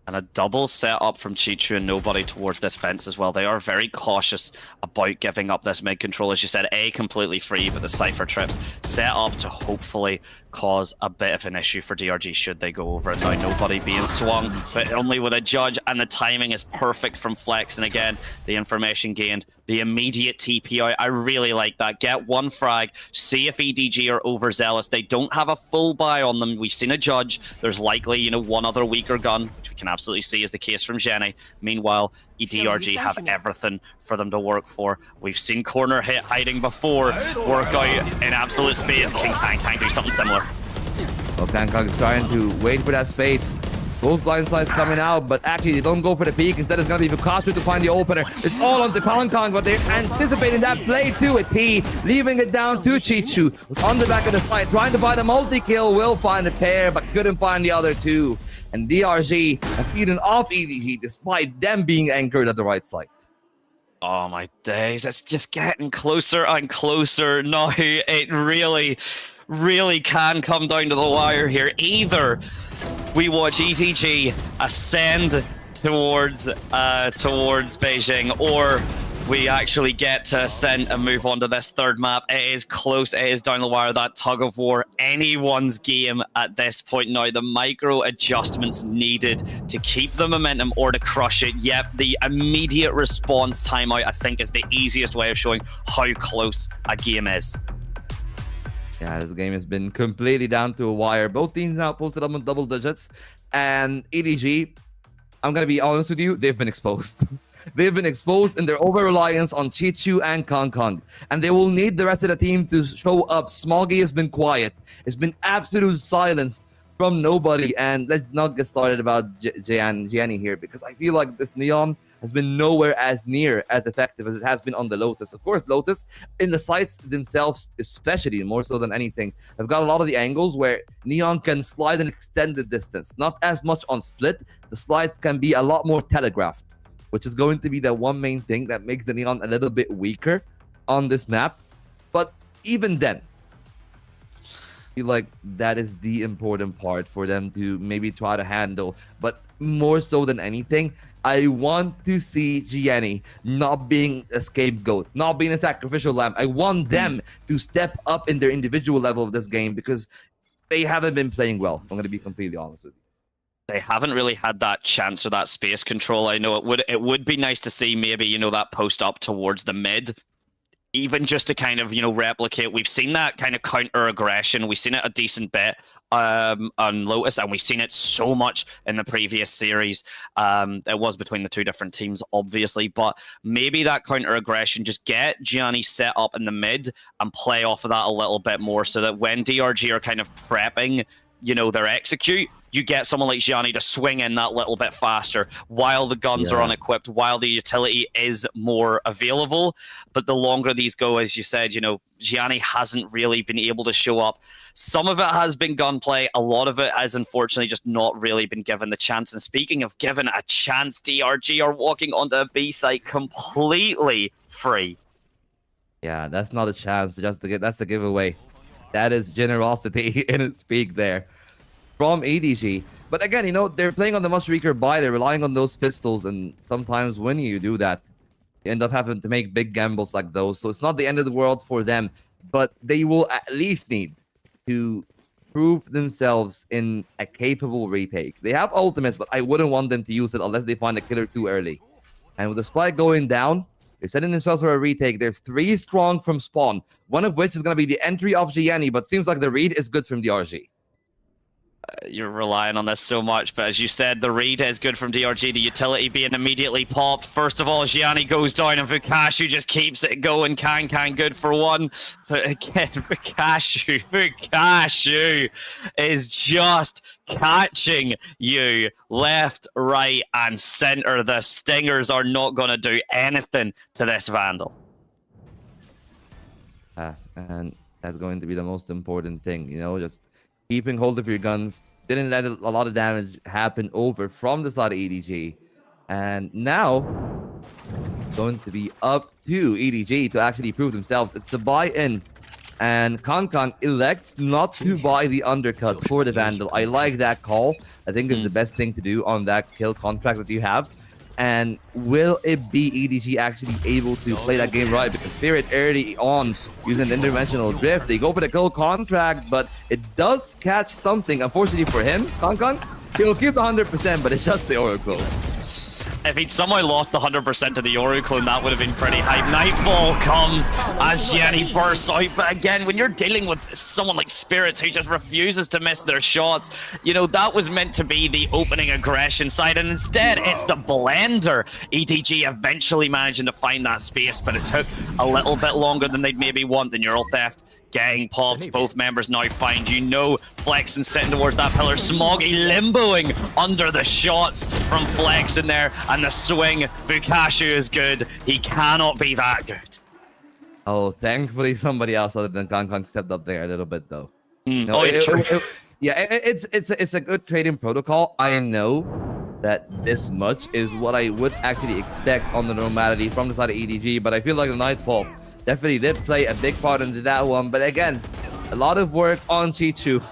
And a double setup from Chichu and nobody towards this fence as well. They are very cautious about giving up this mid control. As you said, A, completely free, but the Cypher trips set up to hopefully cause a bit of an issue for DRG should they go over it. Now nobody being swung, but only with a judge, and the timing is perfect from Flex. And again, the information gained, the immediate TP out. I really like that. Get one frag, see if EDG are overzealous. They don't have a full buy on them. We've seen a judge. There's likely, you know, one other weaker gun, which we can absolutely see is the case from Jenny. Meanwhile, EDRG have everything for them to work for. We've seen corner hit hiding before work out in absolute space. King Kang do something similar. Well, Kang is trying to wait for that space. Both blind sides coming out, but actually they don't go for the peak. Instead, it's going to be Vukashu to find the opener. It's all on the Kong, but they're anticipating that play too with P, leaving it down to Chichu. Was on the back of the site, trying to find a multi-kill. Will find a pair, but couldn't find the other two. And DRG have beaten off EDG despite them being anchored at the right site. Oh my days, it's just getting closer and closer now. It really can come down to the wire here. Either we watch EDG ascend towards Beijing, or we actually get to ascend and move on to this third map. It is close, it is down the wire, that tug of war. Anyone's game at this point now. The micro adjustments needed to keep the momentum or to crush it. Yep, the immediate response timeout, I think, is the easiest way of showing how close a game is. Yeah, this game has been completely down to a wire. Both teams now posted up on double digits. And EDG, I'm going to be honest with you, they've been exposed. They've been exposed in their over-reliance on Chichu and Kong. And they will need the rest of the team to show up. Smoggy has been quiet. It's been absolute silence from nobody. And let's not get started about Gianni here, because I feel like this Neon has been nowhere as near as effective as it has been on the Lotus. Of course, Lotus, in the sites themselves, especially more so than anything, have got a lot of the angles where Neon can slide an extended distance. Not as much on split. The slides can be a lot more telegraphed, which is going to be the one main thing that makes the Neon a little bit weaker on this map. But even then, I feel like that is the important part for them to maybe try to handle. But more so than anything, I want to see Gianni not being a scapegoat, not being a sacrificial lamb. I want them to step up in their individual level of this game, because they haven't been playing well. I'm going to be completely honest with you. They haven't really had that chance or that space control. I know it would be nice to see maybe, you know, that post up towards the mid, even just to kind of, you know, replicate. We've seen that kind of counter aggression. We've seen it a decent bit on Lotus, and we've seen it so much in the previous series. It was between the two different teams, obviously, but maybe that counter aggression, just get Gianni set up in the mid and play off of that a little bit more, so that when DRG are kind of prepping, you know, their execute, you get someone like Gianni to swing in that little bit faster while the guns are unequipped, while the utility is more available. But the longer these go, as you said, you know, Gianni hasn't really been able to show up. Some of it has been gunplay. A lot of it has unfortunately just not really been given the chance. And speaking of given a chance, DRG are walking onto a B site completely free. Yeah, that's not a chance. That's the giveaway. That is generosity in its peak there from EDG. But again, you know, they're playing on the much weaker buy. They're relying on those pistols, and sometimes when you do that, you end up having to make big gambles like those. So it's not the end of the world for them, but they will at least need to prove themselves in a capable retake. They have ultimates, but I wouldn't want them to use it unless they find a killer too early. And with the spike going down, they're setting themselves for a retake. They're 3 strong from spawn, one of which is going to be the entry of Gianni, but seems like the read is good from DRG. You're relying on this so much, but as you said, the read is good from DRG, the utility being immediately popped. First of all, Gianni goes down and Vukashu just keeps it going. Can good for one. But again, Vukashu is just catching you left, right, and center. The Stingers are not going to do anything to this Vandal. And that's going to be the most important thing, you know, just keeping hold of your guns. Didn't let a lot of damage happen over from the side of EDG. And now, it's going to be up to EDG to actually prove themselves. It's the buy-in. And Kong elects not to buy the undercut for the Vandal. I like that call. I think it's the best thing to do on that kill contract that you have. And will it be EDG actually able to play that game right? Because Spirit early on using the interventional drift, they go for the kill contract, but it does catch something. Unfortunately for him, Kong, he'll keep the 100%, but it's just the Oracle. If he'd somehow lost the 100% to the Oracle, that would have been pretty hype. Nightfall comes as Gianni bursts out. But again, when you're dealing with someone like Spirits who just refuses to miss their shots, you know, that was meant to be the opening aggression side. And instead, it's the blender. EDG eventually managing to find that space, but it took a little bit longer than they'd maybe want. The Neural Theft getting popped. Both members now find, you know, Flex and sitting towards that pillar. Smoggy limboing under the shots from Flex in there. And the swing, Vukashu is good. He cannot be that good. Oh, thankfully somebody else other than Kong stepped up there a little bit though. It's a good trading protocol. I know that this much is what I would actually expect on the normality from the side of EDG, but I feel like the Nightfall definitely did play a big part into that one. But again, a lot of work on Chichu.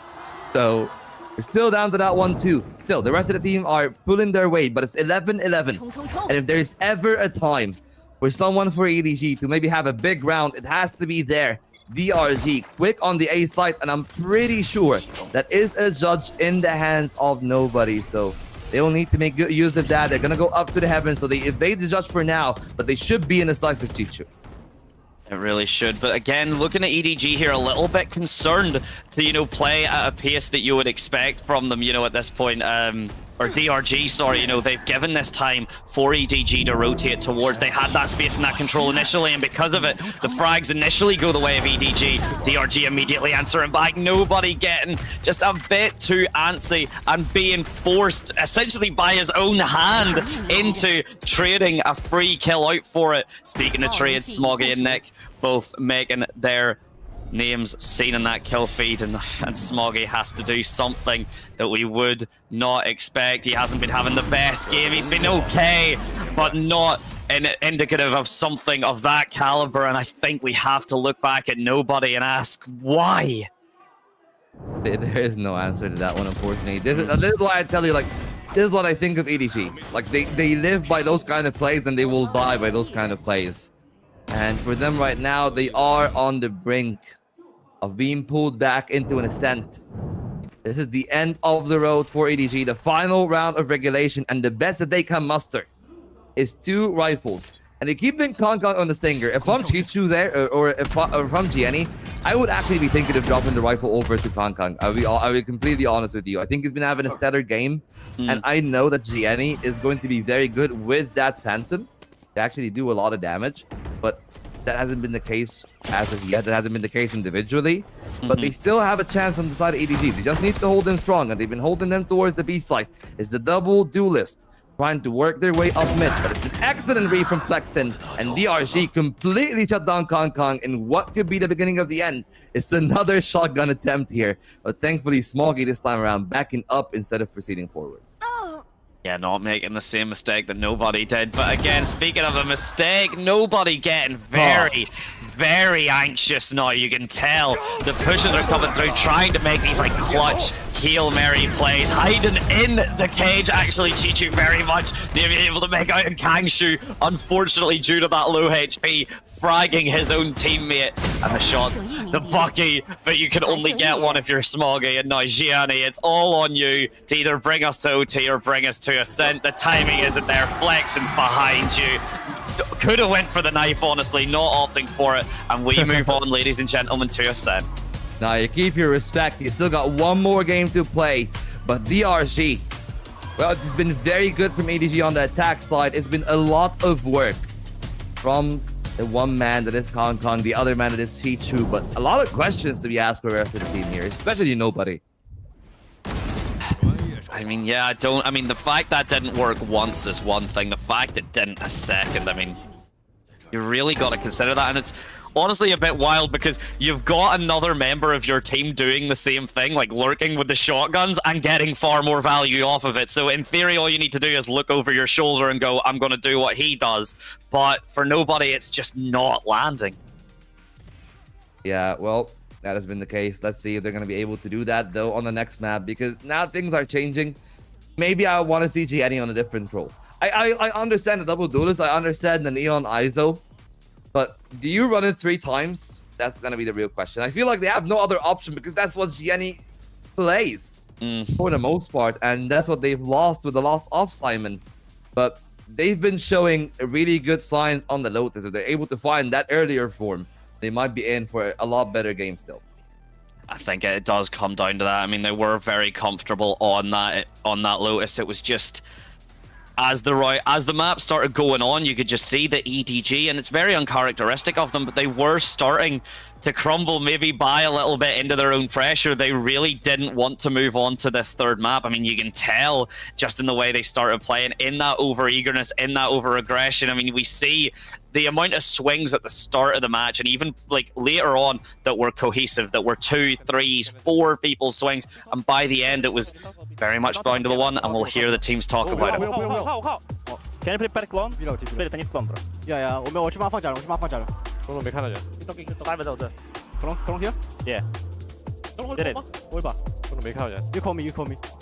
So we're still down to that one too. Still, the rest of the team are pulling their weight, but it's 11-11. And if there's ever a time for someone for EDG to maybe have a big round, it has to be there. DRG, quick on the A site, and I'm pretty sure that is a judge in the hands of nobody. So they will need to make good use of that. They're going to go up to the heavens, so they evade the judge for now, but they should be in the sights of Chichu. It really should. But again, looking at EDG here, a little bit concerned to, you know, play at a pace that you would expect from them, you know, at this point. Or DRG, sorry, you know, they've given this time for EDG to rotate towards. They had that space and that control initially, and because of it, the frags initially go the way of EDG. DRG immediately answering back. Nobody getting just a bit too antsy and being forced, essentially by his own hand, into trading a free kill out for it. Speaking of trades, Smoggy and Nick both making their names seen in that kill feed, and Smoggy has to do something that we would not expect. He hasn't been having the best game. He's been okay, but not indicative of something of that caliber. And I think we have to look back at nobody and ask why. There is no answer to that one, unfortunately. This is why I tell you, like, this is what I think of EDG. Like, they live by those kind of plays, and they will die by those kind of plays. And for them right now, they are on the brink of being pulled back into an ascent. This is the end of the road for EDG, the final round of regulation, and the best that they can muster is 2 rifles. And they keep being Kong on the Stinger. If I'm Chichu there, or if I'm Gianni, I would actually be thinking of dropping the rifle over to Kong. I'll be completely honest with you. I think he's been having a stellar game, and I know that Gianni is going to be very good with that Phantom to actually do a lot of damage, but that hasn't been the case as of yet. That hasn't been the case individually, but they still have a chance on the side of EDG. They just need to hold them strong, and they've been holding them towards the B side. It's the double duelist trying to work their way up mid, but it's an excellent read from Flexen, and DRG completely shut down Kong in what could be the beginning of the end. It's another shotgun attempt here, but thankfully Smoggy this time around backing up instead of proceeding forward. Yeah, not making the same mistake that nobody did. But again, speaking of a mistake, nobody getting very anxious now. You can tell the pushes are coming through, trying to make these like clutch Hail Mary plays, hiding in the cage. Actually, Chichu very much being able to make out in Kangshu. Unfortunately, due to that low HP, fragging his own teammate. And the shots, the Bucky, but you can only get one if you're Smoggy. And now Gianni, it's all on you to either bring us to OT or bring us to Ascent. The timing isn't there. Flexen's behind you. Could have went for the knife, honestly, not opting for it. And we move on, ladies and gentlemen, to Ascent. Now, you keep your respect. You still got one more game to play. But DRG, well, it's been very good from EDG on the attack side. It's been a lot of work from the one man that is Kong, the other man that is Chichu. But a lot of questions to be asked for the rest of the team here, especially nobody. I mean, yeah, I mean, the fact that didn't work once is one thing. The fact it didn't a second, I mean, you really got to consider that. And it's honestly a bit wild because you've got another member of your team doing the same thing, like lurking with the shotguns and getting far more value off of it. So in theory, all you need to do is look over your shoulder and go, I'm going to do what he does. But for nobody, it's just not landing. Yeah, well, that has been the case. Let's see if they're going to be able to do that, though, on the next map, because now things are changing. Maybe I want to see Gianni on a different role. I understand the double duelist. I understand the Neon ISO. But do you run it 3 times? That's going to be the real question. I feel like they have no other option because that's what Gianni plays for the most part. And that's what they've lost with the loss of Simon. But they've been showing really good signs on the Lotus. If they're able to find that earlier form, they might be in for a lot better game still. I think it does come down to that. I mean, they were very comfortable on that Lotus. It was just as the map started going on, you could just see the EDG, and it's very uncharacteristic of them, but they were starting to crumble, maybe by a little bit into their own pressure. They really didn't want to move on to this third map. I mean, you can tell just in the way they started playing, in that over-eagerness, in that over-aggression. I mean, we see the amount of swings at the start of the match, and even like later on, that were cohesive, that were 2, 3, 4 people's swings, and by the end it was very much down to the one, and we'll hear the teams talk about it. Can you play back clone? Play the tennis clone, bro. Yeah,我去帮放假人，东东没看到人。打不到这。Clone here? Yeah. Did it? 我一把。东东没看到人。You call me.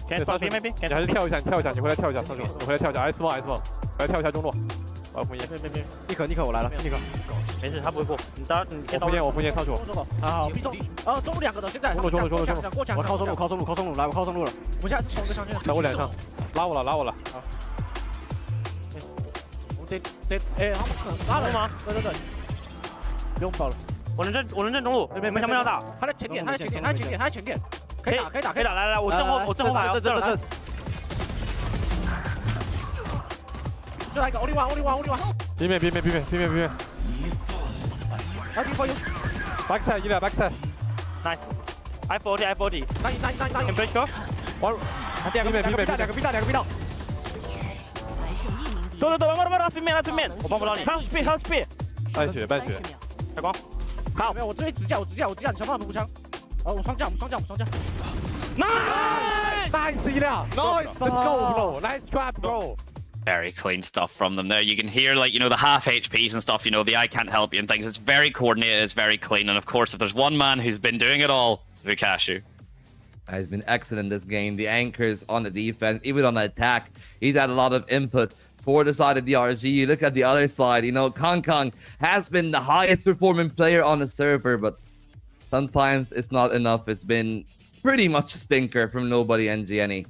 Can you spot me maybe? 你还是跳一下，你回来跳一下，上去，你回来跳一下 S 1，回来跳一下中路。我封烟。尼克，我来了，尼克。没事，他不会过。你先到。我封烟上去。好，中路2个的，现在。中路。我靠中路，来，我靠中路了。我们现在是冲个上去。在我脸上，拉我了。好。哎，拉人吗？对，不用跑了。我能震中路，没想打。他在前点，可以打，来，我正后排，正。就来一个 only one。边面。I think for you. Backside, you backside. Nice. I40. Nice. Can play short. One. 两个逼到。走，对面，我帮不到你。他 speed。半血。开光。好，没有，我这边直架，你想办法补枪。我双架。Nice 了 ，Nice. Let's go, bro. Nice trap, bro. Very clean stuff from them there. You can hear, like, you know, the half HPs and stuff, you know, the I can't help you and things. It's very coordinated, it's very clean. And of course, if there's one man who's been doing it all, Vukashu. He's been excellent this game. The anchors on the defense, even on the attack, he's had a lot of input for the side of DRG. You look at the other side, you know, Kong has been the highest performing player on the server, but sometimes it's not enough. It's been pretty much a stinker from nobody and Gianni.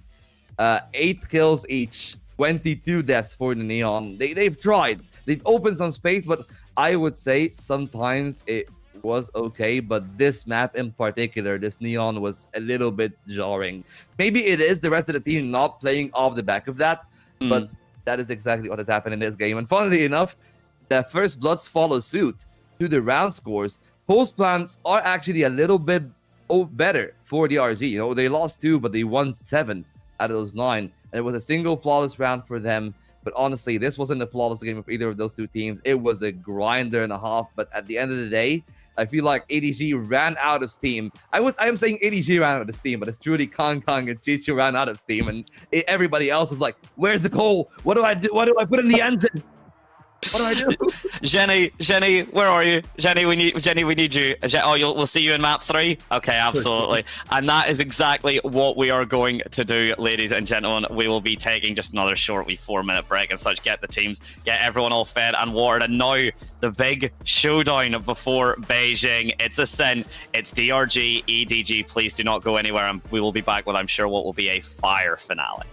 8 kills each. 22 deaths for the Neon. They've tried. They've opened some space, but I would say sometimes it was okay. But this map in particular, this Neon was a little bit jarring. Maybe it is the rest of the team not playing off the back of that, but that is exactly what has happened in this game. And funnily enough, the first bloods follow suit to the round scores. Post plans are actually a little bit better for DRG. You know, they lost 2, but they won 7 out of those 9. And it was a single flawless round for them. But honestly, this wasn't a flawless game of either of those two teams. It was a grinder and a half. But at the end of the day, I feel like EDG ran out of steam. I am saying EDG ran out of steam, but it's truly Kong and Chichu ran out of steam. And everybody else was like, where's the coal? What do I do? What do I put in the engine? What do I do? Jenny, where are you? Jenny, we need you. We'll see you in map 3. Okay, absolutely. And that is exactly what we are going to do, ladies and gentlemen. We will be taking just another short 4-minute break and such. Get the teams, get everyone all fed and watered. And now the big showdown before Beijing. It's Ascent. It's DRG, EDG. Please do not go anywhere, and we will be back with, I'm sure, what will be a fire finale.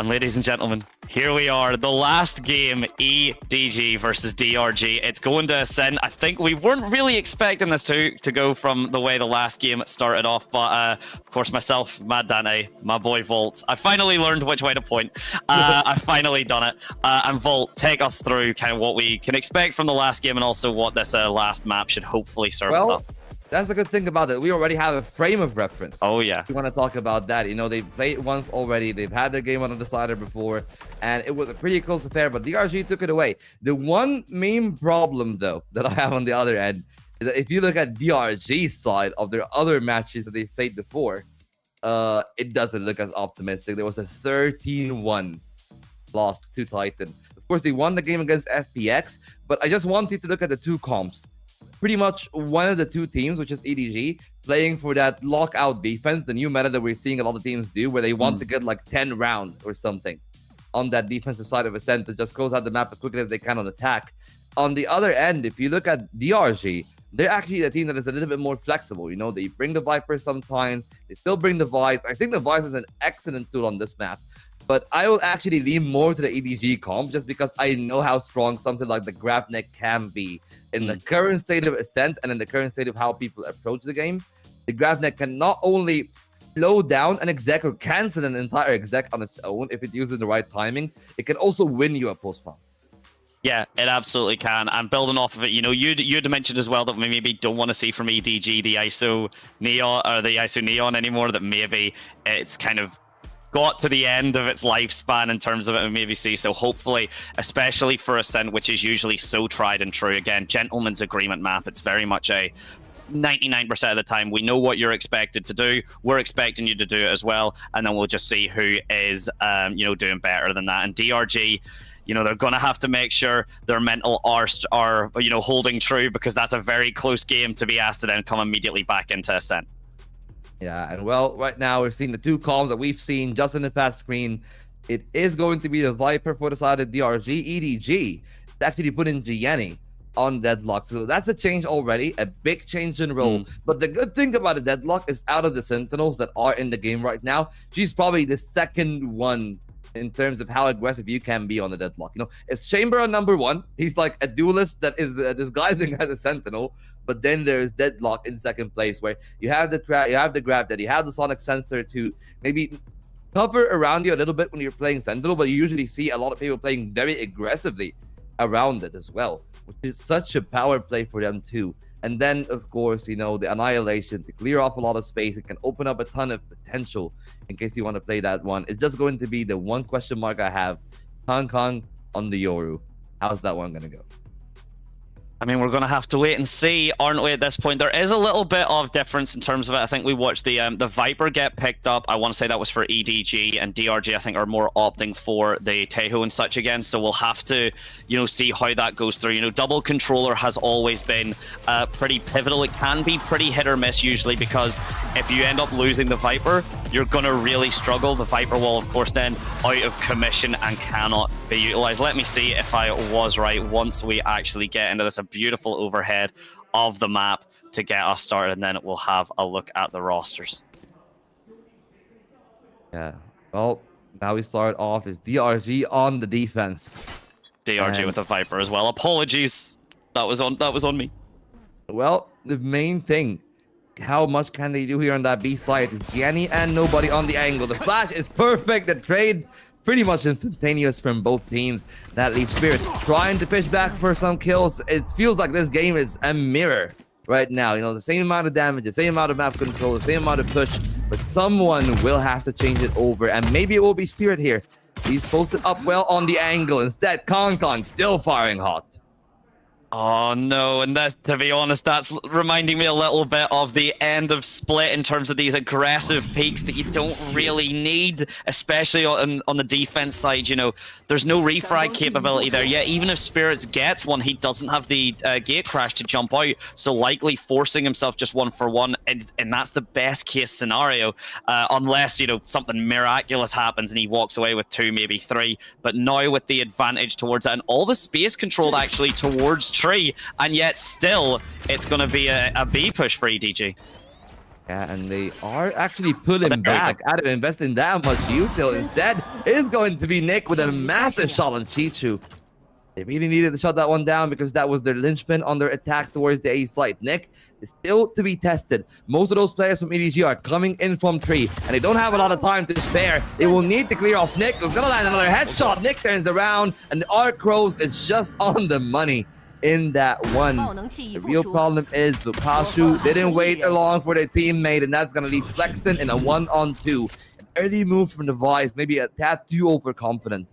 And ladies and gentlemen, here we are, the last game, EDG versus DRG. It's going to Ascend. I think we weren't really expecting this to go from the way the last game started off, but of course myself, Mad Dante, my boy Volts, I finally learned which way to point. I've finally done it. And Volt, take us through kind of what we can expect from the last game and also what this last map should hopefully serve us up. That's the good thing about it. We already have a frame of reference. Oh, yeah. We want to talk about that. You know, they played once already. They've had their game on the decider before, and it was a pretty close affair, but DRG took it away. The one main problem, though, that I have on the other end is that if you look at DRG's side of their other matches that they've played before, it doesn't look as optimistic. There was a 13-1 loss to Titan. Of course, they won the game against FPX, but I just want you to look at the two comps. Pretty much one of the two teams, which is EDG, playing for that lockout defense, the new meta that we're seeing a lot of teams do, where they want to get like 10 rounds or something on that defensive side of Ascent that just goes out the map as quickly as they can on attack. On the other end, if you look at DRG, they're actually a team that is a little bit more flexible. You know, they bring the Viper sometimes, they still bring the Vice. I think the Vice is an excellent tool on this map. But I will actually lean more to the EDG comp just because I know how strong something like the Grabneck can be in the current state of Ascent and in the current state of how people approach the game. The Grabneck can not only slow down an exec or cancel an entire exec on its own if it uses the right timing, it can also win you a post-pump. Yeah, it absolutely can. And building off of it, you know, you'd mentioned as well that we maybe don't want to see from EDG the ISO Neon or the ISO Neon anymore, that maybe it's kind of got to the end of its lifespan in terms of it, and maybe see. So hopefully, especially for Ascent, which is usually so tried and true, again, gentleman's agreement map, it's very much a 99% of the time we know what you're expected to do, we're expecting you to do it as well, and then we'll just see who is you know, doing better than that. And DRG, you know, they're going to have to make sure their mental are you know, holding true, because that's a very close game to be asked to then come immediately back into Ascent. Yeah, and well, right now we're seeing the two comms that we've seen just in the past screen. It is going to be the Viper for the side of DRG. EDG actually put in Gianni on Deadlock. So that's a change already, a big change in role. But the good thing about a Deadlock is out of the Sentinels that are in the game right now, she's probably the second one in terms of how aggressive you can be on the Deadlock. You know, it's Chamber on number one. He's like a duelist that is disguising as a Sentinel. But then there's Deadlock in second place, where you have the grab that you have the sonic sensor to maybe cover around you a little bit when you're playing Sentinel, but you usually see a lot of people playing very aggressively around it as well, which is such a power play for them too. And then, of course, you know, the Annihilation to clear off a lot of space. It can open up a ton of potential in case you want to play that one. It's just going to be the one question mark I have. Kong on the Yoru. How's that one going to go? I mean, we're going to have to wait and see, aren't we, at this point? There is a little bit of difference in terms of it. I think we watched the Viper get picked up. I want to say that was for EDG, and DRG, I think, are more opting for the Tejo and such again. So we'll have to, you know, see how that goes through. You know, double controller has always been pretty pivotal. It can be pretty hit or miss usually, because if you end up losing the Viper, you're going to really struggle. The Viper will, of course, then out of commission and cannot be utilized. Let me see if I was right once we actually get into this. A beautiful overhead of the map to get us started, and then we'll have a look at the rosters. Yeah, well, now we start off is DRG on the defense. DRG with the Viper as well. Apologies, that was on me. Well, the main thing, how much can they do here on that B side? It's Gianni and nobody on the angle. The flash is perfect. The trade pretty much instantaneous from both teams. That leaves Spirit trying to push back for some kills. It feels like this game is a mirror right now. You know, the same amount of damage, the same amount of map control, the same amount of push, but someone will have to change it over, and maybe it will be Spirit here. He's posted up well on the angle. Instead, Kong still firing hot. Oh no, and that, to be honest, that's reminding me a little bit of the end of Split in terms of these aggressive peaks that you don't really need, especially on the defense side. You know, there's no refrag capability there yet. Even if Spirits gets one, he doesn't have the gate crash to jump out, so likely forcing himself just 1-for-1, and that's the best case scenario, unless, you know, something miraculous happens and he walks away with 2, maybe 3. But now with the advantage towards it, and all the space controlled actually towards Tree, and yet still it's going to be a B push for EDG. Yeah, and they are actually pulling back out of investing that much util. Instead, it's going to be Nick with a massive shot on Chichu. They really needed to shut that one down because that was their linchpin on their attack towards the A site. Nick is still to be tested. Most of those players from EDG are coming in from Tree, and they don't have a lot of time to spare. They will need to clear off Nick, who's going to land another headshot. Nick turns around, and the Arc Rose is just on the money. in that one. The real problem is Lukaku didn't wait long for their teammate, and that's going to leave Flexen in a 1-on-2. An early move from the Vice, maybe a tad too overconfident.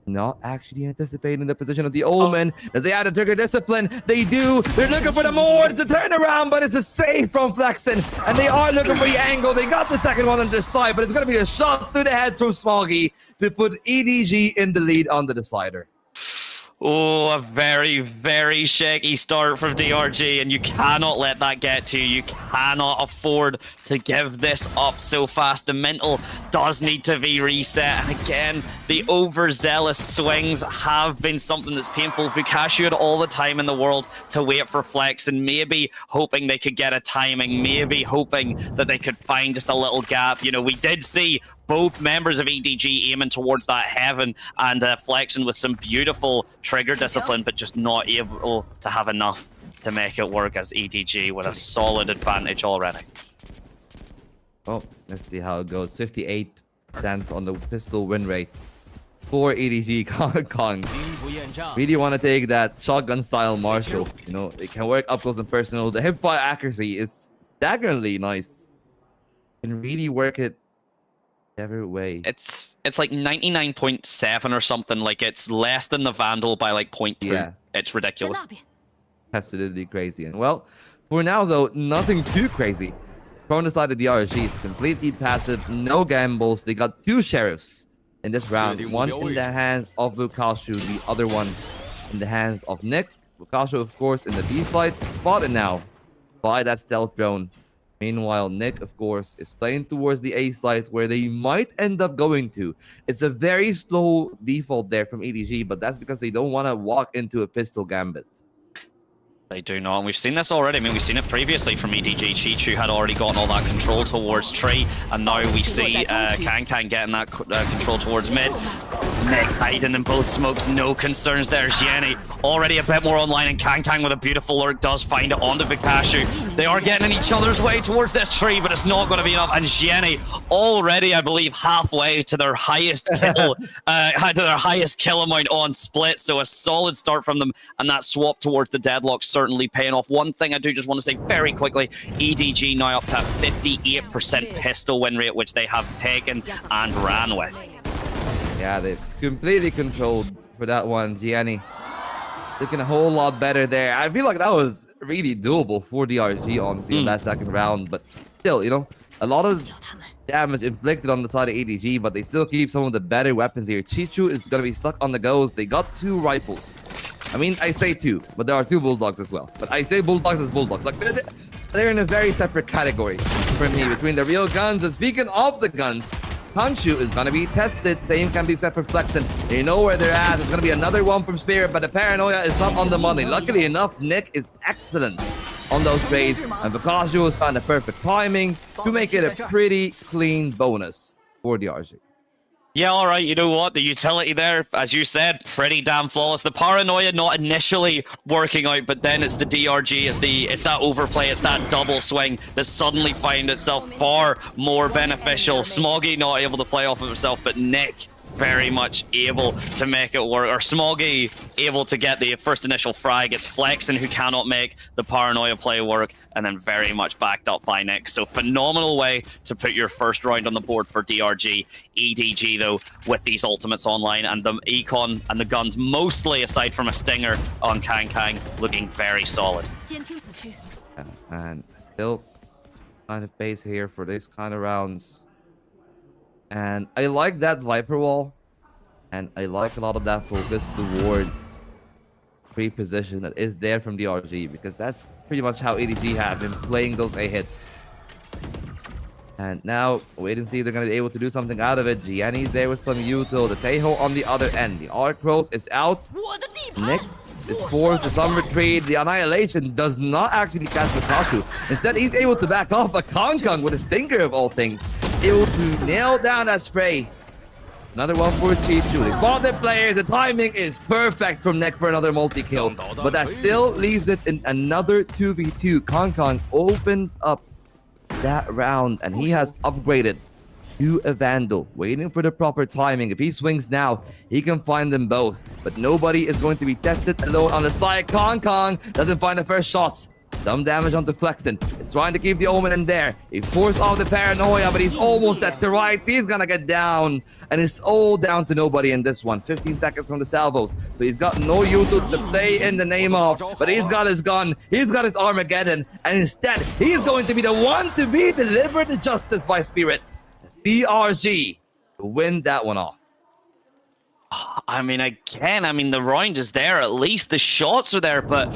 Not actually anticipating the position of the Omen. Does they have the trigger discipline? They do. They're looking for the more. It's a turnaround, but it's a save from Flexen. And they are looking for the angle. They got the second one on the side, but it's going to be a shot to the head from Smoggy to put EDG in the lead on the decider. Oh, a very, very shaky start from DRG, and you cannot let that get to you. You cannot afford to give this up so fast. The mental does need to be reset. And again, the overzealous swings have been something that's painful. Vukasu had all the time in the world to wait for Flex, and maybe hoping they could get a timing, maybe hoping that they could find just a little gap. You know, we did see both members of EDG aiming towards that heaven and flexing with some beautiful trigger discipline, but just not able to have enough to make it work as EDG with a solid advantage already. Oh, let's see how it goes. 58% on the pistol win rate for EDG Kong. Really want to take that shotgun style Marshall. You know, it can work up close and personal. The hipfire accuracy is staggeringly nice. Can really work it every way. It's like 99.7 or something. Like, it's less than the Vandal by like 0.2. Yeah. It's ridiculous. Absolutely crazy. And well, for now though, nothing too crazy. From the side of the DRG is completely passive, no gambles. They got 2 sheriffs in this round. One in the hands of Vukasu, the other one in the hands of Nick. Vukasu, of course, in the B side, spotted now by that stealth drone. Meanwhile, Nick, of course, is playing towards the A site where they might end up going to. It's a very slow default there from EDG, but that's because they don't want to walk into a pistol gambit. They do not, and we've seen this already. I mean, we've seen it previously from EDG. Chichu had already gotten all that control towards Tree, and now we see Kankan getting that control towards mid. Nick hiding in both smokes, no concerns there. Jenny already a bit more online, and Kankan with a beautiful lurk does find it onto Vukasu. They are getting in each other's way towards this Tree, but it's not going to be enough. And Jenny already, I believe, halfway to their highest kill, amount on split. So a solid start from them, and that swap towards the deadlock certainly paying off. One thing I do just want to say very quickly, EDG now up to 58% pistol win rate, which they have taken and ran with. Yeah, they've completely controlled for that one. Gianni looking a whole lot better there. I feel like that was really doable for DRG, honestly, in that second round. But still, you know, a lot of damage inflicted on the side of EDG, but they still keep some of the better weapons here. Chichu is going to be stuck on the goes. They got 2 rifles. I mean, I say 2, but there are 2 bulldogs as well. But I say bulldogs as bulldogs. Like, they're in a very separate category for me between the real guns. And speaking of the guns, Kanshu is going to be tested. Same can be said for Flexen. They know where they're at. There's going to be another one from Spirit, but the paranoia is not on the money. Luckily enough, Nick is excellent on those trades, and Vukasu has found the perfect timing to make it a pretty clean bonus for DRG. Yeah, all right, you know what? The utility there, as you said, pretty damn flawless. The paranoia not initially working out, but then it's the DRG, it's that overplay, it's that double swing that suddenly find itself far more beneficial. Smoggy not able to play off of himself, but Nick very much able to make it work. Or Smoggy able to get the first initial frag. It's Flexen who cannot make the paranoia play work, and then very much backed up by Nick. So phenomenal way to put your first round on the board for DRG. EDG though, with these ultimates online and the econ and the guns, mostly aside from a stinger on Kang, looking very solid. And still kind of pace here for this kind of rounds. And I like that Viper wall, and I like a lot of that focus towards pre-position that is there from DRG, because that's pretty much how EDG have been playing those A hits. And now, wait and see if they're going to be able to do something out of it. Gianni's there with some util. The Tejo on the other end. The Arc Rose is out. Nick is forced to some retreat. The Annihilation does not actually catch Vukasu. Instead, he's able to back off a Kong with a stinker of all things. Able to nail down that spray. Another one for Chichu. They spot the players. The timing is perfect from Nick for another multi-kill. But that still leaves it in another 2v2. Kong opened up that round, and he has upgraded to a Vandal, waiting for the proper timing. If he swings now, he can find them both. But nobody is going to be tested alone on the side. Kong doesn't find the first shots. Some damage onto Flexton. He's trying to keep the Omen in there. He forced off the paranoia, but he's almost at the right. He's gonna get down. And it's all down to nobody in this one. 15 seconds from the salvos. So he's got no YouTube to play in the name of. But he's got his gun. He's got his Armageddon. And instead, he's going to be the one to be delivered to justice by Spirit. DRG to win that one off. I mean, again, the round is there at least. The shots are there, but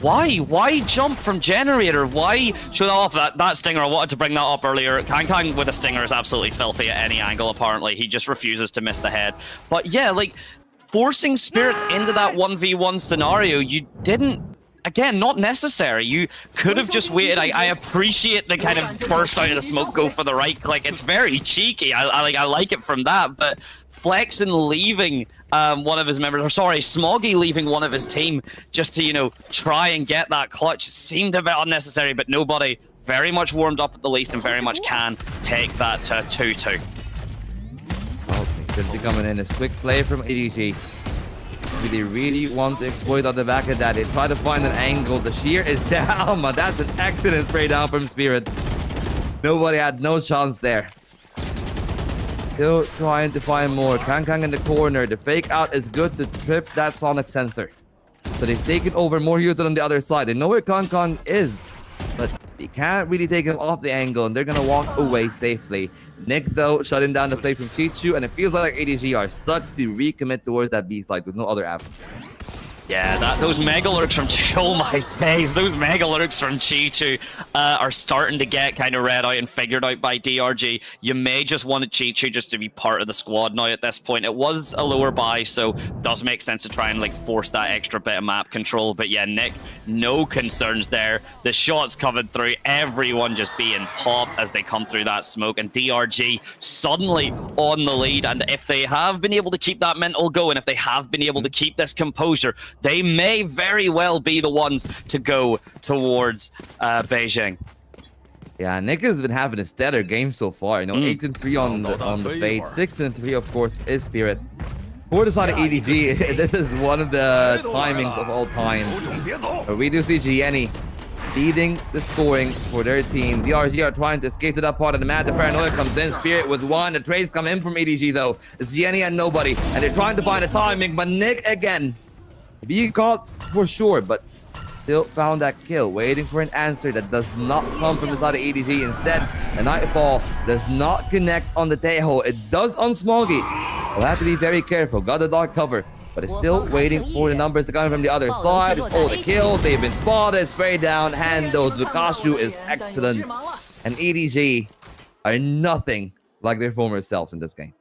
why jump from generator? Why show off that stinger? I wanted to bring that up earlier. Kang with a stinger is absolutely filthy at any angle, apparently. He just refuses to miss the head. But yeah, like, forcing Spirits into that 1v1 scenario, you didn't. Again, not necessary. You could have just waited. I appreciate the kind of burst out of the smoke, go for the right click. It's very cheeky. I like it from that. But Flexen leaving one of his members, or sorry, Smoggy leaving one of his team just to, you know, try and get that clutch seemed a bit unnecessary. But nobody very much warmed up at the least and very much can take that 2-2. Okay, should be coming in. A quick play from EDG. Do they really want to exploit on the back of that? They try to find an angle. The shear is down, but that's an excellent spray down from Spirit. Nobody had no chance there. Still trying to find more. Kang in the corner. The fake out is good to trip that sonic sensor. So they've taken over more Houston on the other side. They know where Kang is, but they can't really take him off the angle, and they're gonna walk away safely. Nick, though, shutting down the play from Chichu, and it feels like EDG are stuck to recommit towards that B side with no other avenues. Yeah, those mega lurks from oh my days, those mega lurks from Chichu are starting to get kind of read out and figured out by DRG. You may just want Chichu just to be part of the squad now at this point. It was a lower buy, so it does make sense to try and like force that extra bit of map control. But yeah, Nick, no concerns there. The shots coming through, everyone just being popped as they come through that smoke, and DRG suddenly on the lead. And if they have been able to keep that mental going, if they have been able to keep this composure, they may very well be the ones to go towards Beijing. Yeah, Nick has been having a stellar game so far. You know, 8-3 on the Fade, 6-3 of course is Spirit. For the side of EDG, this is one of the timings of all time. But we do see Gianni leading the scoring for their team. DRG are trying to escape to that part of the map. The paranoia comes in. Spirit with one. The trades come in from EDG though. It's Gianni and nobody, and they're trying to find a timing. But Nick again. Be caught for sure, but still found that kill, waiting for an answer that does not come from the side of EDG. Instead, the Nightfall does not connect on the Tejo. It does on Smoggy. We'll have to be very careful. Got the dark cover, but it's still waiting for the numbers to come from the other side. It's all the kills. They've been spotted, sprayed down, handled. Vukashu is excellent. And EDG are nothing like their former selves in this game.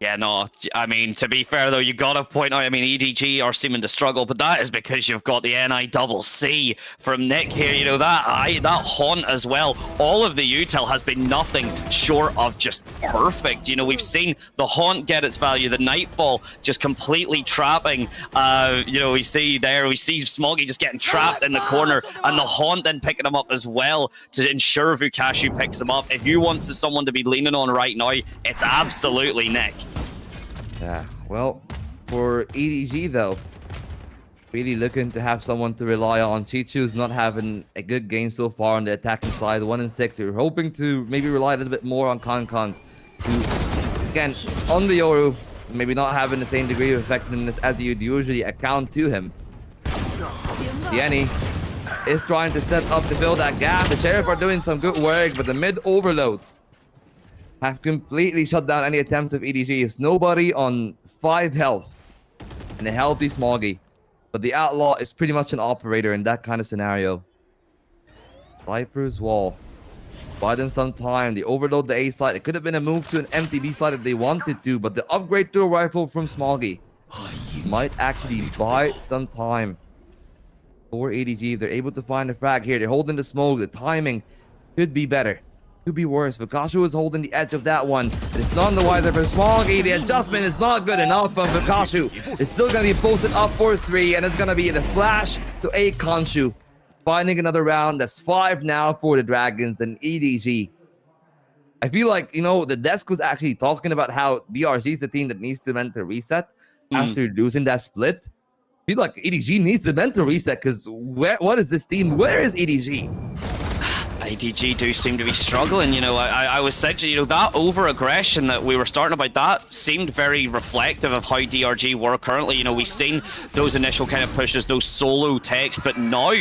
Yeah, no, I mean, to be fair, though, you got to point out, I mean, EDG are seeming to struggle, but that is because you've got the NICC from Nick here. You know, that haunt as well. All of the util has been nothing short of just perfect. You know, we've seen the haunt get its value, the Nightfall just completely trapping. You know, we see Smoggy just getting trapped in the corner, and the haunt then picking him up as well to ensure Vukashu picks him up. If you want someone to be leaning on right now, it's absolutely Nick. Yeah, well, for EDG though, really looking to have someone to rely on. Chichu's not having a good game so far on the attacking side, 1-6. You're hoping to maybe rely a little bit more on Kang to, again, on the Yoru, maybe not having the same degree of effectiveness as you'd usually account to him. Yenny is trying to step up to fill that gap. The Sheriff are doing some good work, but the mid overload have completely shut down any attempts of EDG. It's nobody on 5 health and a healthy Smoggy. But the Outlaw is pretty much an operator in that kind of scenario. Viper's Wall. Buy them some time. They overload the A side. It could have been a move to an empty B side if they wanted to, but the upgrade to a rifle from Smoggy might actually buy some time for EDG. If they're able to find a frag here, they're holding the smoke. The timing could be better. Could be worse. Vukashu is holding the edge of that one. It's none the wiser for Smoggy. The adjustment is not good enough from Vukashu. It's still going to be posted up for 3, and it's going to be the flash to a Khonshu. Finding another round. That's 5 now for the Dragons and EDG. I feel like, you know, the desk was actually talking about how DRG is the team that needs to mentor reset after losing that split. I feel like EDG needs to mentor reset because what is this team? Where is EDG? EDG do seem to be struggling, you know. I was saying, you know, that over-aggression that we were starting about, that seemed very reflective of how DRG were currently. You know, we've seen those initial kind of pushes, those solo takes, but now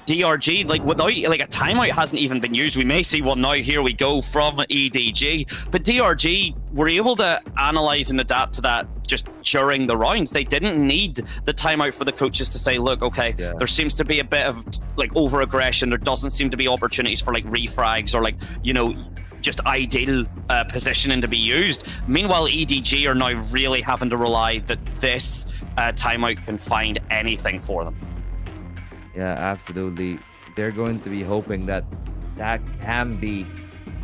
DRG, like, without, like, a timeout hasn't even been used. We may see one now. Here we go from EDG. But DRG were able to analyze and adapt to that just during the rounds. They didn't need the timeout for the coaches to say, look, okay, there seems to be a bit of, like, over-aggression. There doesn't seem to be opportunities for, like, refrags or, like, you know, just ideal positioning to be used. Meanwhile, EDG are now really having to rely that this timeout can find anything for them. Yeah, absolutely. They're going to be hoping that that can be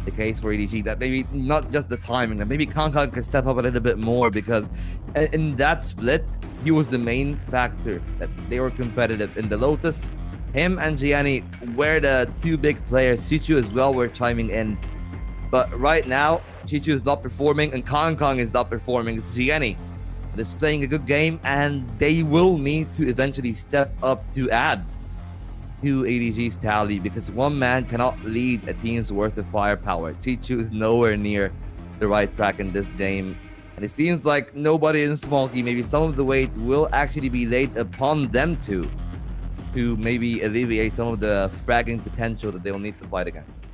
the case for EDG, that maybe not just the timing, that maybe Kankan can step up a little bit more, because in that split, he was the main factor that they were competitive. In the Lotus, him and Gianni were the two big players. Chichu as well were chiming in. But right now, Chichu is not performing and Kankan is not performing. It's Gianni that is playing a good game, and they will need to eventually step up to add to EDG's tally, because one man cannot lead a team's worth of firepower. Chichu is nowhere near the right track in this game, and it seems like nobody in Smokey, maybe some of the weight will actually be laid upon them to maybe alleviate some of the fragging potential that they will need to fight against.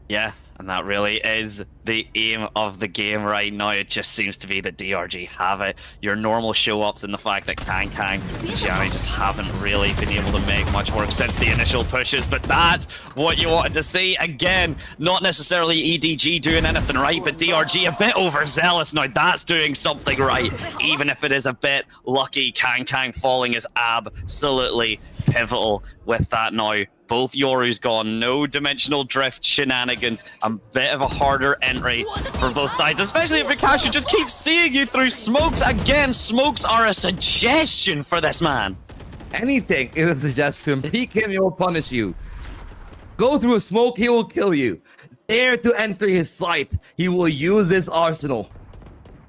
Yeah, and that really is the aim of the game right now. It just seems to be that DRG have it. Your normal show-ups and the fact that Kang and Gianni just haven't really been able to make much work since the initial pushes, but that's what you wanted to see. Again, not necessarily EDG doing anything right, but DRG a bit overzealous. Now that's doing something right, even if it is a bit lucky. Kang falling is absolutely pivotal with that now. Both Yoru's gone, no dimensional drift shenanigans, a bit of a harder entry for both sides, especially if Mikashu just keeps seeing you through smokes. Again, smokes are a suggestion for this man. Anything is a suggestion. Peek him, he will punish you. Go through a smoke, he will kill you. Dare to enter his sight, he will use his arsenal.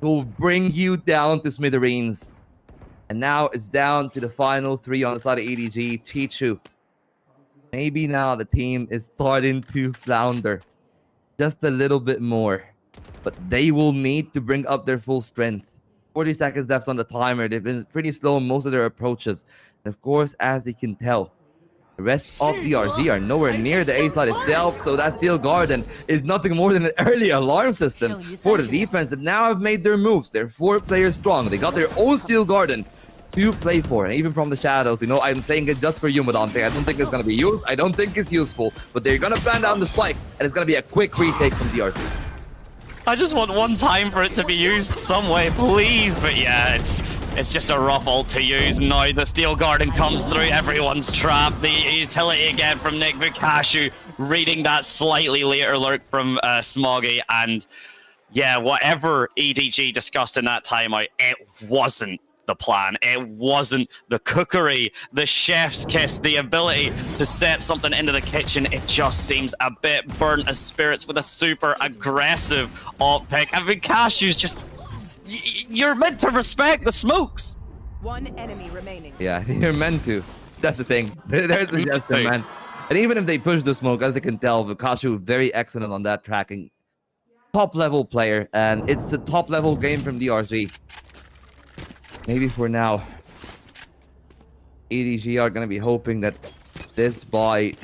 He will bring you down to smithereens. And now it's down to the final three on the side of EDG. Chichu. Maybe now the team is starting to flounder just a little bit more, but they will need to bring up their full strength. 40 seconds left on the timer. They've been pretty slow in most of their approaches. And of course, as they can tell, the rest of DRG are nowhere near the A side itself, so that Steel Garden is nothing more than an early alarm system for the defense that now have made their moves. They're 4 players strong. They got their own Steel Garden to play for, and even from the shadows, you know, I'm saying it just for you, Madante. I don't think it's gonna be used. I don't think it's useful, but they're gonna plan down the spike, and it's gonna be a quick retake from DRG. I just want one time for it to be used some way, please. But yeah, it's just a rough ult to use. Now the Steel Garden comes through, everyone's trapped. The utility again from Nick Vukashu, reading that slightly later lurk from Smoggy, and yeah, whatever EDG discussed in that timeout, it wasn't the plan. It wasn't the cookery, the chef's kiss, the ability to set something into the kitchen. It just seems a bit burnt as spirits with a super aggressive alt pick. I mean, Cashews just... You're meant to respect the smokes. One enemy remaining. Yeah, you're meant to. That's the thing. There's the gesture, man. And even if they push the smoke, as they can tell, Vukashu very excellent on that tracking. Top level player, and it's a top level game from DRG. Maybe for now, EDG are gonna be hoping that this buy,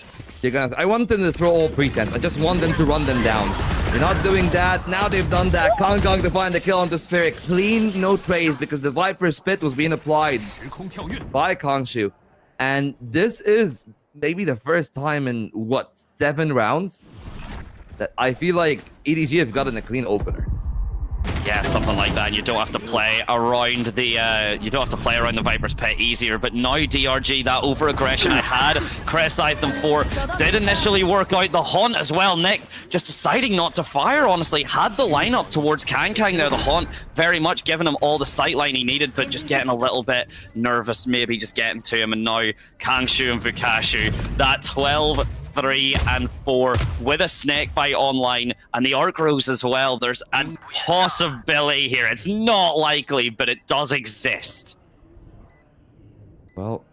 I want them to throw all pretense. I just want them to run them down. They're not doing that. Now they've done that. Kangkong to find the kill onto Spirit. Clean, no trace, because the Viper Spit was being applied by Kongshu. And this is maybe the first time in, what, 7 rounds? That I feel like EDG have gotten a clean opener. Yeah, something like that. And you don't have to play around the Viper's Pit easier. But now DRG, that over-aggression I had criticized them for, did initially work out. The Haunt as well. Nick just deciding not to fire, honestly. Had the lineup towards Kang there. The Haunt very much giving him all the sightline he needed, but just getting a little bit nervous, maybe just getting to him. And now Kangshu and Vukashu, that 12 3 and 4 with a snake bite online and the arc rose as well. There's a possibility here. It's not likely, but it does exist. Well,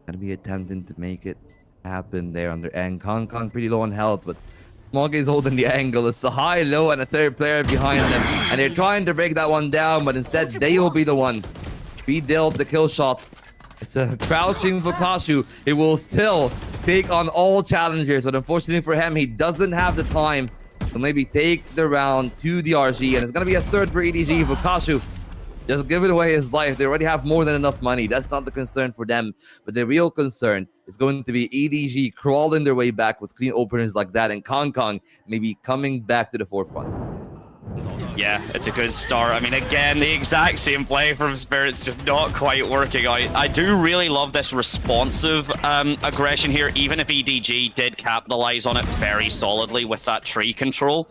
gonna be attempting to make it happen there under Ang. Kong pretty low on health, but Smoggy is holding the angle. It's a high, low, and a third player behind them. And they're trying to break that one down, but instead they will be the one. Be dealt the kill shot. It's a crouching Vukashu. It will still take on all challengers, but unfortunately for him, he doesn't have the time to maybe take the round to DRG. And it's gonna be a third for EDG. Vukashu just giving away his life. They already have more than enough money. That's not the concern for them. But the real concern is going to be EDG crawling their way back with clean openers like that, and Kong maybe coming back to the forefront. Yeah, it's a good start. I mean, again, the exact same play from Spirit's just not quite working out. I do really love this responsive aggression here, even if EDG did capitalize on it very solidly with that tree control.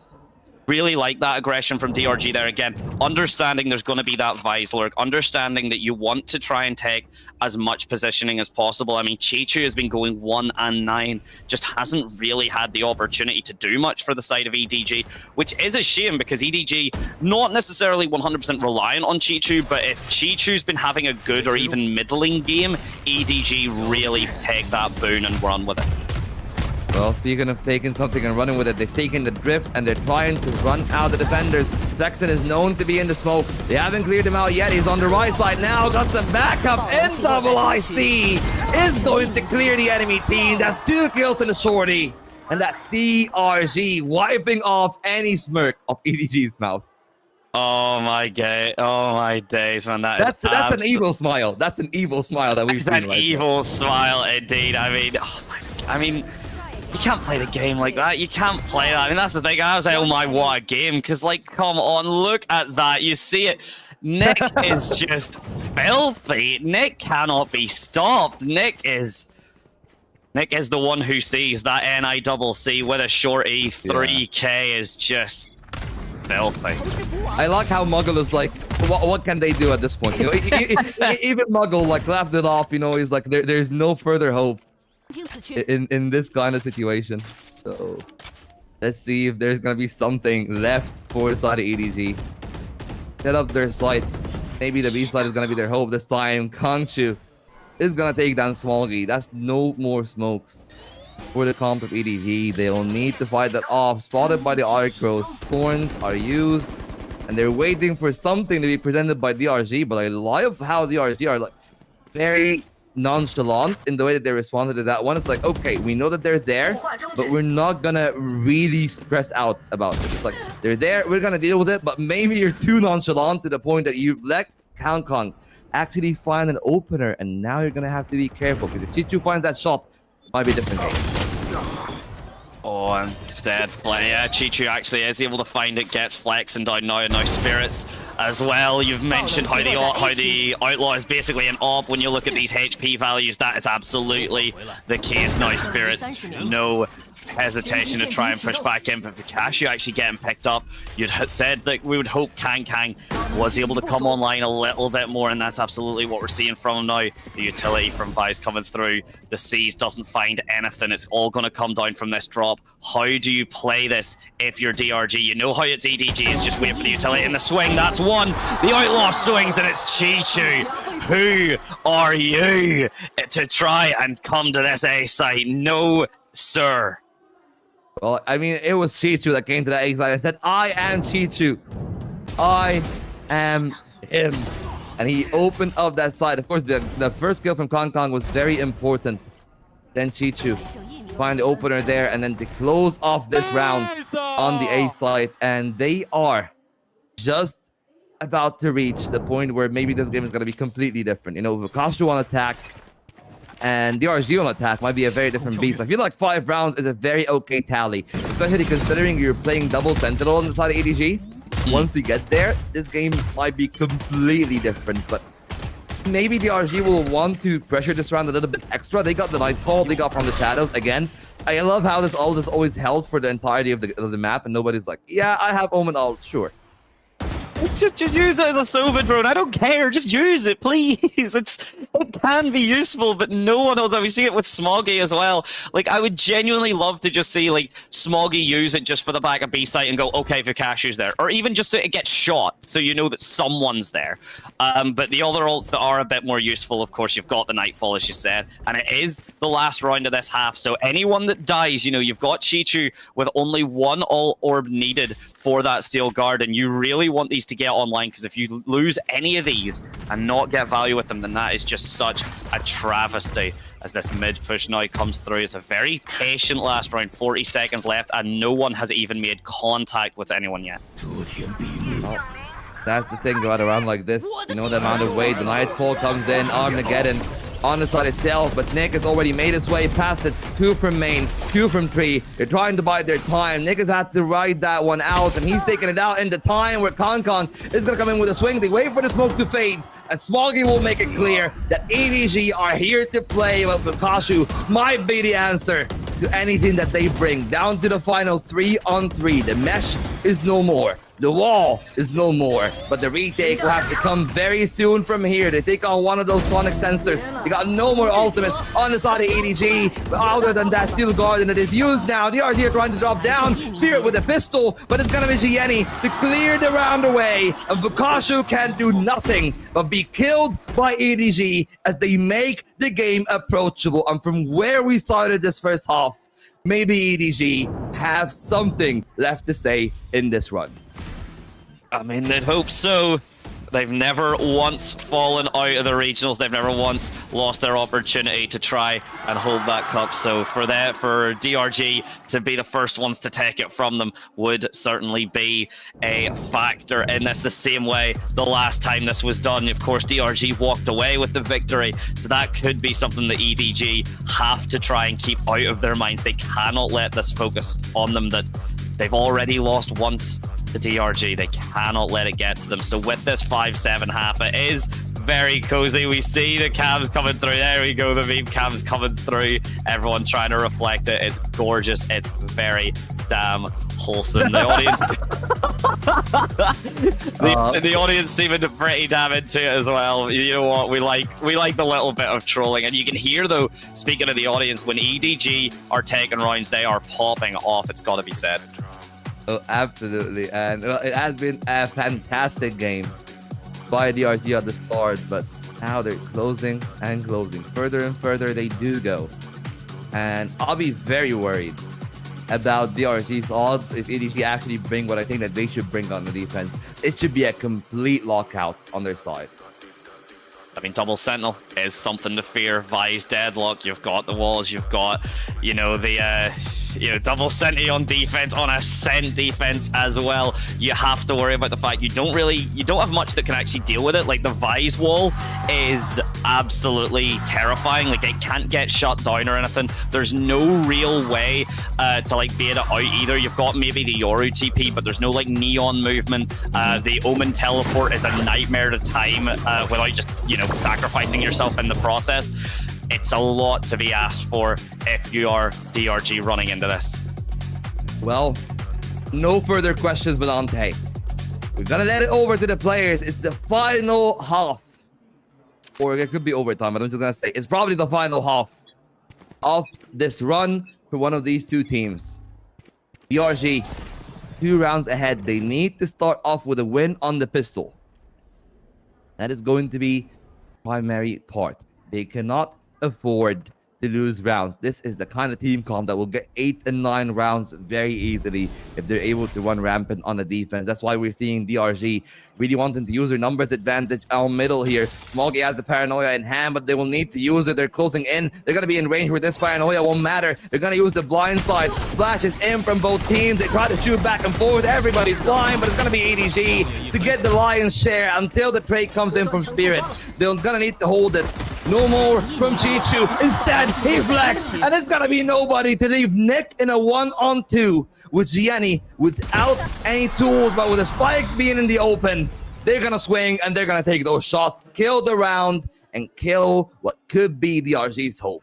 Really like that aggression from DRG there again. Understanding there's going to be that Vise lurk. Understanding that you want to try and take as much positioning as possible. I mean, Chichu has been going 1 and 9. Just hasn't really had the opportunity to do much for the side of EDG, which is a shame because EDG, not necessarily 100% reliant on Chichu, but if Chichu's been having a good or even middling game, EDG really take that boon and run with it. Well, speaking of taking something and running with it, they've taken the drift and they're trying to run out the defenders. Flexen is known to be in the smoke. They haven't cleared him out yet. He's on the right side now. Got some backup in double IC. Is going to clear the enemy team. That's 2 kills in the shorty. And that's DRG wiping off any smirk of EDG's mouth. Oh my god! Oh my days, man! That's an evil smile. That's an evil smile that we've seen. That's an evil smile, indeed. I mean, oh my! I mean, you can't play the game like that. You can't play that. I mean, that's the thing. I was like, oh my, what a game! Because, like, come on, look at that. You see it. Nick is just filthy. Nick cannot be stopped. Nick is the one who sees that NICC with a shorty. 3K is just filthy. I like how Muggle is like, what can they do at this point? You know, even Muggle like laughed it off. You know, he's like, there's no further hope in this kind of situation. So let's see if there's gonna be something left for the side of EDG. Set up their sights. Maybe the B side is gonna be their hope this time. Kongchu is gonna take down Smoggy. That's no more smokes for the comp of EDG. They'll need to fight that off. Spotted by the Arcros. Thorns are used, and they're waiting for something to be presented by DRG. But I love how DRG are like very nonchalant in the way that they responded to that one. It's like, okay, we know that they're there, but we're not gonna really stress out about it. It's like, they're there, we're gonna deal with it, but maybe you're too nonchalant to the point that you let Kong actually find an opener, and now you're gonna have to be careful, because if Chichu finds that shot, it might be a different game. Oh, and instead, yeah, Chichu actually is able to find it, gets Flex and down now, and now Spirits as well. You've mentioned how the Outlaw is basically an AWP. When you look at these HP values, that is absolutely the case now. Spirits, no hesitation to try and push back in, but Vukashu actually getting picked up. You'd said that we would hope Kang was able to come online a little bit more, and that's absolutely what we're seeing from him now. The utility from Vice coming through. The Seas doesn't find anything. It's all going to come down from this drop. How do you play this if you're DRG? You know how it's EDG is just waiting for the utility in the swing. That's one. The Outlaw swings, and it's Chichu. Who are you to try and come to this A site? No, sir. Well, I mean, it was Chichu that came to that A side and said, I am Chichu. I am him. And he opened up that side. Of course, the first kill from Kong was very important. Then Chichu find the opener there, and then to close off this round on the A side. And they are just about to reach the point where maybe this game is going to be completely different. You know, Vukashu on attack and DRG on attack might be a very different beast. I feel like 5 rounds is a very okay tally, especially considering you're playing double Sentinel on the side of EDG. Once you get there, this game might be completely different, but maybe DRG will want to pressure this round a little bit extra. They got the Nightfall, they got from the shadows again. I love how this always held for the entirety of the map, and nobody's like, yeah, I have Omen ult, sure. It's just use it as a Sova drone. I don't care. Just use it, please. It can be useful, but no one else. We see it with Smoggy as well. Like, I would genuinely love to just see like Smoggy use it just for the back of B site and go, okay, Vukashu's there, or even just so it gets shot, so you know that someone's there. But the other ults that are a bit more useful, of course, you've got the Nightfall, as you said, and it is the last round of this half. So anyone that dies, you know, you've got Chichu with only one ult orb needed for that Steel Guard, and you really want these to get online, because if you lose any of these and not get value with them, then that is just such a travesty as this mid push now comes through. It's a very patient last round, 40 seconds left, and no one has even made contact with anyone yet. Oh, that's the thing about a round like this. You know the amount of weight. The Nightfall comes in, Armageddon on the side itself, but Nick has already made his way past it. 2 from main, 2 from 3. They're trying to bide their time. Nick has had to ride that one out, and he's taking it out in the time where Concon is going to come in with a swing. They wait for the smoke to fade, and Smoggy will make it clear that EDG are here to play. But Vukashu might be the answer to anything that they bring. Down to the final 3-on-3. The mesh is no more. The wall is no more, but the retake will have to come very soon from here. They take on one of those sonic sensors. They got no more ultimates on the side of EDG, but other than that, Steel Guardian that is used now. DRG are trying to drop down. Spirit with a pistol, but it's gonna be Gianni to clear the round away, and Vukashu can do nothing but be killed by EDG as they make the game approachable. And from where we started this first half, maybe EDG have something left to say in this run. I mean, they'd hope so. They've never once fallen out of the regionals. They've never once lost their opportunity to try and hold that cup. So for DRG to be the first ones to take it from them would certainly be a factor in this. The same way the last time this was done, of course, DRG walked away with the victory. So that could be something that EDG have to try and keep out of their minds. They cannot let this focus on them that they've already lost once. The DRG, they cannot let it get to them. So with this 5-7 half, it is very cozy. We see the cams coming through. There we go, the meme cams coming through. Everyone trying to reflect it. It's gorgeous. It's very damn wholesome. The audience, the audience seeming pretty damn into it as well. You know what? We like the little bit of trolling, and you can hear though. Speaking of the audience, when EDG are taking rounds, they are popping off. It's got to be said. Oh, absolutely. And it has been a fantastic game by DRG at the start, but now they're closing and closing. Further and further they do go. And I'll be very worried about DRG's odds if EDG actually bring what I think that they should bring on the defense. It should be a complete lockout on their side. I mean, Double Sentinel is something to fear. Vi's deadlock. You've got the walls. You've got, you know, the double Senti on defense, on Ascent defense as well. You have to worry about the fact you don't have much that can actually deal with it. Like the Vi's wall is absolutely terrifying. Like it can't get shut down or anything. There's no real way to like bait it out either. You've got maybe the Yoru TP, but there's no like neon movement. The Omen teleport is a nightmare to time without just, you know, sacrificing yourself in the process. It's a lot to be asked for if you are DRG running into this. Well, no further questions, Belante. We're gonna let it over to the players. It's the final half. Or it could be overtime, but I'm just gonna say it's probably the final half of this run for one of these two teams. DRG, 2 rounds ahead. They need to start off with a win on the pistol. That is going to be primary part. They cannot afford to lose rounds. This is the kind of team comp that will get 8 and 9 rounds very easily if they're able to run rampant on the defense. That's why we're seeing DRG really wanting to use their numbers advantage out middle here. Smoggy has the paranoia in hand, but they will need to use it. They're closing in. They're going to be in range where this paranoia won't matter. They're going to use the blind side. Flashes in from both teams. They try to shoot back and forth. Everybody's blind, but it's going to be EDG to get the lion's share until the trade comes in from Spirit. They're going to need to hold it. No more from Chichu. Instead, he flexed, and it's gonna be nobody to leave Nick in a 1-on-2 with Gianni without any tools, but with a spike being in the open. They're gonna swing, and they're gonna take those shots, kill the round, and kill what could be DRG's hope.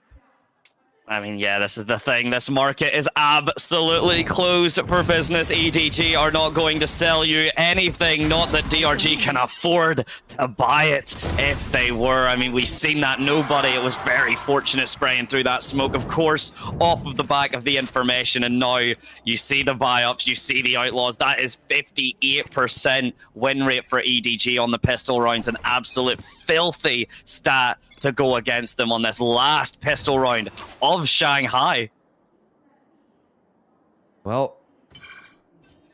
I mean, yeah, this is the thing. This market is absolutely closed for business. EDG are not going to sell you anything. Not that DRG can afford to buy it if they were. I mean, we've seen that nobody. It was very fortunate spraying through that smoke, of course, off of the back of the information. And now you see the buy-ups, you see the outlaws. That is 58% win rate for EDG on the pistol rounds. An absolute filthy stat to go against them on this last pistol round of Shanghai. Well,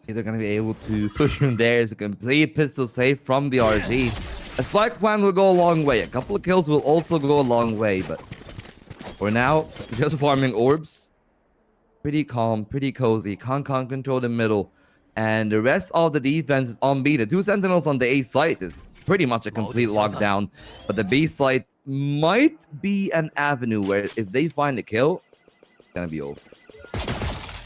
they're going to be able to push from there. It's a complete pistol save from the RG. A spike plan will go a long way. A couple of kills will also go a long way, but for now, just farming orbs. Pretty calm, pretty cozy. Kong control the middle, and the rest of the defense is on B. The 2 sentinels on the A site is pretty much a complete lockdown, but the B site might be an avenue where if they find a kill, it's gonna be over.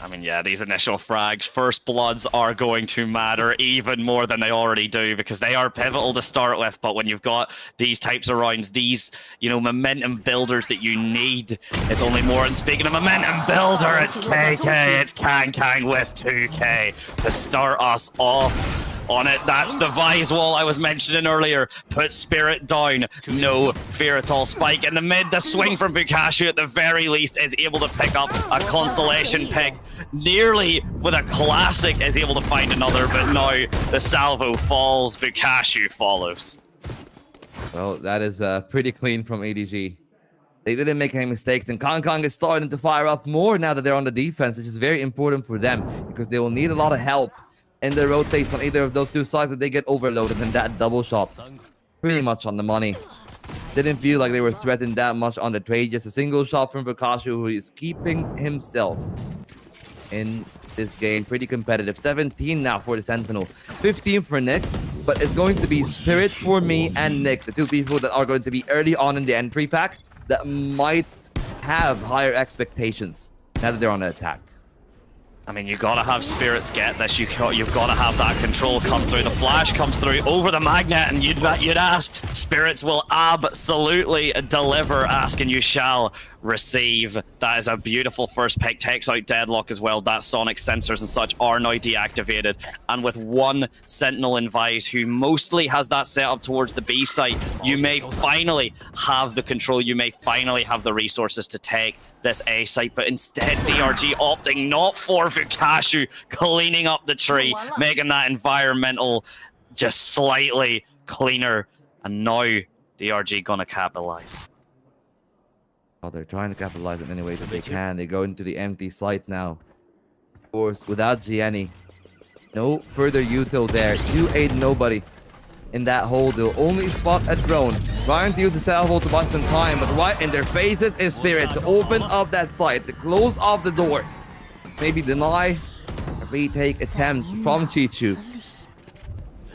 I mean, yeah, these initial frags, first bloods are going to matter even more than they already do because they are pivotal to start with. But when you've got these types of rounds, these, you know, momentum builders that you need, it's only more. And speaking of momentum builder, it's KK, it's Kang with 2K to start us off. On it, that's the Vise wall I was mentioning earlier. Put Spirit down, no fear at all. Spike in the mid, the swing from Bukashu at the very least is able to pick up a consolation pick. Nearly with a classic is able to find another, but now the salvo falls, Bukashu follows. Well, that is pretty clean from EDG. They didn't make any mistakes, and Kong is starting to fire up more now that they're on the defense, which is very important for them because they will need a lot of help in the rotates on either of those two sides that they get overloaded, and that double shot pretty much on the money. Didn't feel like they were threatened that much on the trade. Just a single shot from Bukashu, who is keeping himself in this game. Pretty competitive. 17 now for the Sentinel. 15 for Nick, but it's going to be Spirit for me and Nick, the two people that are going to be early on in the entry pack that might have higher expectations now that they're on an attack. I mean, you gotta have Spirits get this. You've gotta have that control come through. The flash comes through over the magnet, and you'd asked. Spirits will absolutely deliver. Ask and you shall receive. That is a beautiful first pick. Takes out Deadlock as well. That sonic sensors and such are now deactivated. And with one Sentinel in Vise, who mostly has that set up towards the B site, you may finally have the control. You may finally have the resources to take this A site, but instead DRG opting not for Bukashu, cleaning up the tree, making that environmental just slightly cleaner, and now DRG gonna capitalize. Oh, they're trying to capitalize in any way that they can. They go into the empty site now. Of course, without Gianni, no further util there. 2-8 nobody in that hole. They'll only spot a drone. Trying to use the salvo to buy some time, but right in their faces is Spirit to open up that site, to close off the door. Maybe deny a retake attempt from Chichu.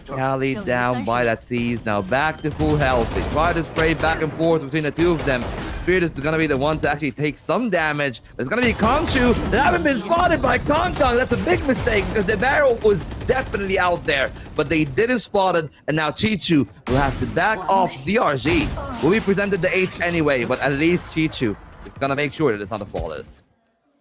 Carried down by that C's. Now back to full health. They try to spray back and forth between the two of them. Spirit is going to be the one to actually take some damage. There's going to be Kongshu that haven't been spotted by Kong. That's a big mistake because the barrel was definitely out there, but they didn't spot it. And now Chichu will have to back off. DRG will be presented the 8th anyway, but at least Chichu is going to make sure that it's not a flawless.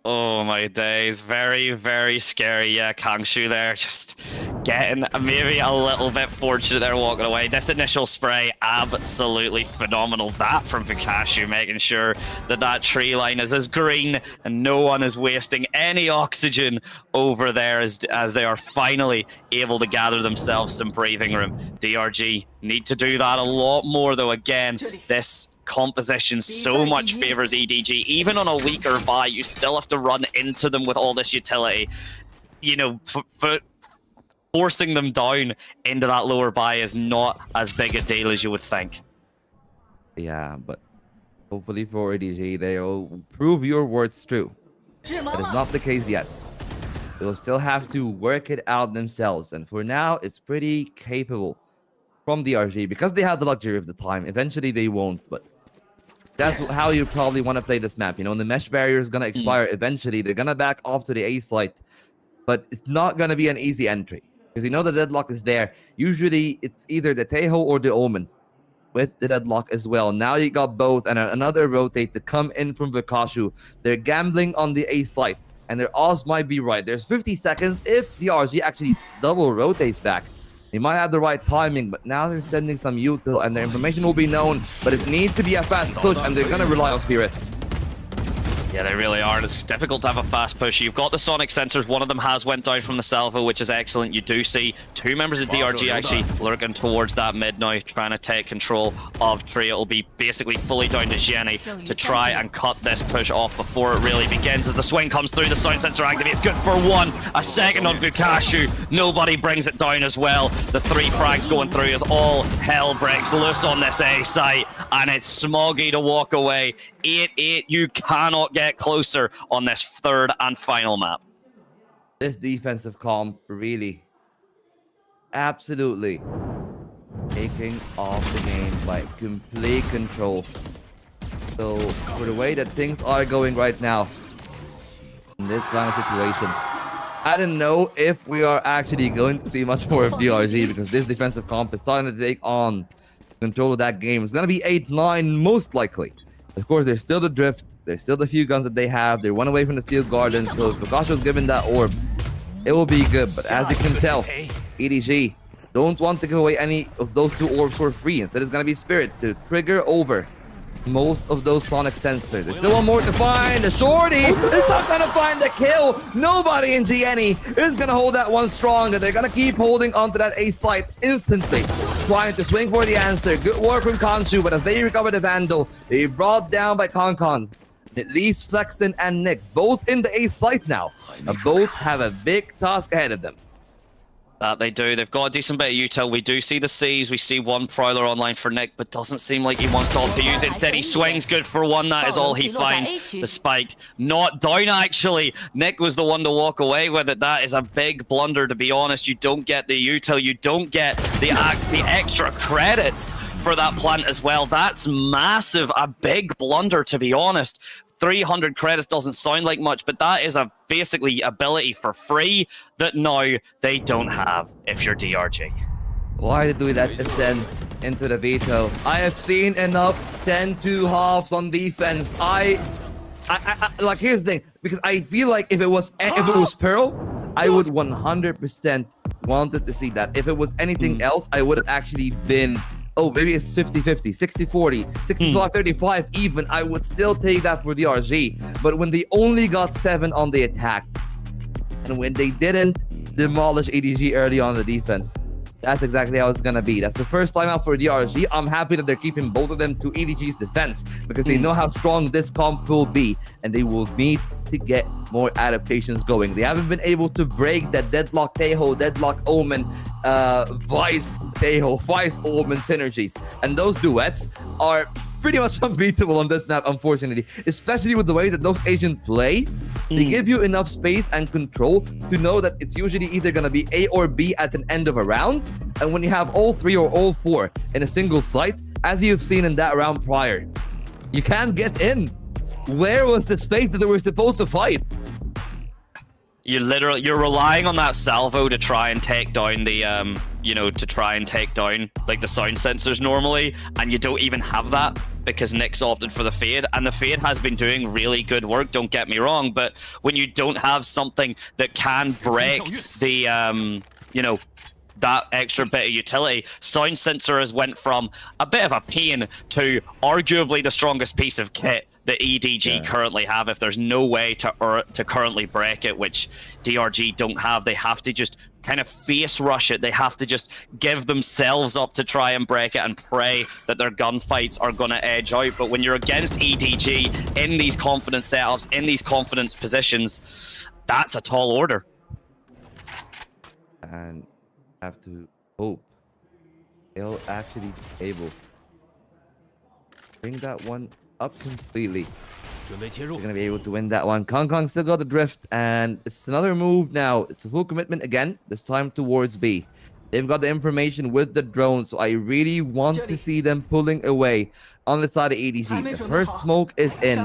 Oh my days, very, very scary. Yeah, Kongshu there, just getting maybe a little bit fortunate there walking away. This initial spray, absolutely phenomenal. That from Bukashu, making sure that that tree line is as green and no one is wasting any oxygen over there as they are finally able to gather themselves some breathing room. DRG need to do that a lot more though. Again, this composition so much favors EDG. Even on a weaker buy, you still have to run into them with all this utility. You know, forcing them down into that lower buy is not as big a deal as you would think. Yeah, but hopefully for EDG, they'll prove your words true. That is not the case yet. They'll still have to work it out themselves. And for now, it's pretty capable from DRG because they have the luxury of the time. Eventually, they won't, but that's how you probably want to play this map. You know, the mesh barrier is going to expire eventually. They're going to back off to the A site, but it's not going to be an easy entry because you know the deadlock is there. Usually, it's either the Tejo or the Omen. with the deadlock as well. Now you got both and another rotate to come in from Vikashu. They're gambling on the A site, and their odds might be right. There's 50 seconds if DRG actually double rotates back. They might have the right timing, but now they're sending some util, and their information will be known, but it needs to be a fast push, and they're gonna rely on Spirit. Yeah, they really are. It's difficult to have a fast push. You've got the sonic sensors. One of them has went down from the salvo, which is excellent. You do see 2 members of DRG actually lurking towards that mid now, trying to take control of Tree. It'll be basically fully down to Jenny to try and cut this push off before it really begins. As the swing comes through, the sound sensor activates. Good for 1. A second on Fukashu. Nobody brings it down as well. The 3 frags going through as all hell breaks loose on this A site, and it's Smoggy to walk away. 8-8. You cannot get closer on this 3rd and final map. This defensive comp really, absolutely taking off the game by complete control. So for the way that things are going right now in this kind of situation, I don't know if we are actually going to see much more of DRG, because this defensive comp is starting to take on control of that game. It's going to be 8-9 most likely. Of course, there's still the drift. There's still the few guns that they have. They're 1 away from the Steel Garden. So if Pikashu's given that orb, it will be good. But as you can tell, EDG don't want to give away any of those 2 orbs for free. Instead, it's going to be Spirit to trigger over most of those sonic sensors. There's still 1 more to find. The shorty is not going to find the kill. Nobody in GNE is going to hold that one strong. And they're going to keep holding onto that A site instantly, trying to swing for the answer. Good work from Khonshu, but as they recover the Vandal, they brought down by Konkon. It leaves Flexen and Nick both in the A site now. And both have a big task ahead of them. That they do. They've got a decent bit of util. We do see the C's. We see 1 Prowler online for Nick, but doesn't seem like he wants to opt to use it. Instead, he swings. Good for 1. That is all he finds. The spike not down, actually. Nick was the one to walk away with it. That is a big blunder, to be honest. You don't get the util. You don't get the extra credits for that plant as well. That's massive. A big blunder, to be honest. 300 credits doesn't sound like much, but that is a basically ability for free that now they don't have if you're DRG. Why did we let descent into the veto? I have seen enough 10-2 halves on defense. I like, here's the thing, because I feel like if it was Pearl, I would 100% wanted to see that. If it was anything else, I would have actually been, oh, maybe it's 50-50, 60-40, 65-35 even. I would still take that for DRG. But when they only got 7 on the attack, and when they didn't demolish EDG early on the defense, that's exactly how it's gonna be. That's the first time out for DRG. I'm happy that they're keeping both of them to EDG's defense, because they know how strong this comp will be, and they will need to get more adaptations going. They haven't been able to break that Deadlock Teho, Deadlock Omen, Vice Teho, Vice Omen synergies, and those duets are pretty much unbeatable on this map, unfortunately, especially with the way that those agents play. They give you enough space and control to know that it's usually either going to be A or B at an end of a round, and when you have all 3 or all 4 in a single site, as you've seen in that round prior, you can't get in. Where was the space that they were supposed to fight? You're relying on that salvo to try and take down the to try and take down like the sound sensors normally, and you don't even have that because Nick's opted for the Fade, and the Fade has been doing really good work, don't get me wrong, but when you don't have something that can break the that extra bit of utility, sound sensor has went from a bit of a pain to arguably the strongest piece of kit that EDG currently have, if there's no way to currently break it, which DRG don't have. They have to just kind of face rush it. They have to just give themselves up to try and break it and pray that their gunfights are going to edge out. But when you're against EDG in these confidence setups, in these confidence positions, that's a tall order. And have to hope they'll actually be able to bring that one up completely. They're gonna be able to win that one. Konkon still got the drift, and it's another move now. It's a full commitment again, this time towards B. They've got the information with the drone, so I really want to see them pulling away. on the side of EDG. The first smoke is in.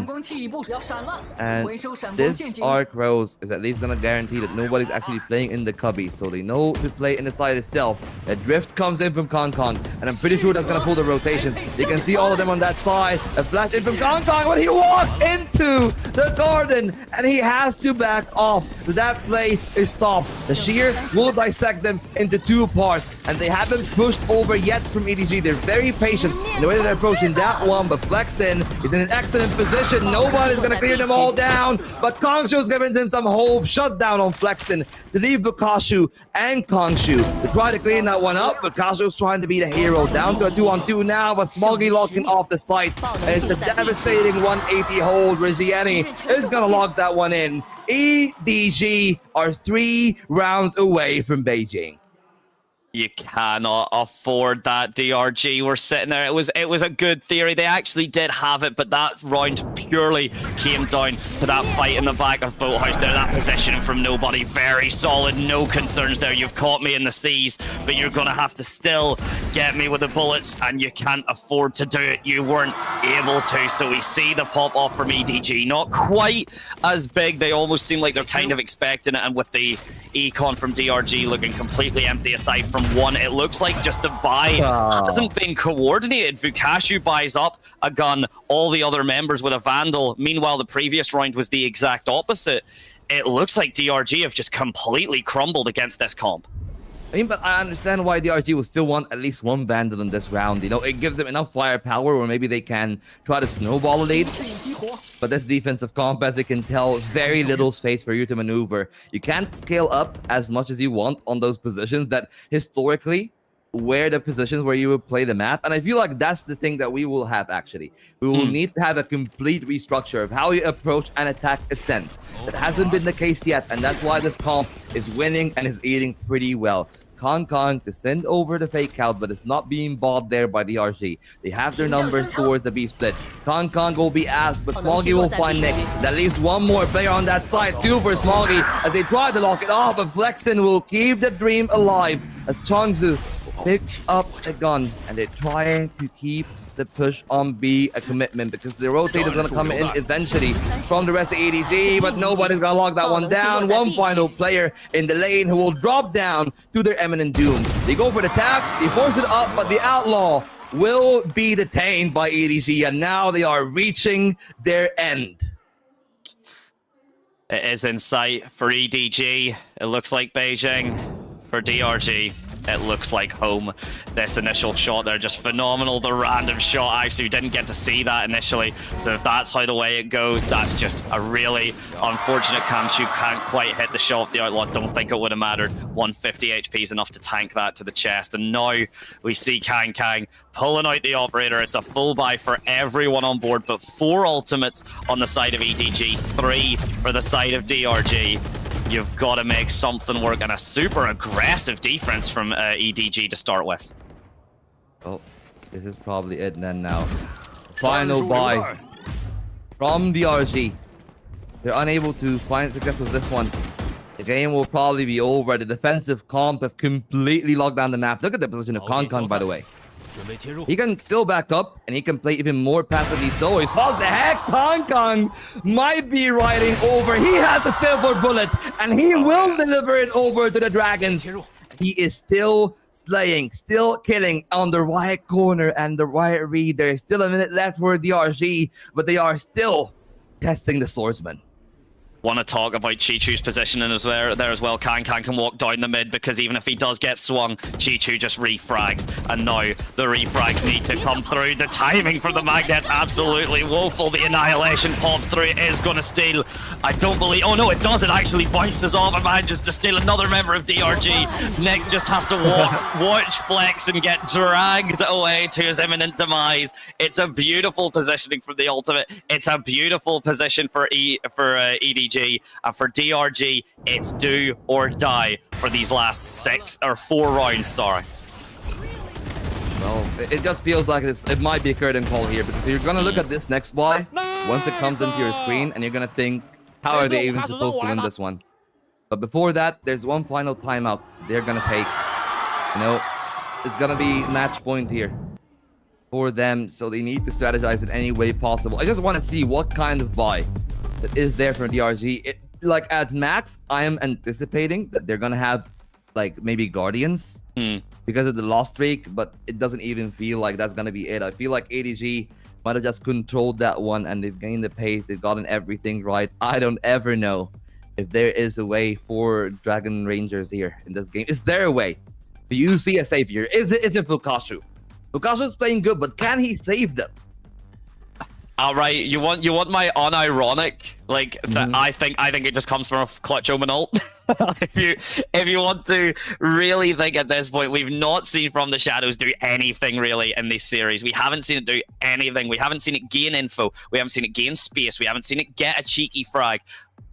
And this arc rose is at least going to guarantee that nobody's actually playing in the cubby. So they know to play in the side itself. A drift comes in from Kong. And I'm pretty sure that's going to pull the rotations. You can see all of them on that side. A flash in from Kong when he walks into the garden. And he has to back off. That play is stopped. The shear will dissect them into 2 parts. And they haven't pushed over yet from EDG. They're very patient in the way that they're approaching that one, but Flexin is in an excellent position. Nobody's going to clear them all down, but Kongshu's giving them some hope. Shut down on Flexin to leave Bukashu and Kongshu to try to clean that one up. Bukashu's trying to be the hero. Down to a 2-on-2 now, but Smoggy locking off the site. And it's a devastating 180 hold. Rigiani is going to lock that one in. EDG are 3 rounds away from Beijing. You cannot afford that, DRG. We're sitting there. It was a good theory. They actually did have it, but that round purely came down to that fight in the back of Boathouse there. That position from nobody, very solid. No concerns there. You've caught me in the seas, but you're going to have to still get me with the bullets, and you can't afford to do it. You weren't able to, so we see the pop-off from EDG. Not quite as big. They almost seem like they're kind of expecting it, and with the econ from DRG looking completely empty aside from one, it looks like just the buy hasn't been coordinated. Fukashu buys up a gun, all the other members with a Vandal. Meanwhile, the previous round was the exact opposite. It looks like DRG have just completely crumbled against this comp. I mean, but I understand why DRG will still want at least 1 Vandal in this round. You know, it gives them enough firepower where maybe they can try to snowball a lead. But this defensive comp, as you can tell, very little space for you to maneuver. You can't scale up as much as you want on those positions that historically were the positions where you would play the map. And I feel like that's the thing that we will have, actually. We will need to have a complete restructure of how you approach and attack Ascent. That hasn't been the case yet, and that's why this comp is winning and is eating pretty well. Kong to send over the fake out, but it's not being bought there by the DRG. They have their numbers towards the B split. Kong will be asked, but Smoggy will find Nick. That leaves 1 more player on that side, 2 for Smoggy, as they try to lock it off, but Flexin will keep the dream alive as Chongzu picks up a gun, and they're trying to keep the push on B a commitment, because the rotator's gonna come in eventually from the rest of EDG, but nobody's gonna lock that one down. 1 final player in the lane who will drop down to their imminent doom. They go for the tap, they force it up, but the Outlaw will be detained by EDG, and now they are reaching their end. It is in sight for EDG. It looks like Beijing. For DRG, it looks like home. This initial shot there, just phenomenal. The random shot, actually, we didn't get to see that initially. So if that's how the way it goes, that's just a really unfortunate Kamchu can't quite hit the shot. The Outlaw, don't think it would have mattered. 150 HP is enough to tank that to the chest. And now we see Kang pulling out the operator. It's a full buy for everyone on board, but 4 ultimates on the side of EDG, 3 for the side of DRG. You've got to make something work, and a super aggressive defense from EDG to start with. Oh, this is probably it then now. Final buy from DRG. They're unable to find success with this one. The game will probably be over. The defensive comp have completely locked down the map. Look at the position of Kong, by the way. He can still back up, and he can play even more passively. So he's paused the heck. Kong might be riding over. He has the silver bullet, and he will deliver it over to the Dragons. He is still slaying, still killing on the right corner and the right read. There's still a minute left for DRG, but they are still testing the swordsman. Want to talk about Chichu's positioning there as well. Kang can walk down the mid, because even if he does get swung, Chichu just refrags. And now the refrags need to come through. The timing for the Magnet's absolutely woeful. The Annihilation pops through. It is going to steal. I don't believe... Oh, no, it does. It actually bounces off and manages to steal another member of DRG. Nick just has to watch Flex and get dragged away to his imminent demise. It's a beautiful positioning from the ultimate. It's a beautiful position for EDG. And for DRG, it's do or die for these last 4 rounds, sorry. Well, it just feels like it might be a curtain call here, because you're going to look at this next buy once it comes into your screen, and you're going to think, how are they even supposed to win this one? But before that, there's one final timeout they're going to take. You know, it's going to be match point here. for them, so they need to strategize in any way possible. I just want to see what kind of buy that is there for DRG. Like at max, I am anticipating that they're gonna have like maybe Guardians because of the loss streak, but it doesn't even feel like that's gonna be it. I feel like EDG might have just controlled that one, and they've gained the pace, they've gotten everything right. I don't ever know if there is a way for Dragon Rangers here in this game. Is there a way? Do you see a savior? Is it Fukashu? Fukashu's playing good, but can he save them? All right, you want my unironic? Like, I think it just comes from a clutch omen ult. if you want to really think at this point, we've not seen From the Shadows do anything really in this series. We haven't seen it do anything. We haven't seen it gain info. We haven't seen it gain space. We haven't seen it get a cheeky frag.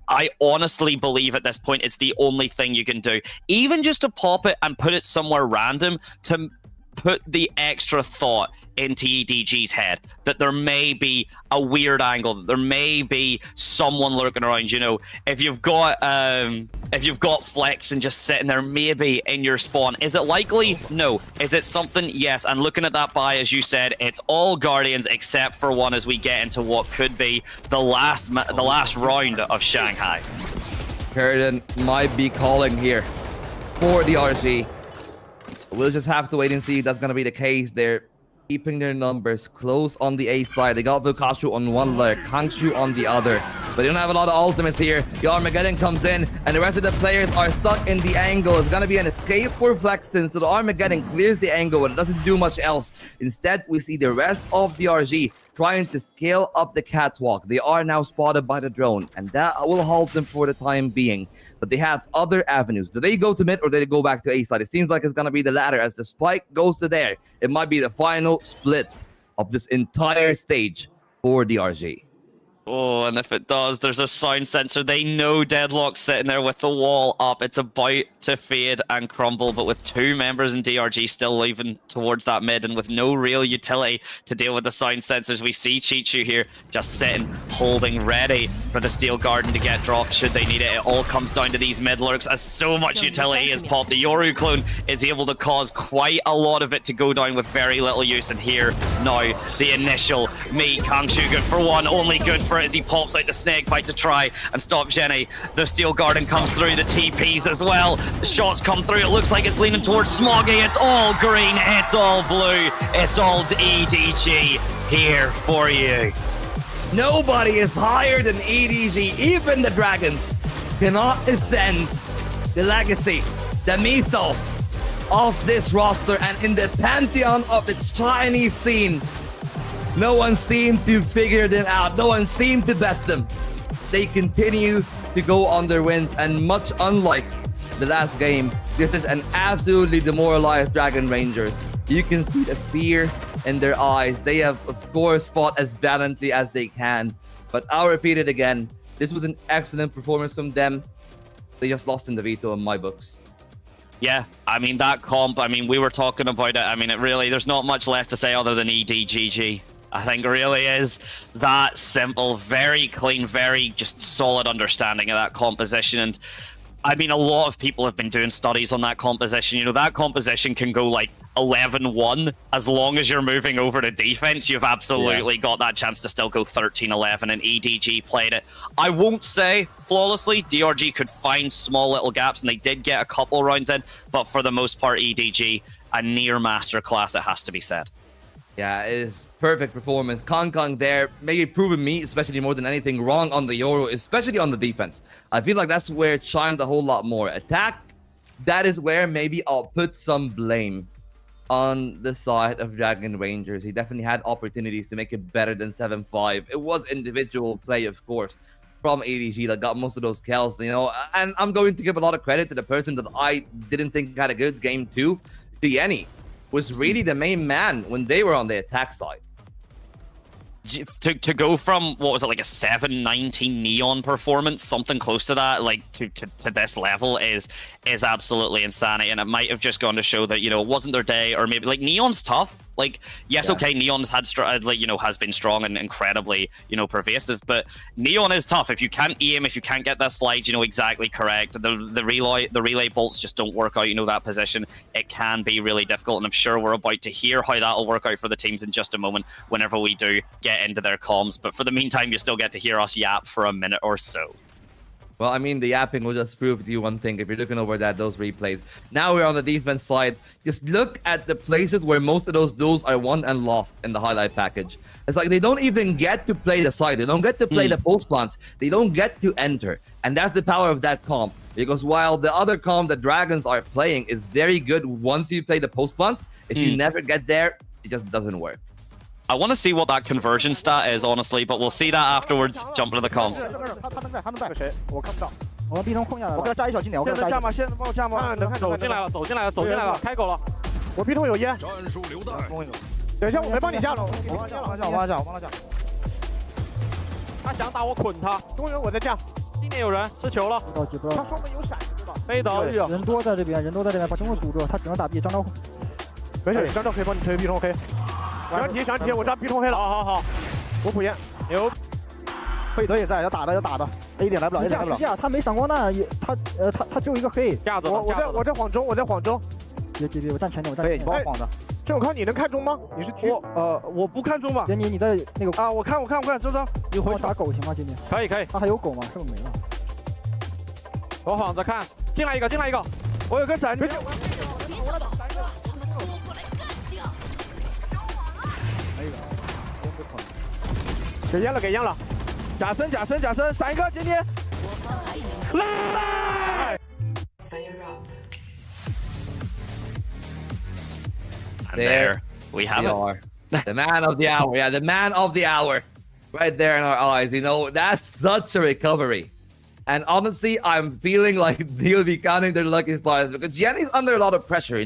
I honestly believe at this point it's the only thing you can do. Even just to pop it and put it somewhere random to put the extra thought into EDG's head that there may be a weird angle, that there may be someone lurking around. You know, if you've got Flex and just sitting there maybe in your spawn, is it likely? No. Is it something? Yes. And looking at that buy, as you said, it's all Guardians except for one as we get into what could be the last round of Shanghai. Sheridan might be calling here for the RG. We'll just have to wait and see if that's going to be the case. They're keeping their numbers close on the A side. They got Fukashu on one leg, Kangshu on the other. But they don't have a lot of ultimates here. The Armageddon comes in, and the rest of the players are stuck in the angle. It's going to be an escape for Flexen, so the Armageddon clears the angle, but it doesn't do much else. Instead, we see the rest of the RG trying to scale up the catwalk. They are now spotted by the drone, and that will halt them for the time being. But they have other avenues. Do they go to mid or do they go back to A side? It seems like it's going to be the latter as the spike goes to there. It might be the final split of this entire stage for DRG. Oh, and if it does, there's a sound sensor. They know Deadlock's sitting there with the wall up. It's about to fade and crumble, but with two members in DRG still leaving towards that mid and with no real utility to deal with the sound sensors, we see Chichu here just sitting, holding, ready for the Steel Garden to get dropped should they need it. It all comes down to these mid lurks as so much utility is popped. The Yoru clone is able to cause quite a lot of it to go down with very little use, and here now the initial meet. Kangshu good for one, only good for as he pops out the snake bite to try and stop Jenny. The Steel Garden comes through, the TPs as well. The shots come through. It looks like it's leaning towards Smoggy. It's all green, it's all blue, it's all EDG here for you. Nobody is higher than EDG. Even the Dragons cannot ascend the legacy, the mythos of this roster, and in the pantheon of the Chinese scene. No one seemed to figure them out. No one seemed to best them. They continue to go on their wins, and much unlike the last game, this is an absolutely demoralized Dragon Rangers. You can see the fear in their eyes. They have, of course, fought as valiantly as they can. But I'll repeat it again. This was an excellent performance from them. They just lost in the veto in my books. Yeah, I mean, that comp, I mean, we were talking about it. I mean, it really, there's not much left to say other than EDGG. I think it really is that simple, very clean, very just solid understanding of that composition. And I mean, a lot of people have been doing studies on that composition. You know, that composition can go like 11-1. As long as you're moving over to defense, you've absolutely got that chance to still go 13-11, and EDG played it. I won't say flawlessly. DRG could find small little gaps, and they did get a couple rounds in, but for the most part, EDG, a near masterclass, it has to be said. Yeah, it is perfect performance. Kong there, maybe proving me, especially more than anything, wrong on the Yoru, especially on the defense. I feel like that's where it shined a whole lot more. Attack, that is where maybe I'll put some blame on the side of Dragon Rangers. He definitely had opportunities to make it better than 7-5. It was individual play, of course, from EDG that got most of those kills, you know. And I'm going to give a lot of credit to the person that I didn't think had a good game too, to Yenny. Was really the main man when they were on the attack side. To go from, what was it, like a 7-19 Neon performance, something close to that, like to this level is absolutely insanity. And it might have just gone to show that, you know, it wasn't their day, or maybe like Neon's tough. Like, yes, okay, Neon's had has been strong and incredibly, pervasive, but Neon is tough. If you can't aim, if you can't get that slide, exactly correct, the relay bolts just don't work out, that position. It can be really difficult, and I'm sure we're about to hear how that'll work out for the teams in just a moment whenever we do get into their comms. But for the meantime, you still get to hear us yap for a minute or so. Well, I mean, the yapping will just prove to you one thing. If you're looking over those replays. Now we're on the defense side. Just look at the places where most of those duels are won and lost in the highlight package. It's like they don't even get to play the side. They don't get to play the post plants. They don't get to enter. And that's the power of that comp. Because while the other comp the Dragons are playing is very good once you play the post plant, if you never get there, it just doesn't work. I want to see what that conversion stat is, honestly, but we'll see that afterwards. Jump into the comms. 他们在谁？我看不到。我们 B 中空下来了。我给他扎一小心点。我给他扎吗？现在帮我扎吗？能看。走进来了，走进来了，走进来了，开口了。我 B 中有烟。战术榴弹。等一下，我没帮你架了。我帮他架。他想打我捆他。中原我在架。今点有人吃球了。着急不着。他双门有闪对吧？飞倒人多在这边，把中路堵住，他只能打 B。张昭，没事，张昭可以帮你推 B 中黑。 想提，我扎 B 冲黑了。好，我普烟，牛。费德也在，要打的。A 点来不了，他没闪光弹，他只有一个黑。架子，我在晃中，别，我站前点，可以，你帮我晃的。郑永康，你能看中吗？你是狙？我不看中吧。杰尼，你在那个啊，我看，周章，你回打狗行吗？杰尼，可以。他还有狗吗？是不是没了？我晃着看，进来一个，我有个闪。 给烟了，假身，闪一个，杰尼，来 ！There we have it. The man of the hour, the man of the hour, right there in our eyes. That's such a recovery. And honestly, I'm feeling like they'll be counting their lucky stars because Jenny's under a lot of pressure,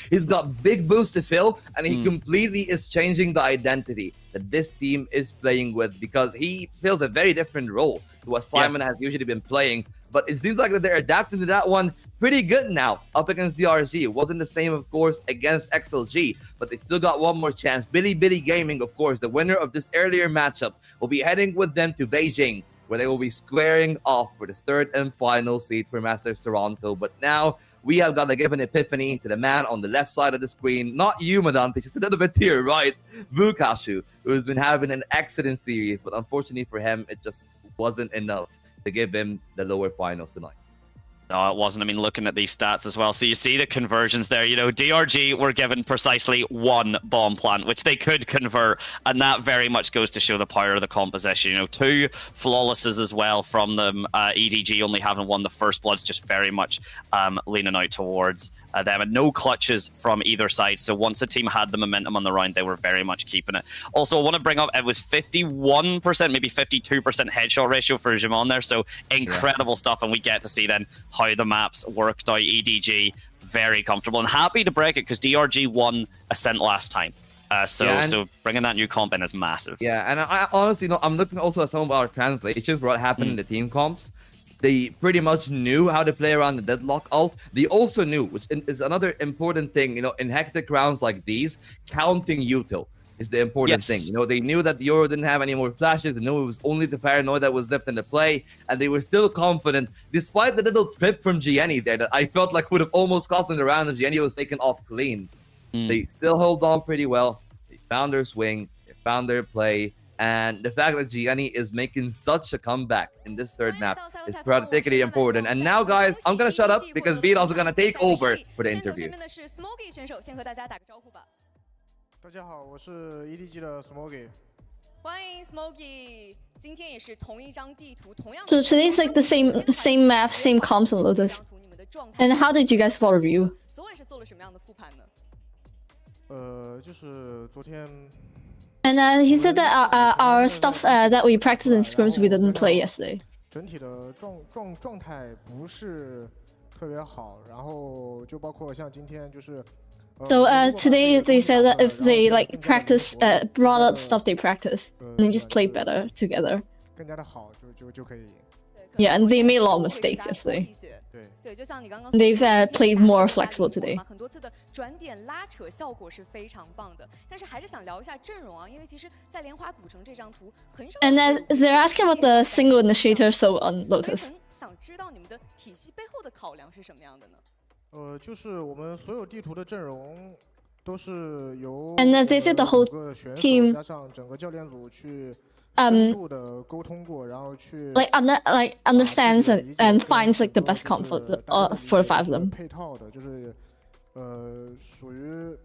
He's got big boosts to fill, and he completely is changing the identity that this team is playing with because he fills a very different role to what Simon has usually been playing. But it seems like that they're adapting to that one pretty good now up against DRG. It wasn't the same, of course, against XLG, but they still got one more chance. Billy Gaming, of course, the winner of this earlier matchup, will be heading with them to Beijing, where they will be squaring off for the third and final seed for Masters Toronto. But now we have got to give an epiphany to the man on the left side of the screen. Not you, Madante, just a little bit to your right, Vukashu, who has been having an excellent series. But unfortunately for him, it just wasn't enough to give him the lower finals tonight. No, it wasn't. I mean, looking at these stats as well. So you see the conversions there. DRG were given precisely one bomb plant, which they could convert. And that very much goes to show the power of the composition. 2 flawlesses as well from them. EDG only having won the first bloods, just very much leaning out towards them. And no clutches from either side. So once the team had the momentum on the round, they were very much keeping it. Also, I want to bring up, it was 51%, maybe 52% headshot ratio for Jimon there. So incredible stuff. And we get to see then how the maps worked out. EDG very comfortable and happy to break it because DRG won Ascent last time. So bringing that new comp in is massive. Yeah, and I honestly I'm looking also at some of our translations, what happened in the team comps. They pretty much knew how to play around the deadlock ult. They also knew, which is another important thing, in hectic rounds like these, counting util is the important thing. They knew that the Euro didn't have any more flashes. They knew it was only the paranoia that was left in the play, and they were still confident, despite the little trip from Gianni there that I felt like would have almost cost them the round if Gianni was taken off clean. They still hold on pretty well. They found their swing, they found their play, and the fact that Gianni is making such a comeback in this third map is particularly important. And now, guys, I'm going to shut up because Beat also going to take over for the interview. 大家好，我是 EDG 的 Smokey。欢迎 Smokey， 今天也是同一张地图，同样。So today's like the same map, same comps and Lotus. And how did you guys follow review? 昨晚是做了什么样的复盘呢？就是昨天。And he said that our stuff that we practiced in scrims we didn't play yesterday. 整体的状态不是特别好，然后就包括像今天就是。 So today they said that if they like practice, brought out stuff they practice, and they just play better together. 更加的好就可以赢。Yeah, and they made a lot of mistakes yesterday. 对，就像你刚刚 They've played more flexible today. 很多次的转点拉扯效果是非常棒的，但是还是想聊一下阵容啊，因为其实，在莲花古城这张图很少。And then they're asking about the single initiator so on Lotus. 想知道你们的体系背后的考量是什么样的呢？就是我们所有地图的阵容都是由 And then they said the whole team 加上整个教练组去。 like understands and finds like the best comfort for the 5 of them. 配套的就是属于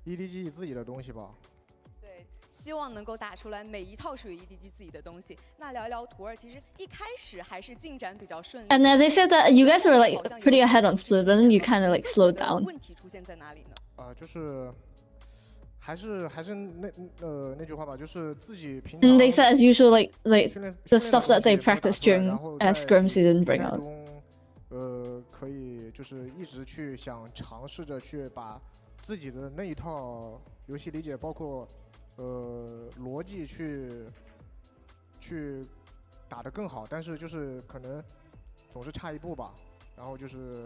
EDG 自己的东西吧。对，希望能够打出来每一套属于 EDG 自己的东西。那聊一聊图二，其实一开始还是进展比较顺利。And they said that you guys were like pretty ahead on split, but then you kind of like slowed down. 问题出现在哪里呢？就是。 还是那句话吧，就是自己平常。And they said as usual, like the stuff that they practiced during scrims they didn't bring out. 可以就是一直去想尝试着去把自己的那一套游戏理解，包括逻辑去打得更好，但是就是可能总是差一步吧，然后就是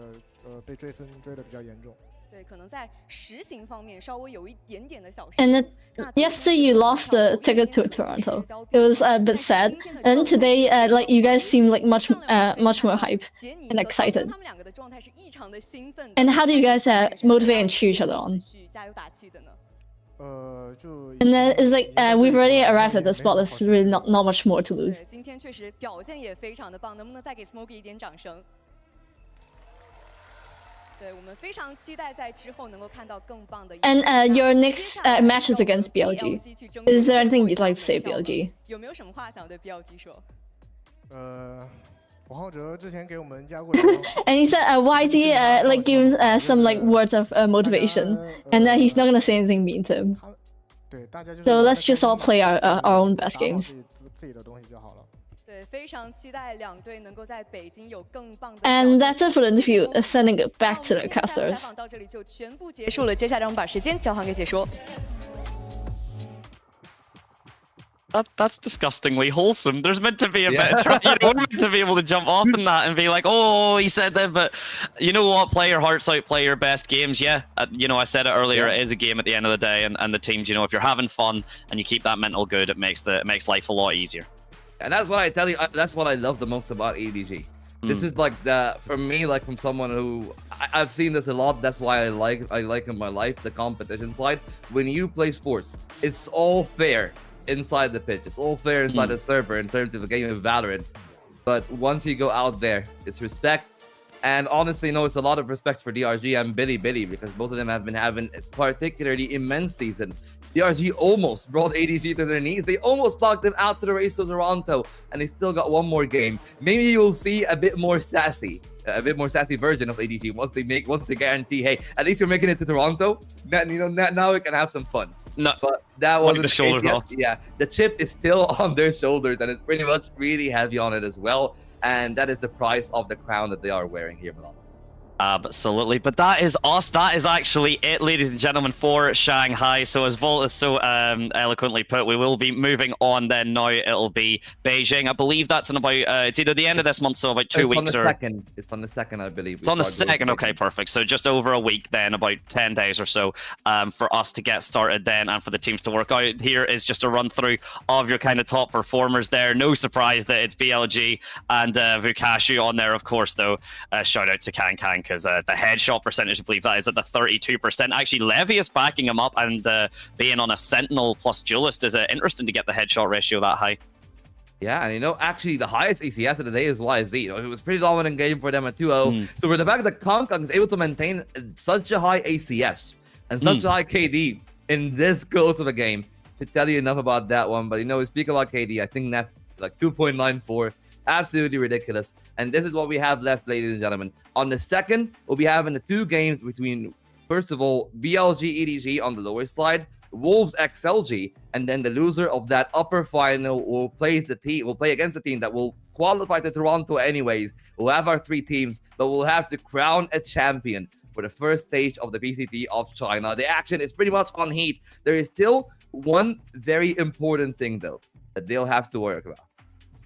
被追分追得比较严重。 对，可能在实行方面稍微有一点点的小失误。And yesterday you lost the ticket to Toronto. It was a bit sad. And today, like you guys seem like much more hype and excited. 他们两个的状态是异常的兴奋。 And how do you guys motivate and cheer each other on? 加油打气的呢？ And then it's like we've already arrived at the spot. There's really not much more to lose. 今天确实表现也非常的棒，能不能再给 Smokey 一点掌声？ 对，我们非常期待在之后能够看到更棒的。And your next match is against BLG. Is there anything you'd like to say, BLG? 有没有什么话想对 BLG 说？王浩哲之前给我们加过。And he said, YZ like gives some like words of motivation, and he's not gonna say anything mean to him. So let's just all play our own best games. 自己的东西就好了。 对，非常期待两队能够在北京有更棒的。 And that's it for the interview. Sending it back to the casters. 采访到这里就全部结束了，接下来我们把时间交还给解说。 That's disgustingly wholesome. There's meant to be a bit. We're meant to be able to jump off in that and be like, "Oh, he said that," but you know what? Play your hearts out. Play your best games. Yeah, I said it earlier. It is a game at the end of the day, and the teams. If you're having fun and you keep that mental good, it makes life a lot easier. And that's what I tell you. That's what I love the most about EDG. This is like for me, like from someone who I've seen this a lot. That's why I like in my life the competition side. When you play sports, it's all fair. Inside the pitch, it's all fair inside the server in terms of a game of Valorant. But once you go out there, it's respect. And honestly, it's a lot of respect for DRG and Billy because both of them have been having a particularly immense season. DRG almost brought EDG to their knees. They almost knocked them out to the race to Toronto, and they still got one more game. Maybe you'll see a bit more sassy version of EDG once they guarantee, hey, at least you're making it to Toronto. Now we can have some fun. No, but that wasn't the shoulders off. Yeah, the chip is still on their shoulders, and it's pretty much really heavy on it as well. And that is the price of the crown that they are wearing here, Milan. Absolutely, but that is us. That is actually it, ladies and gentlemen, for Shanghai. So as Volt has so eloquently put, we will be moving on then now. It'll be Beijing. I believe that's in about, it's either the end of this month, so about 2 weeks or... It's on the 2nd, I believe. It's on the 2nd, okay, perfect. So just over a week then, about 10 days or so for us to get started then and for the teams to work out. Here is just a run through of your kind of top performers there. No surprise that it's BLG and Vukashu on there, of course, though. Shout out to Kankan, because the headshot percentage, I believe that is at the 32%. Actually, Levy is backing him up, and being on a Sentinel plus Duelist is interesting to get the headshot ratio that high. Yeah, and actually the highest ACS of the day is YZ. It was a pretty dominant game for them at 2-0. So for the fact that Kankan is able to maintain such a high ACS and such a high KD in this close of a game, to tell you enough about that one. But we speak about KD, I think that's like 2.94. Absolutely ridiculous. And this is what we have left, ladies and gentlemen. On the 2nd, we'll be having the 2 games between, first of all, BLG EDG on the lower side, Wolves XLG, and then the loser of that upper final will play against the team that will qualify to Toronto anyways. We'll have our 3 teams, but we'll have to crown a champion for the first stage of the VCT of China. The action is pretty much on heat. There is still one very important thing, though, that they'll have to work about.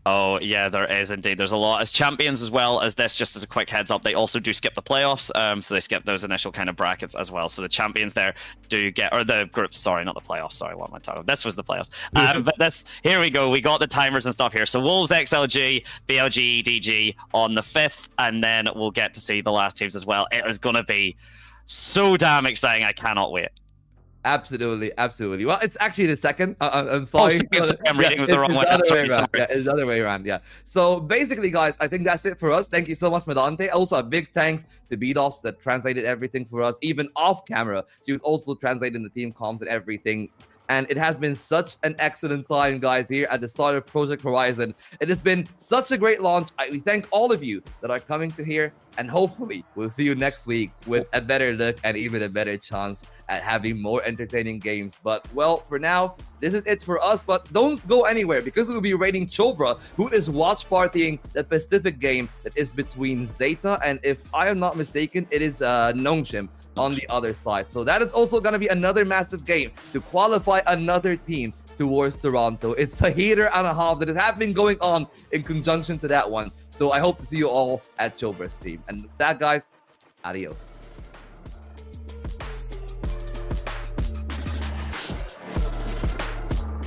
Oh, yeah, there is indeed. There's a lot. As champions as well as this, just as a quick heads up, they also do skip the playoffs. So they skip those initial kind of brackets as well. So the champions there do get, or the groups, sorry, not the playoffs. Sorry, what am I talking about? This was the playoffs. But this, here we go. We got the timers and stuff here. So Wolves, XLG, BLG, EDG on the 5th. And then we'll get to see the last teams as well. It is going to be so damn exciting. I cannot wait. Absolutely, absolutely. Well, it's actually the second. I'm sorry. I'm reading it the wrong way. It's the other way around. Yeah. So basically, guys, I think that's it for us. Thank you so much, Medante. Also, a big thanks to BDOS that translated everything for us, even off camera. She was also translating the team comms and everything. And it has been such an excellent time, guys, here at the start of Project Horizon. It has been such a great launch. We thank all of you that are coming to here. And hopefully, we'll see you next week with a better look and even a better chance at having more entertaining games. But, well, for now, this is it for us. But don't go anywhere because we'll be raiding Chobra, who is watch partying the Pacific game that is between Zeta and, if I am not mistaken, it is Nongshim on the other side. So that is also going to be another massive game to qualify another team towards Toronto. It's a heater and a half that has been going on in conjunction to that one. So I hope to see you all at Chobra's team. And with that, guys, adios.